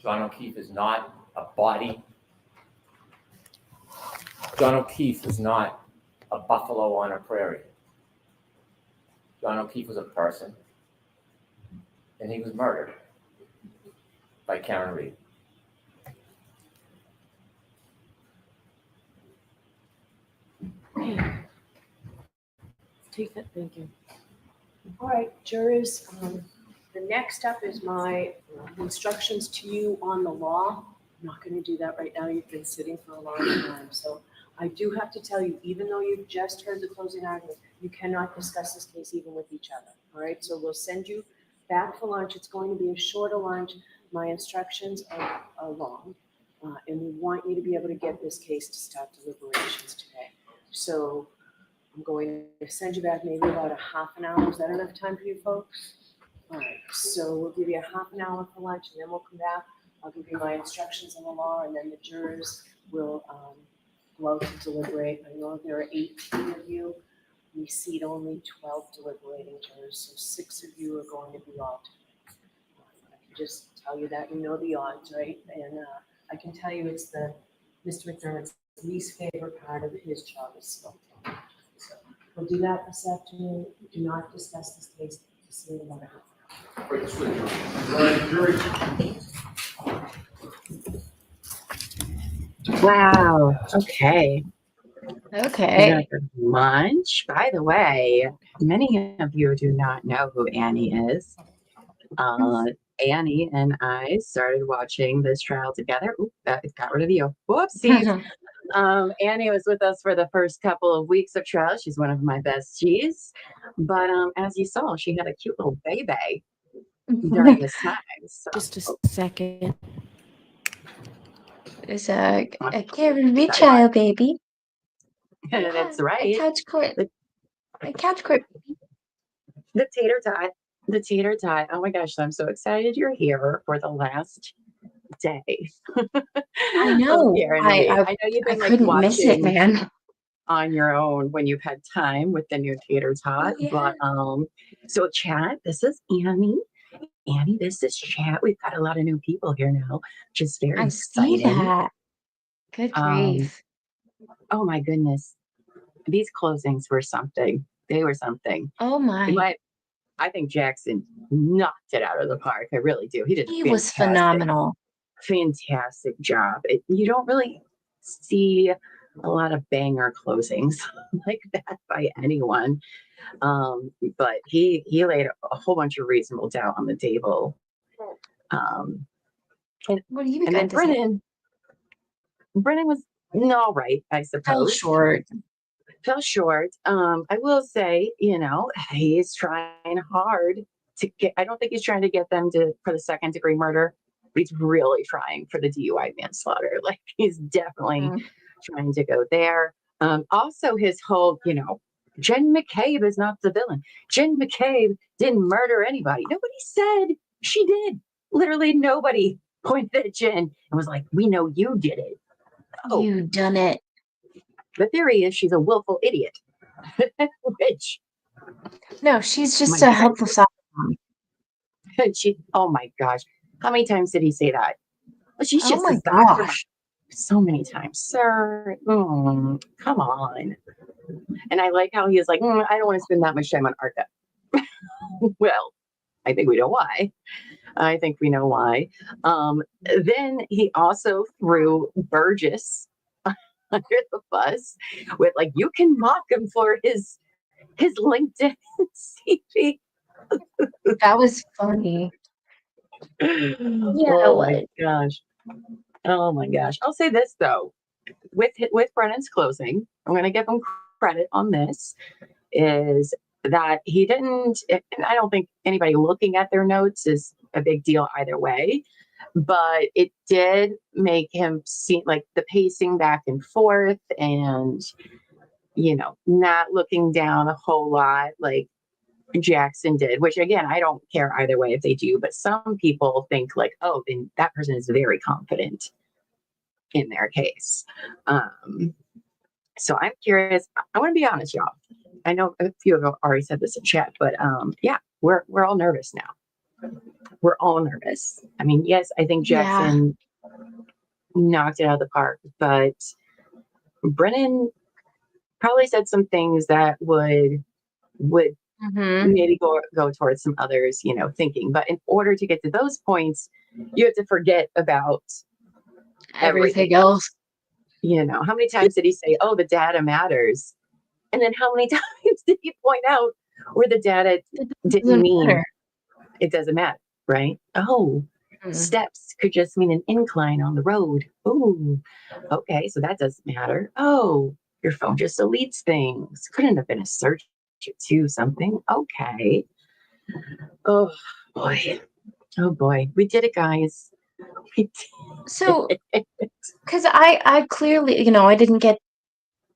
John O'Keefe is not a body. John O'Keefe is not a buffalo on a prairie. John O'Keefe was a person, and he was murdered by Karen Reed. Take that, thank you. All right, jurors, the next up is my instructions to you on the law. I'm not going to do that right now. You've been sitting for a long time. So I do have to tell you, even though you've just heard the closing argument, you cannot discuss this case even with each other. All right, so we'll send you back for lunch. It's going to be a shorter lunch. My instructions are long, and we want you to be able to get this case to start deliberations today. So I'm going to send you back maybe about a half an hour. Is that enough time for you folks? All right, so we'll give you a half an hour for lunch, and then we'll come back. I'll give you my instructions on the law, and then the jurors will go out to deliberate. I know there are 18 of you. we seat only 12 deliberating jurors, so 6 of you are going to be altered. I can just tell you that you know the odds, right? And I can tell you it's Mr. McDermott's least favorite part of his job is smoke. So we'll do that this afternoon. Do not discuss this case to see about it. Wow. Okay. Okay. Lunch. By the way, many of you do not know who Annie is. Annie and I started watching this trial together. Oop, that got rid of you. Whoopsies. Annie was with us for the first couple of weeks of trial. She's one of my besties. But as you saw, she had a cute little baby during this time. So. Just a second. It's a Caribbean child baby. That's right. A couch court. A couch court. The tater tot. The tater tot. Oh my gosh, I'm so excited you're here for the last day. I know. I know you've been couldn't miss it, man. On your own when you've had time with the new tater tot. Yeah. But so chat, this is Annie. Annie, this is chat. We've got a lot of new people here now, which is very exciting. See that. Good grief. Oh my goodness. These closings were something. They were something. Oh my. I think Jackson knocked it out of the park. I really do. He was phenomenal. Fantastic job. You don't really see a lot of banger closings like that by anyone. But he laid a whole bunch of reasonable doubt on the table. And then Brennan was all right, I suppose. Fell short. I will say, he's trying hard to get, I don't think he's trying to get them for the second degree murder. He's really trying for the DUI manslaughter. Like he's definitely trying to go there. Also his whole, Jen McCabe is not the villain. Jen McCabe didn't murder anybody. Nobody said she did. Literally nobody pointed at Jen and was like, we know you did it. Oh, you done it. The theory is she's a willful idiot. Which no, she's just a helpless mom. Oh my gosh. How many times did he say that? Well, she's just my gosh. So many times. Sir, come on. And I like how he is like, I don't want to spend that much time on ARCA. Well, I think we know why. Then he also threw Burgess under the bus with like, you can mock him for his LinkedIn CV. That was funny. Oh my gosh. I'll say this though, with Brennan's closing, I'm going to give him credit on this, is that he didn't, and I don't think anybody looking at their notes is a big deal either way, but it did make him seem like the pacing back and forth and, not looking down a whole lot like Jackson did, which again, I don't care either way if they do, but some people think like, oh, then that person is very confident in their case. So I'm curious. I want to be honest, y'all. I know a few of you already said this in chat, but yeah, we're all nervous now. We're all nervous. I mean, yes, I think Jackson knocked it out of the park, but Brennan probably said some things that would maybe go towards some others, thinking. But in order to get to those points, you have to forget about everything else. How many times did he say, oh, the data matters? And then how many times did he point out where the data didn't mean it doesn't matter, right? Oh, steps could just mean an incline on the road. Oh, okay, so that doesn't matter. Oh, your phone just deletes things. Couldn't have been a search to something. Okay. Oh boy. We did it, guys. So, because I clearly, I didn't get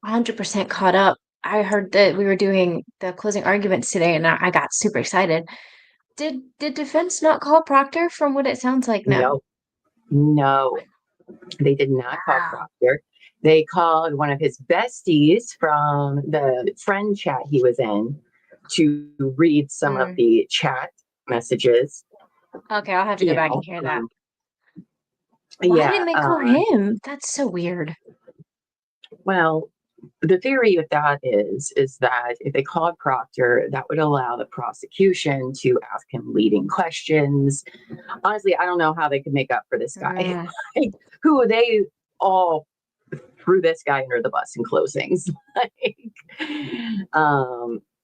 100% caught up. I heard that we were doing the closing arguments today, and I got super excited. Did defense not call Proctor from what it sounds like now? No, they did not call Proctor. They called one of his besties from the friend chat he was in to read some of the chat messages. Okay, I'll have to go back and hear that. Why Yeah, didn't they call him? That's so weird. well, the theory of that is that if they called Proctor, that would allow the prosecution to ask him leading questions. Honestly, I don't know how they could make up for this guy. Like, who they all threw this guy under the bus in closings.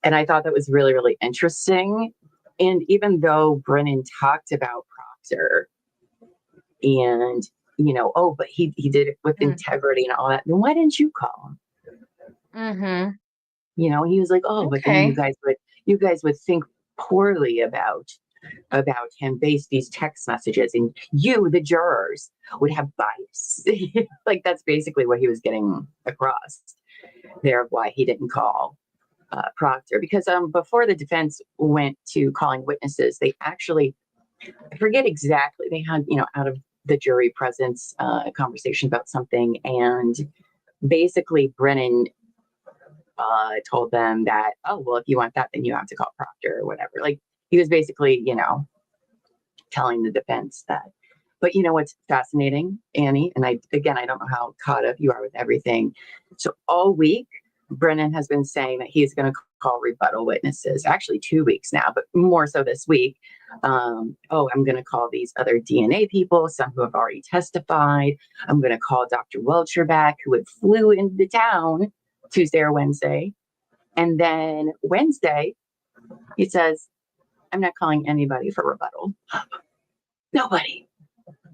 And I thought that was really, really interesting. And even though Brennan talked about Proctor and, you know, oh, but he did it with integrity and all that, then why didn't you call him? You know, he was like, oh, but then you guys would think poorly about him based these text messages, and you, the jurors, would have bias. Like, that's basically what he was getting across there of why he didn't call Proctor. Because before the defense went to calling witnesses, they actually, I forget exactly, they had, you know, out of the jury presence a conversation about something, and basically Brennan told them that, oh, well, if you want that, then you have to call Proctor or whatever. Like, he was basically, you know, telling the defense that. But you know what's fascinating, Annie? And I don't know how caught up you are with everything. So all week, Brennan has been saying that he's going to call rebuttal witnesses. Actually, 2 weeks now, but more so this week. I'm going to call these other DNA people, some who have already testified. I'm going to call Dr. Welcher back, who had flew into town Tuesday or Wednesday. And then Wednesday, he says, I'm not calling anybody for rebuttal. Nobody.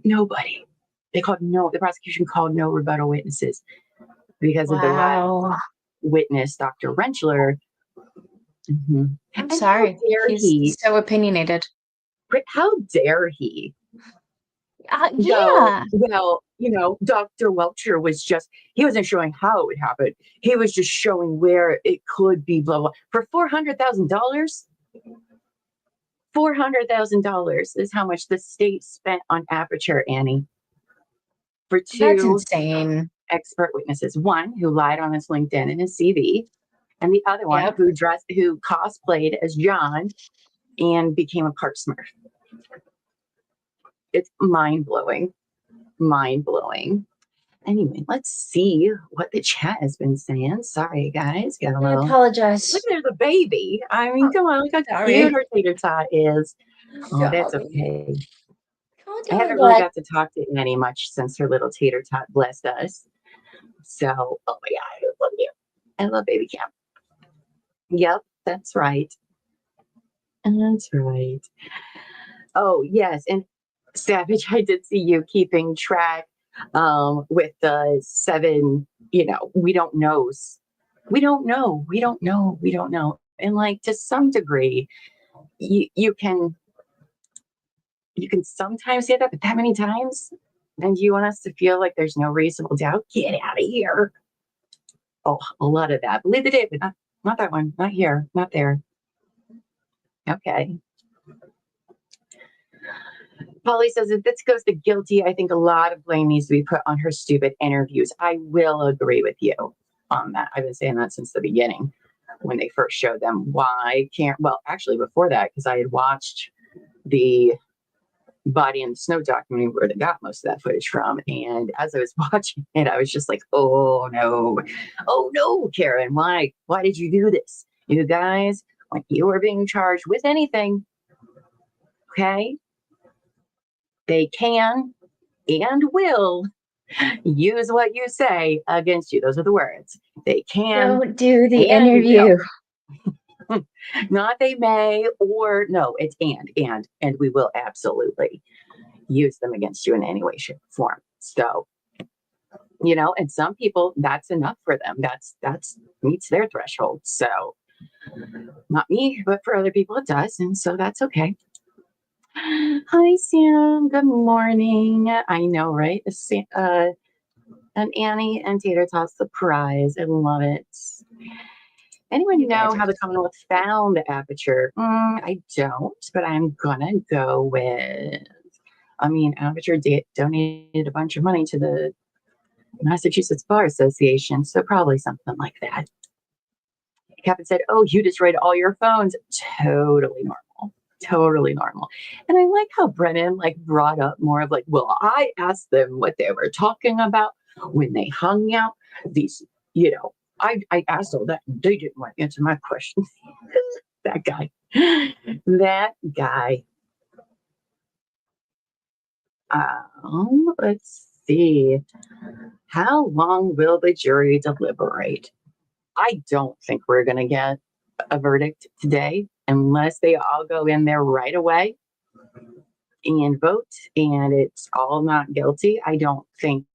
The prosecution called no rebuttal witnesses because of the last witness, Dr. Rentschler. I'm sorry. He's so opinionated. How dare he? Yeah. Well, you know, Dr. Welcher he wasn't showing how it would happen. He was just showing where it could be, blah, blah. For $400,000? $400,000 is how much the state spent on Aperture, Annie. For That's two insane. expert witnesses. One who lied on his LinkedIn and his CV, and the other one who cosplayed as John and became a part Smurf. It's mind-blowing. Anyway, let's see what the chat has been saying. Sorry, guys. I apologize. Look, there's a baby. I mean, come on, look how cute her tater tot is. Oh, that's okay. I haven't really got to talk to Annie much since her little tater tot blessed us. So, oh my God, I love you. I love baby Cam. Yep, that's right. Oh, yes. And Savage, I did see you keeping track with the 7, you know, we don't know. And like, to some degree, you can sometimes say that, but that many times? And you want us to feel like there's no reasonable doubt? Get out of here. Oh, a lot of that. Believe the date, but not that one. Not here. Not there. Okay. Polly says, if this goes to guilty, I think a lot of blame needs to be put on her stupid interviews. I will agree with you on that. I've been saying that since the beginning when they first showed them. Actually before that, because I had watched the Body in the Snow documentary where they got most of that footage from. And as I was watching it, I was just like, oh no, Karen, why did you do this? You guys, when you are being charged with anything, okay, they can and will use what you say against you. Those are the words. They can. Don't do the interview. Not they may, or no, it's and we will absolutely use them against you in any way, shape, or form. So, you know, and some people, that's enough for them. That's meets their threshold. So not me, but for other people it does. And so that's okay. Hi, Sam. Good morning. I know, right? An Annie and Tater Tot surprise. I love it. Anyone know how the Commonwealth found the Aperture? I don't, but I'm gonna go with. Aperture donated a bunch of money to the Massachusetts Bar Association, so probably something like that. Captain said, "Oh, you destroyed all your phones." Totally normal. Totally normal. And I like how Brennan like brought up more of like, well, I asked them what they were talking about when they hung out. These, you know, I asked all that and they didn't want to answer my question. That guy. That guy. Let's see. How long will the jury deliberate? I don't think we're going to get a verdict today unless they all go in there right away and vote and it's all not guilty. I don't think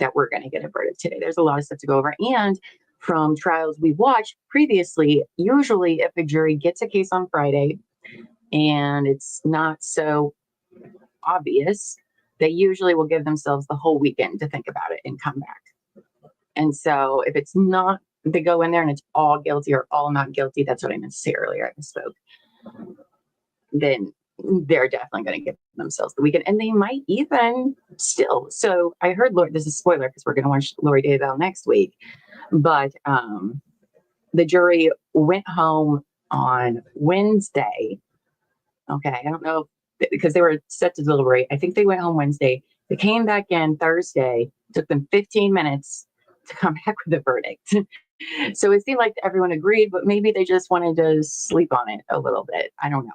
that we're going to get a verdict today. There's a lot of stuff to go over. And from trials we've watched previously, usually if a jury gets a case on Friday and it's not so obvious, they usually will give themselves the whole weekend to think about it and come back. And so if it's not, they go in there and it's all guilty or all not guilty, that's what I meant to say earlier, I misspoke, then they're definitely going to give themselves the weekend. And they might even still. So I heard, this is a spoiler because we're going to watch Lori Daybell next week, but the jury went home on Wednesday. Okay, I don't know, because they were set to deliberate. I think they went home Wednesday. They came back in Thursday. Took them 15 minutes to come back with a verdict. So it seemed like everyone agreed, but maybe they just wanted to sleep on it a little bit. I don't know.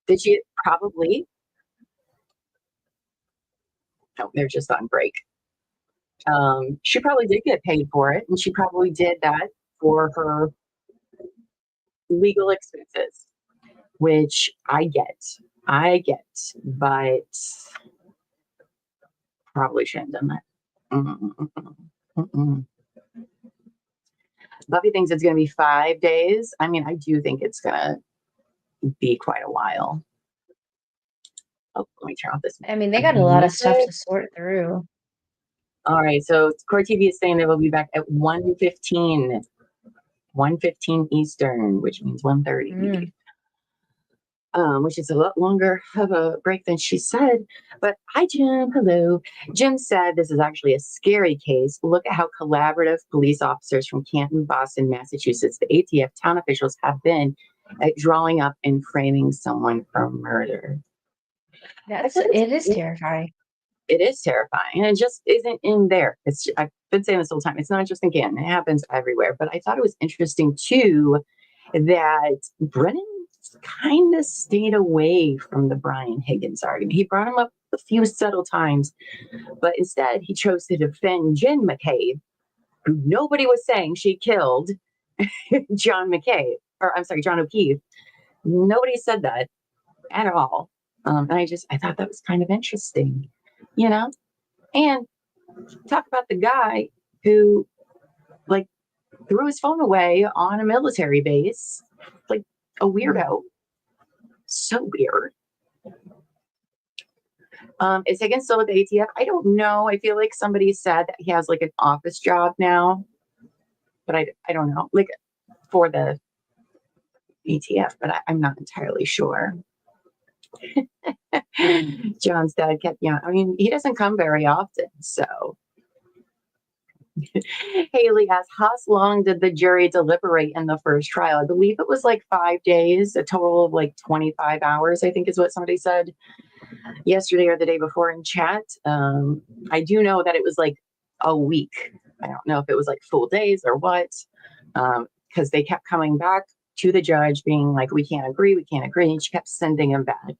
Did you probably? Oh, they're just on break. She probably did get paid for it, and she probably did that for her legal expenses, which I get, but probably shouldn't have done that. Buffy thinks it's going to be 5 days. I mean, I do think it's going to be quite a while. Oh, let me turn off this. I mean, they got a lot of stuff to sort through. All right, so Court TV is saying they will be back at 1:15 Eastern, which means 1:30. Which is a lot longer of a break than she said. But hi, Jim. Hello. Jim said this is actually a scary case. Look at how collaborative police officers from Canton, Boston, Massachusetts, the ATF town officials have been at drawing up and framing someone for murder. It is terrifying. It is terrifying. And it just isn't in there. I've been saying this whole time. It's not just in Canton. It happens everywhere. But I thought it was interesting, too, that Brennan kind of stayed away from the Brian Higgins argument. He brought him up a few subtle times, but instead he chose to defend Jen McCabe, who nobody was saying she killed John O'Keefe. Nobody said that at all. And I thought that was kind of interesting, you know? And talk about the guy who like threw his phone away on a military base, like a weirdo. So weird. Is Higgins still with the ATF? I don't know. I feel like somebody said that he has like an office job now, but I don't know, like for the ATF, but I'm not entirely sure. John's dad kept, I mean, he doesn't come very often, so. Haley asks, how long did the jury deliberate in the first trial? I believe it was like 5 days, a total of like 25 hours, I think is what somebody said yesterday or the day before in chat. I do know that it was like a week. I don't know if it was like full days or what, because they kept coming back to the judge being like, we can't agree. And she kept sending him back.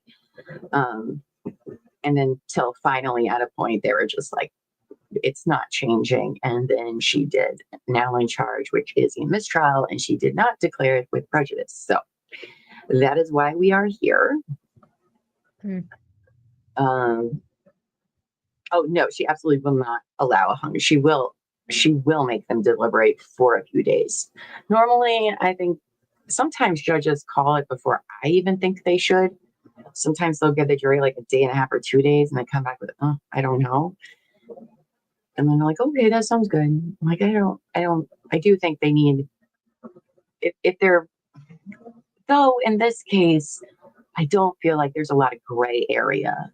And then till finally at a point, they were just like, it's not changing. And then she did an Allen charge, which is a mistrial, and she did not declare it with prejudice. So that is why we are here. Oh no, she absolutely will not allow a hung. She will make them deliberate for a few days. Normally, I think sometimes judges call it before I even think they should. Sometimes they'll give the jury like a day and a half or 2 days, and they come back with, I don't know. And then they're like, okay, that sounds good. I'm like, I do think they need, if they're, though in this case, I don't feel like there's a lot of gray area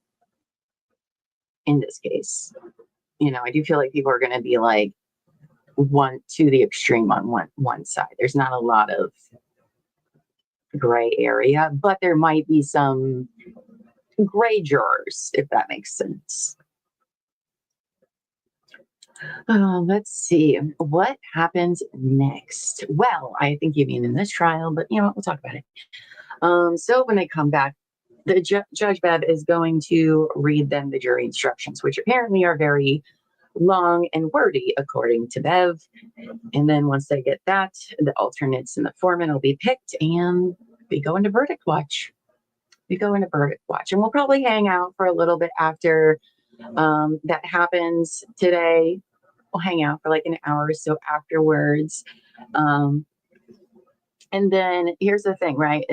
in this case. You know, I do feel like people are going to be like one to the extreme on one side. There's not a lot of gray area, but there might be some gray jurors, if that makes sense. Let's see what happens next. Well, I think you mean in this trial, but you know what, we'll talk about it. So when they come back, the Judge Bev is going to read them the jury instructions, which apparently are very long and wordy, according to Bev. And then once they get that, the alternates and the foreman will be picked, and we go into verdict watch. And we'll probably hang out for a little bit after that happens today. We'll hang out for like an hour or so afterwards. And then here's the thing, right?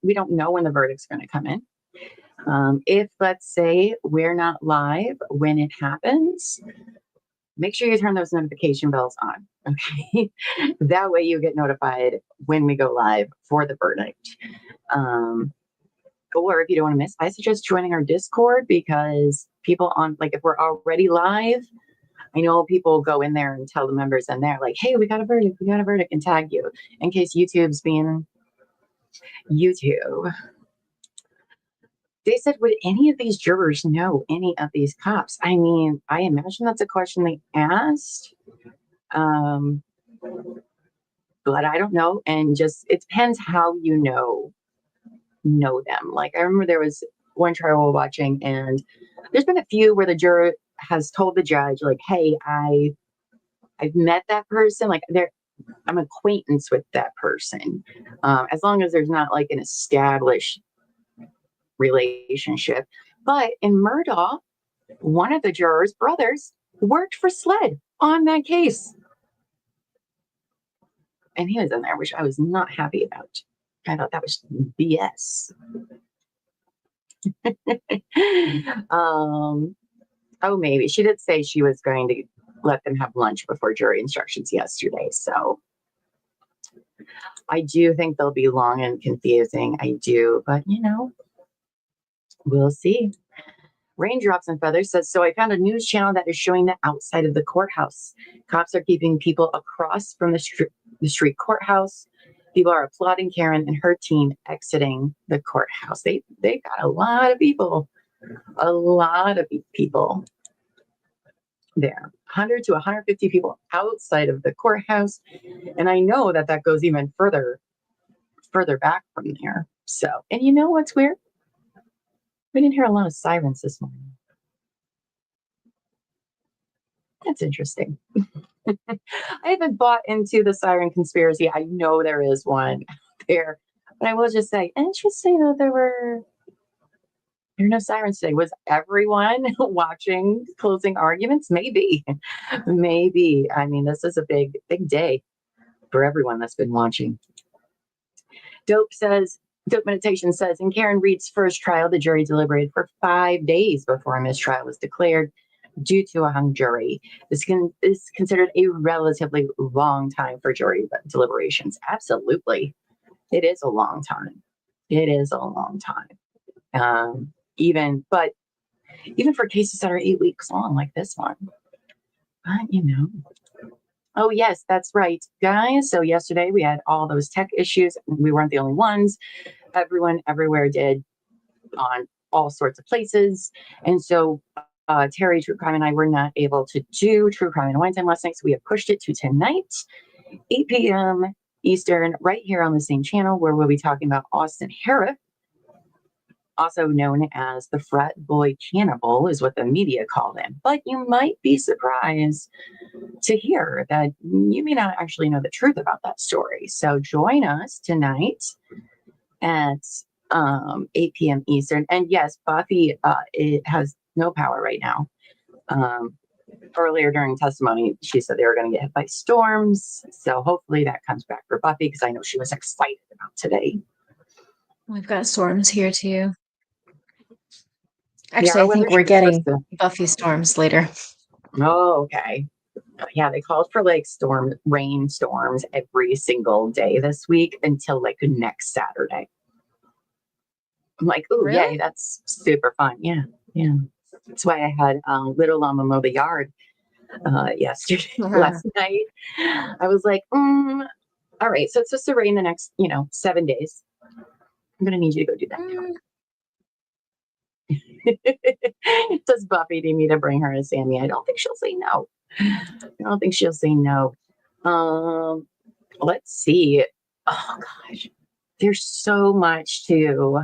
We don't know when the verdict's going to come in. If, let's say, we're not live when it happens, make sure you turn those notification bells on, okay? That way you get notified when we go live for the verdict. Or if you don't want to miss, I suggest joining our Discord, because people on, like, if we're already live, I know people go in there and tell the members in there, like, hey, we got a verdict, and tag you, in case YouTube's being YouTube. They said, would any of these jurors know any of these cops? I mean, I imagine that's a question they asked. But I don't know. And just, it depends how you know them. Like, I remember there was one trial we're watching, and there's been a few where the juror has told the judge, like, hey, I've met that person. Like, I'm acquaintance with that person. As long as there's not like an established relationship. But in Murdaugh, one of the jurors' brothers worked for SLED on that case. And he was in there, which I was not happy about. I thought that was BS. Oh, maybe. She did say she was going to let them have lunch before jury instructions yesterday. So I do think they'll be long and confusing. I do. But, you know, we'll see. Raindrops and Feathers says, so I found a news channel that is showing the outside of the courthouse. Cops are keeping people across from the street courthouse. People are applauding Karen and her team exiting the courthouse. They got a lot of people there. 100 to 150 people outside of the courthouse. And I know that goes even further back from there. So, and you know what's weird? We didn't hear a lot of sirens this morning. That's interesting. I haven't bought into the siren conspiracy. I know there is one there, but I will just say, interesting that there were no sirens today. Was everyone watching closing arguments? Maybe. I mean, this is a big day for everyone that's been watching. Dope Meditation says, in Karen Reed's first trial, the jury deliberated for 5 days before a mistrial was declared due to a hung jury. This is considered a relatively long time for jury deliberations. Absolutely. It is a long time. Even for cases that are 8 weeks long, like this one. But, you know. Oh, yes, that's right, guys. So yesterday we had all those tech issues. We weren't the only ones. Everyone everywhere did, on all sorts of places. And so Terry, True Crime, and I were not able to do True Crime and Wine Time last night. So we have pushed it to tonight, 8 p.m. Eastern, right here on the same channel, where we'll be talking about Austin Harris, also known as the frat boy cannibal, is what the media called him. But you might be surprised to hear that you may not actually know the truth about that story. So join us tonight at 8 p.m. Eastern. And yes, Buffy, it has no power right now. Earlier during testimony, she said they were going to get hit by storms. So hopefully that comes back for Buffy, because I know she was excited about today. We've got storms here too. Actually, Yeah, I think we're getting Buffy storms later. Oh, okay. Yeah, they called for like rain storms every single day this week until like next Saturday. I'm like, oh, Really? yay, that's super fun. Yeah, yeah. That's why I had little Llama mow the yard yesterday, last night. I was like, all right, so it's supposed to rain the next, 7 days. I'm going to need you to go do that now. Does Buffy need me to bring her to Sammy? I don't think she'll say no. Let's see. Oh, gosh. There's so much to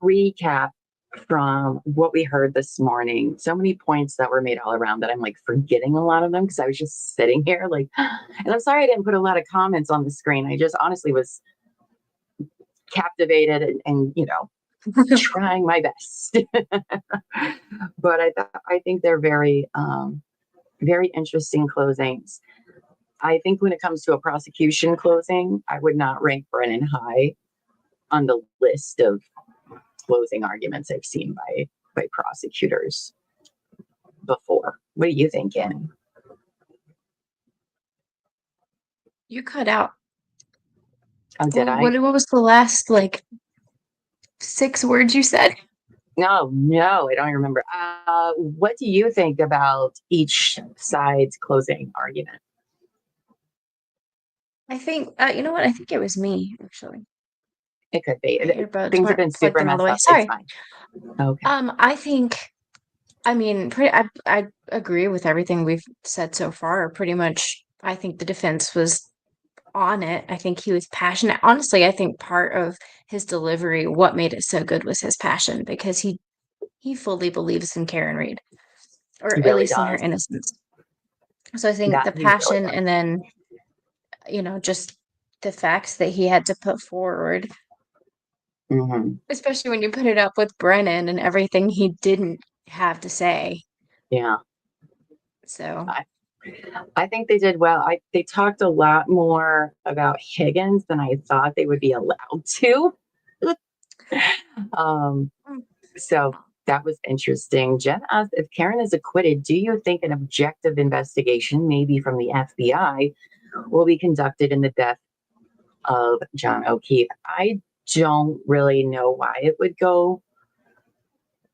recap from what we heard this morning. So many points that were made all around that I'm like forgetting a lot of them because I was just sitting here like, and I'm sorry I didn't put a lot of comments on the screen. I just honestly was captivated and trying my best. But I think they're very, very interesting closings. I think when it comes to a prosecution closing, I would not rank Brennan high on the list of closing arguments I've seen by prosecutors before. What do you think, Annie? You cut out. Oh, did I? What was the last 6 words you said? No, I don't remember. What do you think about each side's closing argument? I think you know what? I think it was me actually. It could be. My earbuds Things have weren't been plugged super in all the messed way. up. Sorry. It's fine. Okay. I think, I agree with everything we've said so far. Pretty much, I think the defense was on it. I think he was passionate. Honestly, I think part of his delivery, what made it so good, was his passion because he fully believes in Karen Reed, or He at really least in her does. innocence. So I think the He really passion, does. and then just the facts that he had to put forward. Mm-hmm. Especially when you put it up with Brennan and everything he didn't have to say. Yeah. So I think they did well. They talked a lot more about Higgins than I thought they would be allowed to. So that was interesting. Jen asked, if Karen is acquitted, do you think an objective investigation, maybe from the FBI, will be conducted in the death of John O'Keefe? I don't really know why it would go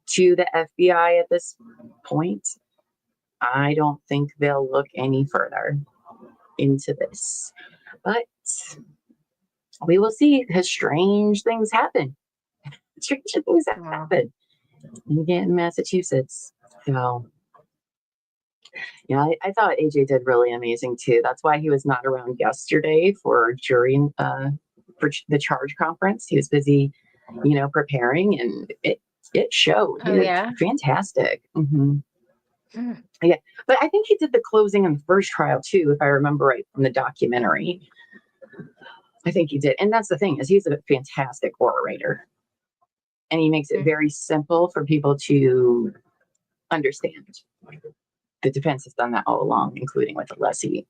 to the FBI at this point. I don't think they'll look any further into this, but we will see, because strange things happen. Strange things happen in Massachusetts. So yeah, I thought AJ did really amazing too. That's why he was not around yesterday for jury for the charge conference. He was busy, preparing, and it showed. He did fantastic. Mm-hmm. Yeah, but I think he did the closing in the first trial too, if I remember right from the documentary. I think he did, and that's the thing, is he's a fantastic orator, and he makes it very simple for people to understand. The defense has done that all along, including with Alessi.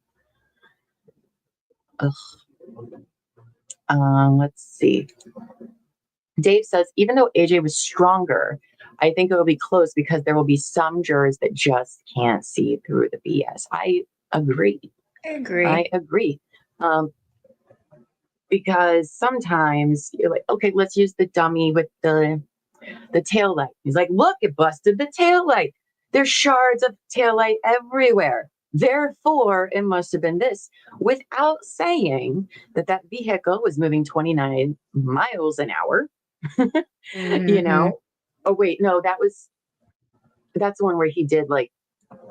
Let's see. Dave says, even though AJ was stronger, I think it will be close because there will be some jurors that just can't see through the BS. I agree. Because sometimes you're like, okay, let's use the dummy with the tail light. He's like, look, it busted the tail light. There's shards of tail light everywhere. Therefore, it must have been this, without saying that vehicle was moving 29 miles an hour. Oh wait, no, that's the one where he did like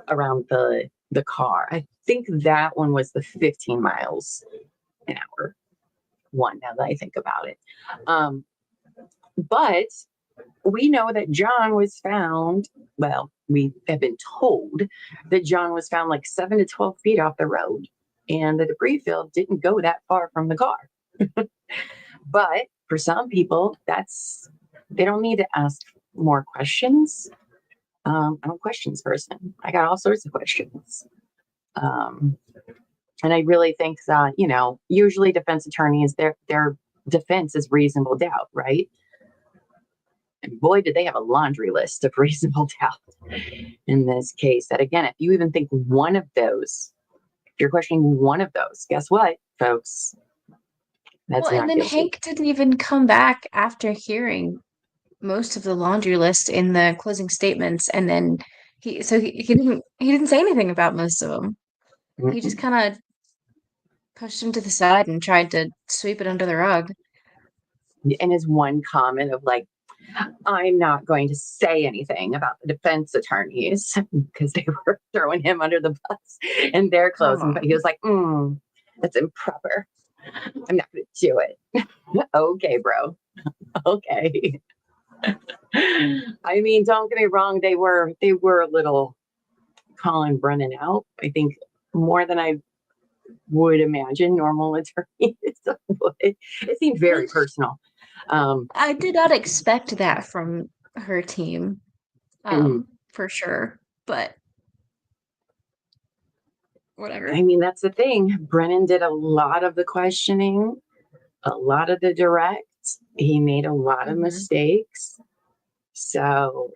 around the car. I think that one was the 15 miles an hour one, now that I think about it. But we know that John was found, well, we have been told that John was found like 7 to 12 feet off the road, and the debris field didn't go that far from the car. But for some people, they don't need to ask more questions. I'm a questions person. I got all sorts of questions. And I really think that, usually defense attorneys, their defense is reasonable doubt, right? And boy, did they have a laundry list of reasonable doubt in this case. That again, if you even think one of those, if you're questioning one of those, guess what, folks? That's Well, and not then guilty. Hank didn't even come back after hearing most of the laundry list in the closing statements, and then he didn't say anything about most of them. He just kind of pushed him to the side and tried to sweep it under the rug. And his one comment of like, I'm not going to say anything about the defense attorneys because they were throwing him under the bus in their closing, but he was like, that's improper. I'm not going to do it. Okay, bro. Okay. I mean, don't get me wrong. They were a little calling Brennan out. I think more than I would imagine normal attorneys would. It seemed very personal. I did not expect that from her team, for sure, but whatever. I mean, that's the thing. Brennan did a lot of the questioning, a lot of the direct. He made a lot of mistakes. So,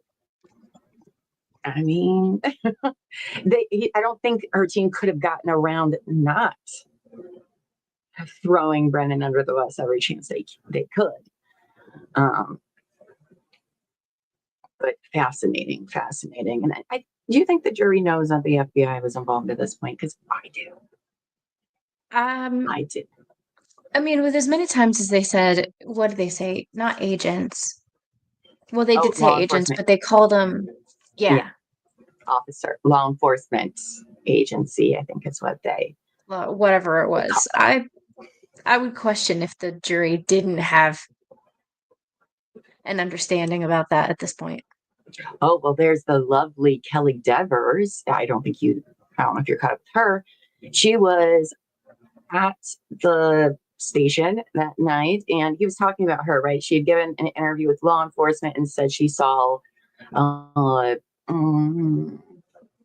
I mean, I don't think her team could have gotten around not throwing Brennan under the bus every chance they could. But fascinating. And do you think the jury knows that the FBI was involved at this point? Because I do. I do. I mean, with as many times as they said, what did they say? Not agents. Well, they did say agents, but they called them, officer, law enforcement agency, I think is what they. Whatever it was. I would question if the jury didn't have an understanding about that at this point. Oh, well, there's the lovely Kelly Devers. I don't know if you're caught up with her. She was at the station that night, and he was talking about her, right? She had given an interview with law enforcement and said she saw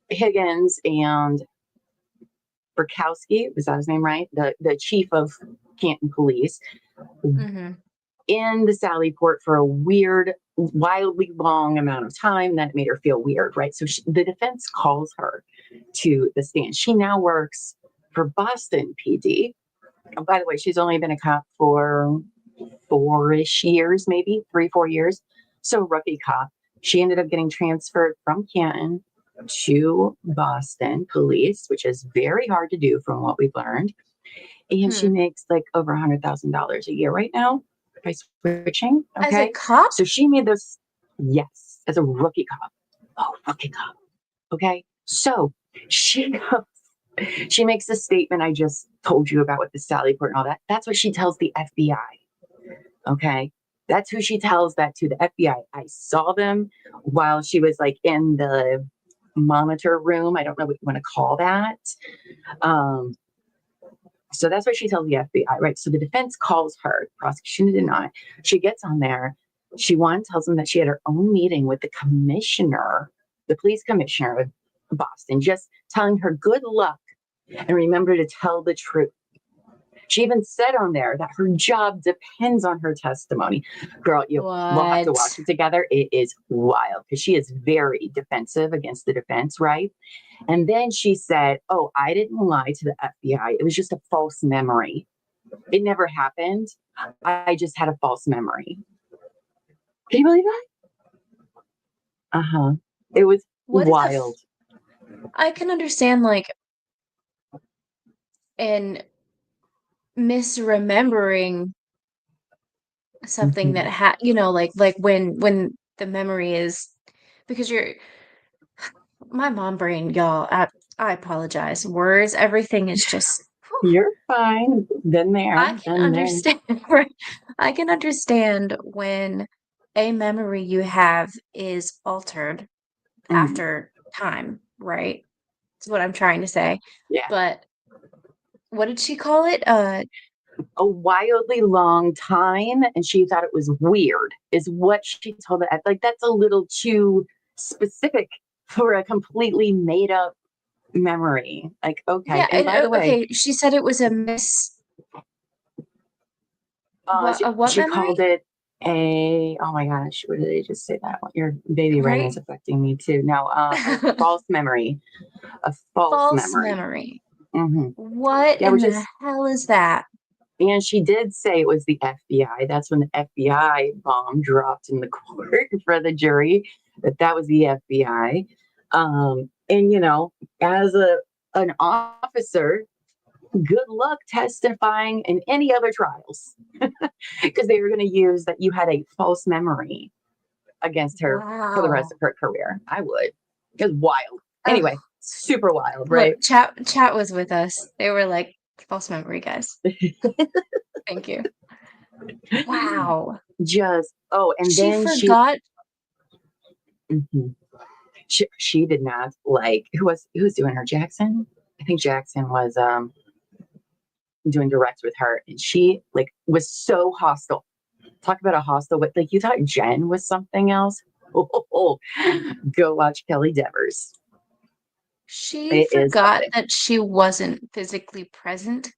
Higgins and Burkowski, was that his name, right? The chief of Canton Police in the Sally Port for a weird, wildly long amount of time that made her feel weird, right? So the defense calls her to the stand. She now works for Boston PD. Oh, by the way, she's only been a cop for 4-ish years, maybe 3-4 years. So rookie cop. She ended up getting transferred from Canton to Boston Police, which is very hard to do from what we've learned. And she makes like over $100,000 a year right now by switching. Okay. As a cop? So she made this, yes, as a rookie cop. Oh, rookie cop. Okay. So she makes the statement I just told you about with the Sally Port and all that. That's what she tells the FBI. Okay. That's who she tells that to, the FBI. I saw them while she was like in the monitor room. I don't know what you want to call that. So that's what she tells the FBI, right? So the defense calls her, prosecution did not. She gets on there. She tells them that she had her own meeting with the commissioner, the police commissioner of Boston, just telling her good luck and remember to tell the truth. She even said on there that her job depends on her testimony. Girl, we'll have to watch it together. It is wild because she is very defensive against the defense, right? And then she said, oh, I didn't lie to the FBI. It was just a false memory. It never happened. I just had a false memory. Can you believe that? It was wild. I can understand, like, in misremembering something that like when the memory is, because my mom brain, y'all, I apologize. Words, everything is just. You're fine. Been there. I can understand. Right? I can understand when a memory you have is altered after time, right? That's what I'm trying to say. Yeah. But what did she call it? A wildly long time, and she thought it was weird, is what she told it. Like, that's a little too specific for a completely made up memory. Like, okay. Yeah, and by the way, okay, she said it was a what she memory? called it oh my gosh, what did they just say that? Your baby brain is affecting me too. No, a false memory. A false memory. What in the hell is that? And she did say it was the FBI. That's when the FBI bomb dropped in the court for the jury, that was the FBI. And, you know, as an officer, good luck testifying in any other trials because they were going to use that you had a false memory against her for the rest of her career. I would. It was wild. Anyway, super wild, right? Look, chat was with us. They were like, false memory, guys. Thank you. Wow. And she then forgot. She did not like who was doing her? Jackson? I think Jackson was doing directs with her, and she like was so hostile. Talk about a hostile, but like you thought Jen was something else. Go watch Kelly Devers. She forgot that she wasn't physically present.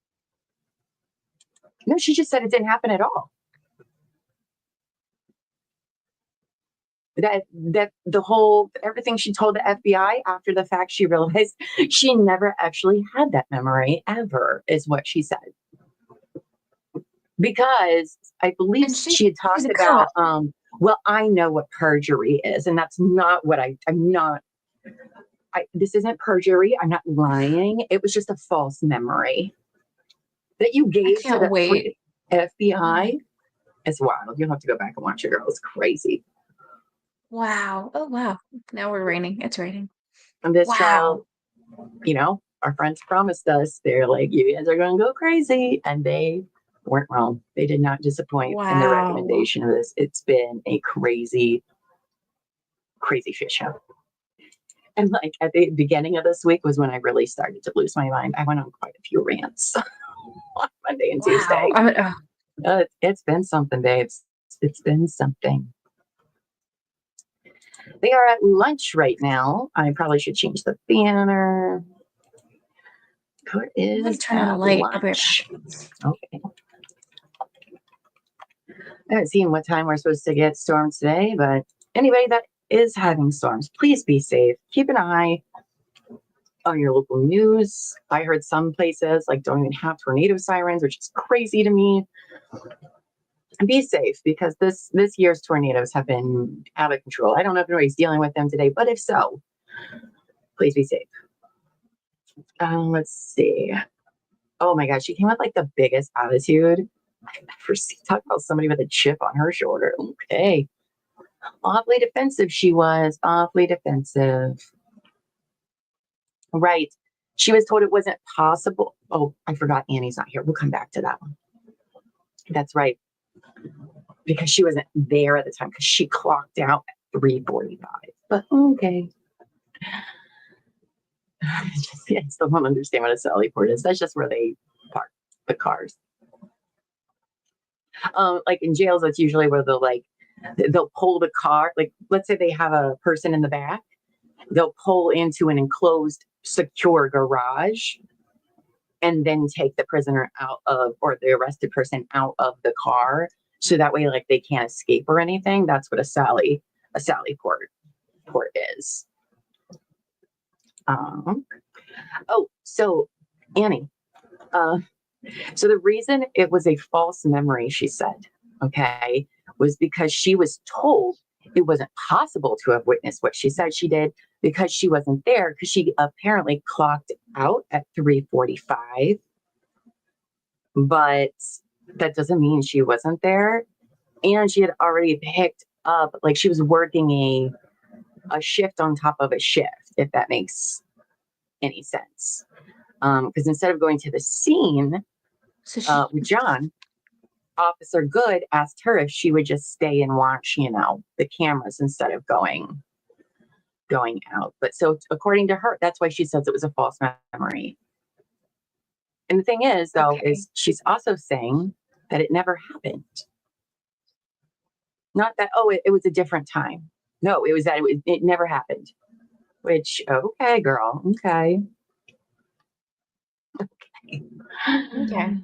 No, she just said it didn't happen at all. That the whole everything she told the FBI after the fact, she realized she never actually had that memory ever, is what she said. Because I believe she had talked about well, I know what perjury is, and that's not what this isn't perjury. I'm not lying. It was just a false memory that you gave to the FBI. It's wild. You'll have to go back and watch it, girl. It's crazy. Wow. Oh, wow. Now we're raining. It's raining. And this trial, you know, our friends promised us, they're like, you guys are going to go crazy. And they weren't wrong. They did not disappoint in the recommendation of this. It's been a crazy, crazy shit show. And like at the beginning of this week was when I really started to lose my mind. I went on quite a few rants on Monday and Tuesday. It's been something, babes. It's been something. They are at lunch right now. I probably should change the banner. Court is at lunch. Okay. I haven't seen what time we're supposed to get storms today, but anybody that is having storms, please be safe. Keep an eye on your local news. I heard some places like don't even have tornado sirens, which is crazy to me. And be safe because this year's tornadoes have been out of control. I don't know if anybody's dealing with them today, but if so, please be safe. Let's see. Oh my God, she came with like the biggest attitude I've ever seen. Talk about somebody with a chip on her shoulder. Okay. Awfully defensive she was. Awfully defensive. Right. She was told it wasn't possible. Oh, I forgot Annie's not here. We'll come back to that one. That's right. Because she wasn't there at the time because she clocked out at 3:45. But okay. I still don't understand what a Sally port is. That's just where they park the cars. Like in jails, that's usually where they'll pull the car. Like let's say they have a person in the back, they'll pull into an enclosed, secure garage, and then take the prisoner out of, or the arrested person out of the car, so that way like they can't escape or anything. That's what a Sally port is. So Annie, so the reason it was a false memory, she said, okay, was because she was told it wasn't possible to have witnessed what she said she did because she wasn't there, because she apparently clocked out at 3:45. But that doesn't mean she wasn't there. And she had already picked up, like she was working a shift on top of a shift, if that makes any sense. Because instead of going to the scene with John, Officer Good asked her if she would just stay and watch, the cameras instead of going out. But so according to her, that's why she says it was a false memory. And the thing is, though, is she's also saying that it never happened. Not that, it was a different time. No, it was that it never happened. Which, okay, girl, okay. Okay.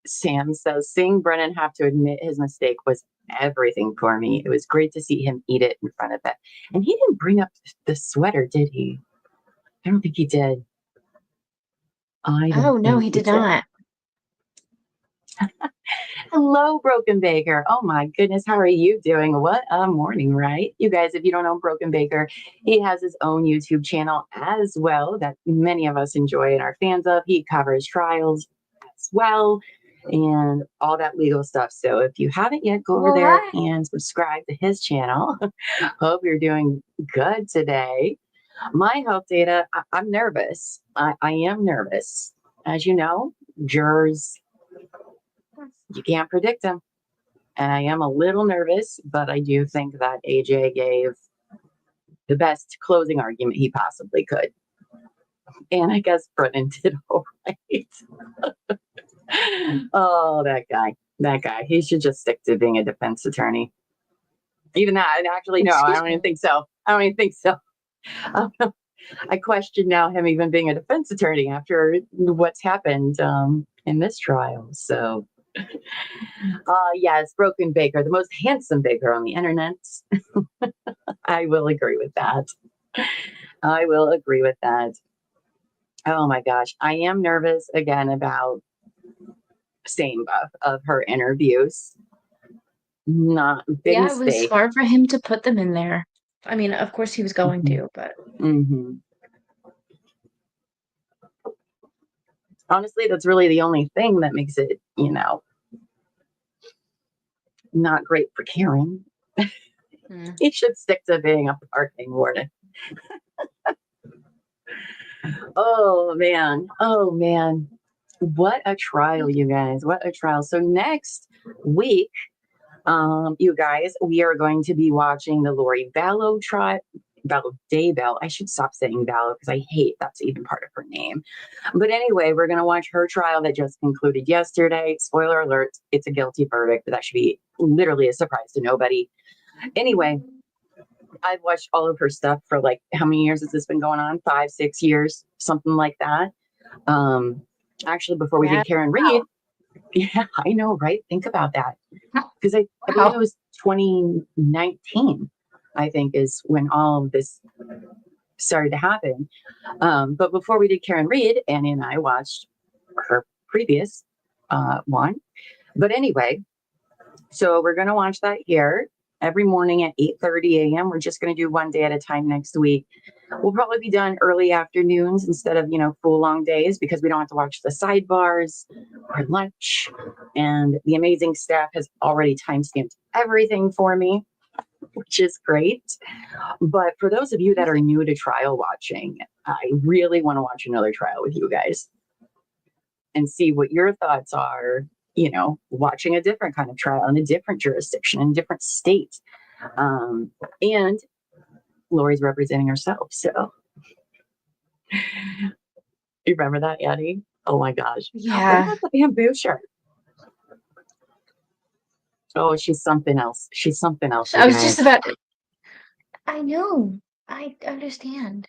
Sam says, seeing Brennan have to admit his mistake was everything for me. It was great to see him eat it in front of it. And he didn't bring up the sweater, did he? I don't think he did. No, he did not. Hello, Broken Baker. Oh my goodness, how are you doing? What a morning, right? You guys, if you don't know Broken Baker, he has his own YouTube channel as well that many of us enjoy and are fans of. He covers trials as well and all that legal stuff. So if you haven't yet, go over there and subscribe to his channel. Hope you're doing good today. My health data, I'm nervous. I am nervous. As you know, jurors, you can't predict them. And I am a little nervous, but I do think that AJ gave the best closing argument he possibly could. And I guess Brennan did all right. Oh, that guy. He should just stick to being a defense attorney. Even that, actually, no, I don't even think so. I question now him even being a defense attorney after what's happened in this trial. So, yes, Broken Baker, the most handsome baker on the internet. I will agree with that. Oh my gosh, I am nervous again about Samba of her interviews. Not big mistake. It was smart for him to put them in there. I mean, of course he was going to, but. Honestly, that's really the only thing that makes it, not great for Karen. He should stick to being a parking warden. Oh man. What a trial, you guys. What a trial. So next week, you guys, we are going to be watching the Lori Vallow trial. Daybell. I should stop saying Vallow because I hate that's even part of her name. But anyway, we're going to watch her trial that just concluded yesterday. Spoiler alert, it's a guilty verdict, but that should be literally a surprise to nobody. Anyway, I've watched all of her stuff for like, how many years has this been going on? 5, 6 years, something like that. Actually, before we did Karen Reed, yeah, I know, right? Think about that. Because I believe it was 2019. I think is when all of this started to happen. But before we did Karen Reed, Annie and I watched her previous one. But anyway, so we're going to watch that here every morning at 8:30 a.m. We're just going to do one day at a time next week. We'll probably be done early afternoons instead of, full long days because we don't have to watch the sidebars or lunch. And the amazing staff has already timestamped everything for me, which is great. But for those of you that are new to trial watching, I really want to watch another trial with you guys and see what your thoughts are, watching a different kind of trial in a different jurisdiction, in a different state. And Lori's representing herself. So you remember that, Eddie? Oh my gosh. Yeah. What about the bamboo shirt? Oh, she's something else. I was just about to. I know. I understand.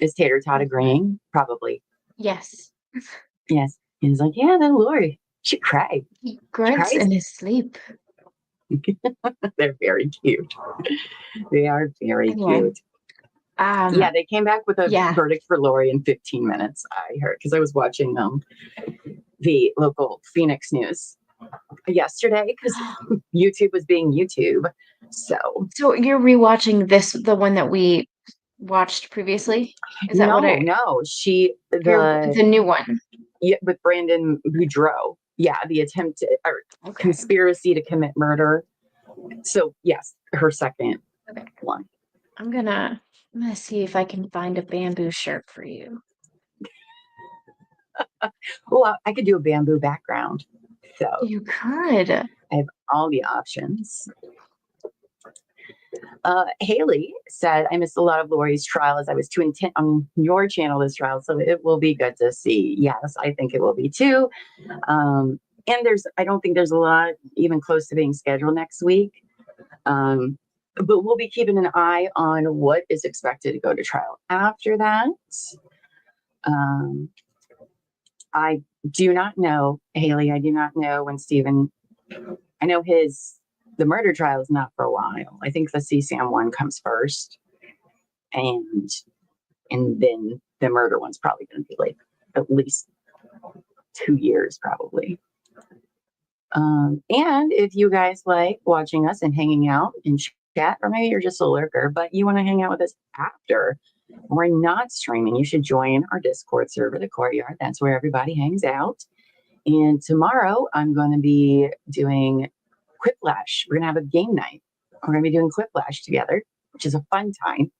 Is Tater Tot agreeing? Probably. Yes. Yes. He's like, yeah, then Lori, she cried. He grunts in his sleep. They're very cute. They are very cute. Yeah, they came back with a verdict for Lori in 15 minutes, I heard, because I was watching the local Phoenix news yesterday because YouTube was being YouTube. So you're rewatching the one that we watched previously? Is that what No, the new one. Yeah, with Brandon Boudreaux. Yeah, the attempted or conspiracy to commit murder. So yes, her second one. I'm gonna see if I can find a bamboo shirt for you. Well, I could do a bamboo background. So you could. I have all the options. Haley said, I missed a lot of Lori's trial as I was too intent on your channel this trial, so it will be good to see. Yes, I think it will be too. And I don't think there's a lot even close to being scheduled next week. But we'll be keeping an eye on what is expected to go to trial after that. I do not know, Haley, I do not know when Stephen, I know the murder trial is not for a while. I think the CSAM one comes first. And then the murder one's probably going to be like at least 2 years, probably. And if you guys like watching us and hanging out in chat, or maybe you're just a lurker, but you want to hang out with us after we're not streaming, you should join our Discord server, the Courtyard. That's where everybody hangs out. And tomorrow I'm going to be doing Quiplash. We're going to have a game night. We're going to be doing Quiplash together, which is a fun time.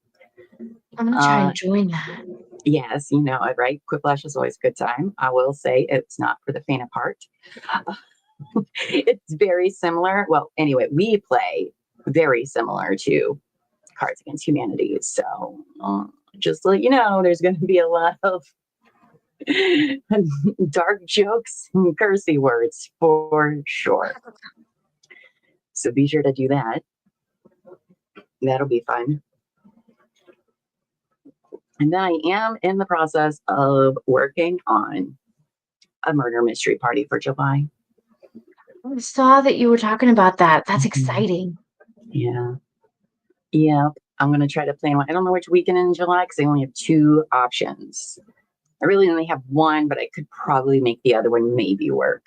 I'm going to try and join that. Yes, you know it, right? Quiplash is always a good time. I will say it's not for the faint of heart. It's very similar. Well, anyway, we play very similar to Cards Against Humanity. So just to let you know, there's going to be a lot of dark jokes and cursey words for sure. So be sure to do that. That'll be fun. And then I am in the process of working on a murder mystery party for July. I saw that you were talking about that. That's exciting. Yeah. Yeah. I'm going to try to plan one. I don't know which weekend in July because I only have 2 options. I really only have one, but I could probably make the other one maybe work.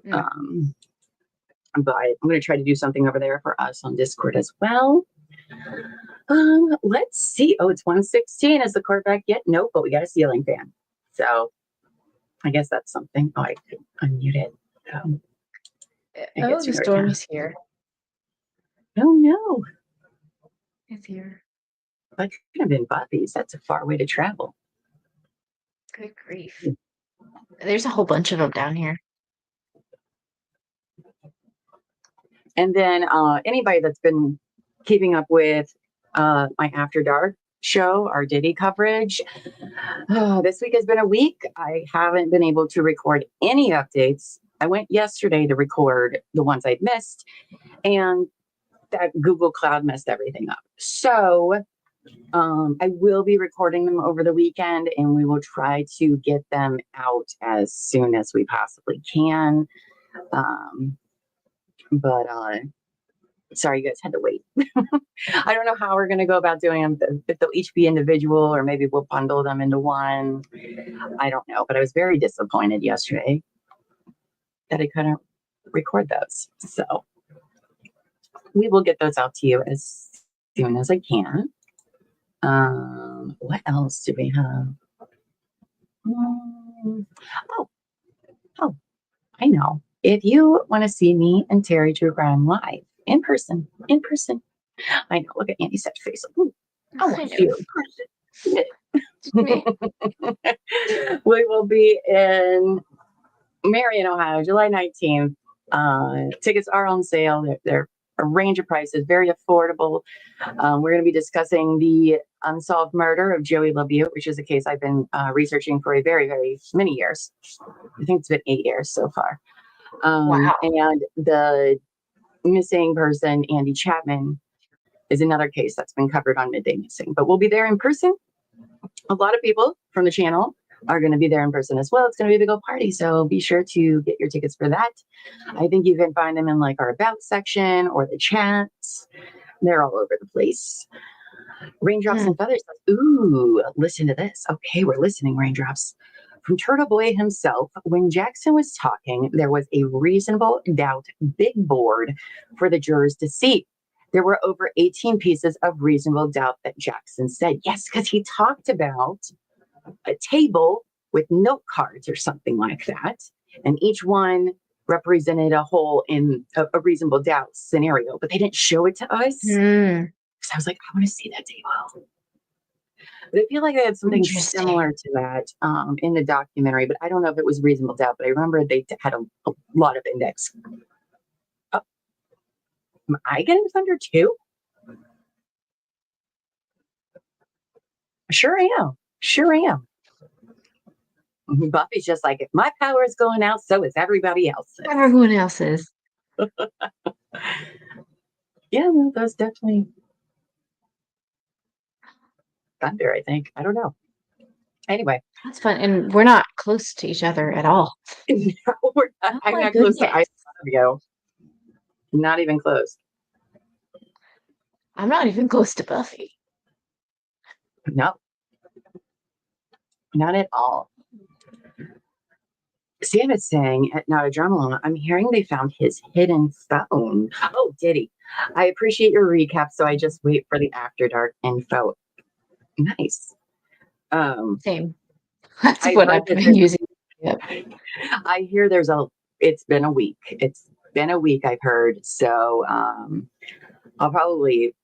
But I'm going to try to do something over there for us on Discord as well. Let's see. Oh, it's 1:16. Is the court back yet? Nope, but we got a ceiling fan. So I guess that's something. Oh, I could unmute it. The storm is here. Oh, no. It's here. That could have been Buffy's. That's a far way to travel. Good grief. There's a whole bunch of them down here. And then anybody that's been keeping up with my After Dark show, our Diddy coverage, this week has been a week. I haven't been able to record any updates. I went yesterday to record the ones I'd missed, and that Google Cloud messed everything up. So I will be recording them over the weekend, and we will try to get them out as soon as we possibly can. But sorry, you guys had to wait. I don't know how we're going to go about doing them, if they'll each be individual or maybe we'll bundle them into one. I don't know, but I was very disappointed yesterday that I couldn't record those. So we will get those out to you as soon as I can. What else do we have? Oh, I know. If you want to see me and Terry True Crime live in person. I know. Look at Andy's sad face. Ooh, I want you in person. We will be in Marion, Ohio, July 19th. Tickets are on sale. They're a range of prices, very affordable. We're going to be discussing the unsolved murder of Joey LaBute, which is a case I've been researching for a very, very many years. I think it's been 8 years so far. Wow. And the missing person, Andy Chapman, is another case that's been covered on Midday Missing. But we'll be there in person. A lot of people from the channel are going to be there in person as well. It's going to be a big old party, so be sure to get your tickets for that. I think you can find them in like our About section or the chats. They're all over the place. Raindrops and Feathers. Ooh, listen to this. Okay, we're listening, Raindrops. From Turtle Boy himself, when Jackson was talking, there was a reasonable doubt big board for the jurors to see. There were over 18 pieces of reasonable doubt that Jackson said. Yes, because he talked about a table with note cards or something like that. And each one represented a hole in a reasonable doubt scenario, but they didn't show it to us. So I was like, I want to see that table. But I feel like they had something similar to that in the documentary, but I don't know if it was reasonable doubt, but I remember they had a lot of index. Oh, am I getting thunder too? Sure am. Buffy's just like, if my power is going out, so is everybody else's. Everyone else's. Yeah, no, that's definitely thunder, I think. I don't know. Anyway. That's fun. And we're not close to each other at all. No, we're not. I'm not close to either of you. Not even close. I'm not even close to Buffy. No. Not at all. Sam is saying at Not a Drama Llama, I'm hearing they found his hidden phone. Oh, did he? I appreciate your recap, so I just wait for the After Dark info. Nice. Same. That's I what heard I've that been using. Yep. I hear it's been a week. It's been a week, I've heard. So I'll probably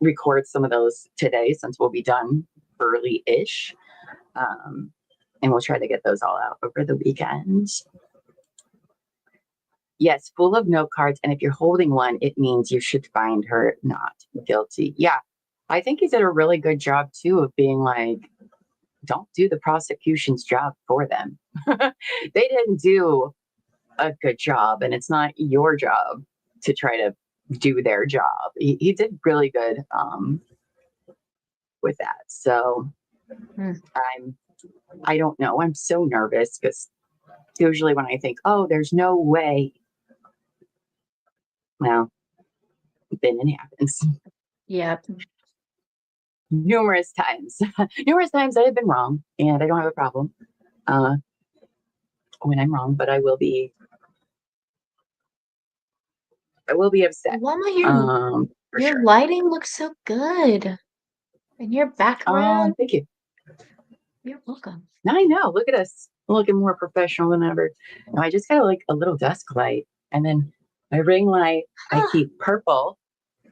record some of those today since we'll be done early-ish. And we'll try to get those all out over the weekend. Yes, full of note cards. And if you're holding one, it means you should find her not guilty. Yeah, I think he did a really good job, too, of being like, don't do the prosecution's job for them. They didn't do a good job, and it's not your job to try to do their job. He did really good with that. So I don't know. I'm so nervous because usually when I think, oh, there's no way, well, then it happens. Yep. Numerous times I have been wrong, and I don't have a problem when I'm wrong, but I will be upset. Llama, your sure. lighting looks so good. And your background. Thank you. You're welcome. I know. Look at us looking more professional than ever. No, I just got like a little desk light, and then my ring light I keep purple,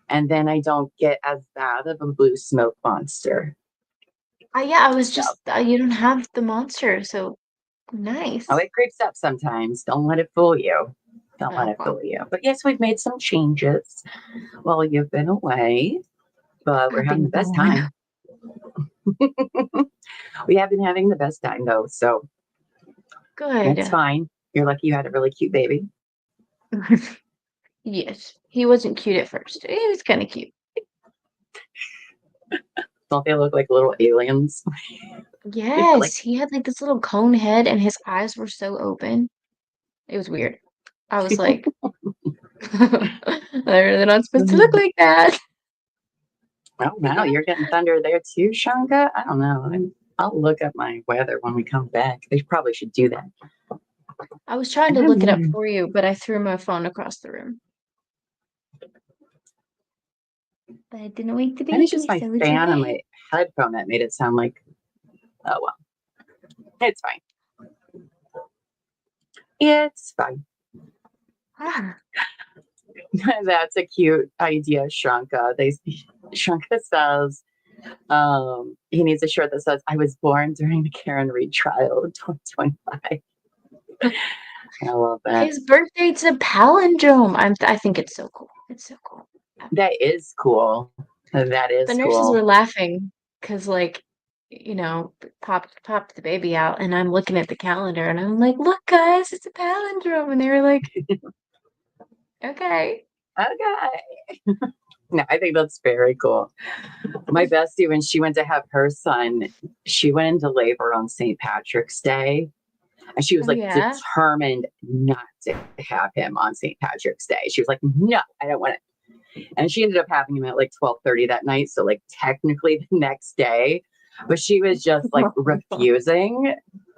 and then I don't get as bad of a blue smoke monster. Yeah, I was just you don't have the monster, so nice. Oh, it creeps up sometimes. Don't let it fool you. Don't let it fool you. But yes, we've made some changes while you've been away, but we're having the best time. We have been having the best time though, so good. That's fine. You're lucky you had a really cute baby. Yes, he wasn't cute at first. He was kind of cute. Don't they look like little aliens? Yes, he had like this little cone head, and his eyes were so open. It was weird. I was like, they're not supposed to look like that. Oh, wow, you're getting thunder there too, Shanka? I don't know. I'll look up my weather when we come back. They probably should do that. I was trying to look it up for you, but I threw my phone across the room. But I didn't wait to be. And it's just my fan and my headphone that made it sound like, oh, well, it's fine. It's fine. That's a cute idea, Shanka. Shanka says he needs a shirt that says, I was born during the Karen Reed trial of 2025. I love that. His birthday's a palindrome. I think it's so cool. It's so cool. That is cool. That is cool. The nurses cool. were laughing because, like, you know, popped the baby out, and I'm looking at the calendar, and I'm like, look, guys, it's a palindrome. And they were like, okay. No, I think that's very cool. My bestie, when she went to have her son, she went into labor on St. Patrick's Day. And she was like determined not to have him on St. Patrick's Day. She was like, no, I don't want it. And she ended up having him at like 12:30 that night. So like technically the next day, but she was just like refusing.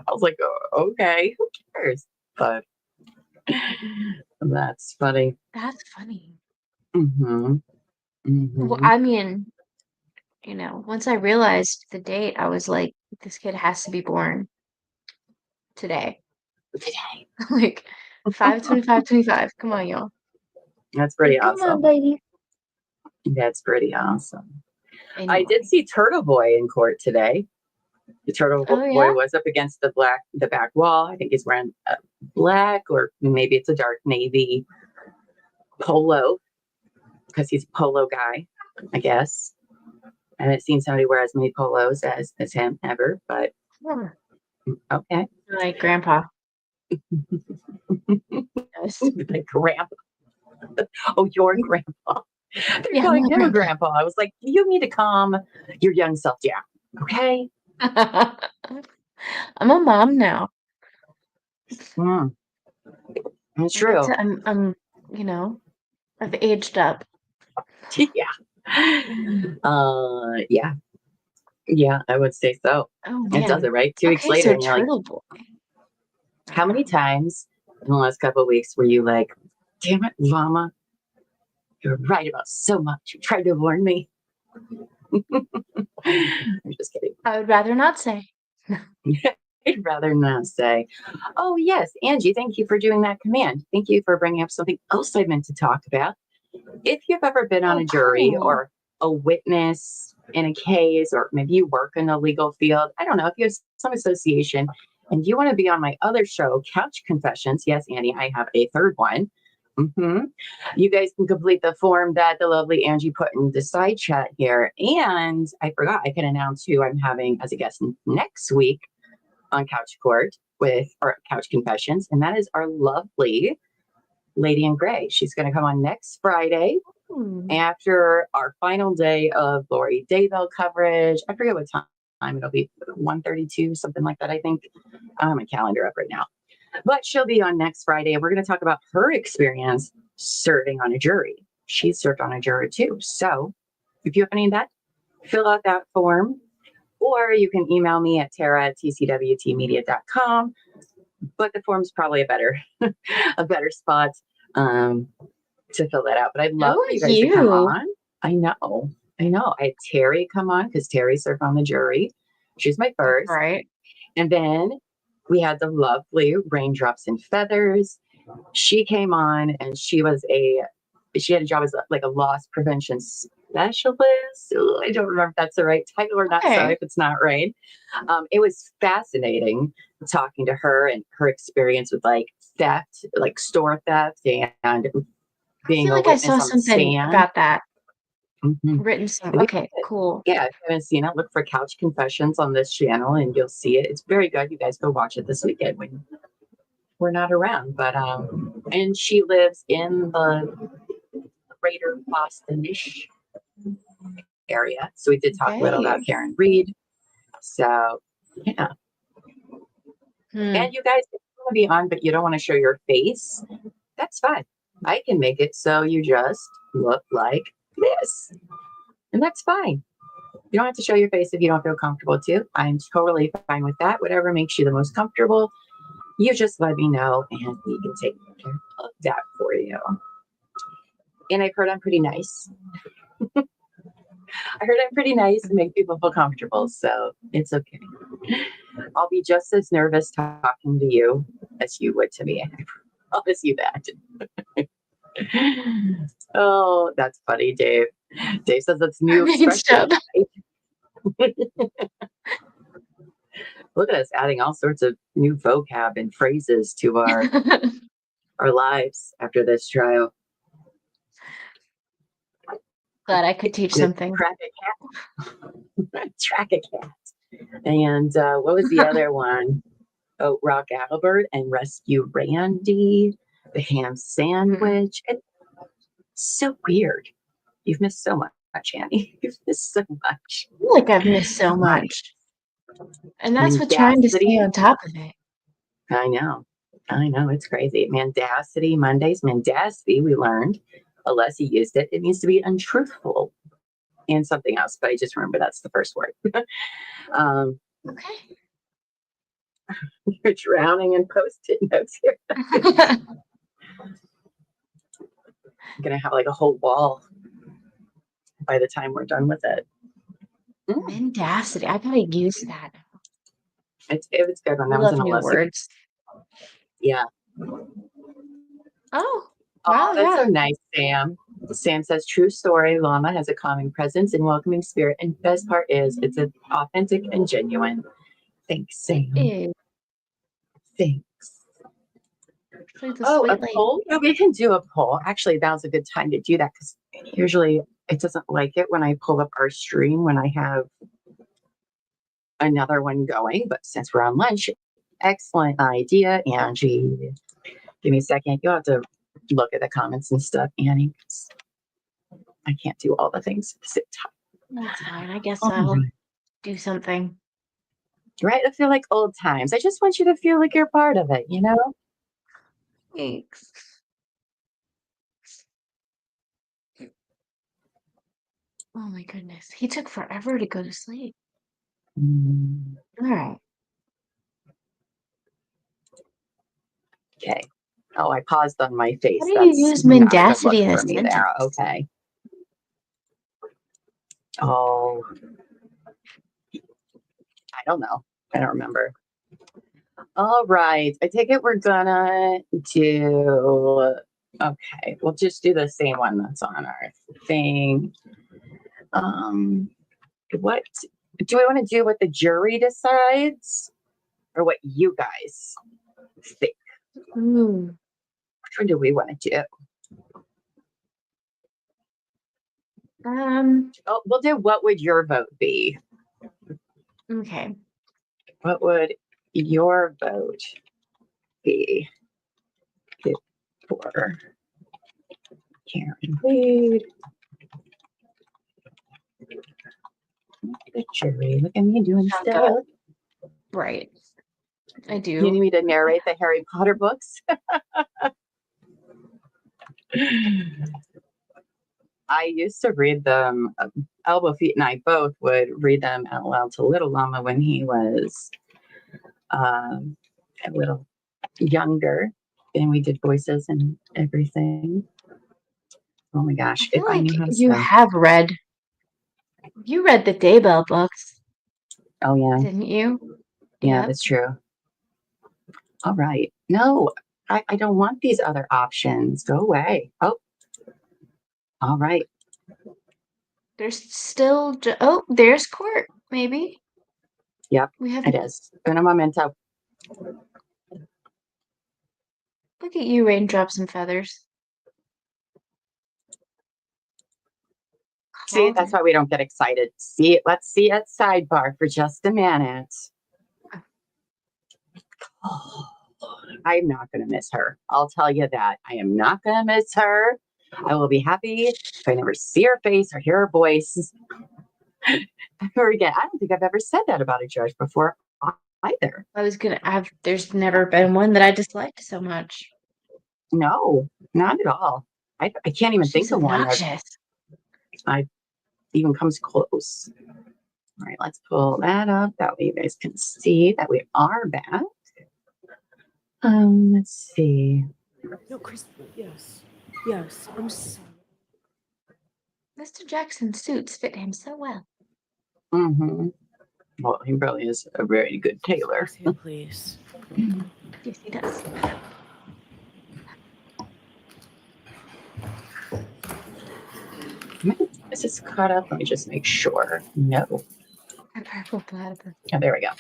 I was like, oh, okay, who cares? But that's funny. That's funny. Mm-hmm. Mm-hmm. Well, I mean, you know, once I realized the date, I was like, this kid has to be born today. Like 5/25/25. Come on, y'all. That's pretty awesome. Come on, baby. That's pretty awesome. Anyway. I did see Turtle Boy in court today. The Turtle Boy was up against the back wall. I think he's wearing a black, or maybe it's a dark navy polo, because he's a polo guy, I guess. I haven't seen somebody wear as many polos as him ever, but okay. Like grandpa. Like grandpa. Oh, your grandpa. They're calling him grandpa. I was like, you need to calm your young self down, okay? I'm a mom now. It's true. I'm, you know, I've aged up. Yeah, I would say so. Oh, man. It does it, right? 2 weeks later, so and you're Turtle like, Boy. How many times in the last couple of weeks were you like, damn it, Llama, you're right about so much. You tried to warn me. I'm just kidding. I would rather not say. I'd rather not say. Oh, yes, Angie, thank you for doing that command. Thank you for bringing up something else I meant to talk about. If you've ever been on a jury cool. or a witness in a case, or maybe you work in the legal field, I don't know, if you have some association and you want to be on my other show, Couch Confessions. Yes, Annie, I have a third one. You guys can complete the form that the lovely Angie put in the side chat here. And I forgot, I can announce who I'm having as a guest next week on Couch Court with our Couch Confessions. And that is our lovely Lady in Gray. She's going to come on next Friday after our final day of Lori Daybell coverage. I forget what time it'll be, 1:32, something like that, I think. I don't have my calendar up right now. But she'll be on next Friday, and we're going to talk about her experience serving on a jury. She served on a jury too. So if you have any of that, fill out that form, or you can email me at tara@tcwtmedia.com. But the form's probably a better spot to fill that out. But I'd love for you guys to come on. I know. I had Terry come on because Terry served on the jury. She's my first. Right. And then we had the lovely Raindrops and Feathers. She came on and she had a job as like a loss prevention specialist. I don't remember if that's the right title or not. Sorry if it's not right. It was fascinating talking to her and her experience with like theft, like store theft, and being I feel like I saw something about that. Written somewhere. Okay, cool. Yeah, if you haven't seen it, look for Couch Confessions on this channel and you'll see it. It's very good. You guys go watch it this weekend when we're not around. But and she lives in the greater Boston-ish area. So we did talk a little about Karen Reed. So yeah. And you guys, if you want to be on, but you don't want to show your face, that's fine. I can make it so you just look like this. And that's fine. You don't have to show your face if you don't feel comfortable to. I'm totally fine with that. Whatever makes you the most comfortable, you just let me know and we can take care of that for you. And I've heard I'm pretty nice. I heard I'm pretty nice and make people feel comfortable, so it's okay. I'll be just as nervous talking to you as you would to me. I promise you that. Oh, that's funny, Dave. Dave says that's new expression. Look at us adding all sorts of new vocab and phrases to our lives after this trial. Glad I could teach something. Track a cat. Track a cat. And what was the other one? Oh, Rock Albert and Rescue Randy, the ham sandwich. It's so weird. You've missed so much, Annie. You've missed so much. I feel like I've missed so much. And that's what trying to stay on top of it. I know. It's crazy. Mendacity Mondays. Mendacity, we learned. Unless he used it, it means to be untruthful and something else. But I just remember that's the first word. Okay. You're drowning in Post-it notes here. I'm going to have like a whole wall by the time we're done with it. Mendacity. I gotta use that. It was good when that I was love in new words. Yeah. Oh, wow, that's so nice, Sam. Sam says, true story. Llama has a calming presence and welcoming spirit. And best part is it's authentic and genuine. Thanks, Sam. Thanks. Oh, a poll? Yeah, we can do a poll. Actually, that was a good time to do that because usually it doesn't like it when I pull up our stream when I have another one going. But since we're on lunch, excellent idea, Angie. Give me a second. You'll have to look at the comments and stuff, Annie. I can't do all the things at the same time. That's fine. I guess I'll do something. Right? I feel like old times. I just want you to feel like you're part of it, you know? Thanks. Oh my goodness. He took forever to go to sleep. All right. Okay. Oh, I paused on my face. How do you use mendacity in a for me sentence? there. Okay. Oh, I don't know. I don't remember. All right. I take it we're gonna do. Okay, we'll just do the same one that's on our thing. What do we want to do? What the jury decides, or what you guys think? Ooh. Which one do we want to do? Oh, we'll do what would your vote be? Okay. What would your vote be for Karen Reed? The jury. Look at me doing Okay. stuff. Right. I You do. need me to narrate the Harry Potter books? I used to read them. Elbow Feet and I both would read them out loud to little Llama when he was a little younger, and we did voices and everything. Oh my gosh! I feel like knew how to you spell. have read. You read the Daybell books, Oh yeah, didn't you? yeah, Yep. that's true. All right. No, I don't want these other options. Go away. Oh, all right. There's still. Oh, there's court. Maybe. Yep, We have. it is. Uno momento. Look at you, raindrops and feathers. See, that's why we don't get excited. See, let's see at sidebar for just a minute. Oh, I'm not going to miss her. I'll tell you that. I am not going to miss her. I will be happy if I never see her face or hear her voice ever again. I don't think I've ever said that about a judge before either. I was gonna have. There's never been one that I disliked so much. No, not at all. I can't even think of one that even comes close. All right, let's pull that up. That way you guys can see that we are back. Let's see. No, Chris, yes. Yes, I'm sorry. Mr. Jackson's suits fit him so well. Mm-hmm. Well, he really is a very good tailor. Please. Yes, he does. Is this caught up? Let me just make sure. No. A purple platypus. Oh, there we go.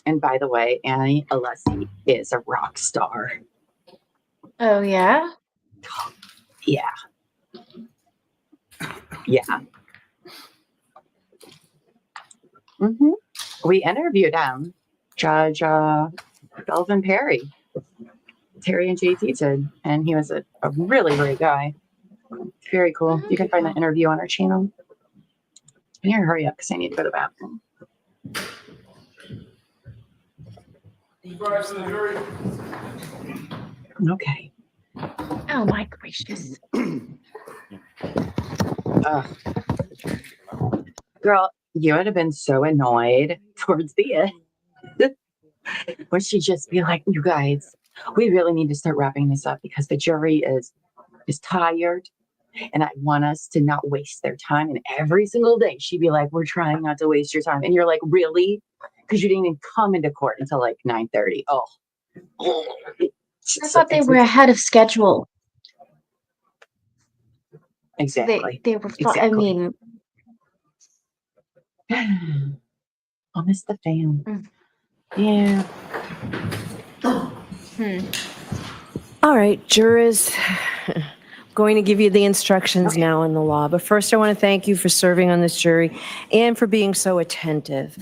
And by the way, Annie Alessi is a rock star. Oh yeah. Yeah. Yeah. Mm-hmm. We interviewed him, Judge Belvin Perry. Terry and JT did, and he was a really great guy. Very cool. You can find that interview on our channel. Here, hurry up because I need to go to the bathroom. Okay. Oh my gracious. Girl, you would have been so annoyed towards the end. When she'd just be like, you guys, we really need to start wrapping this up because the jury is tired and I want us to not waste their time. And every single day she'd be like, we're trying not to waste your time. And you're like, really? Because you didn't even come into court until like 9:30. Oh. I thought they were ahead of schedule. Exactly. They were. Exactly. I mean, I'll miss the fan. Yeah. All right, jurors. Going to give you the instructions now in the law. But first, I want to thank you for serving on this jury and for being so attentive.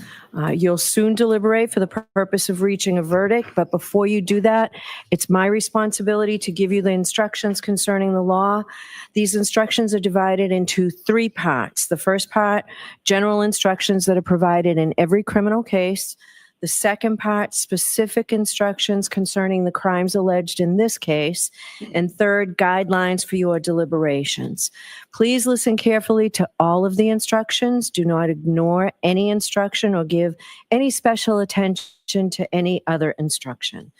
You'll soon deliberate for the purpose of reaching a verdict. But before you do that, it's my responsibility to give you the instructions concerning the law. These instructions are divided into 3 parts. The first part, general instructions that are provided in every criminal case. The The second part, specific instructions concerning the crimes alleged in this case. And third, guidelines for your deliberations. Please listen carefully to all of the instructions. Do not ignore any instruction or give any special attention to any other instruction.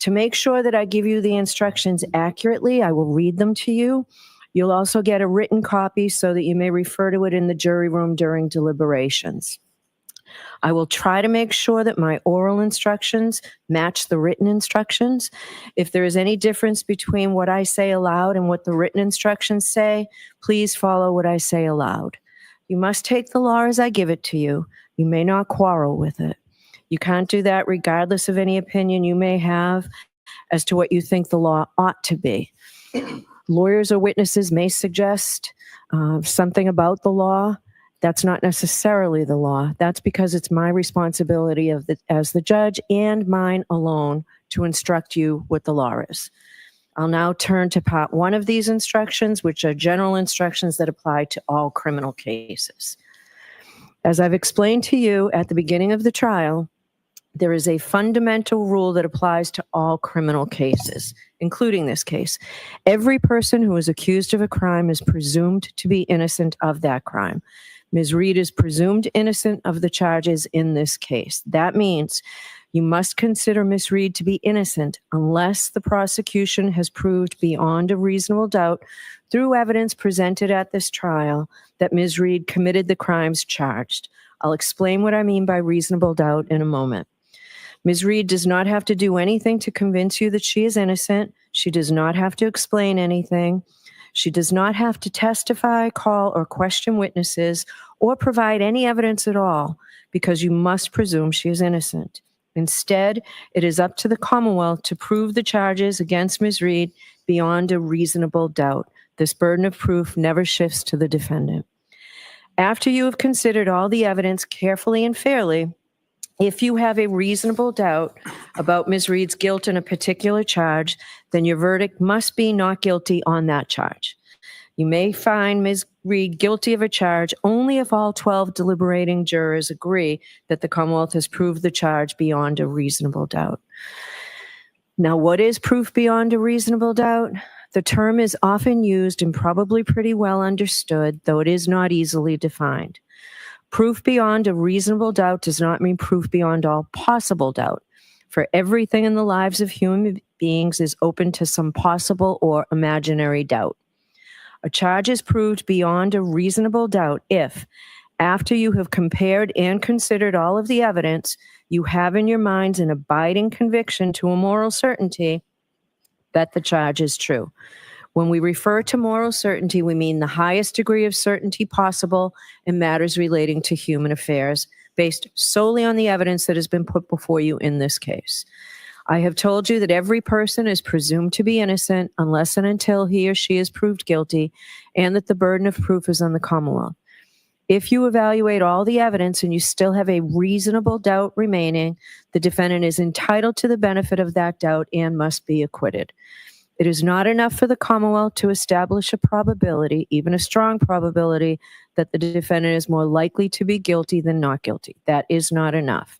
To make sure that I give you the instructions accurately, I will read them to you. You'll also get a written copy so that you may refer to it in the jury room during deliberations. I will try to make sure that my oral instructions match the written instructions. If there is any difference between what I say aloud and what the written instructions say, please follow what I say aloud. You must take the law as I give it to you. You may not quarrel with it. You can't do that regardless of any opinion you may have as to what you think the law ought to be. Lawyers or witnesses may suggest something about the law. That's not necessarily the law. That's because it's my responsibility as the judge and mine alone to instruct you what the law is. I'll now turn to part one of these instructions, which are general instructions that apply to all criminal cases. As I've explained to you at the beginning of the trial, there is a fundamental rule that applies to all criminal cases, including this case. Every person who is accused of a crime is presumed to be innocent of that crime. Ms. Reed is presumed innocent of the charges in this case. That means you must consider Ms. Reed to be innocent unless the prosecution has proved beyond a reasonable doubt through evidence presented at this trial that Ms. Reed committed the crimes charged. I'll explain what I mean by reasonable doubt in a moment. Ms. Reed does not have to do anything to convince you that she is innocent. She does not have to explain anything. She does not have to testify, call, or question witnesses, or provide any evidence at all, because you must presume she is innocent. Instead, it is up to the Commonwealth to prove the charges against Ms. Reed beyond a reasonable doubt. This burden of proof never shifts to the defendant. After you have considered all the evidence carefully and fairly, if you have a reasonable doubt about Ms. Reed's guilt in a particular charge, then your verdict must be not guilty on that charge. You may find Ms. Reed guilty of a charge only if all 12 deliberating jurors agree that the Commonwealth has proved the charge beyond a reasonable doubt. Now, what is proof beyond a reasonable doubt? The term is often used and probably pretty well understood, though it is not easily defined. Proof beyond a reasonable doubt does not mean proof beyond all possible doubt, for everything in the lives of human beings is open to some possible or imaginary doubt. A charge is proved beyond a reasonable doubt if, after you have compared and considered all of the evidence, you have in your minds an abiding conviction to a moral certainty that the charge is true. When we refer to moral certainty, we mean the highest degree of certainty possible in matters relating to human affairs, based solely on the evidence that has been put before you in this case. I have told you that every person is presumed to be innocent unless and until he or she is proved guilty, and that the burden of proof is on the Commonwealth. If you evaluate all the evidence and you still have a reasonable doubt remaining, the defendant is entitled to the benefit of that doubt and must be acquitted. It is not enough for the Commonwealth to establish a probability, even a strong probability, that the defendant is more likely to be guilty than not guilty. That is not enough.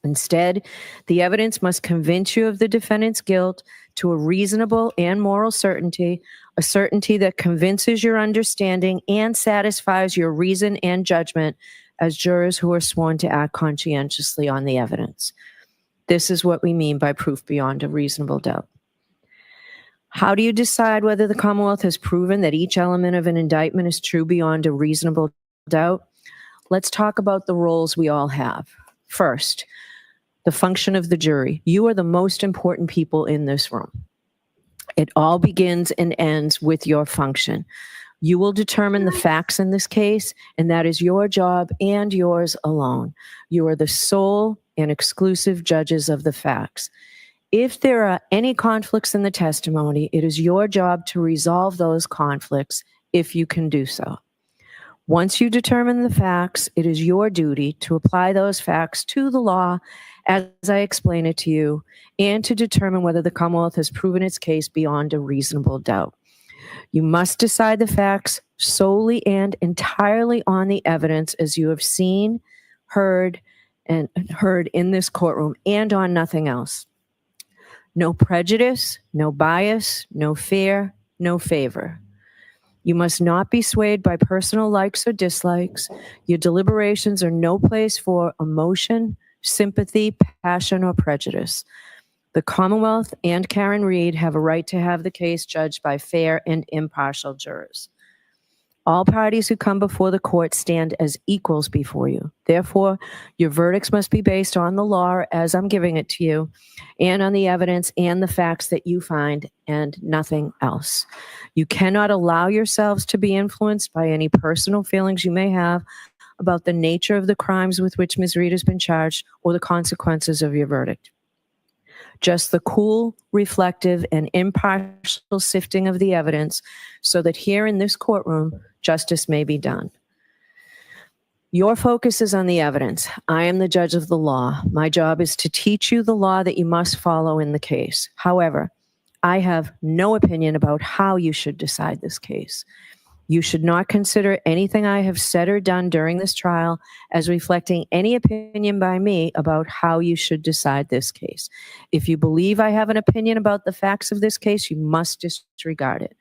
Instead, the evidence must convince you of the defendant's guilt to a reasonable and moral certainty, a certainty that convinces your understanding and satisfies your reason and judgment as jurors who are sworn to act conscientiously on the evidence. This is what we mean by proof beyond a reasonable doubt. How do you decide whether the Commonwealth has proven that each element of an indictment is true beyond a reasonable doubt? Let's talk about the roles we all have. First, the function of the jury. You are the most important people in this room. It all begins and ends with your function. You will determine the facts in this case, and that is your job and yours alone. You are the sole and exclusive judges of the facts. If there are any conflicts in the testimony, it is your job to resolve those conflicts if you can do so. Once you determine the facts, it is your duty to apply those facts to the law as I explain it to you, and to determine whether the Commonwealth has proven its case beyond a reasonable doubt. You must decide the facts solely and entirely on the evidence as you have seen, heard, and heard in this courtroom and on nothing else. No prejudice, no bias, no fear, no favor. You must not be swayed by personal likes or dislikes. Your deliberations are no place for emotion, sympathy, passion, or prejudice. The Commonwealth and Karen Reed have a right to have the case judged by fair and impartial jurors. All parties who come before the court stand as equals before you. Therefore, your verdicts must be based on the law as I'm giving it to you, and on the evidence and the facts that you find, and nothing else. You cannot allow yourselves to be influenced by any personal feelings you may have about the nature of the crimes with which Ms. Reed has been charged or the consequences of your verdict. Just the cool, reflective, and impartial sifting of the evidence so that here in this courtroom, justice may be done. Your focus is on the evidence. I am the judge of the law. My job is to teach you the law that you must follow in the case. However, I have no opinion about how you should decide this case. You should not consider anything I have said or done during this trial as reflecting any opinion by me about how you should decide this case. If you believe I have an opinion about the facts of this case, you must disregard it.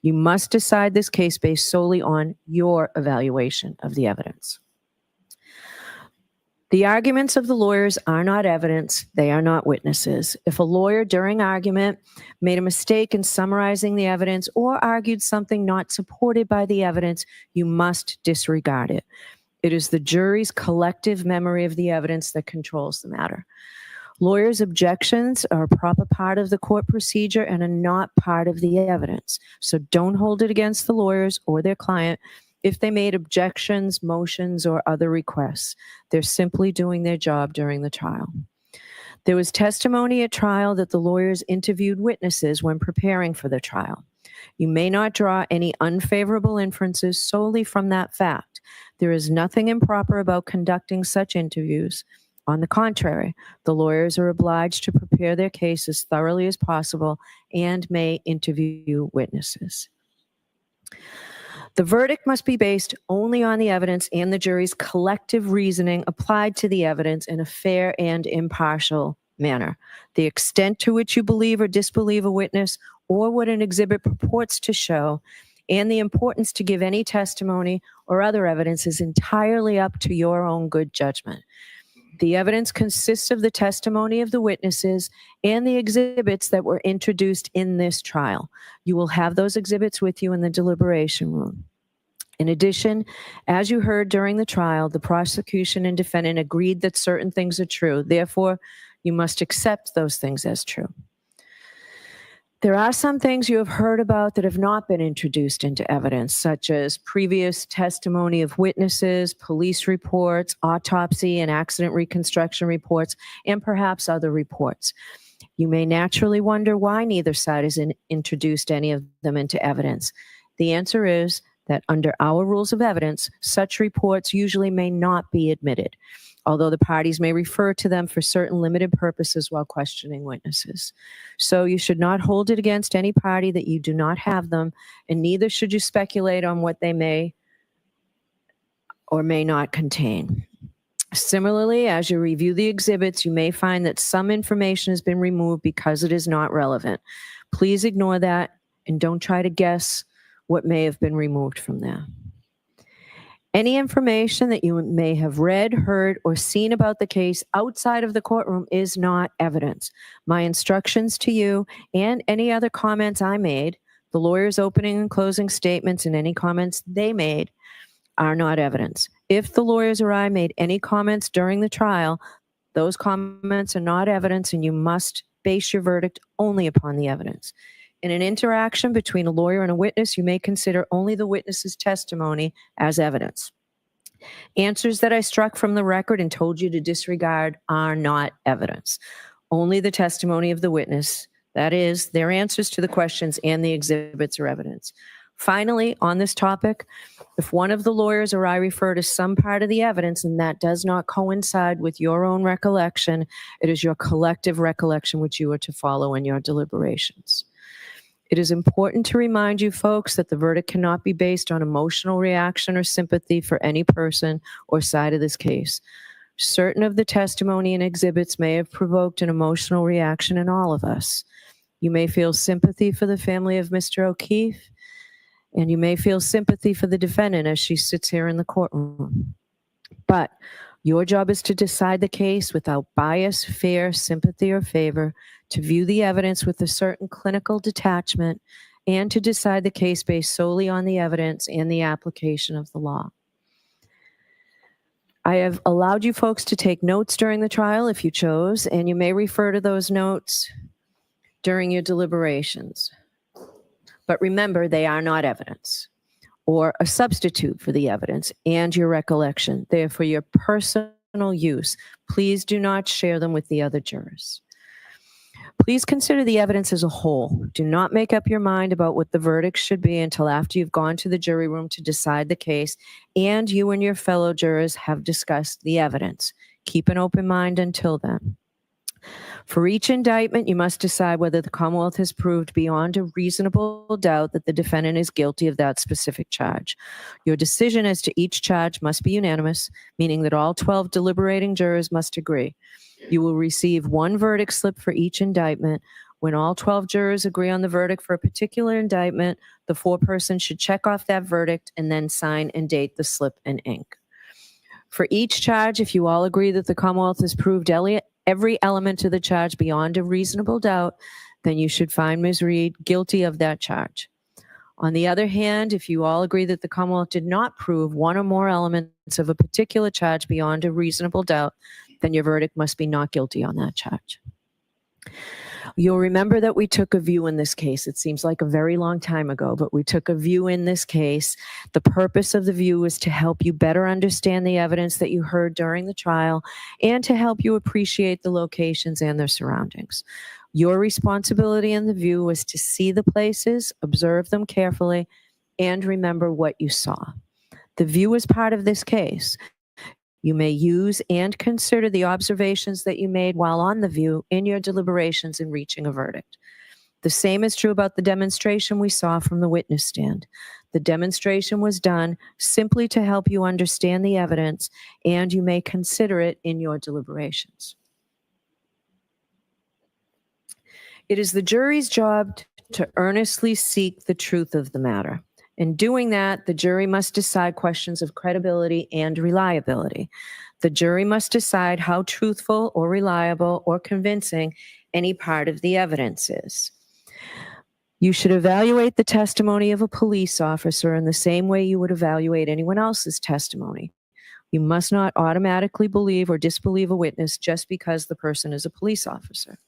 You must decide this case based solely on your evaluation of the evidence. The arguments of the lawyers are not evidence. They are not witnesses. If a lawyer during argument made a mistake in summarizing the evidence or argued something not supported by the evidence, you must disregard it. It is the jury's collective memory of the evidence that controls the matter. Lawyers' objections are a proper part of the court procedure and are not part of the evidence. So don't hold it against the lawyers or their client if they made objections, motions, or other requests. They're simply doing their job during the trial. There was testimony at trial that the lawyers interviewed witnesses when preparing for the trial. You may not draw any unfavorable inferences solely from that fact. There is nothing improper about conducting such interviews. On the contrary, the lawyers are obliged to prepare their case as thoroughly as possible and may interview witnesses. The verdict must be based only on the evidence and the jury's collective reasoning applied to the evidence in a fair and impartial manner. The extent to which you believe or disbelieve a witness or what an exhibit purports to show, and the importance to give any testimony or other evidence is entirely up to your own good judgment. The evidence consists of the testimony of the witnesses and the exhibits that were introduced in this trial. You will have those exhibits with you in the deliberation room. In addition, as you heard during the trial, the prosecution and defendant agreed that certain things are true. Therefore, you must accept those things as true. There are some things you have heard about that have not been introduced into evidence, such as previous testimony of witnesses, police reports, autopsy and accident reconstruction reports, and perhaps other reports. You may naturally wonder why neither side has introduced any of them into evidence. The answer is that under our rules of evidence, such reports usually may not be admitted, although the parties may refer to them for certain limited purposes while questioning witnesses. So you should not hold it against any party that you do not have them, and neither should you speculate on what they may or may not contain. Similarly, as you review the exhibits, you may find that some information has been removed because it is not relevant. Please ignore that and don't try to guess what may have been removed from there. Any information that you may have read, heard, or seen about the case outside of the courtroom is not evidence. My instructions to you and any other comments I made, the lawyer's opening and closing statements and any comments they made are not evidence. If the lawyers or I made any comments during the trial, those comments are not evidence and you must base your verdict only upon the evidence. In an interaction between a lawyer and a witness, you may consider only the witness's testimony as evidence. Answers that I struck from the record and told you to disregard are not evidence. Only the testimony of the witness, that is, their answers to the questions and the exhibits are evidence. Finally, on this topic, if one of the lawyers or I refer to some part of the evidence and that does not coincide with your own recollection, it is your collective recollection which you are to follow in your deliberations. It is important to remind you folks that the verdict cannot be based on emotional reaction or sympathy for any person or side of this case. Certain of the testimony and exhibits may have provoked an emotional reaction in all of us. You may feel sympathy for the family of Mr. O'Keefe, and you may feel sympathy for the defendant as she sits here in the courtroom. But your job is to decide the case without bias, fear, sympathy, or favor, to view the evidence with a certain clinical detachment, and to decide the case based solely on the evidence and the application of the law. I have allowed you folks to take notes during the trial if you chose, and you may refer to those notes during your deliberations. But remember, they are not evidence or a substitute for the evidence and your recollection. They are for your personal use. Please do not share them with the other jurors. Please consider the evidence as a whole. Do not make up your mind about what the verdict should be until after you've gone to the jury room to decide the case and you and your fellow jurors have discussed the evidence. Keep an open mind until then. For each indictment, you must decide whether the Commonwealth has proved beyond a reasonable doubt that the defendant is guilty of that specific charge. Your decision as to each charge must be unanimous, meaning that all 12 deliberating jurors must agree. You will receive one verdict slip for each indictment. When all 12 jurors agree on the verdict for a particular indictment, the foreperson should check off that verdict and then sign and date the slip in ink. For each charge, if you all agree that the Commonwealth has proved every element of the charge beyond a reasonable doubt, then you should find Ms. Reed guilty of that charge. On the other hand, if you all agree that the Commonwealth did not prove one or more elements of a particular charge beyond a reasonable doubt, then your verdict must be not guilty on that charge. You'll remember that we took a view in this case. It seems like a very long time ago, but we took a view in this case. The purpose of the view was to help you better understand the evidence that you heard during the trial and to help you appreciate the locations and their surroundings. Your responsibility in the view was to see the places, observe them carefully, and remember what you saw. The view is part of this case. You may use and consider the observations that you made while on the view in your deliberations in reaching a verdict. The same is true about the demonstration we saw from the witness stand. The demonstration was done simply to help you understand the evidence, and you may consider it in your deliberations. It is the jury's job to earnestly seek the truth of the matter. In doing that, the jury must decide questions of credibility and reliability. The jury must decide how truthful or reliable or convincing any part of the evidence is. You should evaluate the testimony of a police officer in the same way you would evaluate anyone else's testimony. You must not automatically believe or disbelieve a witness just because the person is a police officer.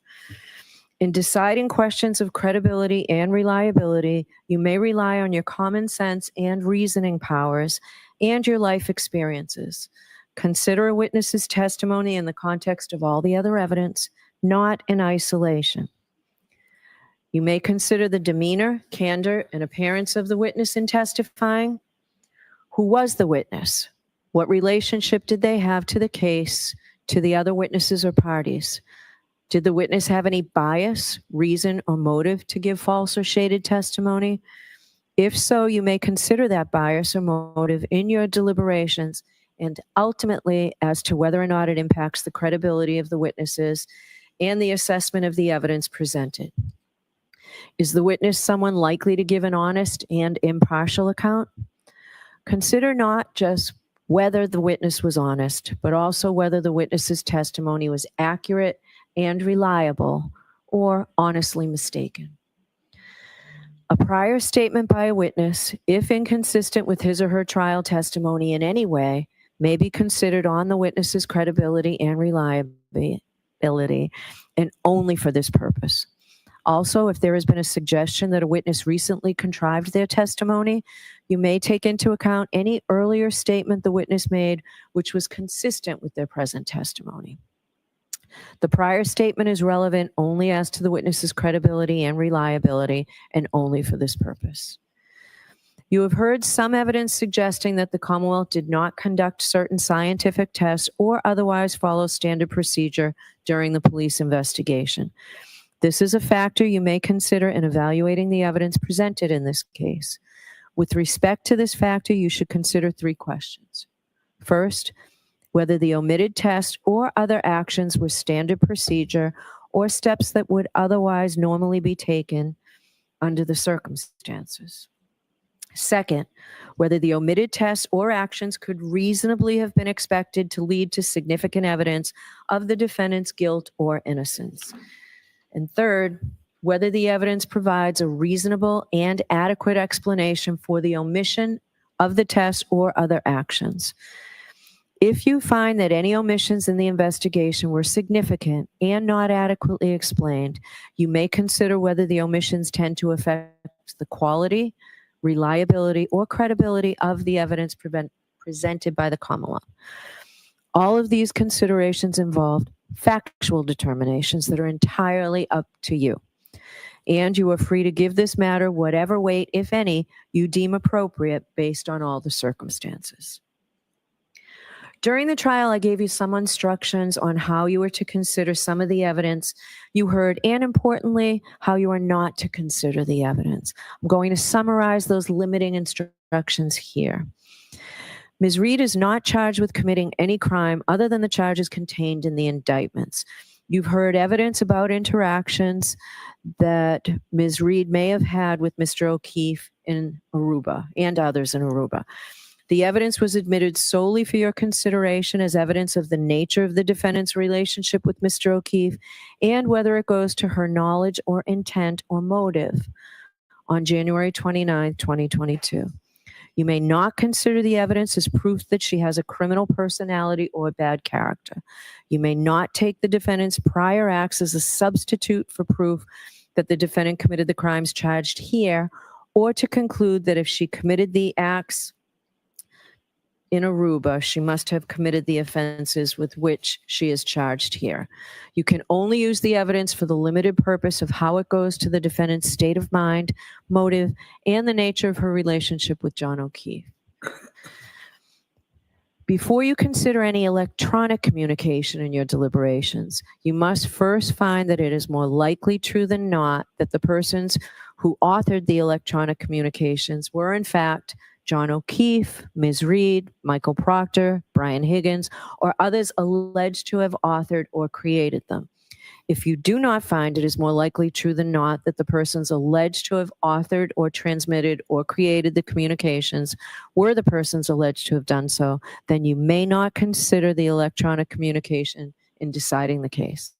In deciding questions of credibility and reliability, you may rely on your common sense and reasoning powers and your life experiences. Consider a witness's testimony in the context of all the other evidence, not in isolation. You may consider the demeanor, candor, and appearance of the witness in testifying. Who was the witness? What relationship did they have to the case, to the other witnesses or parties? Did the witness have any bias, reason, or motive to give false or shaded testimony? If so, you may consider that bias or motive in your deliberations and ultimately as to whether or not it impacts the credibility of the witnesses and the assessment of the evidence presented. Is the witness someone likely to give an honest and impartial account? Consider not just whether the witness was honest, but also whether the witness's testimony was accurate and reliable, or honestly mistaken. A prior statement by a witness, if inconsistent with his or her trial testimony in any way, may be considered on the witness's credibility and reliability, and only for this purpose. Also, if there has been a suggestion that a witness recently contrived their testimony, you may take into account any earlier statement the witness made which was consistent with their present testimony. The prior statement is relevant only as to the witness's credibility and reliability, and only for this purpose. You have heard some evidence suggesting that the Commonwealth did not conduct certain scientific tests or otherwise follow standard procedure during the police investigation. This is a factor you may consider in evaluating the evidence presented in this case. With respect to this factor, you should consider three questions. First, whether the omitted test or other actions were standard procedure or steps that would otherwise normally be taken under the circumstances. Second, whether the omitted tests or actions could reasonably have been expected to lead to significant evidence of the defendant's guilt or innocence. And third, whether the evidence provides a reasonable and adequate explanation for the omission of the test or other actions. If you find that any omissions in the investigation were significant and not adequately explained, you may consider whether the omissions tend to affect the quality, reliability, or credibility of the evidence presented by the Commonwealth. All of these considerations involve factual determinations that are entirely up to you. And you are free to give this matter whatever weight, if any, you deem appropriate based on all the circumstances. During the trial, I gave you some instructions on how you were to consider some of the evidence you heard, and importantly, how you are not to consider the evidence. I'm going to summarize those limiting instructions here. Ms. Reed is not charged with committing any crime other than the charges contained in the indictments. You've heard evidence about interactions that Ms. Reed may have had with Mr. O'Keefe in Aruba and others in Aruba. The evidence was admitted solely for your consideration as evidence of the nature of the defendant's relationship with Mr. O'Keefe and whether it goes to her knowledge or intent or motive on January 29, 2022. You may not consider the evidence as proof that she has a criminal personality or bad character. You may not take the defendant's prior acts as a substitute for proof that the defendant committed the crimes charged here, or to conclude that if she committed the acts in Aruba, she must have committed the offenses with which she is charged here. You can only use the evidence for the limited purpose of how it goes to the defendant's state of mind, motive, and the nature of her relationship with John O'Keefe. Before you consider any electronic communication in your deliberations, you must first find that it is more likely true than not that the persons who authored the electronic communications were in fact John O'Keefe, Ms. Reed, Michael Proctor, Brian Higgins, or others alleged to have authored or created them. If you do not find it is more likely true than not that the persons alleged to have authored or transmitted or created the communications were the persons alleged to have done so, then you may not consider the electronic communication in deciding the case.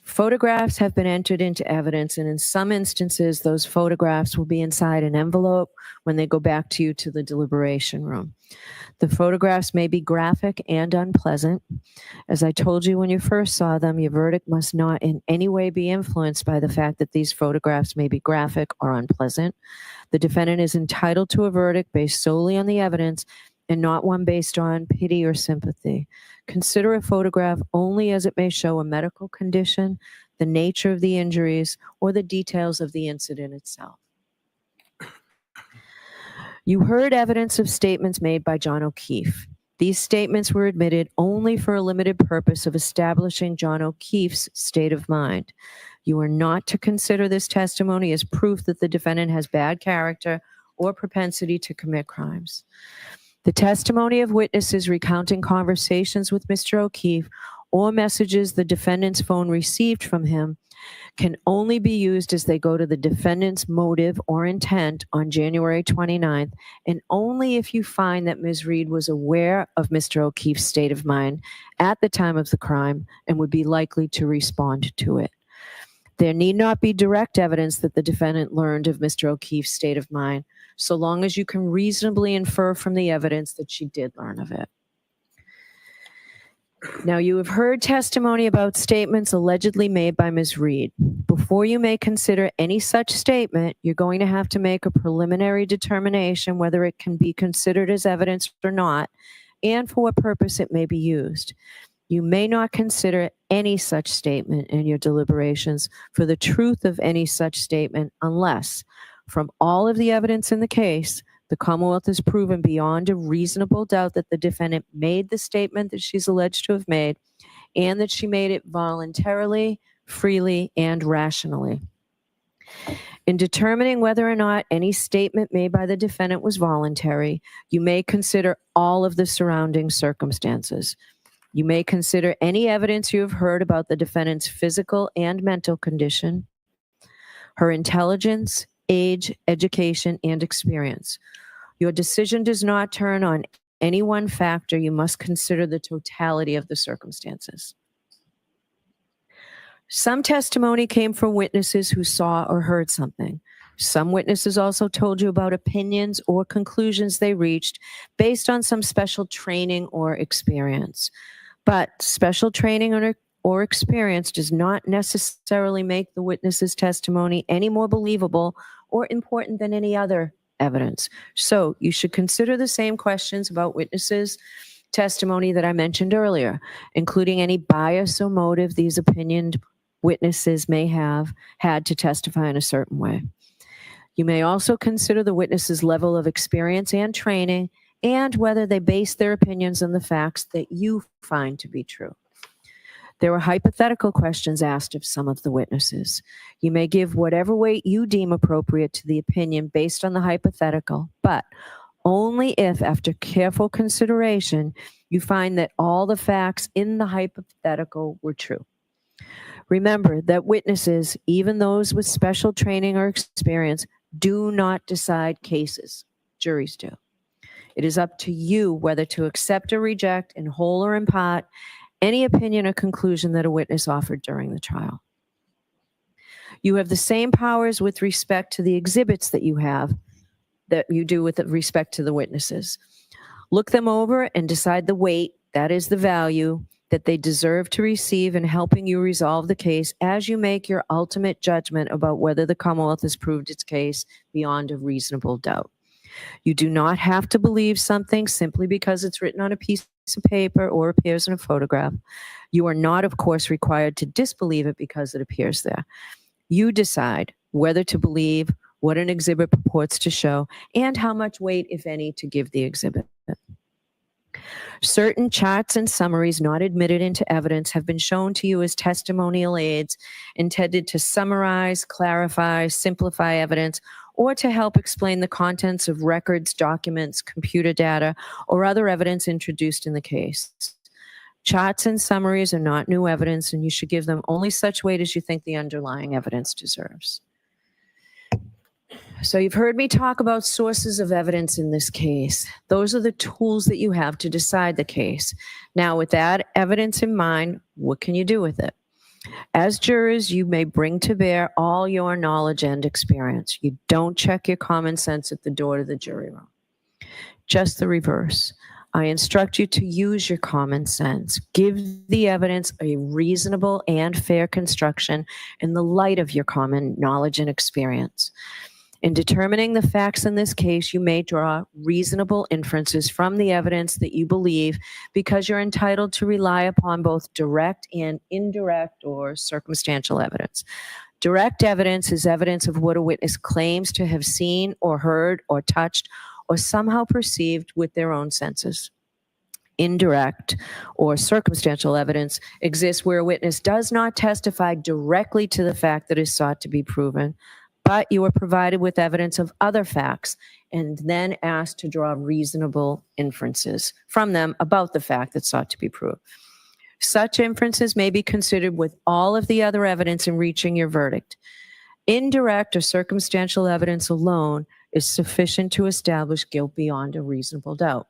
Photographs have been entered into evidence, and in some instances, those photographs will be inside an envelope when they go back to you to the deliberation room. The photographs may be graphic and unpleasant. As I told you when you first saw them, your verdict must not in any way be influenced by the fact that these photographs may be graphic or unpleasant. The defendant is entitled to a verdict based solely on the evidence and not one based on pity or sympathy. Consider a photograph only as it may show a medical condition, the nature of the injuries, or the details of the incident itself. You heard evidence of statements made by John O'Keefe. These statements were admitted only for a limited purpose of establishing John O'Keefe's state of mind. You are not to consider this testimony as proof that the defendant has bad character or propensity to commit crimes. The testimony of witnesses recounting conversations with Mr. O'Keefe or messages the defendant's phone received from him can only be used as they go to the defendant's motive or intent on January 29th, and only if you find that Ms. Reed was aware of Mr. O'Keefe's state of mind at the time of the crime and would be likely to respond to it. There need not be direct evidence that the defendant learned of Mr. O'Keefe's state of mind, so long as you can reasonably infer from the evidence that she did learn of it. Now, you have heard testimony about statements allegedly made by Ms. Reed. Before you may consider any such statement, you're going to have to make a preliminary determination whether it can be considered as evidence or not, and for what purpose it may be used. You may not consider any such statement in your deliberations for the truth of any such statement unless, from all of the evidence in the case, the Commonwealth has proven beyond a reasonable doubt that the defendant made the statement that she's alleged to have made and that she made it voluntarily, freely, and rationally. In determining whether or not any statement made by the defendant was voluntary, you may consider all of the surrounding circumstances. You may consider any evidence you have heard about the defendant's physical and mental condition, her intelligence, age, education, and experience. Your decision does not turn on any one factor. You must consider the totality of the circumstances. Some testimony came from witnesses who saw or heard something. Some witnesses also told you about opinions or conclusions they reached based on some special training or experience. But special training or experience does not necessarily make the witness's testimony any more believable or important than any other evidence. So you should consider the same questions about witnesses' testimony that I mentioned earlier, including any bias or motive these opinioned witnesses may have had to testify in a certain way. You may also consider the witness's level of experience and training and whether they base their opinions on the facts that you find to be true. There were hypothetical questions asked of some of the witnesses. You may give whatever weight you deem appropriate to the opinion based on the hypothetical, but only if, after careful consideration, you find that all the facts in the hypothetical were true. Remember that witnesses, even those with special training or experience, do not decide cases. Juries do. It is up to you whether to accept or reject, in whole or in part, any opinion or conclusion that a witness offered during the trial. You have the same powers with respect to the exhibits that you do with respect to the witnesses. Look them over and decide the weight, that is the value, that they deserve to receive in helping you resolve the case as you make your ultimate judgment about whether the Commonwealth has proved its case beyond a reasonable doubt. You do not have to believe something simply because it's written on a piece of paper or appears in a photograph. You are not, of course, required to disbelieve it because it appears there. You decide whether to believe what an exhibit purports to show and how much weight, if any, to give the exhibit. Certain charts and summaries not admitted into evidence have been shown to you as testimonial aids intended to summarize, clarify, simplify evidence, or to help explain the contents of records, documents, computer data, or other evidence introduced in the case. Charts and summaries are not new evidence, and you should give them only such weight as you think the underlying evidence deserves. So you've heard me talk about sources of evidence in this case. Those are the tools that you have to decide the case. Now, with that evidence in mind, what can you do with it? As jurors, you may bring to bear all your knowledge and experience. You don't check your common sense at the door to the jury room. Just the reverse. I instruct you to use your common sense. Give the evidence a reasonable and fair construction in the light of your common knowledge and experience. In determining the facts in this case, you may draw reasonable inferences from the evidence that you believe because you're entitled to rely upon both direct and indirect or circumstantial evidence. Direct evidence is evidence of what a witness claims to have seen or heard or touched or somehow perceived with their own senses. Indirect or circumstantial evidence exists where a witness does not testify directly to the fact that is sought to be proven, but you are provided with evidence of other facts and then asked to draw reasonable inferences from them about the fact that sought to be proved. Such inferences may be considered with all of the other evidence in reaching your verdict. Indirect or circumstantial evidence alone is sufficient to establish guilt beyond a reasonable doubt.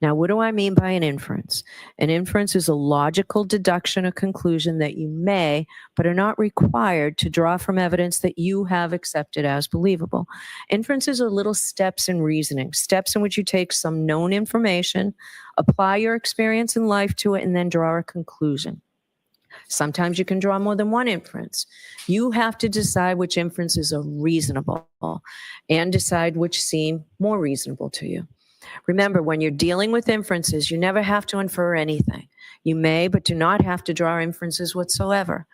Now, what do I mean by an inference? An inference is a logical deduction or conclusion that you may, but are not required to draw from evidence that you have accepted as believable. Inferences are little steps in reasoning, steps in which you take some known information, apply your experience in life to it, and then draw a conclusion. Sometimes you can draw more than one inference. You have to decide which inferences are reasonable and decide which seem more reasonable to you. Remember, when you're dealing with inferences, you never have to infer anything. You may, but do not have to draw inferences whatsoever.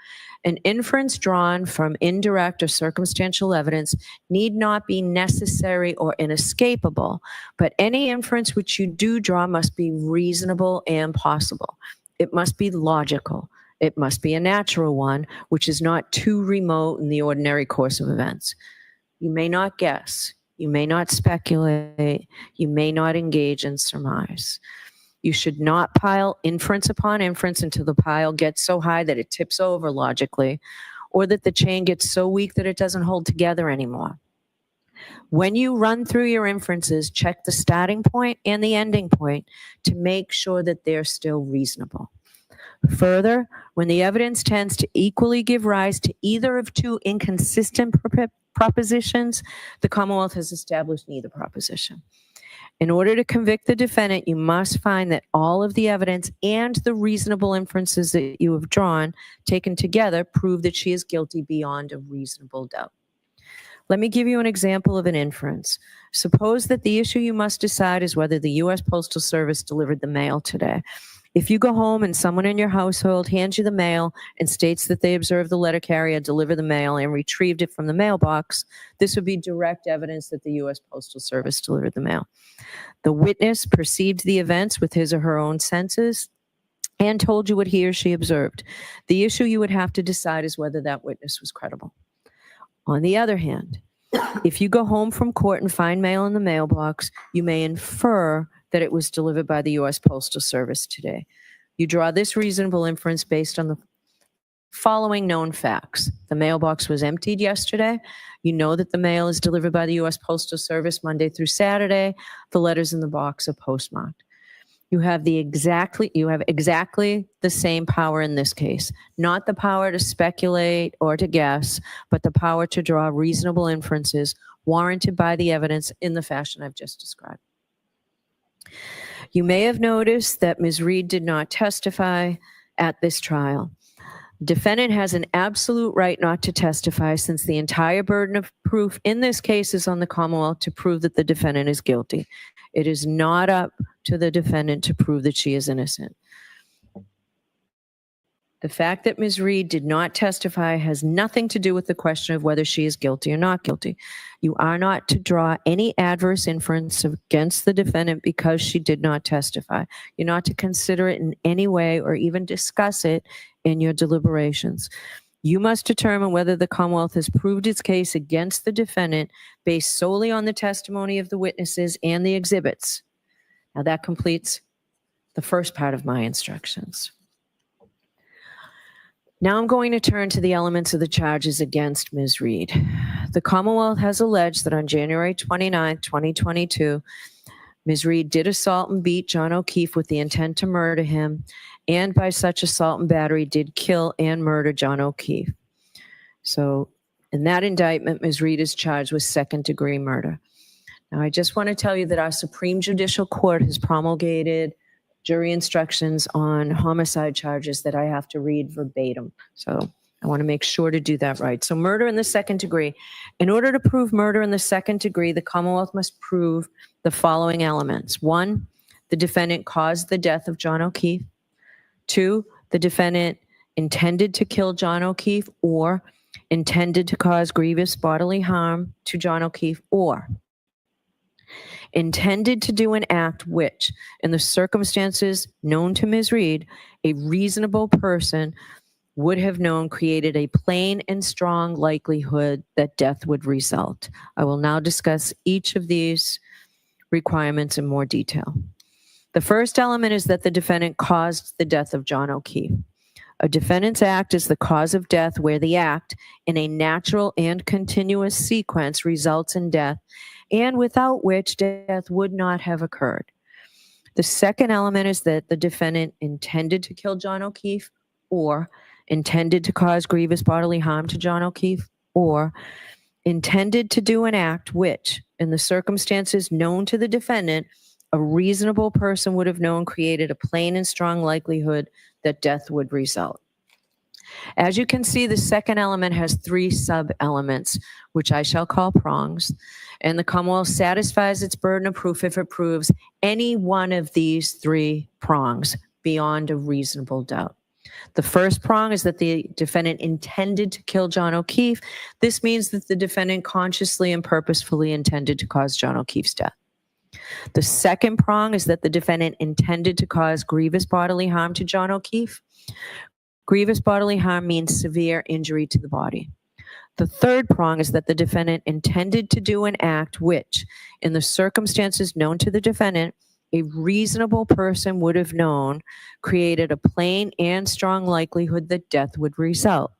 An inference drawn from indirect or circumstantial evidence need not be necessary or inescapable, but any inference which you do draw must be reasonable and possible. It must be logical. It must be a natural one, which is not too remote in the ordinary course of events. You may not guess. You may not speculate. You may not engage in surmise. You should not pile inference upon inference until the pile gets so high that it tips over logically, or that the chain gets so weak that it doesn't hold together anymore. When you run through your inferences, check the starting point and the ending point to make sure that they're still reasonable. Further, when the evidence tends to equally give rise to either of two inconsistent propositions, the Commonwealth has established neither proposition. In order to convict the defendant, you must find that all of the evidence and the reasonable inferences that you have drawn, taken together, prove that she is guilty beyond a reasonable doubt. Let me give you an example of an inference. Suppose that the issue you must decide is whether the U.S. Postal Service delivered the mail today. If you go home and someone in your household hands you the mail and states that they observed the letter carrier deliver the mail and retrieved it from the mailbox, this would be direct evidence that the U.S. Postal Service delivered the mail. The witness perceived the events with his or her own senses and told you what he or she observed. The issue you would have to decide is whether that witness was credible. On the other hand, if you go home from court and find mail in the mailbox, you may infer that it was delivered by the U.S. Postal Service today. You draw this reasonable inference based on the following known facts. The mailbox was emptied yesterday. You know that the mail is delivered by the U.S. Postal Service Monday through Saturday. The letters in the box are postmarked. You have exactly the same power in this case, not the power to speculate or to guess, but the power to draw reasonable inferences warranted by the evidence in the fashion I've just described. You may have noticed that Ms. Reed did not testify at this trial. Defendant has an absolute right not to testify, since the entire burden of proof in this case is on the Commonwealth to prove that the defendant is guilty. It is not up to the defendant to prove that she is innocent. The fact that Ms. Reed did not testify has nothing to do with the question of whether she is guilty or not guilty. You are not to draw any adverse inference against the defendant because she did not testify. You're not to consider it in any way or even discuss it in your deliberations. You must determine whether the Commonwealth has proved its case against the defendant based solely on the testimony of the witnesses and the exhibits. Now that completes the first part of my instructions. Now I'm going to turn to the elements of the charges against Ms. Reed. The Commonwealth has alleged that on January 29, 2022, Ms. Reed did assault and beat John O'Keefe with the intent to murder him, and by such assault and battery did kill and murder John O'Keefe. So in that indictment, Ms. Reed is charged with second-degree murder. Now, I just want to tell you that our Supreme Judicial Court has promulgated jury instructions on homicide charges that I have to read verbatim. So I want to make sure to do that right. So murder in the second degree. In order to prove murder in the second degree, the Commonwealth must prove the following elements. 1, the defendant caused the death of John O'Keefe. 2, the defendant intended to kill John O'Keefe or intended to cause grievous bodily harm to John O'Keefe, or intended to do an act which, in the circumstances known to Ms. Reed, a reasonable person would have known created a plain and strong likelihood that death would result. I will now discuss each of these requirements in more detail. The first element is that the defendant caused the death of John O'Keefe. A defendant's act is the cause of death where the act, in a natural and continuous sequence, results in death, and without which death would not have occurred. The second element is that the defendant intended to kill John O'Keefe, or intended to cause grievous bodily harm to John O'Keefe, or intended to do an act which, in the circumstances known to the defendant, a reasonable person would have known created a plain and strong likelihood that death would result. As you can see, the second element has 3 sub-elements, which I shall call prongs, and the Commonwealth satisfies its burden of proof if it proves any one of these 3 prongs beyond a reasonable doubt. The first prong is that the defendant intended to kill John O'Keefe. This means that the defendant consciously and purposefully intended to cause John O'Keefe's death. The second prong is that the defendant intended to cause grievous bodily harm to John O'Keefe. Grievous bodily harm means severe injury to the body. The third prong is that the defendant intended to do an act which, in the circumstances known to the defendant, a reasonable person would have known created a plain and strong likelihood that death would result.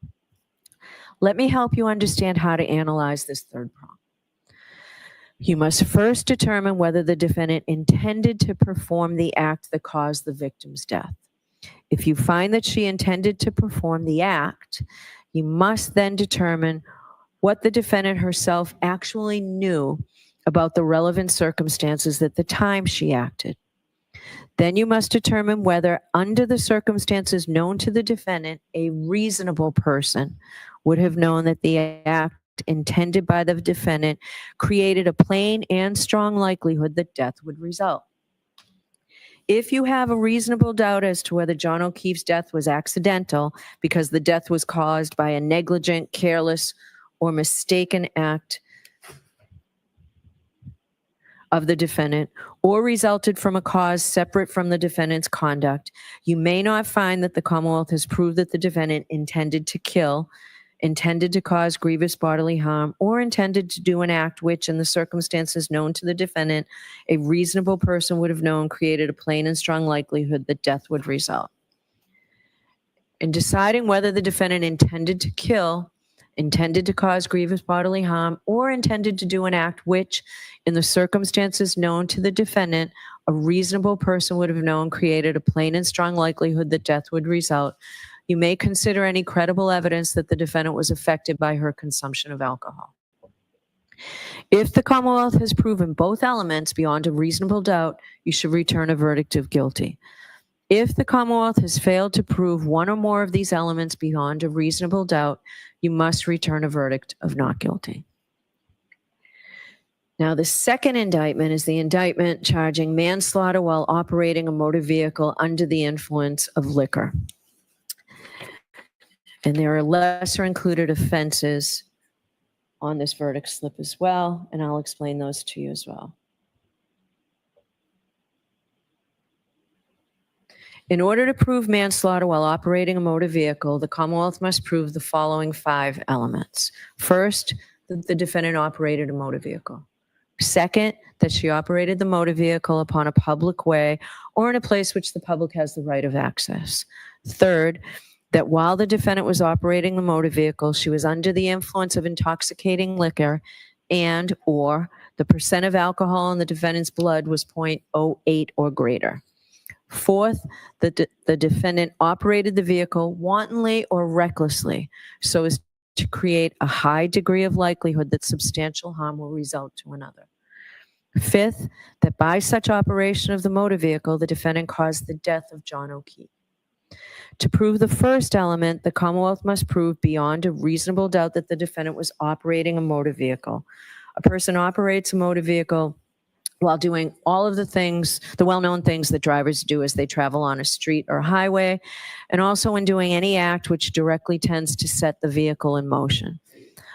Let me help you understand how to analyze this third prong. You must first determine whether the defendant intended to perform the act that caused the victim's death. If you find that she intended to perform the act, you must then determine what the defendant herself actually knew about the relevant circumstances at the time she acted. Then you must determine whether, under the circumstances known to the defendant, a reasonable person would have known that the act intended by the defendant created a plain and strong likelihood that death would result. If you have a reasonable doubt as to whether John O'Keefe's death was accidental because the death was caused by a negligent, careless, or mistaken act of the defendant, or resulted from a cause separate from the defendant's conduct, you may not find that the Commonwealth has proved that the defendant intended to kill, intended to cause grievous bodily harm, or intended to do an act which, in the circumstances known to the defendant, a reasonable person would have known created a plain and strong likelihood that death would result. In deciding whether the defendant intended to kill, intended to cause grievous bodily harm, or intended to do an act which, in the circumstances known to the defendant, a reasonable person would have known created a plain and strong likelihood that death would result, you may consider any credible evidence that the defendant was affected by her consumption of alcohol. If the Commonwealth has proven both elements beyond a reasonable doubt, you should return a verdict of guilty. If the Commonwealth has failed to prove one or more of these elements beyond a reasonable doubt, you must return a verdict of not guilty. Now, the second indictment is the indictment charging manslaughter while operating a motor vehicle under the influence of liquor. And there are lesser included offenses on this verdict slip as well, and I'll explain those to you as well. In order to prove manslaughter while operating a motor vehicle, the Commonwealth must prove the following 5 elements. First, that the defendant operated a motor vehicle. Second, that she operated the motor vehicle upon a public way or in a place which the public has the right of access. Third, that while the defendant was operating the motor vehicle, she was under the influence of intoxicating liquor and or the percent of alcohol in the defendant's blood was 0.08 or greater. Fourth, that the defendant operated the vehicle wantonly or recklessly so as to create a high degree of likelihood that substantial harm will result to another. Fifth, that by such operation of the motor vehicle, the defendant caused the death of John O'Keefe. To prove the first element, the Commonwealth must prove beyond a reasonable doubt that the defendant was operating a motor vehicle. A person operates a motor vehicle while doing all of the things, the well-known things that drivers do as they travel on a street or highway, and also in doing any act which directly tends to set the vehicle in motion.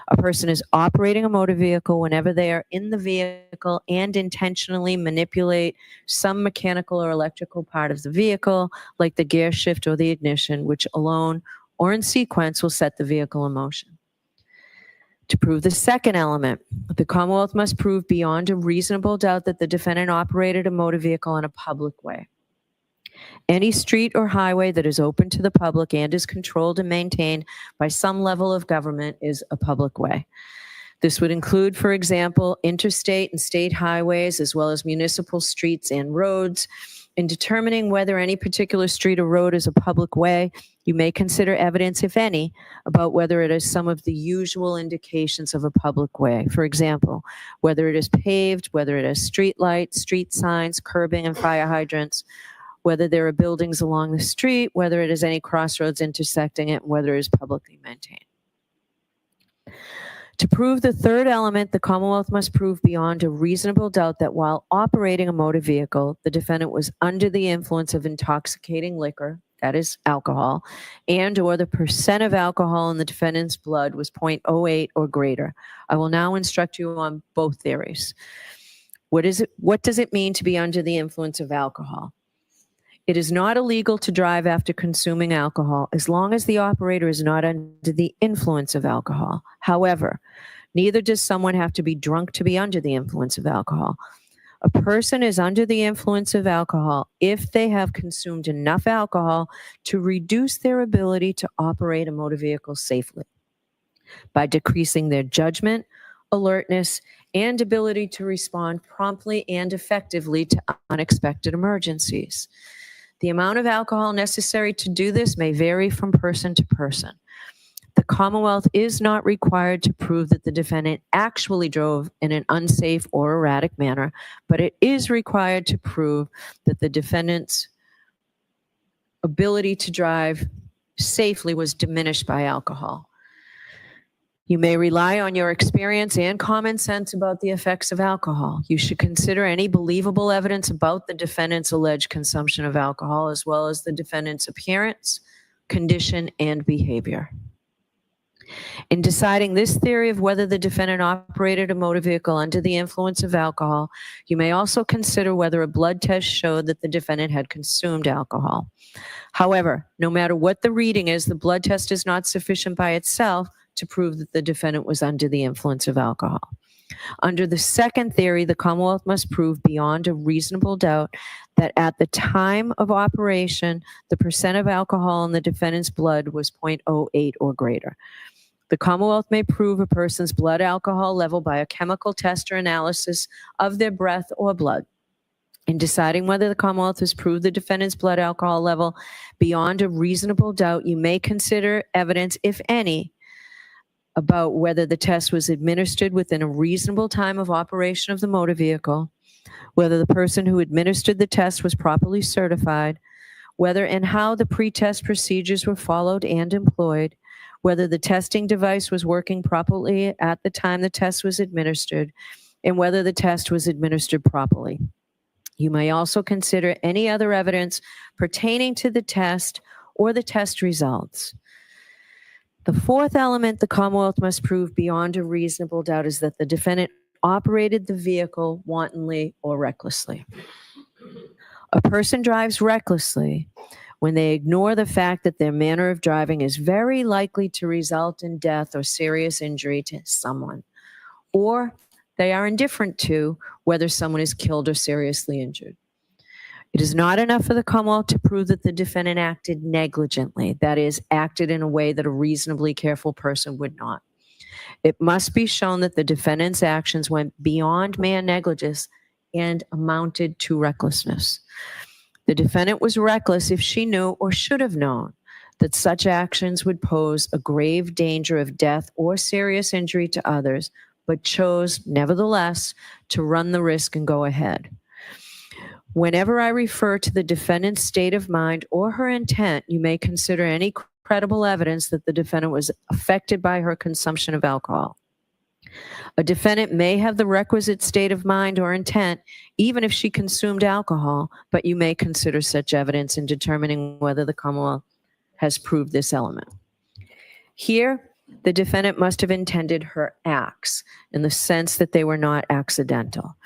A person is operating a motor vehicle whenever they are in the vehicle and intentionally manipulate some mechanical or electrical part of the vehicle, like the gear shift or the ignition, which alone or in sequence will set the vehicle in motion. To prove the second element, the Commonwealth must prove beyond a reasonable doubt that the defendant operated a motor vehicle in a public way. Any street or highway that is open to the public and is controlled and maintained by some level of government is a public way. This would include, for example, interstate and state highways, as well as municipal streets and roads. In determining whether any particular street or road is a public way, you may consider evidence, if any, about whether it is some of the usual indications of a public way. For example, whether it is paved, whether it has street lights, street signs, curbing, and fire hydrants, whether there are buildings along the street, whether it is any crossroads intersecting it, whether it is publicly maintained. To prove the third element, the Commonwealth must prove beyond a reasonable doubt that while operating a motor vehicle, the defendant was under the influence of intoxicating liquor, that is alcohol, and or the percent of alcohol in the defendant's blood was 0.08 or greater. I will now instruct you on both theories. What does it mean to be under the influence of alcohol? It is not illegal to drive after consuming alcohol as long as the operator is not under the influence of alcohol. However, neither does someone have to be drunk to be under the influence of alcohol. A person is under the influence of alcohol if they have consumed enough alcohol to reduce their ability to operate a motor vehicle safely by decreasing their judgment, alertness, and ability to respond promptly and effectively to unexpected emergencies. The amount of alcohol necessary to do this may vary from person to person. The Commonwealth is not required to prove that the defendant actually drove in an unsafe or erratic manner, but it is required to prove that the defendant's ability to drive safely was diminished by alcohol. You may rely on your experience and common sense about the effects of alcohol. You should consider any believable evidence about the defendant's alleged consumption of alcohol, as well as the defendant's appearance, condition, and behavior. In deciding this theory of whether the defendant operated a motor vehicle under the influence of alcohol, you may also consider whether a blood test showed that the defendant had consumed alcohol. However, no matter what the reading is, the blood test is not sufficient by itself to prove that the defendant was under the influence of alcohol. Under the second theory, the Commonwealth must prove beyond a reasonable doubt that at the time of operation, the percent of alcohol in the defendant's blood was 0.08 or greater. The Commonwealth may prove a person's blood alcohol level by a chemical test or analysis of their breath or blood. In deciding whether the Commonwealth has proved the defendant's blood alcohol level beyond a reasonable doubt, you may consider evidence, if any, about whether the test was administered within a reasonable time of operation of the motor vehicle, whether the person who administered the test was properly certified, whether and how the pre-test procedures were followed and employed, whether the testing device was working properly at the time the test was administered, and whether the test was administered properly. You may also consider any other evidence pertaining to the test or the test results. The fourth element the Commonwealth must prove beyond a reasonable doubt is that the defendant operated the vehicle wantonly or recklessly. A person drives recklessly when they ignore the fact that their manner of driving is very likely to result in death or serious injury to someone, or they are indifferent to whether someone is killed or seriously injured. It is not enough for the Commonwealth to prove that the defendant acted negligently, that is, acted in a way that a reasonably careful person would not. It must be shown that the defendant's actions went beyond mere negligence and amounted to recklessness. The defendant was reckless if she knew or should have known that such actions would pose a grave danger of death or serious injury to others, but chose, nevertheless, to run the risk and go ahead. Whenever I refer to the defendant's state of mind or her intent, you may consider any credible evidence that the defendant was affected by her consumption of alcohol. A defendant may have the requisite state of mind or intent even if she consumed alcohol, but you may consider such evidence in determining whether the Commonwealth has proved this element. Here, the defendant must have intended her acts in the sense that they were not accidental.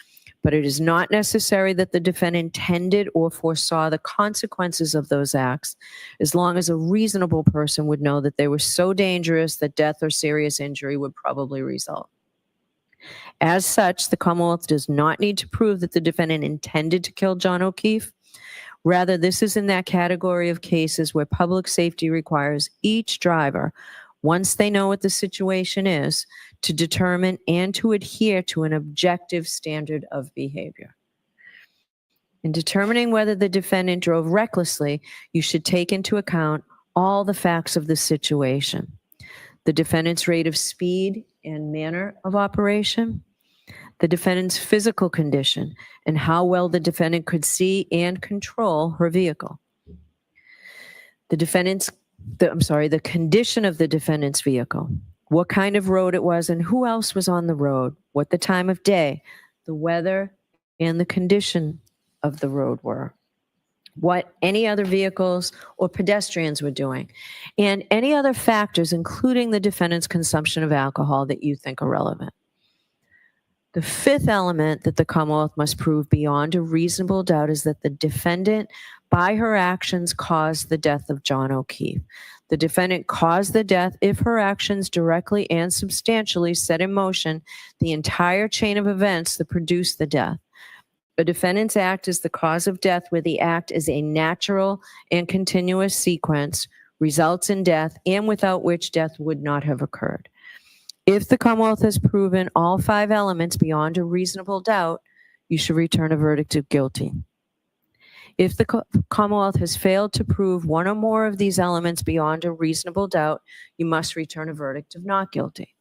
But it is not necessary that the defendant intended or foresaw the consequences of those acts, as long as a reasonable person would know that they were so dangerous that death or serious injury would probably result. As such, the Commonwealth does not need to prove that the defendant intended to kill John O'Keefe. Rather, this is in that category of cases where public safety requires each driver, once they know what the situation is, to determine and to adhere to an objective standard of behavior. In determining whether the defendant drove recklessly, you should take into account all the facts of the situation: the defendant's rate of speed and manner of operation, the defendant's physical condition, and how well the defendant could see and control her vehicle, the condition of the defendant's vehicle, what kind of road it was and who else was on the road, what the time of day, the weather, and the condition of the road were, what any other vehicles or pedestrians were doing, and any other factors, including the defendant's consumption of alcohol, that you think are relevant. The fifth element that the Commonwealth must prove beyond a reasonable doubt is that the defendant by her actions caused the death of John O'Keefe. The defendant caused the death if her actions directly and substantially set in motion the entire chain of events that produced the death. A defendant's act is the cause of death where the act is a natural and continuous sequence, results in death, and without which death would not have occurred. If the Commonwealth has proven all 5 elements beyond a reasonable doubt, you should return a verdict of guilty. If the Commonwealth has failed to prove one or more of these elements beyond a reasonable doubt, you must return a verdict of not guilty.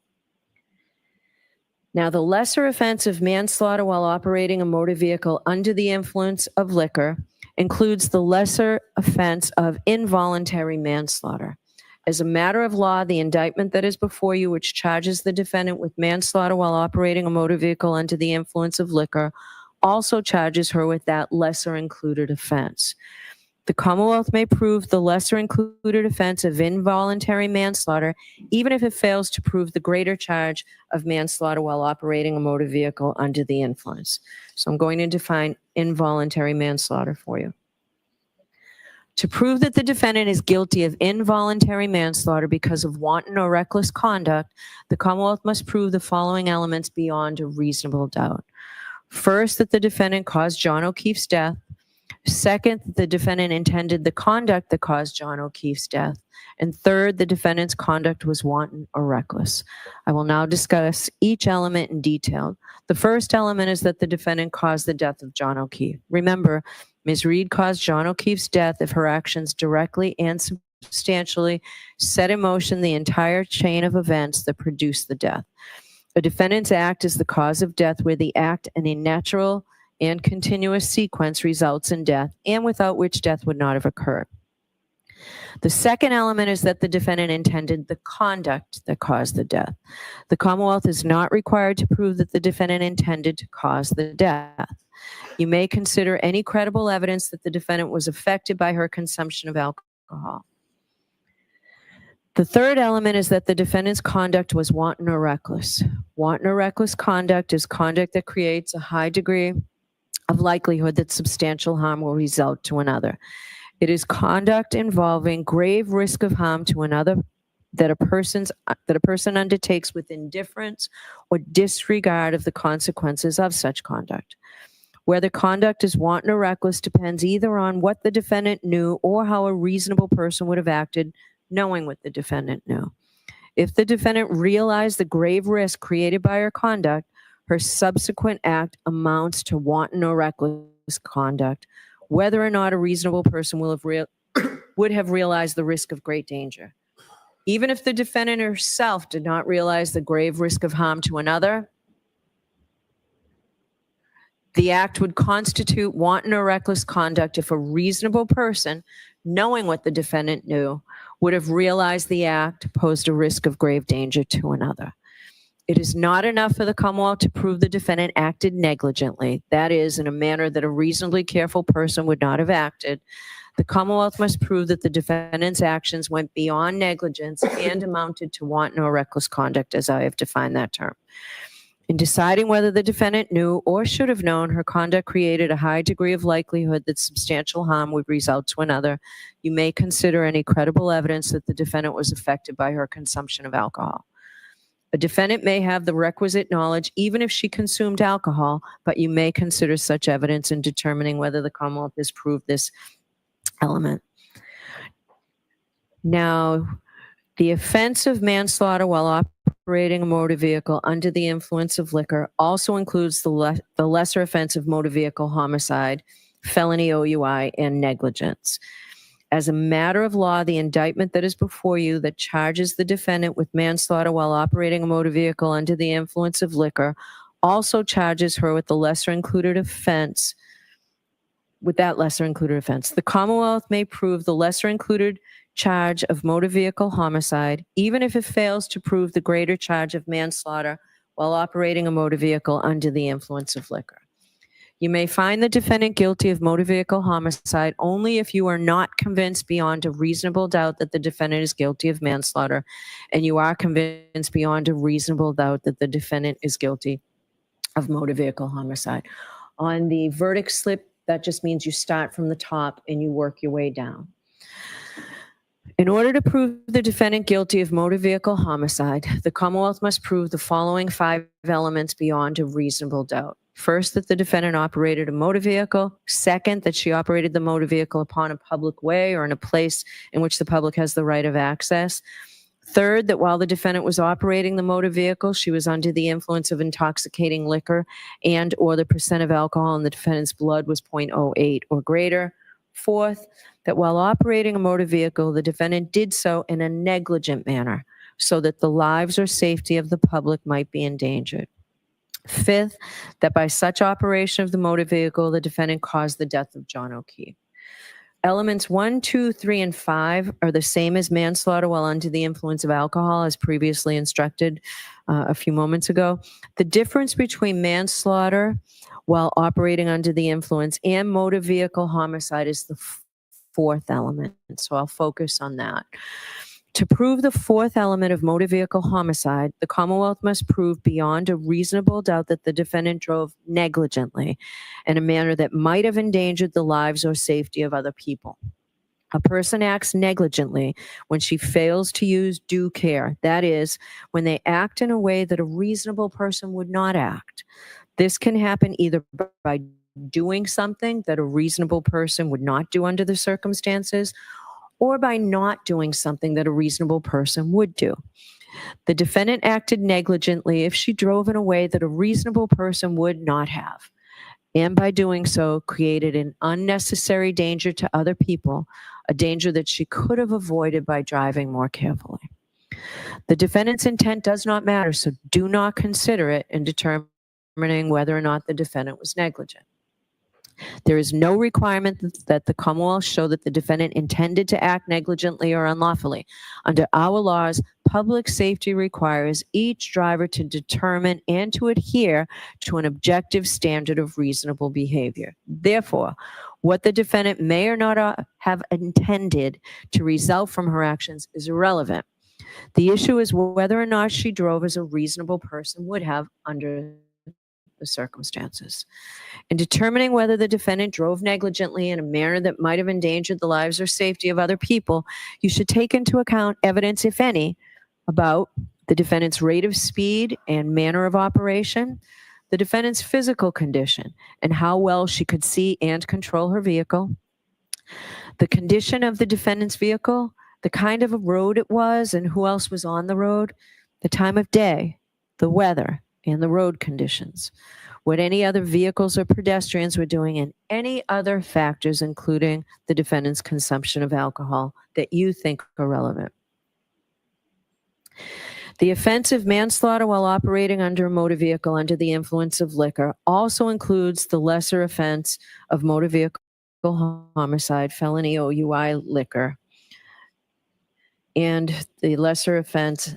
Now, the lesser offense of manslaughter while operating a motor vehicle under the influence of liquor includes the lesser offense of involuntary manslaughter. As a matter of law, the indictment that is before you, which charges the defendant with manslaughter while operating a motor vehicle under the influence of liquor, also charges her with that lesser included offense. The Commonwealth may prove the lesser included offense of involuntary manslaughter, even if it fails to prove the greater charge of manslaughter while operating a motor vehicle under the influence. So I'm going to define involuntary manslaughter for you. To prove that the defendant is guilty of involuntary manslaughter because of wanton or reckless conduct, the Commonwealth must prove the following elements beyond a reasonable doubt. First, that the defendant caused John O'Keefe's death. Second, that the defendant intended the conduct that caused John O'Keefe's death. And third, the defendant's conduct was wanton or reckless. I will now discuss each element in detail. The first element is that the defendant caused the death of John O'Keefe. Remember, Ms. Reed caused John O'Keefe's death if her actions directly and substantially set in motion the entire chain of events that produced the death. A defendant's act is the cause of death where the act in a natural and continuous sequence results in death, and without which death would not have occurred. The second element is that the defendant intended the conduct that caused the death. The Commonwealth is not required to prove that the defendant intended to cause the death. You may consider any credible evidence that the defendant was affected by her consumption of alcohol. The third element is that the defendant's conduct was wanton or reckless. Wanton or reckless conduct is conduct that creates a high degree of likelihood that substantial harm will result to another. It is conduct involving grave risk of harm to another that a person undertakes with indifference or disregard of the consequences of such conduct. Whether conduct is wanton or reckless depends either on what the defendant knew or how a reasonable person would have acted knowing what the defendant knew. If the defendant realized the grave risk created by her conduct, her subsequent act amounts to wanton or reckless conduct, whether or not a reasonable person would have realized the risk of great danger. Even if the defendant herself did not realize the grave risk of harm to another, the act would constitute wanton or reckless conduct if a reasonable person, knowing what the defendant knew, would have realized the act posed a risk of grave danger to another. It is not enough for the Commonwealth to prove the defendant acted negligently, that is, in a manner that a reasonably careful person would not have acted. The Commonwealth must prove that the defendant's actions went beyond negligence and amounted to wanton or reckless conduct, as I have defined that term. In deciding whether the defendant knew or should have known her conduct created a high degree of likelihood that substantial harm would result to another, you may consider any credible evidence that the defendant was affected by her consumption of alcohol. A defendant may have the requisite knowledge even if she consumed alcohol, but you may consider such evidence in determining whether the Commonwealth has proved this element. Now, the offense of manslaughter while operating a motor vehicle under the influence of liquor also includes the lesser offense of motor vehicle homicide, felony OUI, and negligence. As a matter of law, the indictment that is before you that charges the defendant with manslaughter while operating a motor vehicle under the influence of liquor also charges her with the lesser included offense. With that lesser included offense, the Commonwealth may prove the lesser included charge of motor vehicle homicide, even if it fails to prove the greater charge of manslaughter while operating a motor vehicle under the influence of liquor. You may find the defendant guilty of motor vehicle homicide only if you are not convinced beyond a reasonable doubt that the defendant is guilty of manslaughter, and you are convinced beyond a reasonable doubt that the defendant is guilty of motor vehicle homicide. On the verdict slip That just means you start from the top and you work your way down. In order to prove the defendant guilty of motor vehicle homicide, the Commonwealth must prove the following 5 elements beyond a reasonable doubt. First, that the defendant operated a motor vehicle. Second, that she operated the motor vehicle upon a public way or in a place in which the public has the right of access. Third, that while the defendant was operating the motor vehicle, she was under the influence of intoxicating liquor and or the percent of alcohol in the defendant's blood was 0.08 or greater. Fourth, that while operating a motor vehicle, the defendant did so in a negligent manner so that the lives or safety of the public might be endangered. Fifth, that by such operation of the motor vehicle, the defendant caused the death of John O'Keefe. Elements 1, 2, 3, and 5 are the same as manslaughter while under the influence of alcohol, as previously instructed a few moments ago. The difference between manslaughter while operating under the influence and motor vehicle homicide is the fourth element. So I'll focus on that. To prove the fourth element of motor vehicle homicide, the Commonwealth must prove beyond a reasonable doubt that the defendant drove negligently in a manner that might have endangered the lives or safety of other people. A person acts negligently when she fails to use due care. That is, when they act in a way that a reasonable person would not act. This can happen either by doing something that a reasonable person would not do under the circumstances, or by not doing something that a reasonable person would do. The defendant acted negligently if she drove in a way that a reasonable person would not have, and by doing so created an unnecessary danger to other people, a danger that she could have avoided by driving more carefully. The defendant's intent does not matter, so do not consider it in determining whether or not the defendant was negligent. There is no requirement that the Commonwealth show that the defendant intended to act negligently or unlawfully. Under our laws, public safety requires each driver to determine and to adhere to an objective standard of reasonable behavior. Therefore, what the defendant may or not have intended to result from her actions is irrelevant. The issue is whether or not she drove as a reasonable person would have under the circumstances. In determining whether the defendant drove negligently in a manner that might have endangered the lives or safety of other people, you should take into account evidence, if any, about the defendant's rate of speed and manner of operation, the defendant's physical condition and how well she could see and control her vehicle, the condition of the defendant's vehicle, the kind of a road it was and who else was on the road, the time of day, the weather, and the road conditions, what any other vehicles or pedestrians were doing, and any other factors, including the defendant's consumption of alcohol, that you think are relevant. The offense of manslaughter while operating under a motor vehicle under the influence of liquor also includes the lesser offense of motor vehicle homicide, felony OUI liquor, and the lesser offense,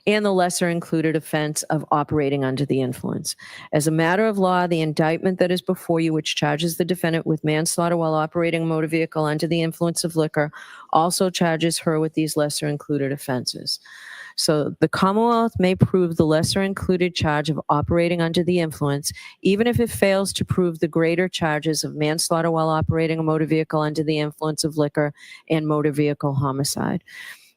and the lesser included offense of operating under the influence. As a matter of law, the indictment that is before you, which charges the defendant with manslaughter while operating a motor vehicle under the influence of liquor, also charges her with these lesser included offenses. So the Commonwealth may prove the lesser included charge of operating under the influence, even if it fails to prove the greater charges of manslaughter while operating a motor vehicle under the influence of liquor and motor vehicle homicide.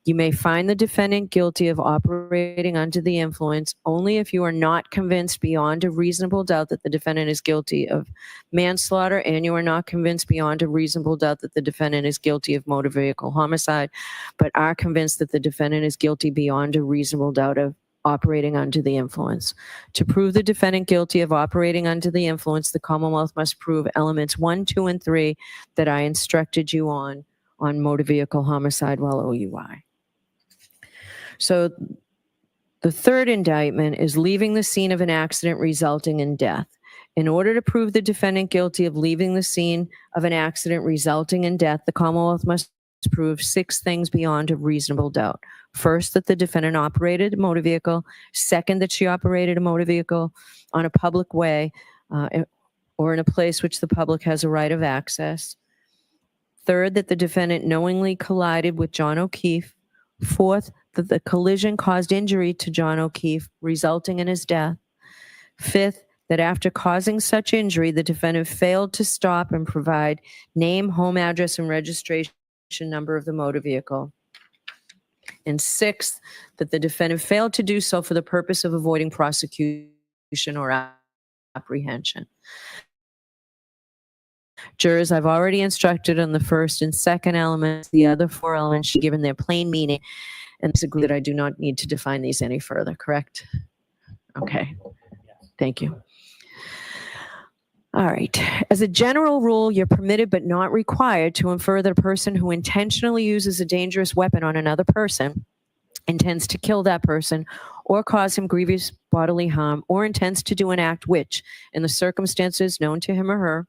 You may find the defendant guilty of operating under the influence only if you are not convinced beyond a reasonable doubt that the defendant is guilty of manslaughter, and you are not convinced beyond a reasonable doubt that the defendant is guilty of motor vehicle homicide, but are convinced that the defendant is guilty beyond a reasonable doubt of operating under the influence. To prove the defendant guilty of operating under the influence, the Commonwealth must prove elements 1, 2, and 3 that I instructed you on motor vehicle homicide while OUI. So the third indictment is leaving the scene of an accident resulting in death. In order to prove the defendant guilty of leaving the scene of an accident resulting in death, the Commonwealth must prove 6 things beyond a reasonable doubt. First, that the defendant operated a motor vehicle. Second, that she operated a motor vehicle on a public way or in a place which the public has a right of access. Third, that the defendant knowingly collided with John O'Keefe. Fourth, that the collision caused injury to John O'Keefe, resulting in his death. Fifth, that after causing such injury, the defendant failed to stop and provide name, home address, and registration number of the motor vehicle. And sixth, that the defendant failed to do so for the purpose of avoiding prosecution or apprehension. Jurors, I've already instructed on the first and second elements. The other four elements should be given their plain meaning, and it's agreed that I do not need to define these any further, correct? Okay, thank you. All right. As a general rule, you're permitted but not required to infer that a person who intentionally uses a dangerous weapon on another person intends to kill that person or cause him grievous bodily harm or intends to do an act which, in the circumstances known to him or her,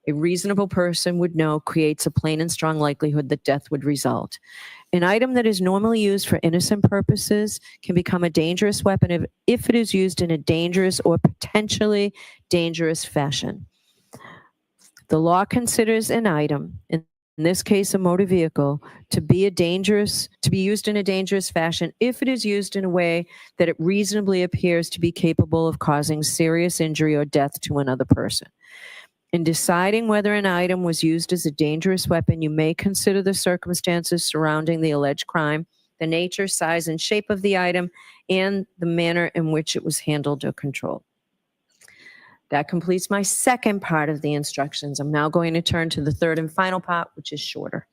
a reasonable person would know creates a plain and strong likelihood that death would result. An item that is normally used for innocent purposes can become a dangerous weapon if it is used in a dangerous or potentially dangerous fashion. The law considers an item, in this case a motor vehicle, to be used in a dangerous fashion if it is used in a way that it reasonably appears to be capable of causing serious injury or death to another person. In deciding whether an item was used as a dangerous weapon, you may consider the circumstances surrounding the alleged crime, the nature, size, and shape of the item, and the manner in which it was handled or controlled. That completes my second part of the instructions. I'm now going to turn to the third and final part, which is shorter.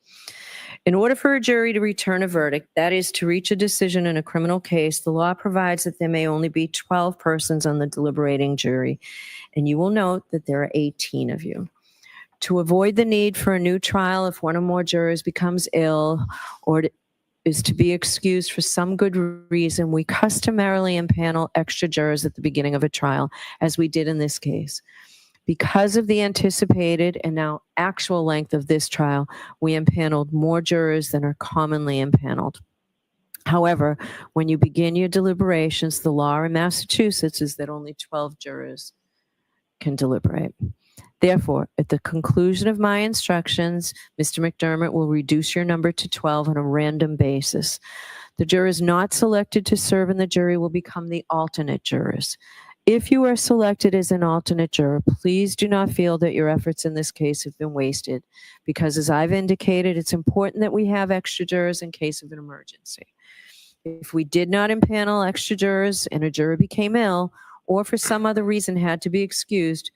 In order for a jury to return a verdict, that is, to reach a decision in a criminal case, the law provides that there may only be 12 persons on the deliberating jury, and you will note that there are 18 of you. To avoid the need for a new trial if one or more jurors becomes ill or is to be excused for some good reason, we customarily impanel extra jurors at the beginning of a trial, as we did in this case. Because of the anticipated and now actual length of this trial, we impaneled more jurors than are commonly impaneled. However, when you begin your deliberations, the law in Massachusetts is that only 12 jurors can deliberate. Therefore, at the conclusion of my instructions, Mr. McDermott will reduce your number to 12 on a random basis. The jurors not selected to serve in the jury will become the alternate jurors. If you are selected as an alternate juror, please do not feel that your efforts in this case have been wasted, because as I've indicated, it's important that we have extra jurors in case of an emergency. If we did not impanel extra jurors and a juror became ill, or for some other reason had to be excused,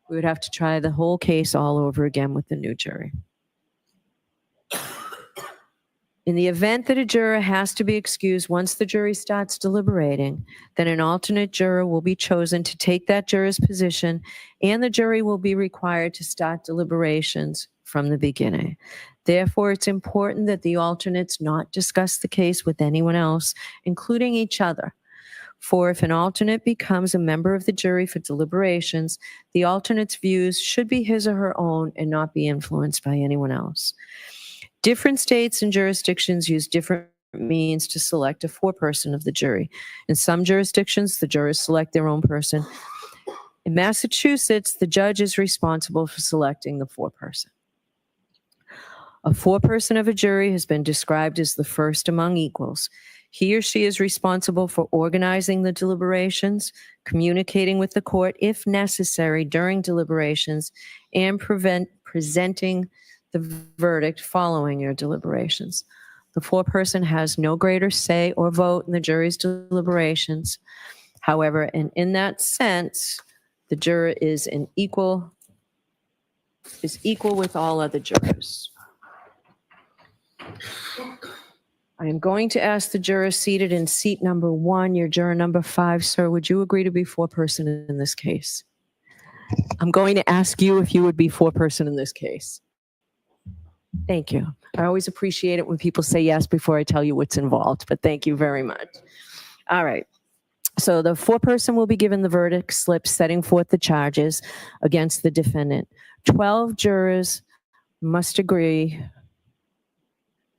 we would have to try the whole case all over again with the new jury. In the event that a juror has to be excused once the jury starts deliberating, then an alternate juror will be chosen to take that juror's position, and the jury will be required to start deliberations from the beginning. Therefore, it's important that the alternates not discuss the case with anyone else, including each other. For if an alternate becomes a member of the jury for deliberations, the alternate's views should be his or her own and not be influenced by anyone else. Different states and jurisdictions use different means to select a foreperson of the jury. In some jurisdictions, the jurors select their own person. In Massachusetts, the judge is responsible for selecting the foreperson. A foreperson of a jury has been described as the first among equals. He or she is responsible for organizing the deliberations, communicating with the court if necessary during deliberations, and presenting the verdict following your deliberations. The foreperson has no greater say or vote in the jury's deliberations. However, and in that sense, the juror is equal with all other jurors. I am going to ask the juror seated in seat number 1, your juror number 5, sir, would you agree to be foreperson in this case? I'm going to ask you if you would be foreperson in this case. Thank you. I always appreciate it when people say yes before I tell you what's involved, but thank you very much. All right. So the foreperson will be given the verdict slip setting forth the charges against the defendant. 12 jurors must agree.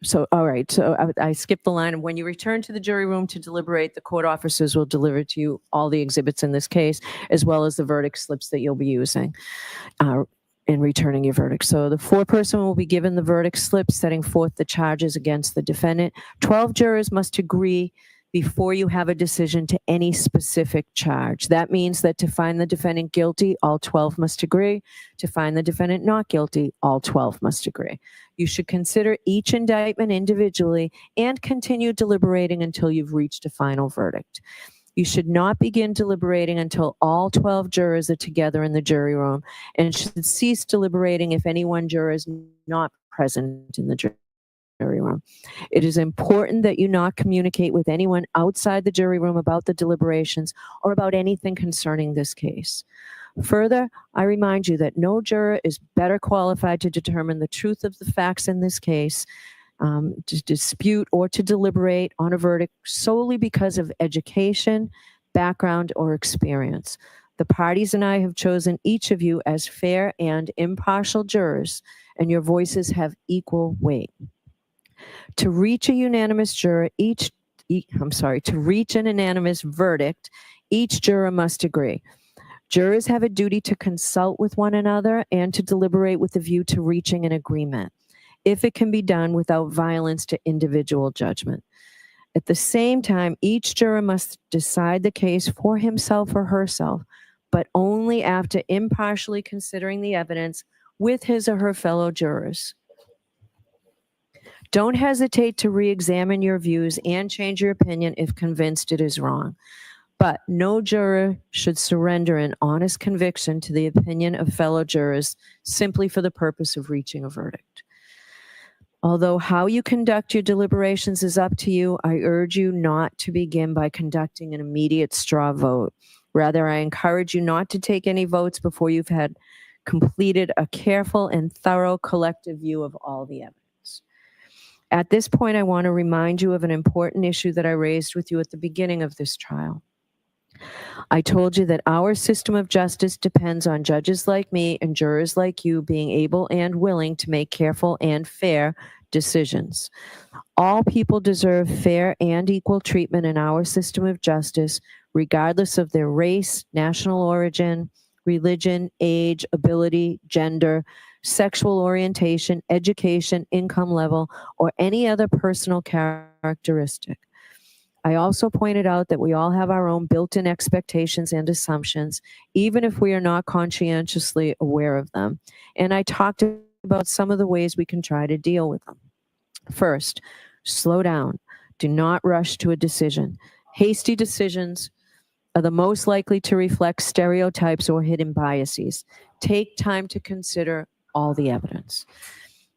So, all right. So I skipped the line. And when you return to the jury room to deliberate, the court officers will deliver to you all the exhibits in this case, as well as the verdict slips that you'll be using in returning your verdict. So the foreperson will be given the verdict slip setting forth the charges against the defendant. 12 jurors must agree before you have a decision to any specific charge. That means that to find the defendant guilty, all 12 must agree. To find the defendant not guilty, all 12 must agree. You should consider each indictment individually and continue deliberating until you've reached a final verdict. You should not begin deliberating until all 12 jurors are together in the jury room, and should cease deliberating if any one juror is not present in the jury room. It is important that you not communicate with anyone outside the jury room about the deliberations or about anything concerning this case. Further, I remind you that no juror is better qualified to determine the truth of the facts in this case, to dispute or to deliberate on a verdict solely because of education, background, or experience. The parties and I have chosen each of you as fair and impartial jurors, and your voices have equal weight. To reach a unanimous to reach an unanimous verdict, each juror must agree. Jurors have a duty to consult with one another and to deliberate with a view to reaching an agreement, if it can be done without violence to individual judgment. At the same time, each juror must decide the case for himself or herself, but only after impartially considering the evidence with his or her fellow jurors. Don't hesitate to re-examine your views and change your opinion if convinced it is wrong. But no juror should surrender an honest conviction to the opinion of fellow jurors simply for the purpose of reaching a verdict. Although how you conduct your deliberations is up to you, I urge you not to begin by conducting an immediate straw vote. Rather, I encourage you not to take any votes before you've had completed a careful and thorough collective view of all the evidence. At this point, I want to remind you of an important issue that I raised with you at the beginning of this trial. I told you that our system of justice depends on judges like me and jurors like you being able and willing to make careful and fair decisions. All people deserve fair and equal treatment in our system of justice, regardless of their race, national origin, religion, age, ability, gender, sexual orientation, education, income level, or any other personal characteristic. I also pointed out that we all have our own built-in expectations and assumptions, even if we are not conscientiously aware of them. And I talked about some of the ways we can try to deal with them. First, slow down. Do not rush to a decision. Hasty decisions are the most likely to reflect stereotypes or hidden biases. Take time to consider all the evidence.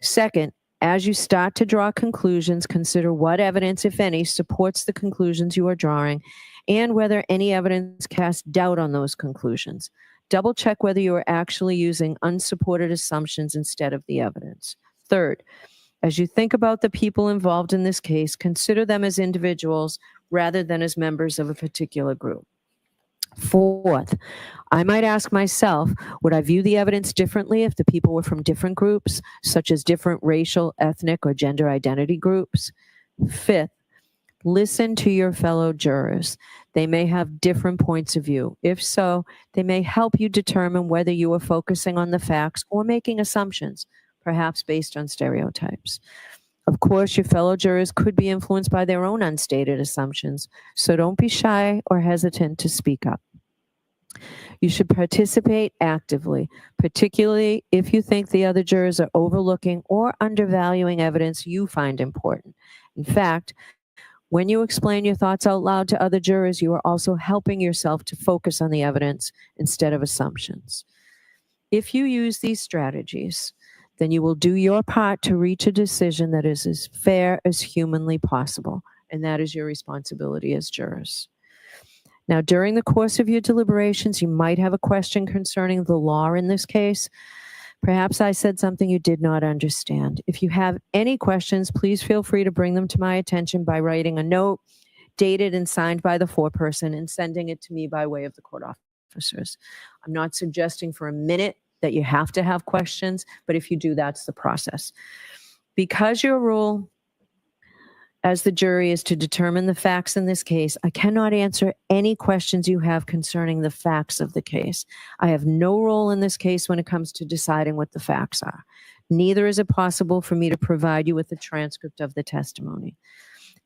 Second, as you start to draw conclusions, consider what evidence, if any, supports the conclusions you are drawing and whether any evidence casts doubt on those conclusions. Double check whether you are actually using unsupported assumptions instead of the evidence. Third, as you think about the people involved in this case, consider them as individuals rather than as members of a particular group. Fourth, I might ask myself, would I view the evidence differently if the people were from different groups, such as different racial, ethnic, or gender identity groups? Fifth, listen to your fellow jurors. They may have different points of view. If so, they may help you determine whether you are focusing on the facts or making assumptions, perhaps based on stereotypes. Of course, your fellow jurors could be influenced by their own unstated assumptions, so don't be shy or hesitant to speak up. You should participate actively, particularly if you think the other jurors are overlooking or undervaluing evidence you find important. In fact, when you explain your thoughts out loud to other jurors, you are also helping yourself to focus on the evidence instead of assumptions. If you use these strategies, then you will do your part to reach a decision that is as fair as humanly possible, and that is your responsibility as jurors. Now, during the course of your deliberations, you might have a question concerning the law in this case. Perhaps I said something you did not understand. If you have any questions, please feel free to bring them to my attention by writing a note dated and signed by the foreperson and sending it to me by way of the court officers. I'm not suggesting for a minute that you have to have questions, but if you do, that's the process. Because your role as the jury is to determine the facts in this case, I cannot answer any questions you have concerning the facts of the case. I have no role in this case when it comes to deciding what the facts are. Neither is it possible for me to provide you with a transcript of the testimony.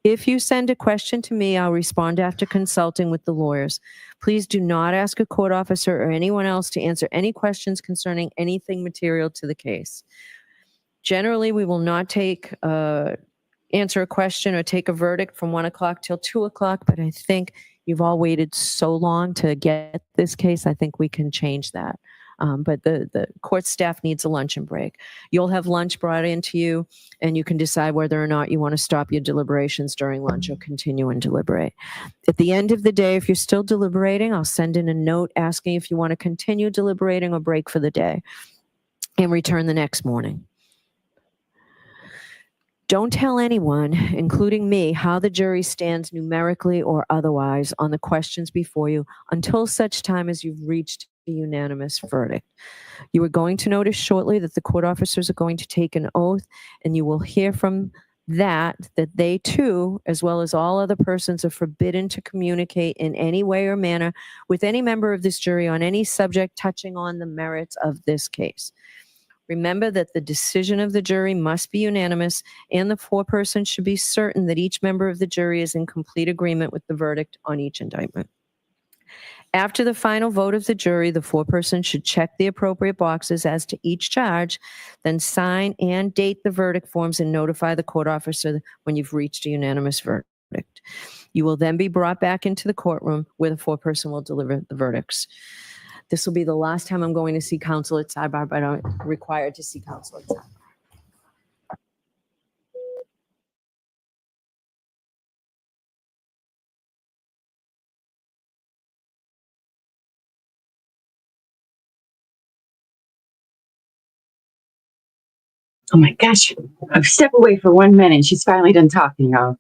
If you send a question to me, I'll respond after consulting with the lawyers. Please do not ask a court officer or anyone else to answer any questions concerning anything material to the case. Generally, we will not answer a question or take a verdict from 1 o'clock till 2 o'clock, but I think you've all waited so long to get this case, I think we can change that. But the court staff needs a luncheon break. You'll have lunch brought into you, and you can decide whether or not you want to stop your deliberations during lunch or continue and deliberate. At the end of the day, if you're still deliberating, I'll send in a note asking if you want to continue deliberating or break for the day and return the next morning. Don't tell anyone, including me, how the jury stands numerically or otherwise on the questions before you until such time as you've reached a unanimous verdict. You are going to notice shortly that the court officers are going to take an oath, and you will hear from that they too, as well as all other persons, are forbidden to communicate in any way or manner with any member of this jury on any subject touching on the merits of this case. Remember that the decision of the jury must be unanimous, and the foreperson should be certain that each member of the jury is in complete agreement with the verdict on each indictment. After the final vote of the jury, the foreperson should check the appropriate boxes as to each charge, then sign and date the verdict forms and notify the court officer when you've reached a unanimous verdict. You will then be brought back into the courtroom where the foreperson will deliver the verdicts. This will be the last time I'm going to see counsel at sidebar, but I'm required to see counsel at sidebar. Oh my gosh, I've stepped away for 1 minute. She's finally done talking, y'all.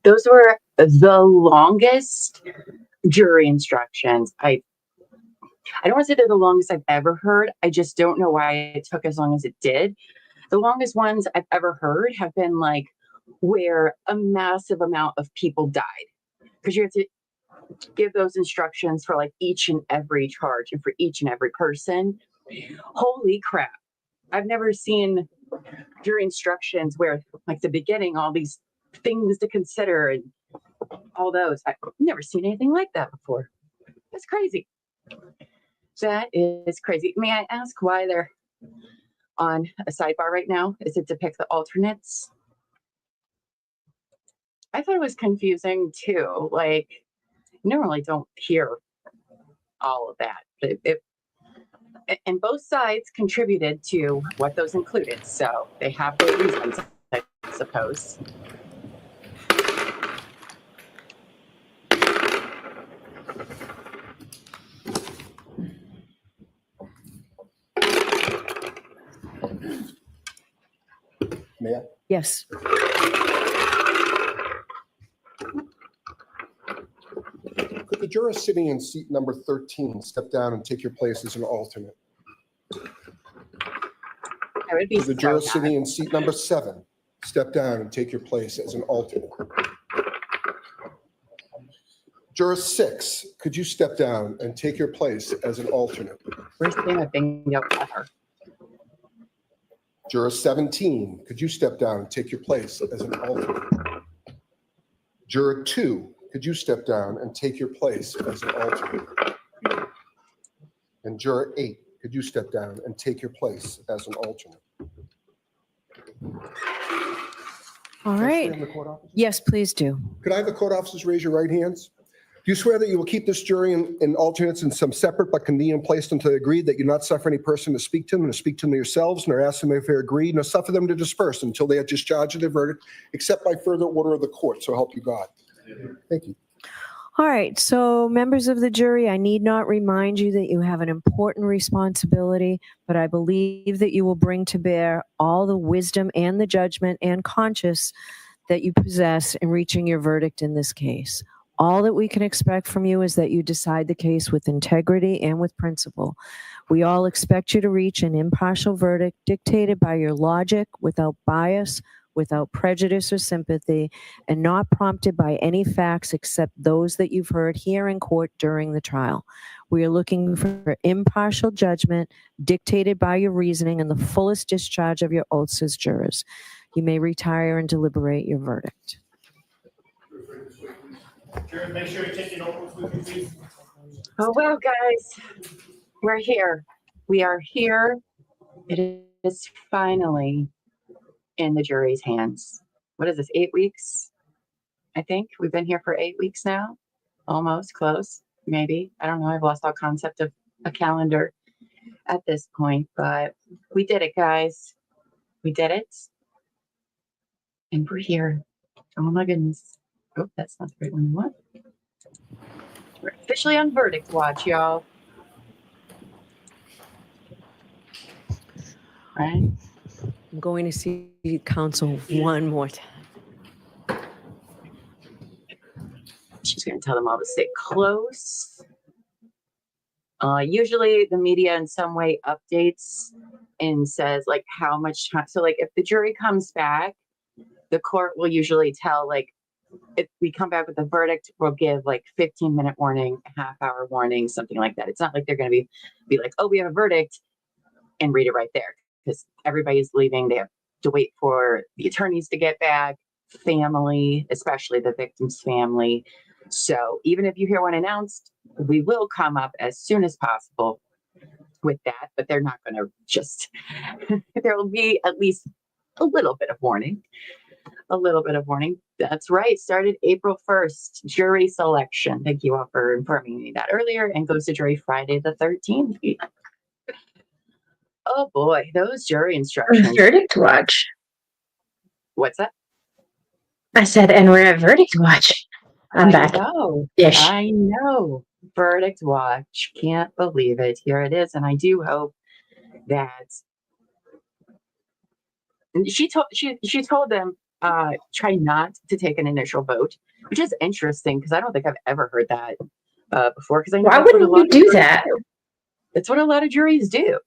Those were the longest jury instructions. I don't want to say they're the longest I've ever heard. I just don't know why it took as long as it did. The longest ones I've ever heard have been like where a massive amount of people died, because you have to give those instructions for like each and every charge and for each and every person. Holy crap. I've never seen jury instructions where like the beginning, all these things to consider and all those. I've never seen anything like that before. That's crazy. That is crazy. May I ask why they're on a sidebar right now? Is it to pick the alternates? I thought it was confusing too. Like, you normally don't hear all of that. And both sides contributed to what those included. So they have their reasons, I suppose. May I? Yes. Could the juror sitting in seat number 13 step down and take your place as an alternate? I would be Could the juror sitting in seat number 7 step down and take your place as an alternate? Juror 6, could you step down and take your place as an alternate? We're seeing a bingo ever. Juror 17, could you step down and take your place as an alternate? Juror 2, could you step down and take your place as an alternate? And Juror 8, could you step down and take your place as an alternate? All right. Yes, please do. Could I have the court officers raise your right hands? Do you swear that you will keep this jury in alternates in some separate but convenient place until they agree that you not suffer any person to speak to them, nor speak to them yourselves, nor ask them if they agree, nor suffer them to disperse until they have discharged their verdict, except by further order of the court? So help you God. Thank you. All right. So members of the jury, I need not remind you that you have an important responsibility, but I believe that you will bring to bear all the wisdom and the judgment and conscience that you possess in reaching your verdict in this case. All that we can expect from you is that you decide the case with integrity and with principle. We all expect you to reach an impartial verdict dictated by your logic, without bias, without prejudice or sympathy, and not prompted by any facts except those that you've heard here in court during the trial. We are looking for impartial judgment dictated by your reasoning and the fullest discharge of your oaths as jurors. You may retire and deliberate your verdict. Jared, make sure you take your notebooks with you, please. Oh, well, guys, we're here. We are here. It is finally in the jury's hands. What is this, 8 weeks? I think we've been here for 8 weeks now. Almost, close, maybe. I don't know. I've lost all concept of a calendar at this point, but we did it, guys. We did it. And we're here. Oh my goodness. Oh, that's not the right one you want. We're officially on verdict watch, y'all. Right? I'm going to see counsel one more time. She's going to tell them all to stay close. Usually the media in some way updates and says like how much time. So like if the jury comes back, the court will usually tell like, if we come back with a verdict, we'll give like 15-minute warning, half-hour warning, something like that. It's not like they're going to be like, oh, we have a verdict and read it right there, because everybody's leaving. They have to wait for the attorneys to get back, family, especially the victim's family. So even if you hear one announced, we will come up as soon as possible with that, but they're not going to just, there will be at least a little bit of warning. A little bit of warning. That's right. Started April 1st. Jury selection. Thank you all for informing me that earlier, and goes to jury Friday the 13th. Oh boy, those jury instructions. Verdict watch. What's that? I said, and we're at verdict watch. I'm back. I know. Verdict watch. Can't believe it. Here it is. And I do hope that she told them try not to take an initial vote, which is interesting because I don't think I've ever heard that before. Because why wouldn't you do that? That's what a lot of juries do.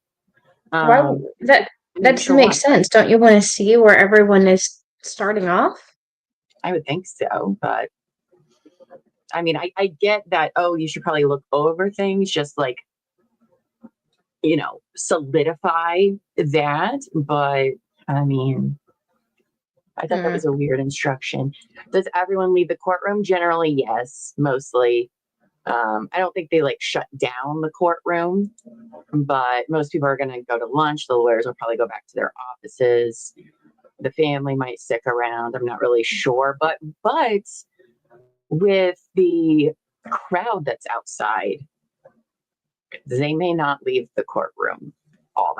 Why that doesn't make sense. Don't you want to see where everyone is starting off? I would think so, but I mean, I get that. Oh, you should probably look over things, just like, you know, solidify that. But I mean, I thought that was a weird instruction. Does everyone leave the courtroom? Generally, yes, mostly. I don't think they like shut down the courtroom, but most people are going to go to lunch. The lawyers will probably go back to their offices. The family might stick around. I'm not really sure, but with the crowd that's outside, they may not leave the courtroom all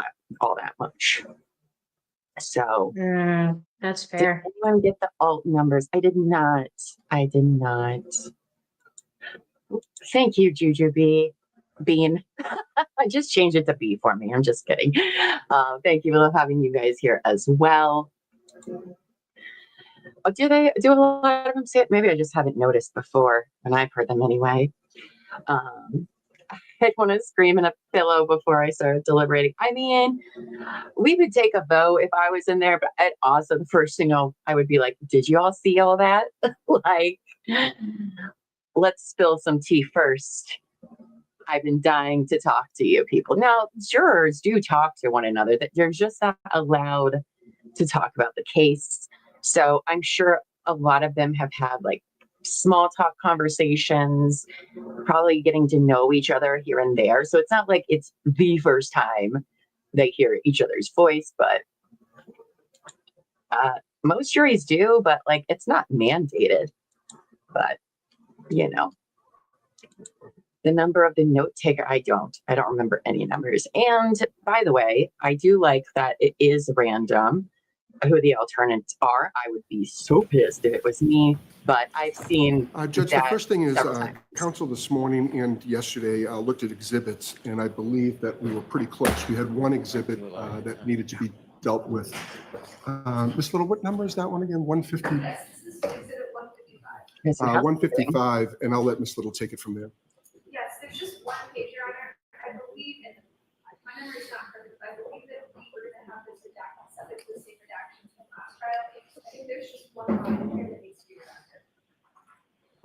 that much. So that's fair. Did anyone get the alt numbers? I did not. Thank you, Juju Bean. I just changed it to B for me. I'm just kidding. Thank you. We love having you guys here as well. Do a lot of them say it? Maybe I just haven't noticed before, and I've heard them anyway. I'd want to scream in a pillow before I started deliberating. I mean, we would take a vote if I was in there, but I'd also, the first thing I would be like, did you all see all that? Like, let's spill some tea first. I've been dying to talk to you people. Now, jurors do talk to one another, that they're just not allowed to talk about the case. So I'm sure a lot of them have had like small talk conversations, probably getting to know each other here and there. So it's not like it's the first time they hear each other's voice, but most juries do, but like it's not mandated. But you know, the number of the note taker, I don't remember any numbers. And by the way, I do like that it is random who the alternates are. I would be so pissed if it was me, but I've seen Judge, the first thing is counsel this morning and yesterday looked at exhibits, and I believe that we were pretty close. We had one exhibit that needed to be dealt with. Ms. Little, what number is that one again? 150? Yes, this is exhibit 155. 155, and I'll let Ms. Little take it from there. Yes, there's just one page, Your Honor. I believe, and my memory is not perfect, but I believe that we were going to have this redacted, subject to the same redactions from last trial. I think there's just one line here that needs to be redacted.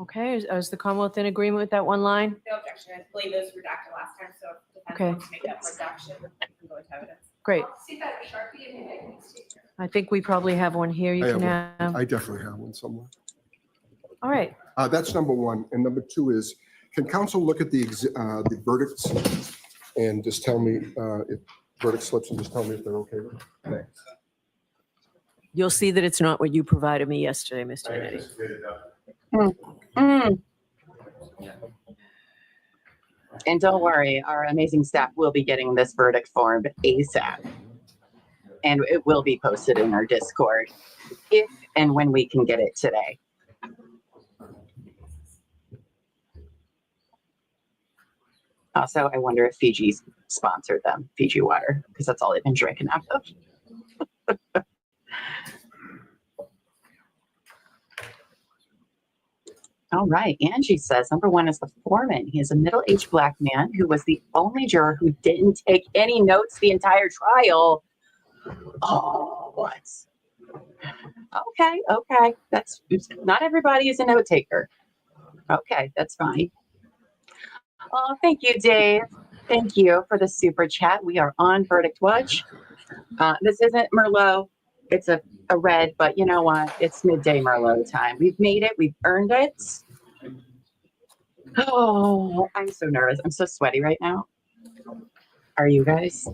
Okay, is the Commonwealth in agreement with that one line? No objection. I believe it was redacted last time, so if defense Okay. wants to make that redaction, we can go into evidence. Great. I'll see that Sharpie and I can take care. I think we probably have one here you can have. I definitely have one somewhere. All right. That's number one. And number two is, can counsel look at the verdicts and just tell me if verdict slips and just tell me if they're okay with it? Thanks. You'll see that it's not what you provided me yesterday, Mr. Mm. And don't worry, our amazing staff will be getting this verdict form ASAP. And it will be posted in our Discord if and when we can get it today. Also, I wonder if Fiji's sponsored them, Fiji water, because that's all they've been drinking out of. All right, Angie says, number one is the foreman. He is a middle-aged Black man who was the only juror who didn't take any notes the entire trial. Oh, what? Okay. That's not everybody is a note taker. Okay, that's fine. Oh, thank you, Dave. Thank you for the super chat. We are on Verdict Watch. This isn't Merlot. It's a red, but you know what? It's midday Merlot time. We've made it. We've earned it. Oh, I'm so nervous. I'm so sweaty right now. Are you guys?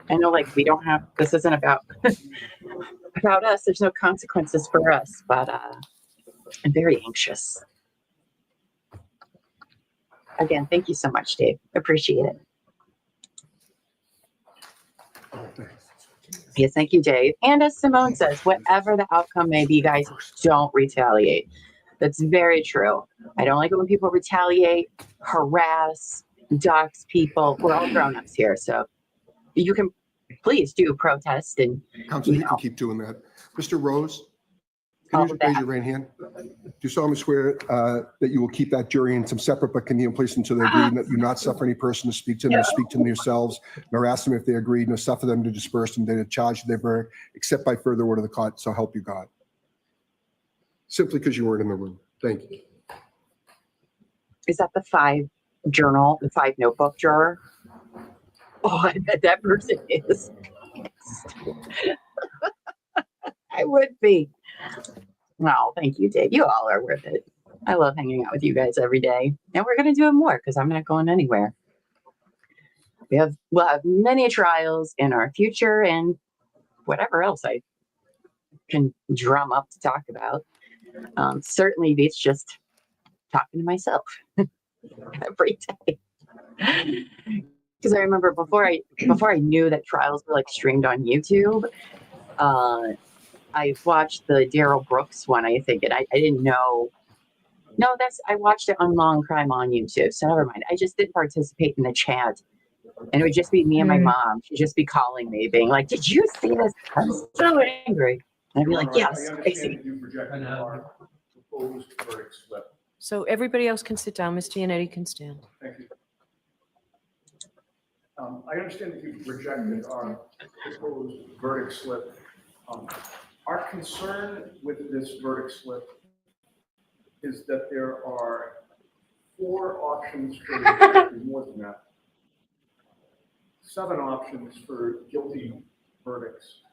I know, like, we don't have, this isn't about about us. There's no consequences for us, but I'm very anxious. Again, thank you so much, Dave. Appreciate it. Yes, thank you, Dave. And as Simone says, whatever the outcome may be, guys, don't retaliate. That's very true. I don't like it when people retaliate, harass, dox people. We're all grown-ups here, so you can please do protest and Counsel, you can keep doing that. Mr. Rose, can you just raise your right hand? Do you solemnly swear that you will keep that jury in some separate but convenient place until they agree, and that you not suffer any person to speak to them, or speak to them yourselves, nor ask them if they agree, nor suffer them to disperse them, they to charge their verdict, except by further order of the court, so help you God? Simply because you weren't in the room. Thank you. Is that the 5 notebook juror? Oh, I bet that person is. I would be. No, thank you, Dave. You all are worth it. I love hanging out with you guys every day. And we're going to do it more because I'm not going anywhere. We'll have many trials in our future and whatever else I can drum up to talk about. Certainly beats just talking to myself every day. Because I remember before I knew that trials were like streamed on YouTube, I watched the Daryl Brooks one, I think, and I didn't know. No, I watched it on Long Crime on YouTube, so never mind. I just didn't participate in the chat. And it would just be me and my mom. She'd just be calling me, being like, "Did you see this? I'm so angry." And I'd be like, "Yes, I see." So everybody else can sit down. Ms. Giannetti can stand. Thank you. I understand that you've rejected our proposed verdict slip. Our concern with this verdict slip is that there are 4 options for more than that. 7 options for guilty verdicts,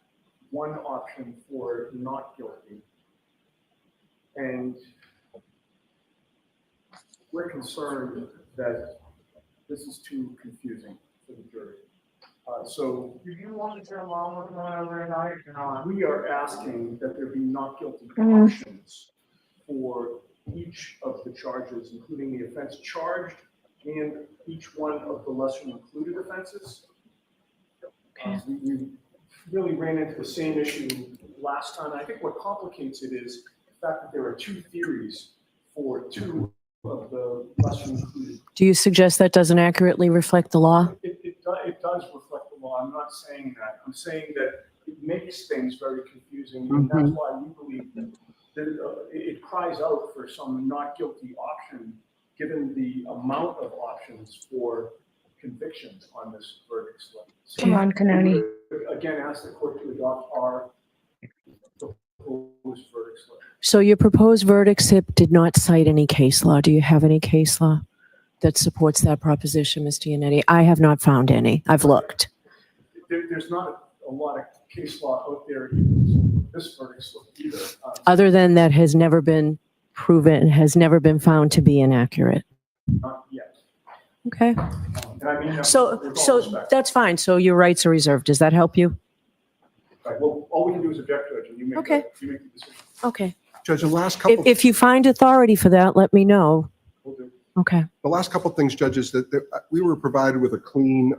1 option for not guilty. And we're concerned that this is too confusing for the jury. So do you want to turn along over tonight? We are asking that there be not guilty options for each of the charges, including the offense charged and each one of the lesser included offenses. We really ran into the same issue last time. I think what complicates it is the fact that there are 2 theories for 2 of the lesser included. Do you suggest that doesn't accurately reflect the law? It does reflect the law. I'm not saying that. I'm saying that it makes things very confusing, and that's why we believe that it cries out for some not guilty option, given the amount of options for convictions on this verdict slip. So Come on, Kanoni. again, ask the court to adopt our proposed verdict slip. So your proposed verdict slip did not cite any case law. Do you have any case law that supports that proposition, Ms. Giannetti? I have not found any. I've looked. There's not a lot of case law out there in this verdict slip either. Other than that has never been proven, has never been found to be inaccurate. Not yet. Okay. And I mean that So, with all so respect. that's fine. So your rights are reserved. Does that help you? Right, well, all we can do is object to it, and you make Okay. the decision. Okay. Judge, the last couple. If you find authority for that, let me know. We'll do. Okay. The last couple of things, judges, that we were provided with a clean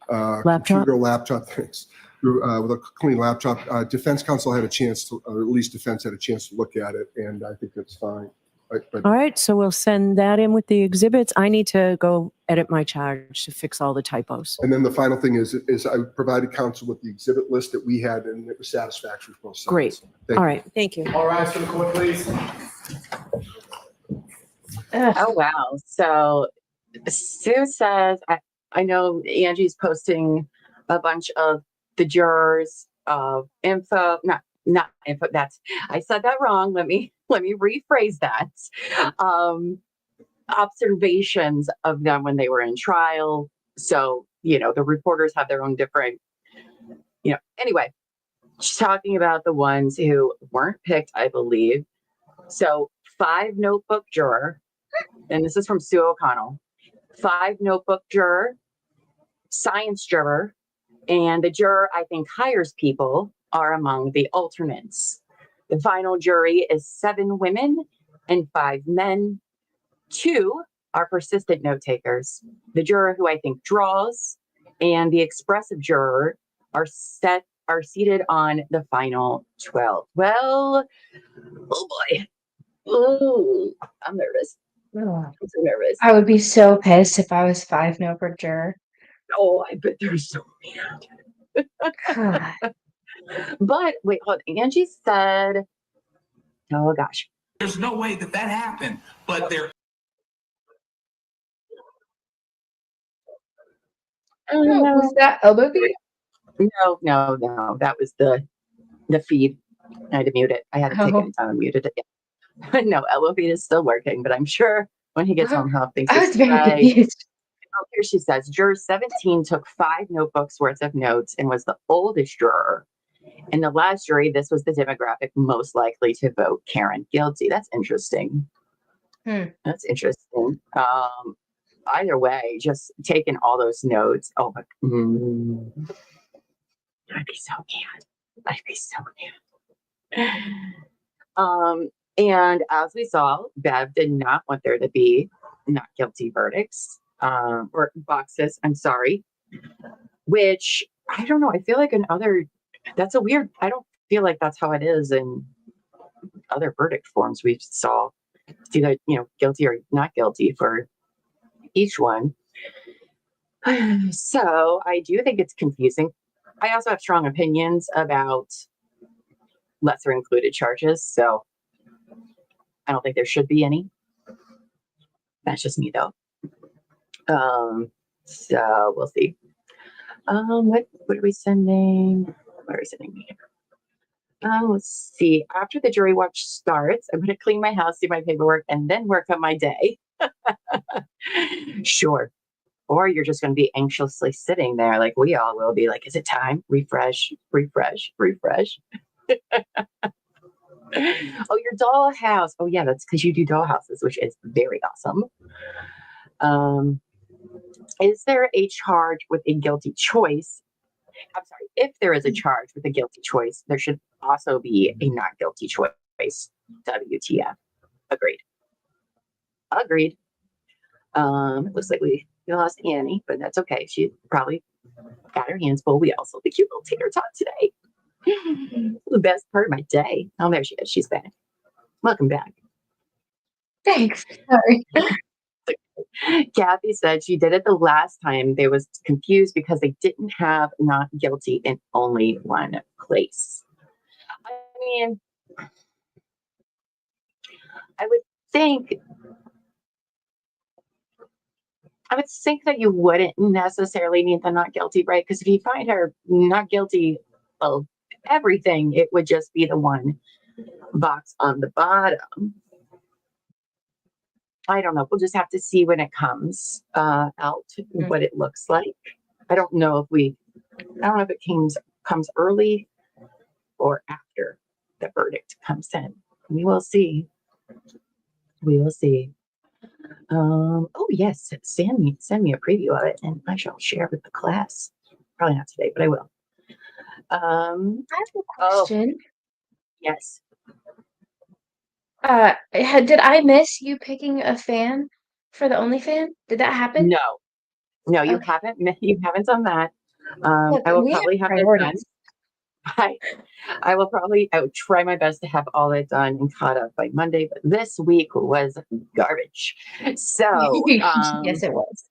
Laptop? computer laptop. Thanks. With a clean laptop. Defense counsel had a chance to, or at least defense had a chance to look at it, and I think that's fine. But All right. So we'll send that in with the exhibits. I need to go edit my charge to fix all the typos. and then the final thing is I provided counsel with the exhibit list that we had, and it was satisfactory for both sides. Great. Thank All you. right. Thank you. All rise for the court, please. Oh, wow. So Sue says, I know Angie's posting a bunch of the jurors' info, not info. I said that wrong. Let me rephrase that. Observations of them when they were in trial. So, the reporters have their own different, anyway, she's talking about the ones who weren't picked, I believe. So 5 notebook juror, and this is from Sue O'Connell, 5 notebook juror, science juror, and the juror I think hires people are among the alternates. The final jury is 7 women and 5 men. 2 are persistent note takers. The juror who I think draws and the expressive juror are seated on the final 12. Well, oh boy. Ooh, I'm nervous. I'm so nervous. I would be so pissed if I was 5 notebook juror. Oh, I bet they're so mad. God. But wait, hold on. Angie said, oh gosh. There's no way that happened, but there. Was that elbow beat? No. That was the feed. I had to mute it. I had to take it down and muted it. No, elbow feed is still working, but I'm sure when he gets home, he'll think I was very confused. Oh, here she says, juror 17 took 5 notebooks worth of notes and was the oldest juror. In the last jury, this was the demographic most likely to vote Karen guilty. That's interesting. That's interesting. Either way, just taking all those notes. Oh, I'd be so mad. I'd be so mad. And as we saw, Bev did not want there to be not guilty verdicts, or boxes, I'm sorry, which I don't know. I feel like that's a weird, I don't feel like that's how it is in other verdict forms we saw. It's either, guilty or not guilty for each one. So I do think it's confusing. I also have strong opinions about lesser included charges. So I don't think there should be any. That's just me though. So we'll see. What are we sending? What are we sending me? Let's see. After the jury watch starts, I'm going to clean my house, do my paperwork, and then work on my day. Sure. Or you're just going to be anxiously sitting there like we all will be like, is it time? Refresh. Oh, your dollhouse. Oh yeah, that's because you do dollhouses, which is very awesome. Is there a charge with a guilty choice? I'm sorry, if there is a charge with a guilty choice, there should also be a not guilty choice. WTF. Agreed. It looks like we lost Annie, but that's okay. She probably got her hands full. We also the cute little tater tot today. The best part of my day. Oh, there she is. She's back. Welcome back. Thanks. Sorry. Kathy said she did it the last time. They was confused because they didn't have not guilty in only one place. I mean, I would think that you wouldn't necessarily need the not guilty, right? Because if you find her not guilty of everything, it would just be the one box on the bottom. I don't know. We'll just have to see when it comes out what it looks like. I don't know if it comes early or after the verdict comes in. we will see. We will see. Oh yes, send me a preview of it, and I shall share with the class. Probably not today, but I will. I have a question. Yes. Did I miss you picking a fan for the OnlyFan? Did that happen? No, you Okay. haven't. You haven't done that. Look, I will we probably have have that done. priorities. I would try my best to have all that done and caught up by Monday, but this week was garbage. So, Yes, it was.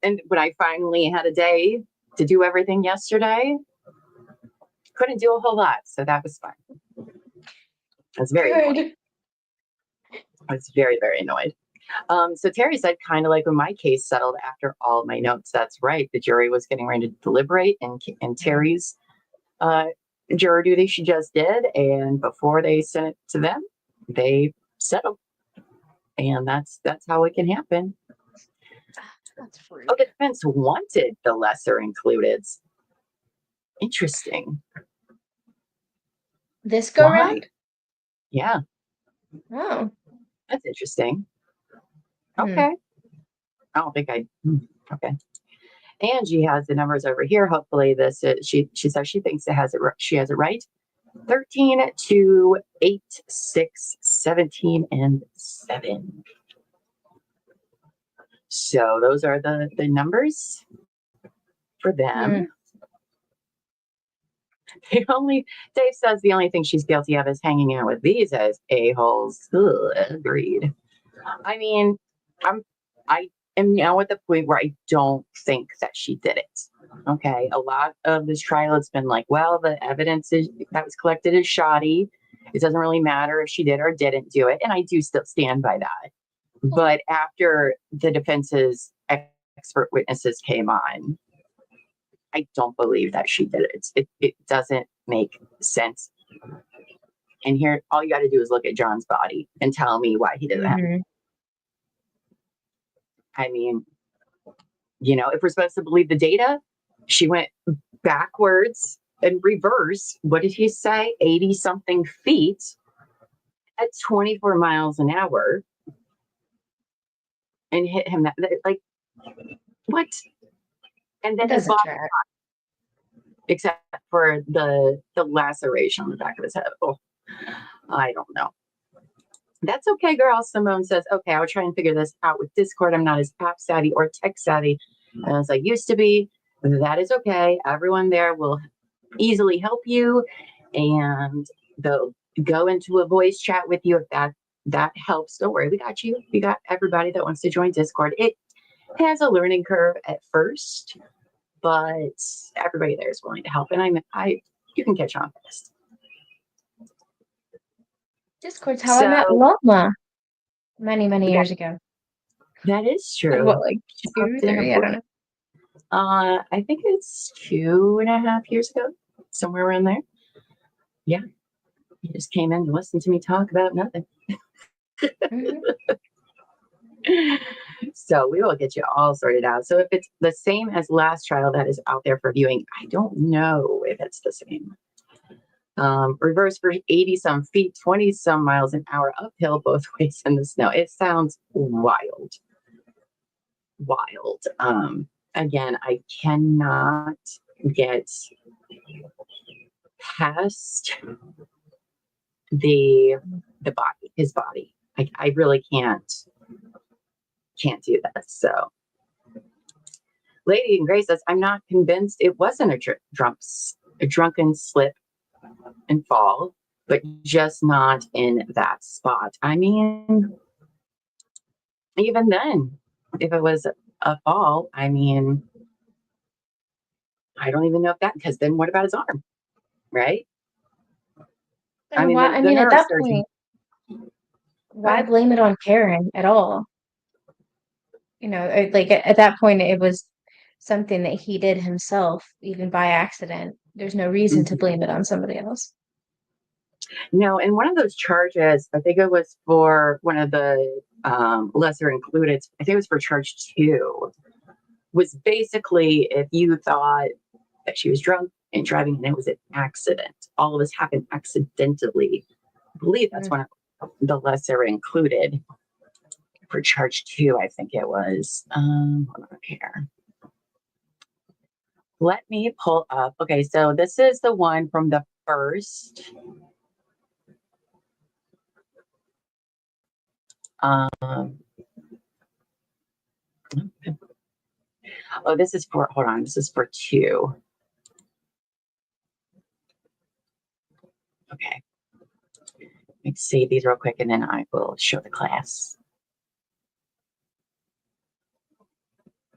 and when I finally had a day to do everything yesterday, couldn't do a whole lot. So that was fun. I was very annoyed. I was very, very annoyed. So Terry said, kind of like when my case settled after all of my notes. That's right. The jury was getting ready to deliberate, and Terry's juror duty she just did, and before they sent it to them, they settled, and that's how it can happen. That's free. Oh, the defense wanted the lesser included. Interesting. This go Why? round? Yeah, Oh. that's interesting. Okay. I don't think okay. Angie has the numbers over here. Hopefully this is, she says she thinks she has it right. 13 to 8, 6, 17, and 7. So those are the numbers for them. Dave says the only thing she's guilty of is hanging out with these as a-holes. Ugh, agreed. I mean, I am now at the point where I don't think that she did it. Okay. A lot of this trial, it's been like, well, the evidence that was collected is shoddy. It doesn't really matter if she did or didn't do it. And I do still stand by that. But after the defense's expert witnesses came on, I don't believe that she did it. It doesn't make sense. And here, all you got to do is look at John's body and tell me why he did that. I mean, if we're supposed to believe the data, she went backwards and reverse. What did he say? 80 something feet at 24 miles an hour and hit him like, what? And then his body, except for the laceration on the back of his head. Oh, I don't know. That's okay, girl. Simone says, okay, I'll try and figure this out with Discord. I'm not as app savvy or tech savvy as I used to be. That is okay. Everyone there will easily help you, and they'll go into a voice chat with you if that helps. Don't worry, we got you. We got everybody that wants to join Discord. It has a learning curve at first, but everybody there is willing to help, and you can catch on fast. Discord's how I met Llama many years ago. That is true. What, like 2, 3? I don't know. I think it's 2.5 years ago, somewhere around there. Yeah. He just came in to listen to me talk about nothing. So we will get you all sorted out. So if it's the same as last trial that is out there for viewing, I don't know if it's the same. Reverse for 80 some feet, 20 some miles an hour uphill both ways in the snow. It sounds wild. Again, I cannot get past the body, his body. I really can't do that. So Lady in Gray says, I'm not convinced it wasn't a drunken slip and fall, but just not in that spot. I mean, even then, if it was a fall, I mean, I don't even know if that, because then what about his arm, right? I mean, at that point, why blame it on Karen at all? Like at that point, it was something that he did himself, even by accident. There's no reason to blame it on somebody else. No, and one of those charges, I think it was for one of the lesser included, I think it was for charge 2, was basically if you thought that she was drunk and driving and it was an accident. All of this happened accidentally believe that's one of the lesser included for charge 2, I think it was. Hold on here. Let me pull up. Okay, so this is the one from the first. Oh, this is for, hold on, this is for 2. Okay. Let's save these real quick and then I will show the class.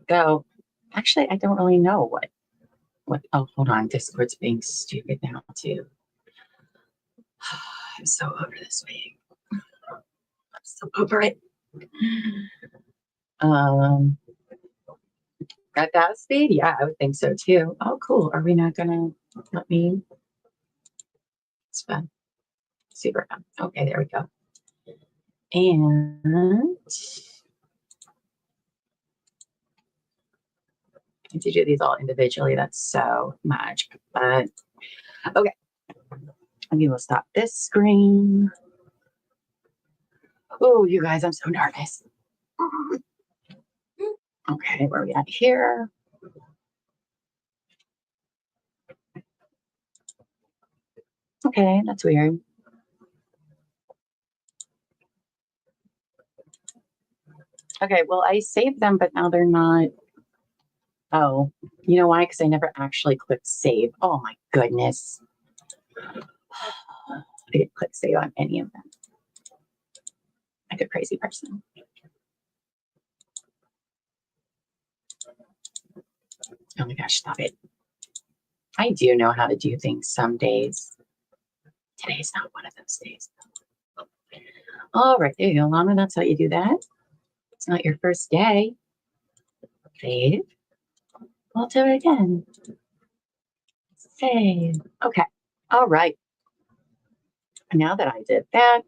Go. Actually, I don't really know what, oh, hold on. Discord's being stupid now too. I'm so over this week. I'm so over it. At that speed? Yeah, I would think so too. Oh, cool. Are we not gonna let me? It's fun. Super fun. Okay, there we go. And to do these all individually, that's so much. But okay. Maybe we'll stop this screen. Oh, you guys, I'm so nervous. Okay, where are we at here? Okay, that's weird. Okay, well, I saved them, but now they're not. Oh, you know why? Because I never actually clicked save. Oh my goodness. I didn't click save on any of them. Like a crazy person. Oh my gosh, stop it. I do know how to do things some days. Today's not one of those days. All right, there you go, Llama. That's how you do that. It's not your first day. Save. We'll do it again. Save. Okay. All right. Now that I did that.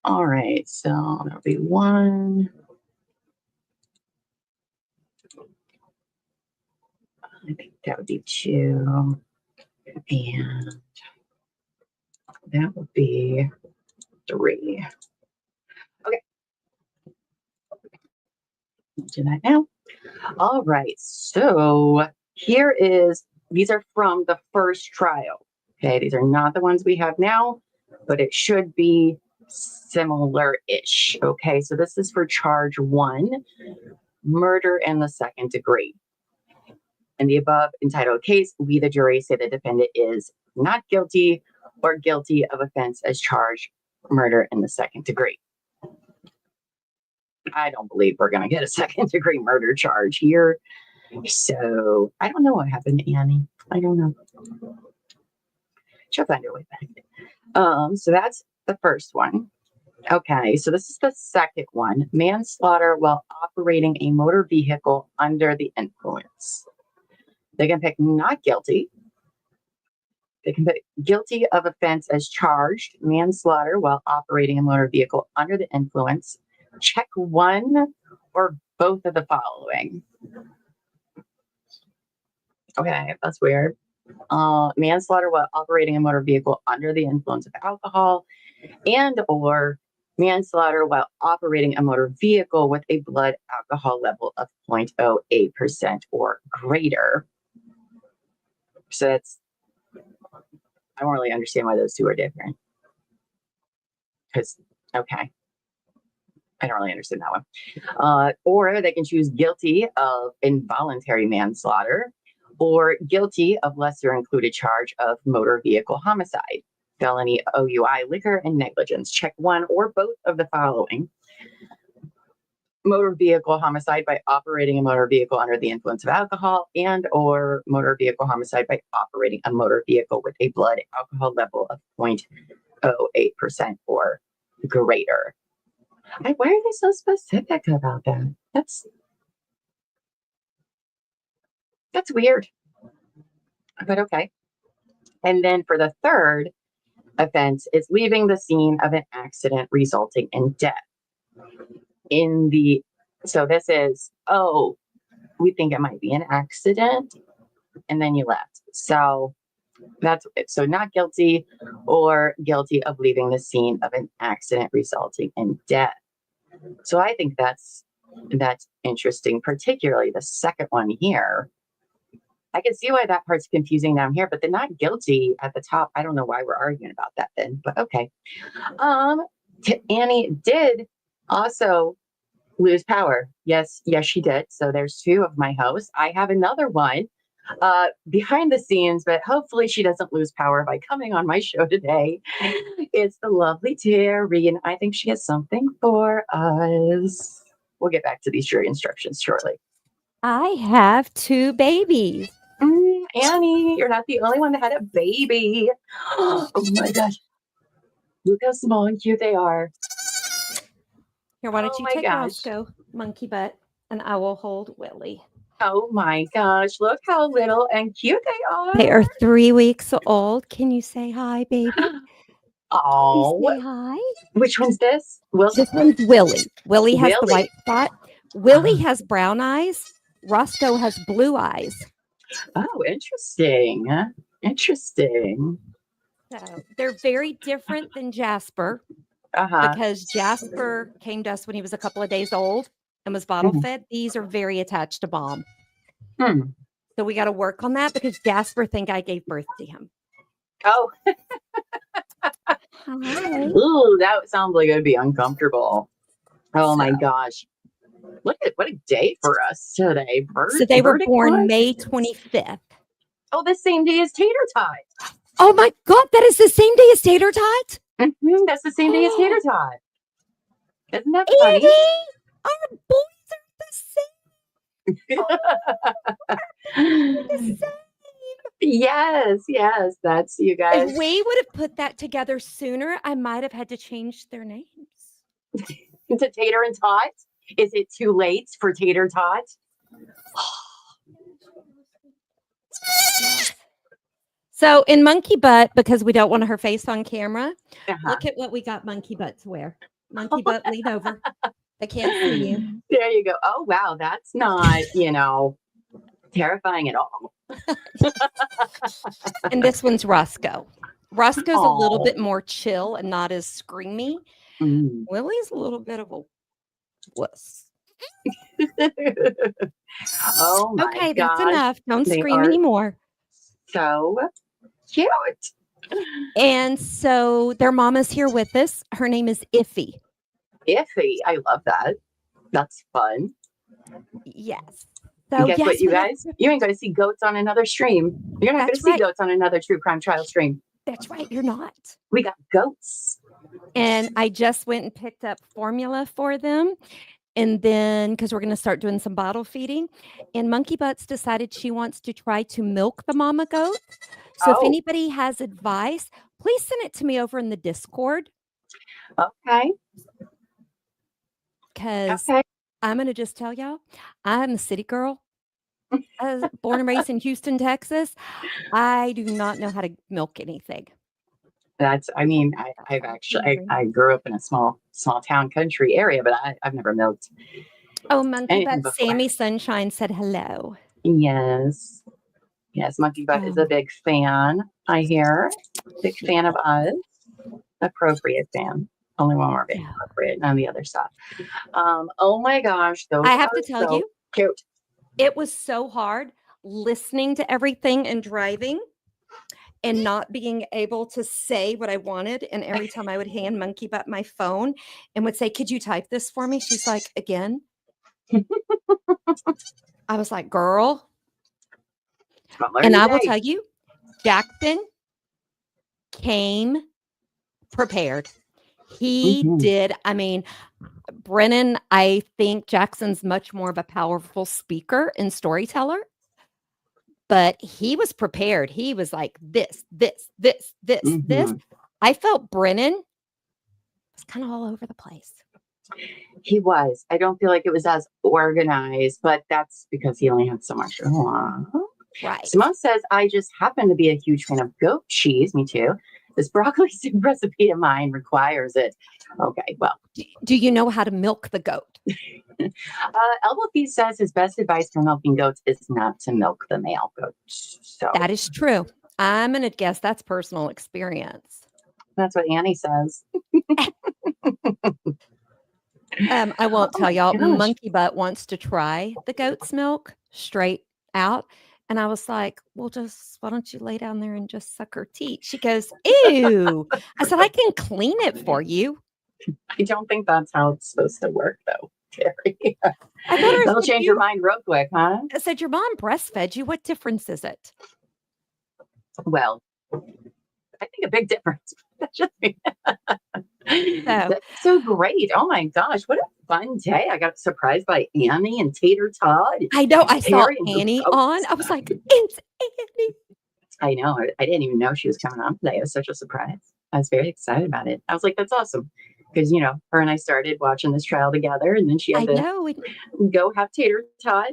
All right. So that'll be 1. I think that would be 2. And that would be 3. Okay. We'll do that now. All right. So here is, these are from the first trial. Okay. These are not the ones we have now, but it should be similar-ish. Okay. So this is for charge 1, murder in the 2nd degree. In the above entitled case, we, the jury, say the defendant is not guilty or guilty of offense as charged murder in the 2nd degree. I don't believe we're going to get a 2nd degree murder charge here. So I don't know what happened to Annie. I don't know. She'll find her way back. So that's the first one. Okay, so this is the second one. Manslaughter while operating a motor vehicle under the influence. They can pick not guilty. They can pick guilty of offense as charged, manslaughter while operating a motor vehicle under the influence. Check one or both of the following. Okay, that's weird. Manslaughter while operating a motor vehicle under the influence of alcohol, and or manslaughter while operating a motor vehicle with a blood alcohol level of 0.08% or greater. So that's, I don't really understand why those two are different. Because, okay. I don't really understand that one. Or they can choose guilty of involuntary manslaughter or guilty of lesser included charge of motor vehicle homicide, felony OUI, liquor, and negligence. Check one or both of the following. Motor vehicle homicide by operating a motor vehicle under the influence of alcohol, and or motor vehicle homicide by operating a motor vehicle with a blood alcohol level of 0.08% or greater. Why are they so specific about that? That's weird, but okay. And then for the third offense is leaving the scene of an accident resulting in death. So this is, oh, we think it might be an accident, and then you left. So That's it. So not guilty or guilty of leaving the scene of an accident resulting in death. So I think that's interesting, particularly the second one here. I can see why that part's confusing down here, but the not guilty at the top, I don't know why we're arguing about that then, but okay. Annie did also lose power. Yes, she did. So there's two of my hosts. I have another one behind the scenes, but hopefully she doesn't lose power by coming on my show today. It's the lovely Terry, and I think she has something for us. We'll get back to these jury instructions shortly. I have 2 babies. Annie, you're not the only one that had a baby. Oh my gosh. Look how small and cute they are. Here, why don't you take gosh. Roscoe, monkey butt, and I will hold Willie. Oh my gosh, look how little and cute they are. They are 3 weeks old. Can you say hi, baby? Oh, Can you say hi? Which one's this? This one's Willie. Willie has the white spot. Willie has brown eyes. Roscoe has blue eyes. Oh, interesting. Interesting. So they're very different than Jasper because Jasper came to us when he was a couple of days old and was bottle fed. These are very attached to mom. So we got to work on that because Jasper think I gave birth to him. Oh. Ooh, that sounds like it'd be uncomfortable. Oh my gosh. What a day for us today. So they were born May 25th. Oh, the same day as Tater Tot. Oh my God, that is the same day as Tater Tot? That's the same day as Tater Tot. Isn't that funny? Annie, our boys are the same. Yes, that's you guys. If we would have put that together sooner, I might have had to change their names. To Tater and Tot? Is it too late for Tater Tot? So in Monkey Butt, because we don't want her face on camera, look at what we got Monkey Butt to wear. Monkey Butt, lean over. I can't see you. There you go. Oh, wow. That's not, terrifying at all. And this one's Roscoe. Roscoe's a little bit more chill and not as screamy. Willie's a little bit of a wuss. Oh my okay, gosh. that's enough. Don't scream anymore. So cute. And so their mama's here with us. Her name is Iffy. Iffy. I love that. That's fun. Yes. So guess what, you guys? You ain't going to see goats on another stream. You're not going to see goats on another true crime trial stream. That's right. You're not. We got goats. And I just went and picked up formula for them. And then, because we're going to start doing some bottle feeding. And Monkey Butts decided she wants to try to milk the mama goat. So if anybody has advice, please send it to me over in the Discord. Okay. Because I'm going to just tell y'all, I'm a city girl. I was born and raised in Houston, Texas. I do not know how to milk anything. I've actually, I grew up in a small town country area, but I've never milked. Oh, Monkey Butt Sammy Sunshine said hello. Yes, Monkey Butt is a big fan, I hear. Big fan of us. Appropriate fan. Only one more being appropriate on the other side. Oh my gosh. I have to tell you, cute. It was so hard listening to everything and driving and not being able to say what I wanted. And every time I would hand Monkey Butt my phone and would say, could you type this for me? She's like, again? I was like, girl. And I will tell you, Jackson came prepared. He did. I mean, Brennan, I think Jackson's much more of a powerful speaker and storyteller, but he was prepared. He was like this. I felt Brennan was kind of all over the place. He was. I don't feel like it was as organized, but that's because he only had so much. Right. Simone says, I just happen to be a huge fan of goat cheese. Me too. This broccoli soup recipe of mine requires it. Okay, well. Do you know how to milk the goat? Elbow Feet says his best advice for milking goats is not to milk the male goat. So that is true. I'm going to guess that's personal experience. That's what Annie says. I won't Oh tell my y'all. gosh. Monkey Butt wants to try the goat's milk straight out. And I was like, well, why don't you lay down there and just suck her teat? She goes, ew. I said, I can clean it for you. I don't think that's how it's supposed to work, though, Terry. I told her, That'll change your mind real quick, huh? I said, your mom breastfed you. What difference is it? Well, I think a big difference. That's just me. That's so great. Oh my gosh, what a fun day. I got surprised by Annie and Tater Todd. I know. I saw Terry and Annie Coach. on. I was like, it's Annie. I know. I didn't even know she was coming on today. It was such a surprise. I was very excited about it. I was like, that's awesome. Because, you know, her and I started watching this trial together, and then she had to go have Tater Todd.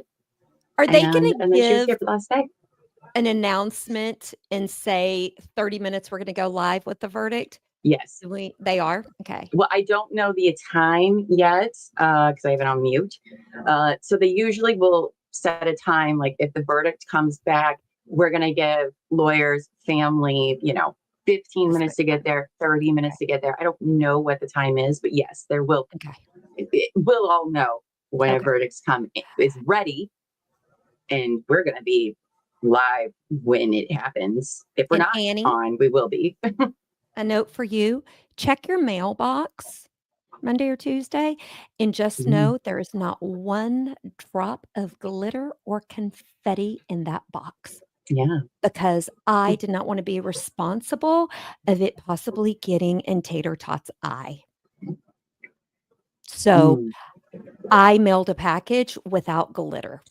Are they going to And then she was give here for the last day. an announcement and say 30 minutes we're going to go live with the verdict? Yes. They are? Okay. Well, I don't know the time yet because I have it on mute. So they usually will set a time, like if the verdict comes back, we're going to give lawyers, family, 15 minutes to get there, 30 minutes to get there. I don't know what the time is, but yes, there will. Okay. We'll all know when a verdict's is ready, and we're going to be live when it happens. If we're not Annie, on, we will be. a note for you. Check your mailbox Monday or Tuesday, and just know there is not one drop of glitter or confetti in that box. Yeah. Because I did not want to be responsible of it possibly getting in Tater Tot's eye. So I mailed a package without glitter.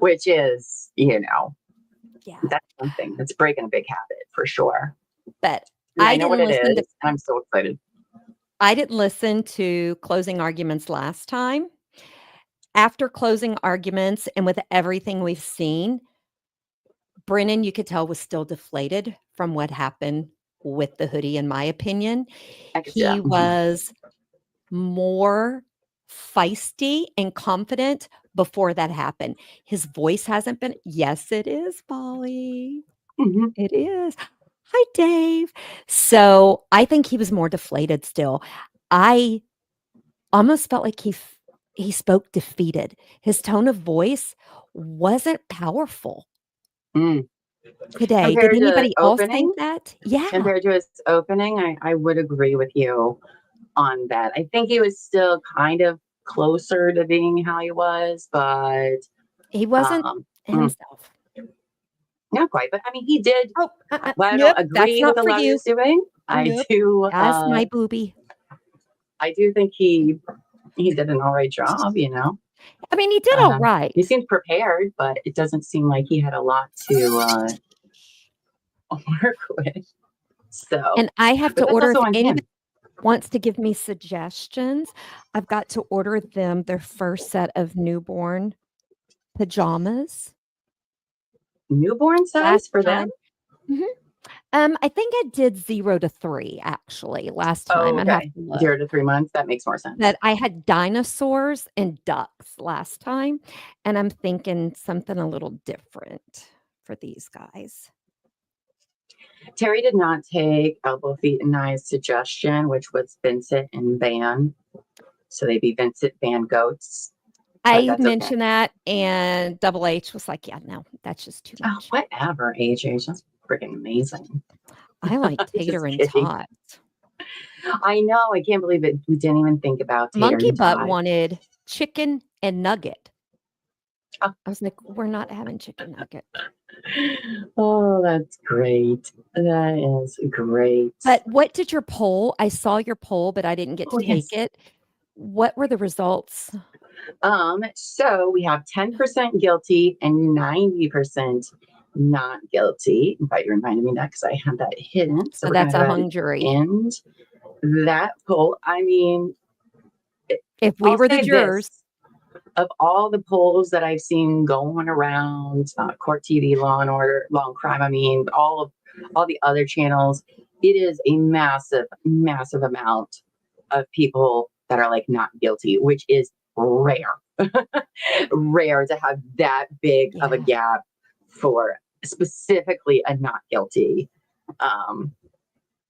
Which is, that's something that's breaking a big habit for sure. But I know what it is, and I'm so excited. I didn't listen to closing arguments last time. After closing arguments and with everything we've seen, Brennan, you could tell, was still deflated from what happened with the hoodie, in my opinion. He was more feisty and confident before that happened. His voice hasn't been. Yes, it is, Polly. It is. Hi, Dave. So I think he was more deflated still. I almost felt like he spoke defeated. His tone of voice wasn't powerful today. Compared Did anybody to else opening, think that? Yeah. Compared to his opening, I would agree with you on that. I think he was still kind of closer to being how he was, but he wasn't himself. Not quite, but I mean, he did. I don't Nope, agree with a lot he was doing. I do. That's my booby. I do think he did an all right job, I mean, he did all right. He seemed prepared, but it doesn't seem like he had a lot to work with. So, and I have to that's order, also if on anybody him. wants to give me suggestions, I've got to order them their first set of newborn pajamas. Newborn size for them? I think I did 0 to 3 actually last time. I'd have to look. 0 to 3 months. That makes more sense. But I had dinosaurs and ducks last time, and I'm thinking something a little different for these guys. Terry did not take Elbow, Feet, and Eyes suggestion, which was Vincent and Van. So they'd be Vincent Van Goats. I mentioned that, and Double H was like, yeah, no, that's just too much. Oh, whatever, AJ. That's freaking amazing. I like Tater and Tot. I know. I can't believe it. We didn't even think about Tater Monkey and Butt Tot. wanted chicken and nugget. I was like, we're not having chicken nugget. Oh, that's great. That is great. But what did your poll? I saw your poll, but I didn't get to take it. What were the results? So we have 10% guilty and 90% not guilty. In fact, you reminded me that because I had that hidden. So that's a hung jury. And that poll, I mean, if we were the jurors, of all the polls that I've seen going around, Court TV, Law and Order, Law and Crime, I mean, all the other channels, it is a massive, massive amount of people that are like not guilty, which is rare. Rare to have that big of a gap for specifically a not guilty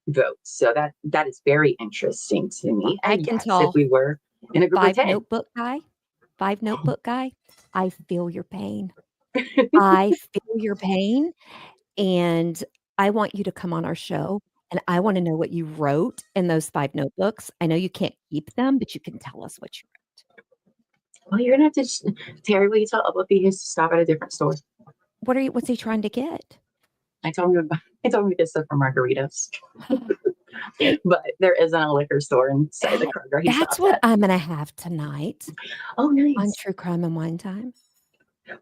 vote. So that is very interesting to me. I And can yes, tell if we were in a group of 10. Five notebook guy, I feel your pain. I feel your pain. And I want you to come on our show and I want to know what you wrote in those 5 notebooks. I know you can't keep them, but you can tell us what you wrote. Well, you're gonna have to, Terry, will you tell Upliffy he has to stop at a different store? What's he trying to get? I told him to get stuff from Margaritas. But there isn't a liquor store inside the Kroger. That's what I'm going to have tonight. Oh, nice. On True Crime and Wine Time.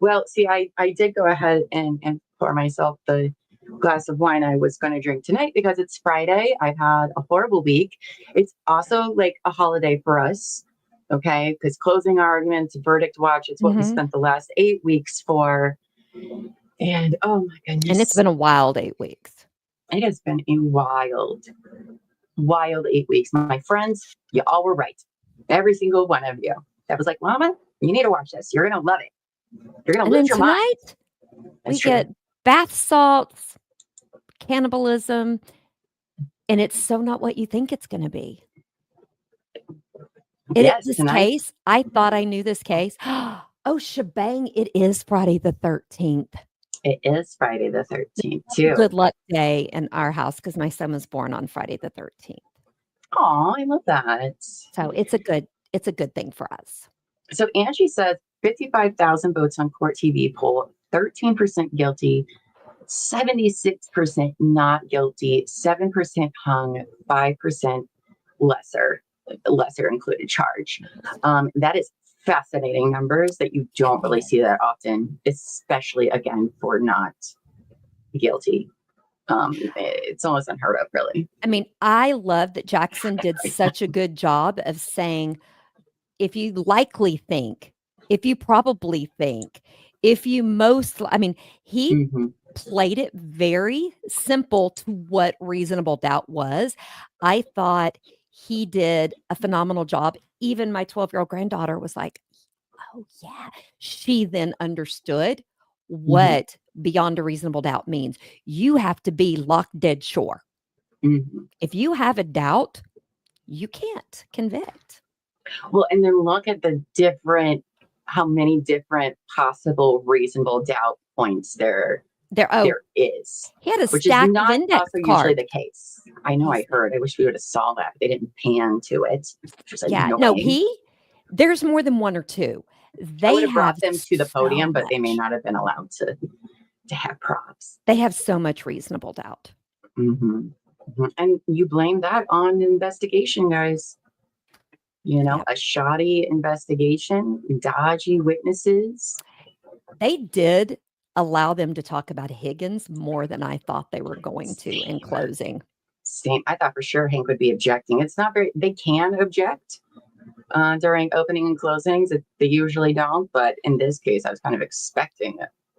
Well, see, I did go ahead and pour myself the glass of wine I was going to drink tonight because it's Friday. I've had a horrible week. It's also like a holiday for us, okay? Because closing arguments, verdict watch, it's what we spent the last 8 weeks for. And oh my goodness. And it's been a wild 8 weeks. It has been a wild 8 weeks. My friends, you all were right. Every single one of you. That was like, Llama, you need to watch this. You're going to love it. You're going to lose your mind. We get bath salts, cannibalism, and it's so not what you think it's going to be. This case, I thought I knew this case. Oh, shebang, it is Friday the 13th. It is Friday the 13th, too. Good luck day in our house because my son was born on Friday the 13th. Oh, I love that. So it's a good thing for us. So Angie says 55,000 votes on Court TV poll, 13% guilty, 76% not guilty, 7% hung, 5% lesser included charge. That is fascinating numbers that you don't really see that often, especially again for not guilty. It's almost unheard of, really. I mean, I love that Jackson did such a good job of saying, if you likely think, if you probably think, if you most, I mean, he played it very simple to what reasonable doubt was. I thought he did a phenomenal job. Even my 12-year-old granddaughter was like, oh, yeah. She then understood what beyond a reasonable doubt means. You have to be locked dead sure. If you have a doubt, you can't convict. Well, and then look at how many different possible reasonable doubt points there is. He had a which stack is not of index also cards. usually the case. I know, I heard. I wish we would have saw that. They didn't pan to it. There's more than one or two. I would have brought them to the podium, but they may not have been allowed to have props. They have so much reasonable doubt. And you blame that on investigation, guys. A shoddy investigation, dodgy witnesses. They did allow them to talk about Higgins more than I thought they were going to in closing. Same. I thought for sure Hank would be objecting. It's not they can object during opening and closings. They usually don't. But in this case, I was kind of expecting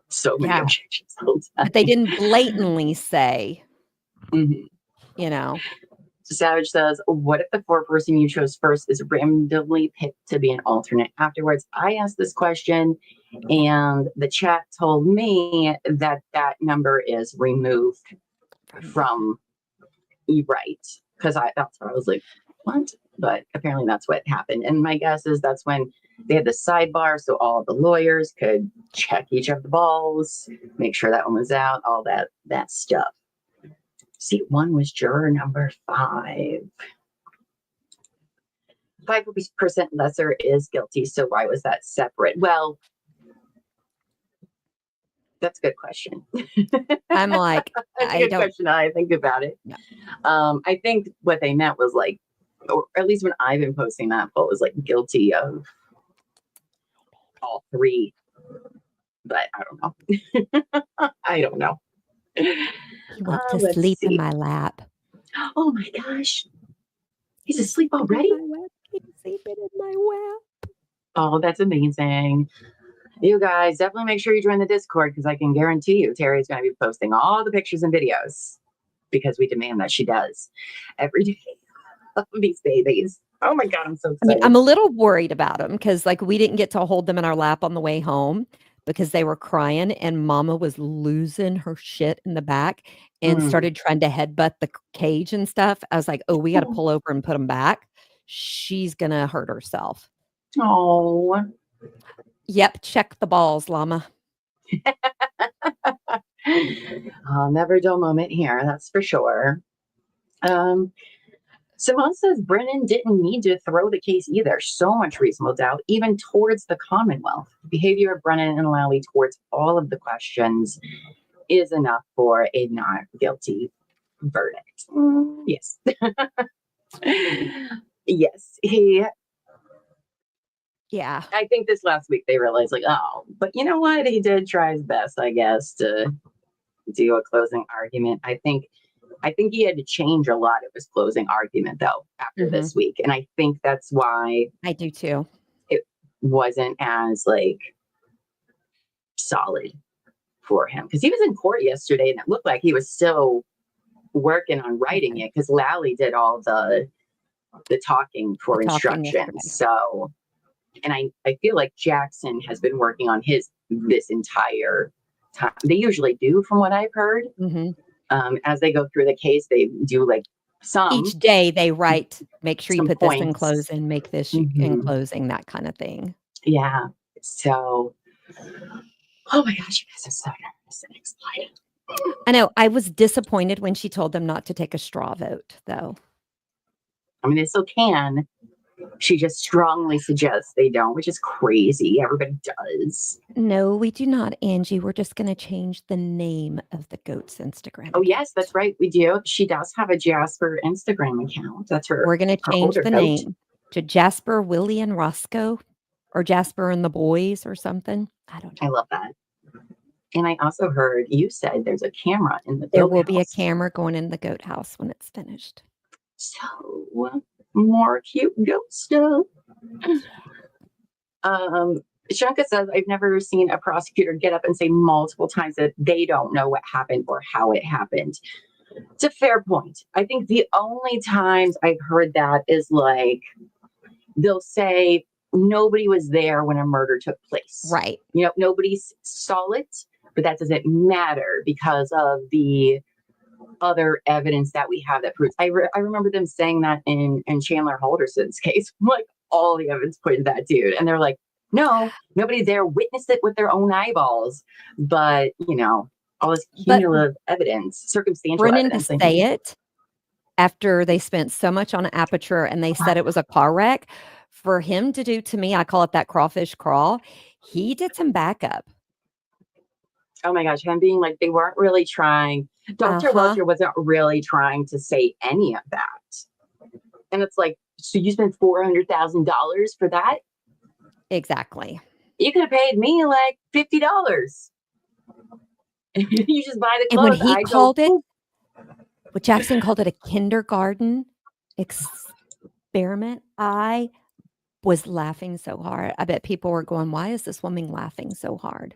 so many objections. But they didn't blatantly say, So Savage says, what if the 4-person you chose first is randomly picked to be an alternate afterwards? I asked this question and the chat told me that number is removed from right. Because that's what I was like, what? But apparently that's what happened. And my guess is that's when they had the sidebar so all the lawyers could check each of the balls, make sure that one was out, all that stuff. Seat 1 was juror number 5. 5% lesser is guilty. So why was that separate? Well, that's a good question. I'm like, that's a good question. I think about it. No. I think what they meant was like, or at least when I've been posting that poll, was like guilty of all 3. But I don't know. I don't know. He went to sleep in my lap. Oh my gosh. He's asleep already? He's sleeping in my lap. Oh, that's amazing. You guys definitely make sure you join the Discord because I can guarantee you Terry's going to be posting all the pictures and videos because we demand that she does every day of these babies. Oh my God, I'm so excited. I mean, I'm a little worried about them because we didn't get to hold them in our lap on the way home. because they were crying and mama was losing her shit in the back and Mm. started trying to headbutt the cage and stuff. I was like, oh, we got to pull over and put them back. She's going to hurt herself. Oh. Yep. Check the balls, Llama. Never a dull moment here, that's for sure. Simone says Brennan didn't need to throw the case either. So much reasonable doubt, even towards the Commonwealth. The behavior of Brennan and Lally towards all of the questions is enough for a not guilty verdict. Yes. Yes, Yeah. I think this last week they realized, like, oh, but you know what? He did try his best, I guess, to do a closing argument. I think he had to change a lot of his closing argument, though, after this week. And I think that's why I do too. It wasn't as, like, solid for him. Because he was in court yesterday and it looked like he was still working on writing it because Lally did all the talking for instructions. So, and I feel like Jackson has been working on this entire time. They usually do, from what I've heard. As they go through the case, they do like some. Each day they write, make sure you some put this in points. closing, make this in closing, that kind of thing. Yeah. So, oh my gosh, you guys are so nervous and excited. I know. I was disappointed when she told them not to take a straw vote, though. I mean, they still can. She just strongly suggests they don't, which is crazy. Everybody does. No, we do not, Angie. We're just going to change the name of the goat's Instagram. Oh, yes, that's right. We do. She does have a Jasper Instagram account. That's her. We're going to change the goat name to Jasper, Willie, and Roscoe, or Jasper and the Boys, or something. I don't know. I love that. And I also heard you said there's a camera in the goat There will be a house. camera going in the goat house when it's finished. So, more cute goat stuff. Shanka says, I've never seen a prosecutor get up and say multiple times that they don't know what happened or how it happened. It's a fair point. I think the only times I've heard that is like, they'll say nobody was there when a murder took place. Right. You know, nobody saw it, but that doesn't matter because of the other evidence that we have that proves. I remember them saying that in Chandler Halderson's case, like all the evidence pointed to that dude, and they're like, no, nobody there witnessed it with their own eyeballs, but you know, all this cumulative evidence, circumstantial Brennan evidence. to say it after they spent so much on Aperture and they said it was a car wreck, for him to do to me, I call it that crawfish crawl. He did some backup. Oh my gosh, him being like, they weren't really trying. Dr. Welcher wasn't really trying to say any of that. And it's like, so you spent $400,000 for that? Exactly. You could have paid me like $50. You just buy the And clothes. when he called it, what Jackson called it, a kindergarten experiment, I was laughing so hard. I bet people were going, why is this woman laughing so hard?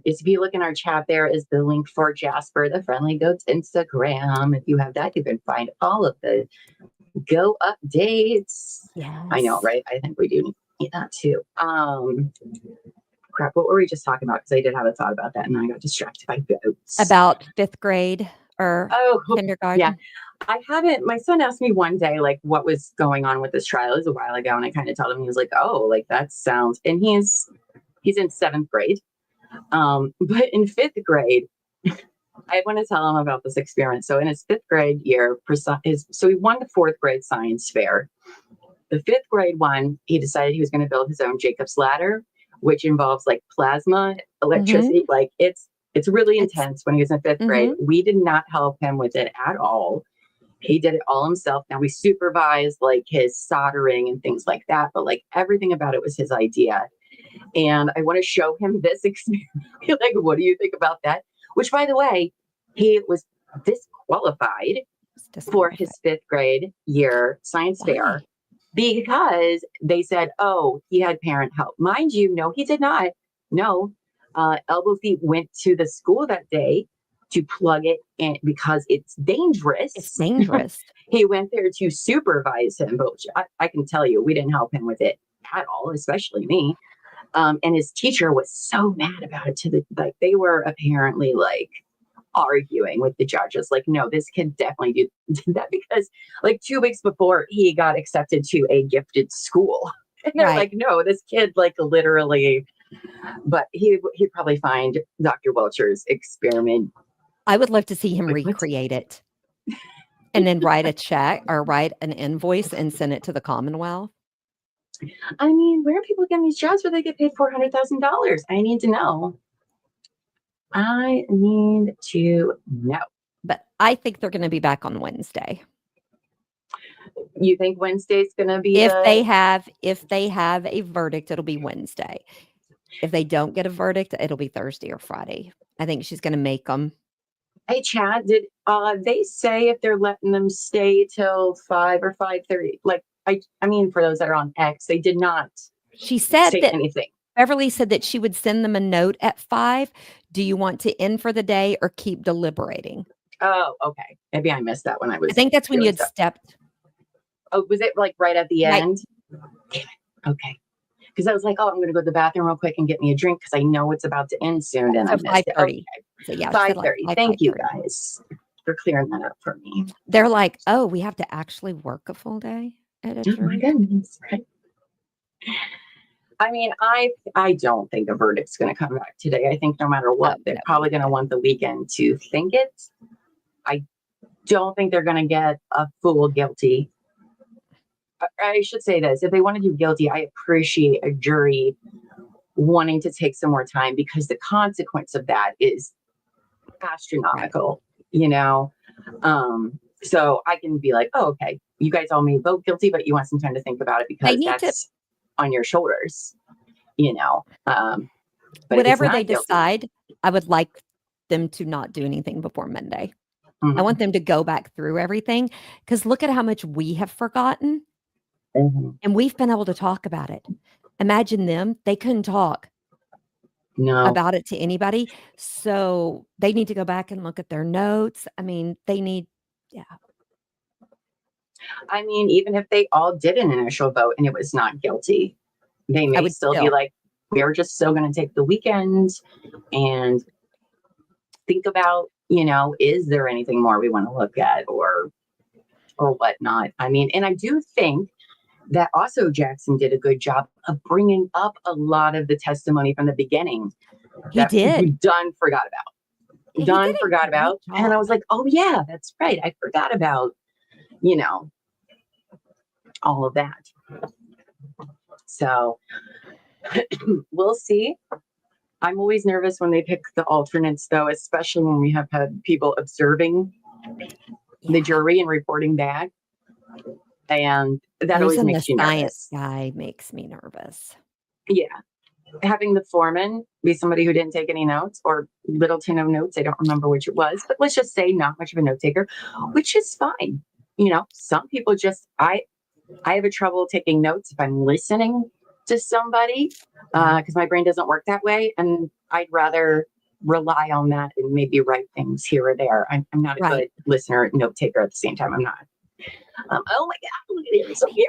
If you look in our chat, there is the link for Jasper, the Friendly Goats Instagram. If you have that, you can find all of the go updates. Yeah, I know, right? I think we do need that too. Crap, what were we just talking about? Because I did have a thought about that and I got distracted by goats. About fifth grade or kindergarten. Yeah. I haven't, my son asked me one day, like, what was going on with this trial. It was a while ago. And I kind of told him, he was like, oh, like that sounds, and he's in 7th grade. But in 5th grade, I want to tell him about this experience. So in his 5th grade year, so he won the 4th grade science fair. The 5th grade one, he decided he was going to build his own Jacob's ladder, which involves like plasma, electricity. Like it's really intense. When he was in 5th grade, we did not help him with it at all. He did it all himself. Now we supervised like his soldering and things like that, but like everything about it was his idea. And I want to show him this experience. Like, what do you think about that? Which, by the way, he was disqualified for his 5th grade year science fair because they said, oh, he had parent help. Mind you, no, he did not. No, Elbow Feet went to the school that day to plug it in because it's dangerous. It's dangerous. He went there to supervise him, but I can tell you, we didn't help him with it at all, especially me. And his teacher was so mad about it like they were apparently like arguing with the judges. Like, no, this kid definitely did that because like 2 weeks before he got accepted to a gifted school. And they're like, no, this kid like literally, but he'd probably find Dr. Welcher's experiment. I would love to see him recreate it and then write a check or write an invoice and send it to the Commonwealth. I mean, where are people getting these jobs where they get paid $400,000? I need to know. I need to know. But I think they're going to be back on Wednesday. You think Wednesday's going to be if they have a verdict, it'll be Wednesday. If they don't get a verdict, it'll be Thursday or Friday. I think she's going to make them. Hey, Chad, did they say if they're letting them stay till 5 or 5:30? Like, I mean, for those that are on X, they did not. She said say that anything. Beverly said that she would send them a note at 5. Do you want to end for the day or keep deliberating? Oh, okay. Maybe I missed that when I was. I think that's when you had stepped. Oh, was it like right at the end? Damn it. Okay. Because I was like, oh, I'm going to go to the bathroom real quick and get me a drink because I know it's about to end soon. And I missed it. 5:30. Okay. So yeah, 5:30. Thank you guys for clearing that up for me. They're like, oh, we have to actually work a full day at a jury. Oh my goodness, right? I mean, I don't think a verdict's going to come back today. I think no matter what, they're probably going to want the weekend to think it. I don't think they're going to get a full guilty. I should say this. If they want to do guilty, I appreciate a jury wanting to take some more time because the consequence of that is astronomical, you know? So I can be like, oh, okay, you guys all may vote guilty, but you want some time to think about it because that's on your shoulders, you know? But whatever they decide, I would like them to not do anything before Monday. I want them to go back through everything because look at how much we have forgotten. And we've been able to talk about it. Imagine them. They couldn't talk about it to anybody. So they need to go back and look at their notes. I mean, they need, I mean, even if they all did an initial vote and it was not guilty, they may still be like, we're just still going to take the weekend and think about, you know, is there anything more we want to look at or whatnot? I mean, and I do think that also Jackson did a good job of bringing up a lot of the testimony from the beginning. He did. We forgot about. And I was like, oh yeah, that's right. I forgot about, you know, all of that. So we'll see. I'm always nervous when they pick the alternates though, especially when we have had people observing the jury and reporting back. And that always makes you nervous. Science guy makes me nervous. Yeah. Having the foreman be somebody who didn't take any notes or little to no notes. I don't remember which it was, but let's just say not much of a note taker, which is fine. You know, some people just, I have a trouble taking notes if I'm listening to somebody because my brain doesn't work that way. And I'd rather rely on that and maybe write things here or there. I'm not a good listener, note taker at the same time. I'm not. Oh my God, look at him, so cute.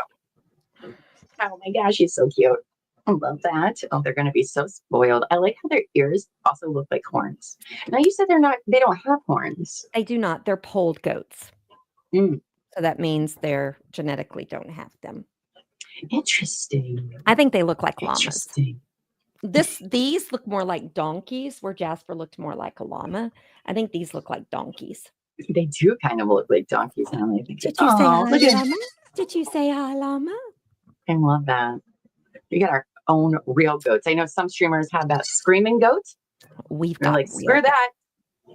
Oh my gosh, he's so cute. I love that. Oh, they're going to be so spoiled. I like how their ears also look like horns. Now you said they don't have horns. They do not. They're polled goats. So that means they're genetically don't have them. Interesting. I think they look like llamas. These look more like donkeys, where Jasper looked more like a llama. I think these look like donkeys. They do kind of look like donkeys. Now I think. Did you say hi, llama? Did you say hi, llama? I love that. We got our own real goats. I know some streamers have that screaming goat. We've got like, screw that.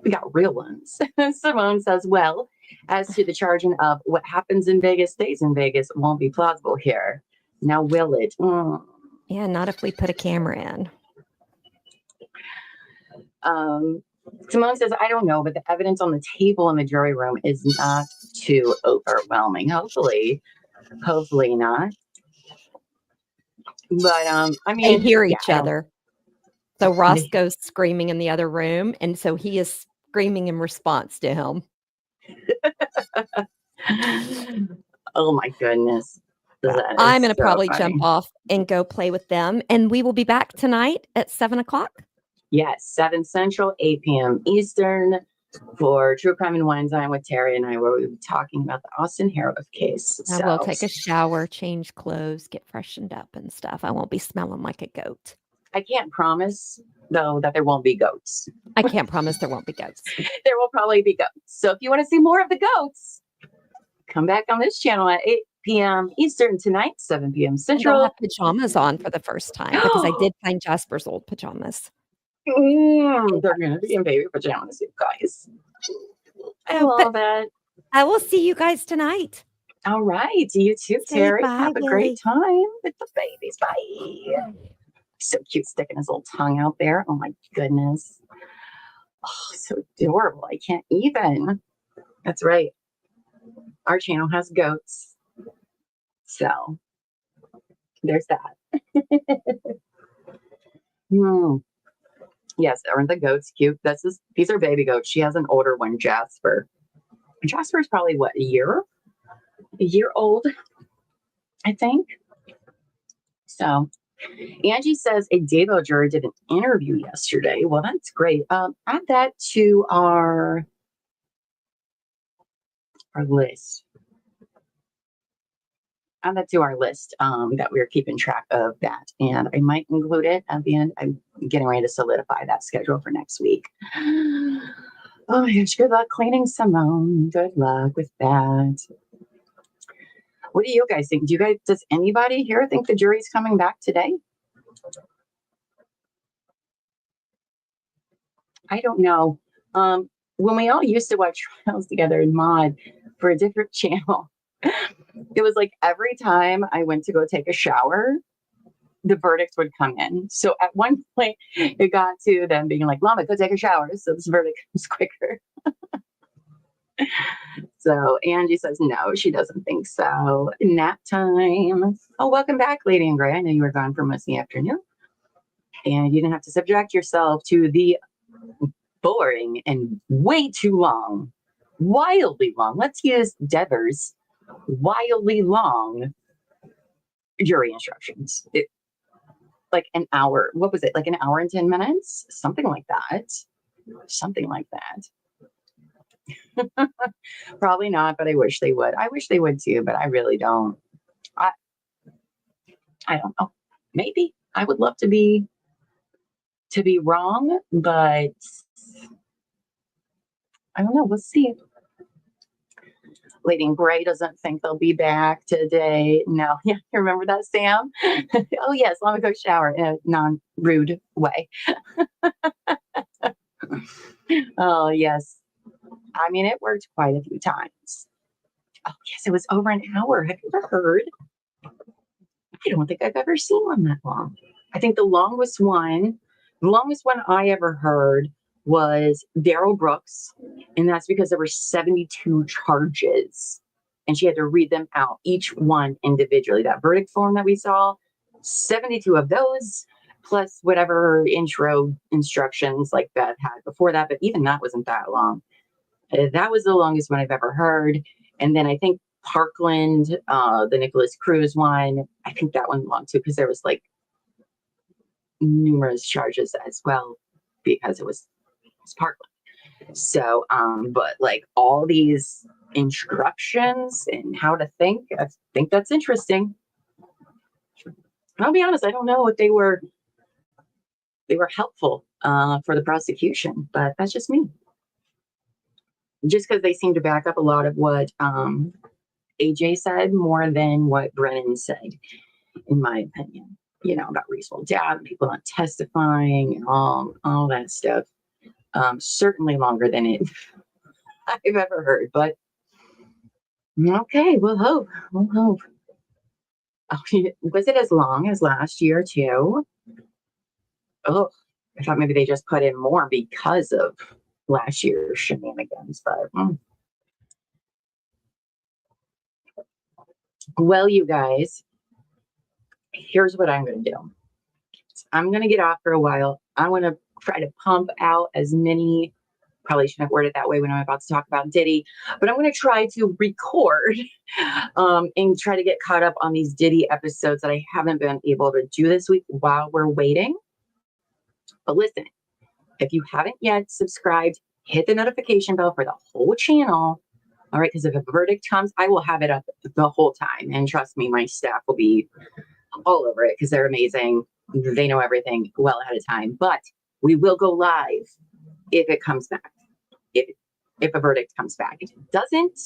We got real ones. Simone says, well, as to the charging of what happens in Vegas stays in Vegas won't be plausible here. Now, will it? Yeah, not if we put a camera in. Simone says, I don't know, but the evidence on the table in the jury room is not too overwhelming. Hopefully not. But I mean, they hear each other. So Ross goes screaming in the other room, and so he is screaming in response to him. Oh my goodness. That I'm is going to so probably funny. jump off and go play with them. And we will be back tonight at 7:00. Yes, 7 Central, 8 p.m. Eastern for True Crime and Wine Time with Terry and I, where we'll be talking about the Austin Harroweth case. I will take a shower, change clothes, get freshened up and stuff. I won't be smelling like a goat. I can't promise, though, that there won't be goats. I can't promise there won't be goats. There will probably be goats. So if you want to see more of the goats, come back on this channel at 8 p.m. Eastern tonight, 7 p.m. And Central. they'll have pajamas on for the first time because I did find Jasper's old pajamas. They're going to be in baby pajamas, you guys. I love it. I will see you guys tonight. All right. You too, Say Terry. bye, Have a Billy. great time with the babies. Bye. So cute, sticking his little tongue out there. Oh, my goodness. Oh, so adorable. I can't even. That's right. Our channel has goats. So there's that. Yes, aren't the goats cute? These are baby goats. She has an older one, Jasper. Jasper's probably what, a year old, I think. So Angie says a Davo juror did an interview yesterday. Well, that's great. Add that to our list. Add that to our list that we're keeping track of that. And I might include it at the end. I'm getting ready to solidify that schedule for next week. Oh my gosh, good luck cleaning Simone. Good luck with that. What do you guys think? Does anybody here think the jury's coming back today? I don't know. When we all used to watch trials together in Mod for a different channel, it was like every time I went to go take a shower, the verdicts would come in. So at one point, it got to them being like, Llama, go take a shower. So this verdict comes quicker. So Angie says, no, she doesn't think so. Nap time. Oh, welcome back, Lady in Gray. I know you were gone for most of the afternoon. And you didn't have to subject yourself to the boring and way too long, wildly long. Let's use Devers. Wildly long jury instructions. Like an hour. What was it? Like an hour and 10 minutes? Something like that. Something like that. Probably not, but I wish they would. I wish they would too, but I really don't. I don't know. Maybe I would love to be wrong, but I don't know. We'll see. Lady in Gray doesn't think they'll be back today. No, yeah, you remember that, Sam? Oh yes, let me go shower in a non-rude way. Oh yes. I mean, it worked quite a few times. Oh yes, it was over an hour. Have you ever heard? I don't think I've ever seen one that long. I think the longest one I ever heard was Daryl Brooks, and that's because there were 72 charges, and she had to read them out, each one individually. That verdict form that we saw, 72 of those, plus whatever intro instructions like Beth had before that, but even that wasn't that long. That was the longest one I've ever heard. And then I think Parkland, the Nicholas Cruz one, I think that one long too, because there was like numerous charges as well, because it was Parkland. So, but like all these instructions and how to think, I think that's interesting. I'll be honest, I don't know if they were helpful for the prosecution, but that's just me. Just because they seem to back up a lot of what AJ said more than what Brennan said, in my opinion. You know, about reasonable doubt, people not testifying, and all that stuff. Certainly longer than I've ever heard, but okay, we'll hope. We'll hope. Oh, was it as long as last year too? Oh, I thought maybe they just put in more because of last year's shenanigans, but well, you guys, here's what I'm going to do. I'm going to get off for a while. I want to try to pump out as many Probably shouldn't word it that way when I'm about to talk about Diddy, but I'm going to try to record and try to get caught up on these Diddy episodes that I haven't been able to do this week while we're waiting. But listen, if you haven't yet subscribed, hit the notification bell for the whole channel. All right, because if a verdict comes, I will have it up the whole time. And trust me, my staff will be all over it because they're amazing. They know everything well ahead of time. But we will go live if it comes back. If a verdict comes back. If it doesn't,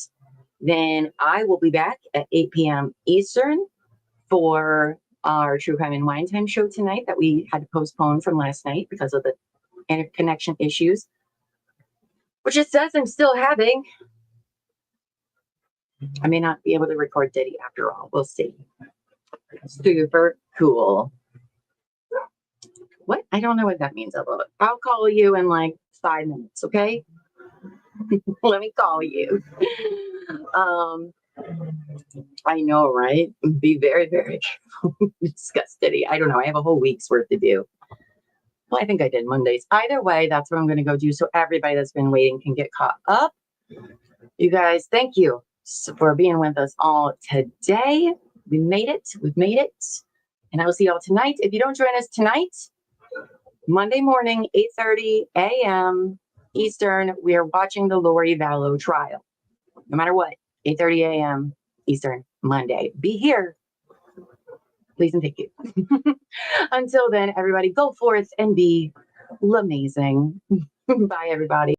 then I will be back at 8 p.m. Eastern for our True Crime and Wine Time show tonight that we had to postpone from last night because of the interconnection issues, which it says I'm still having. I may not be able to record Diddy after all. We'll see. Super cool. What? I don't know what that means. I'll call you in like 5 minutes, okay? Let me call you. I know, right? Be very, very careful. Discuss Diddy. I don't know. I have a whole week's worth to do. Well, I think I did Mondays. Either way, that's what I'm going to go do so everybody that's been waiting can get caught up. You guys, thank you for being with us all today. We made it. We've made it. And I will see y'all tonight. If you don't join us tonight, Monday morning, 8:30 a.m. Eastern, we are watching the Lori Vallow trial. No matter what, 8:30 a.m. Eastern, Monday. Be here. Please and thank you. Until then, everybody, go forth and be amazing. Bye, everybody.